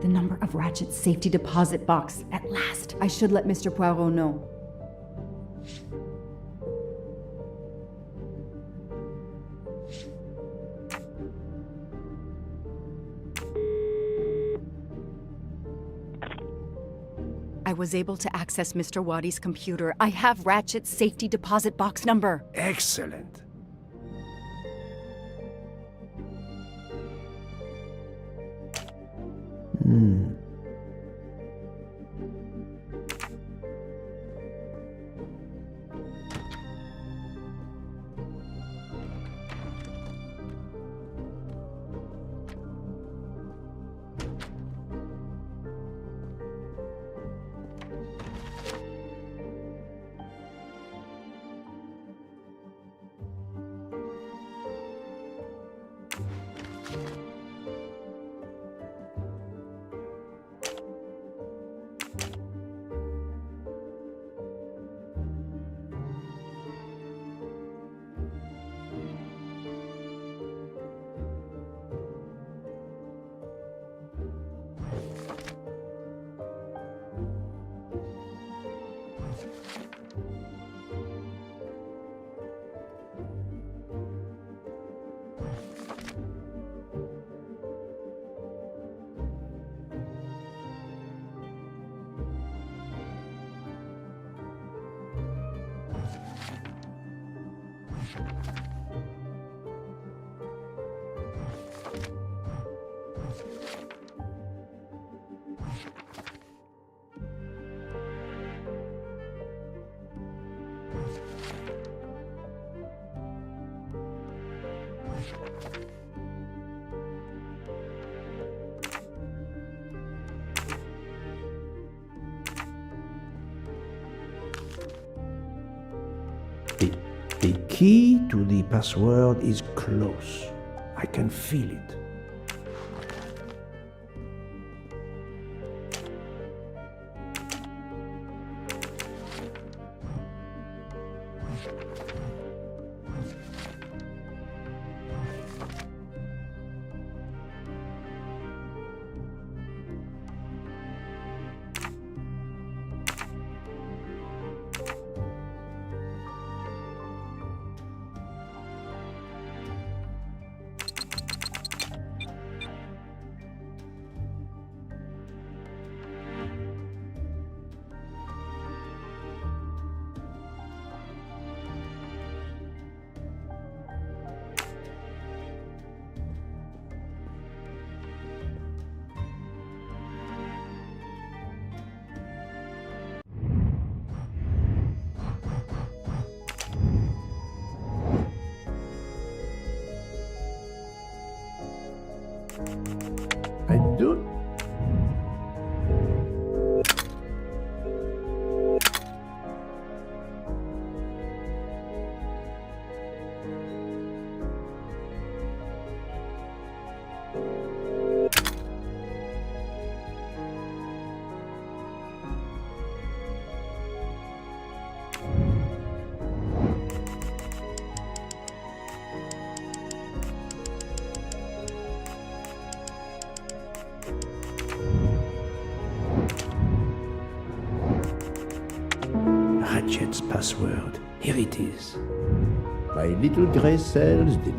The number of Ratchet's safety deposit box. At last. I should let Mr. Poirot know. I was able to access Mr. Wadi's computer. I have Ratchet's safety deposit box number. Excellent. The key to the password is close. I can feel it. I do. Ratchet's password. Here it is. My little grey cells did.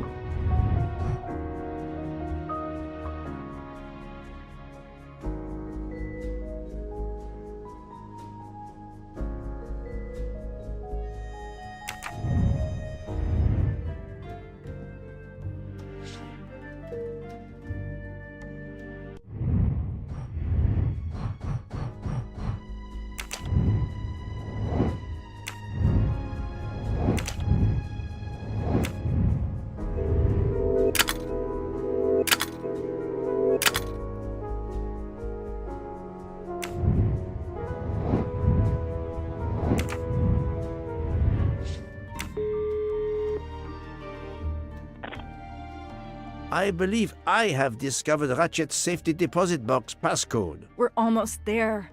I believe I have discovered Ratchet's safety deposit box passcode. We're almost there.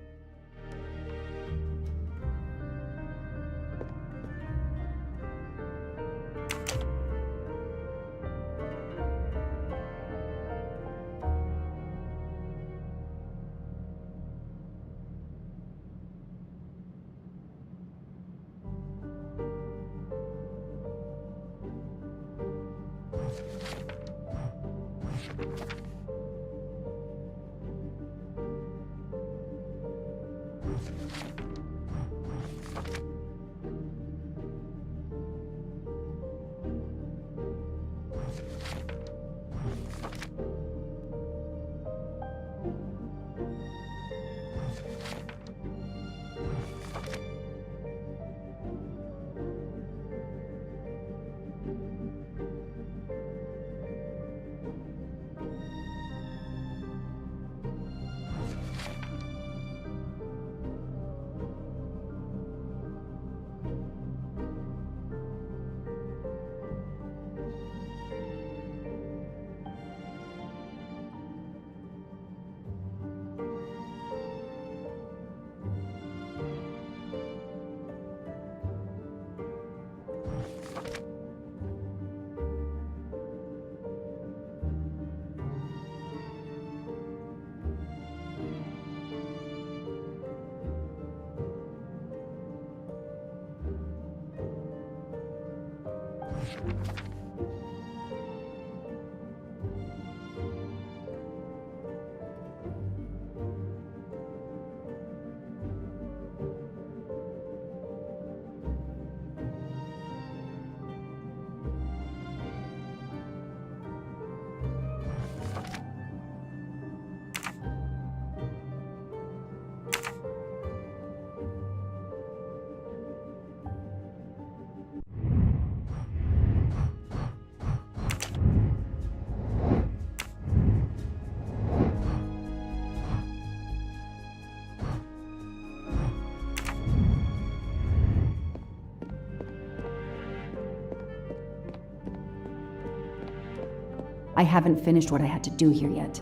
I haven't finished what I had to do here yet.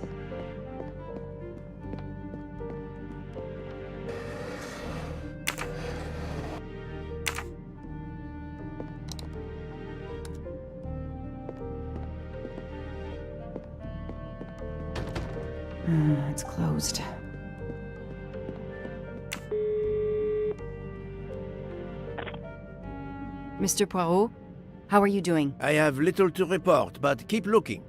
It's closed. Mr. Poirot, how are you doing? I have little to report, but keep looking.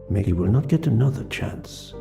Maybe he will not get another chance.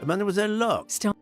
Mademoiselle Locke. Still.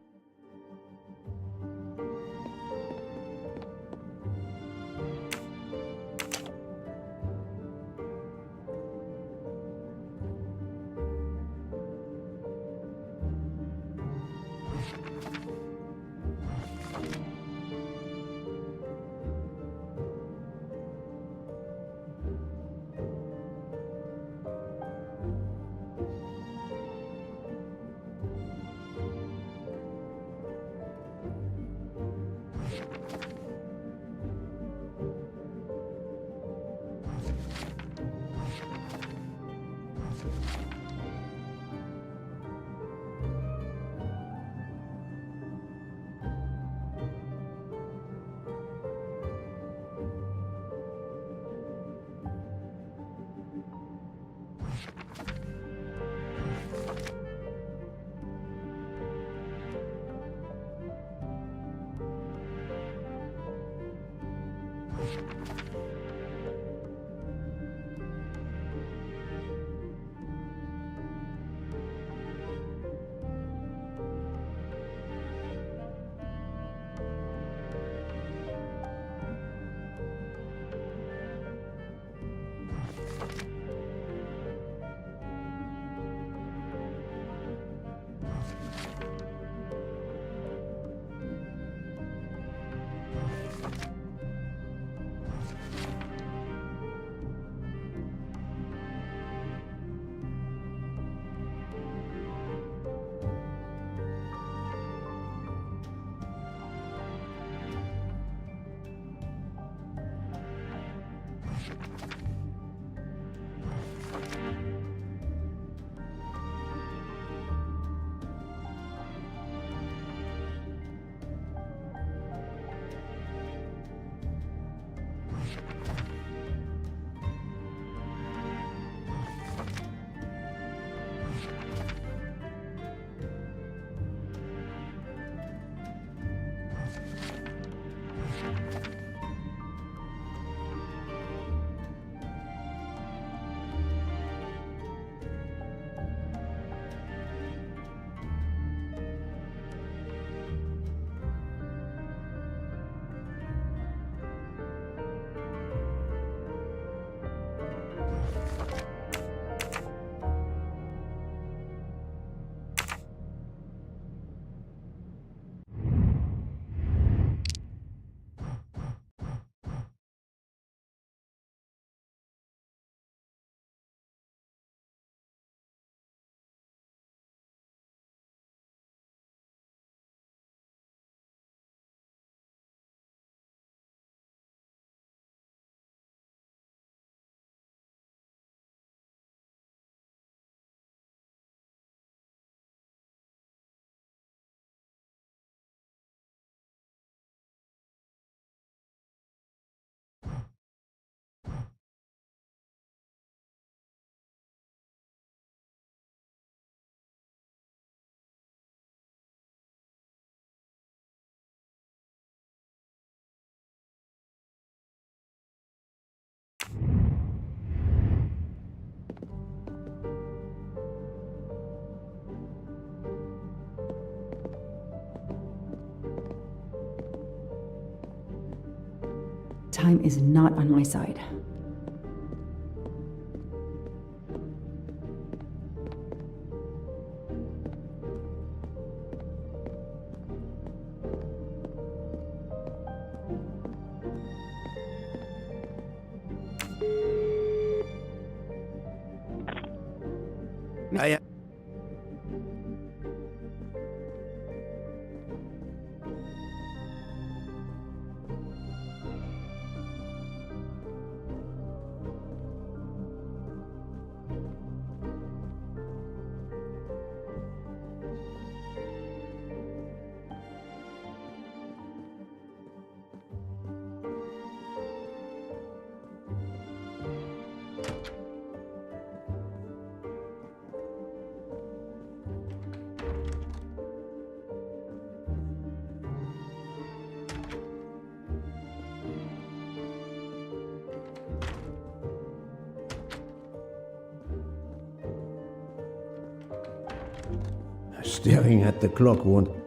Time is not on my side. I Staring at the clock won't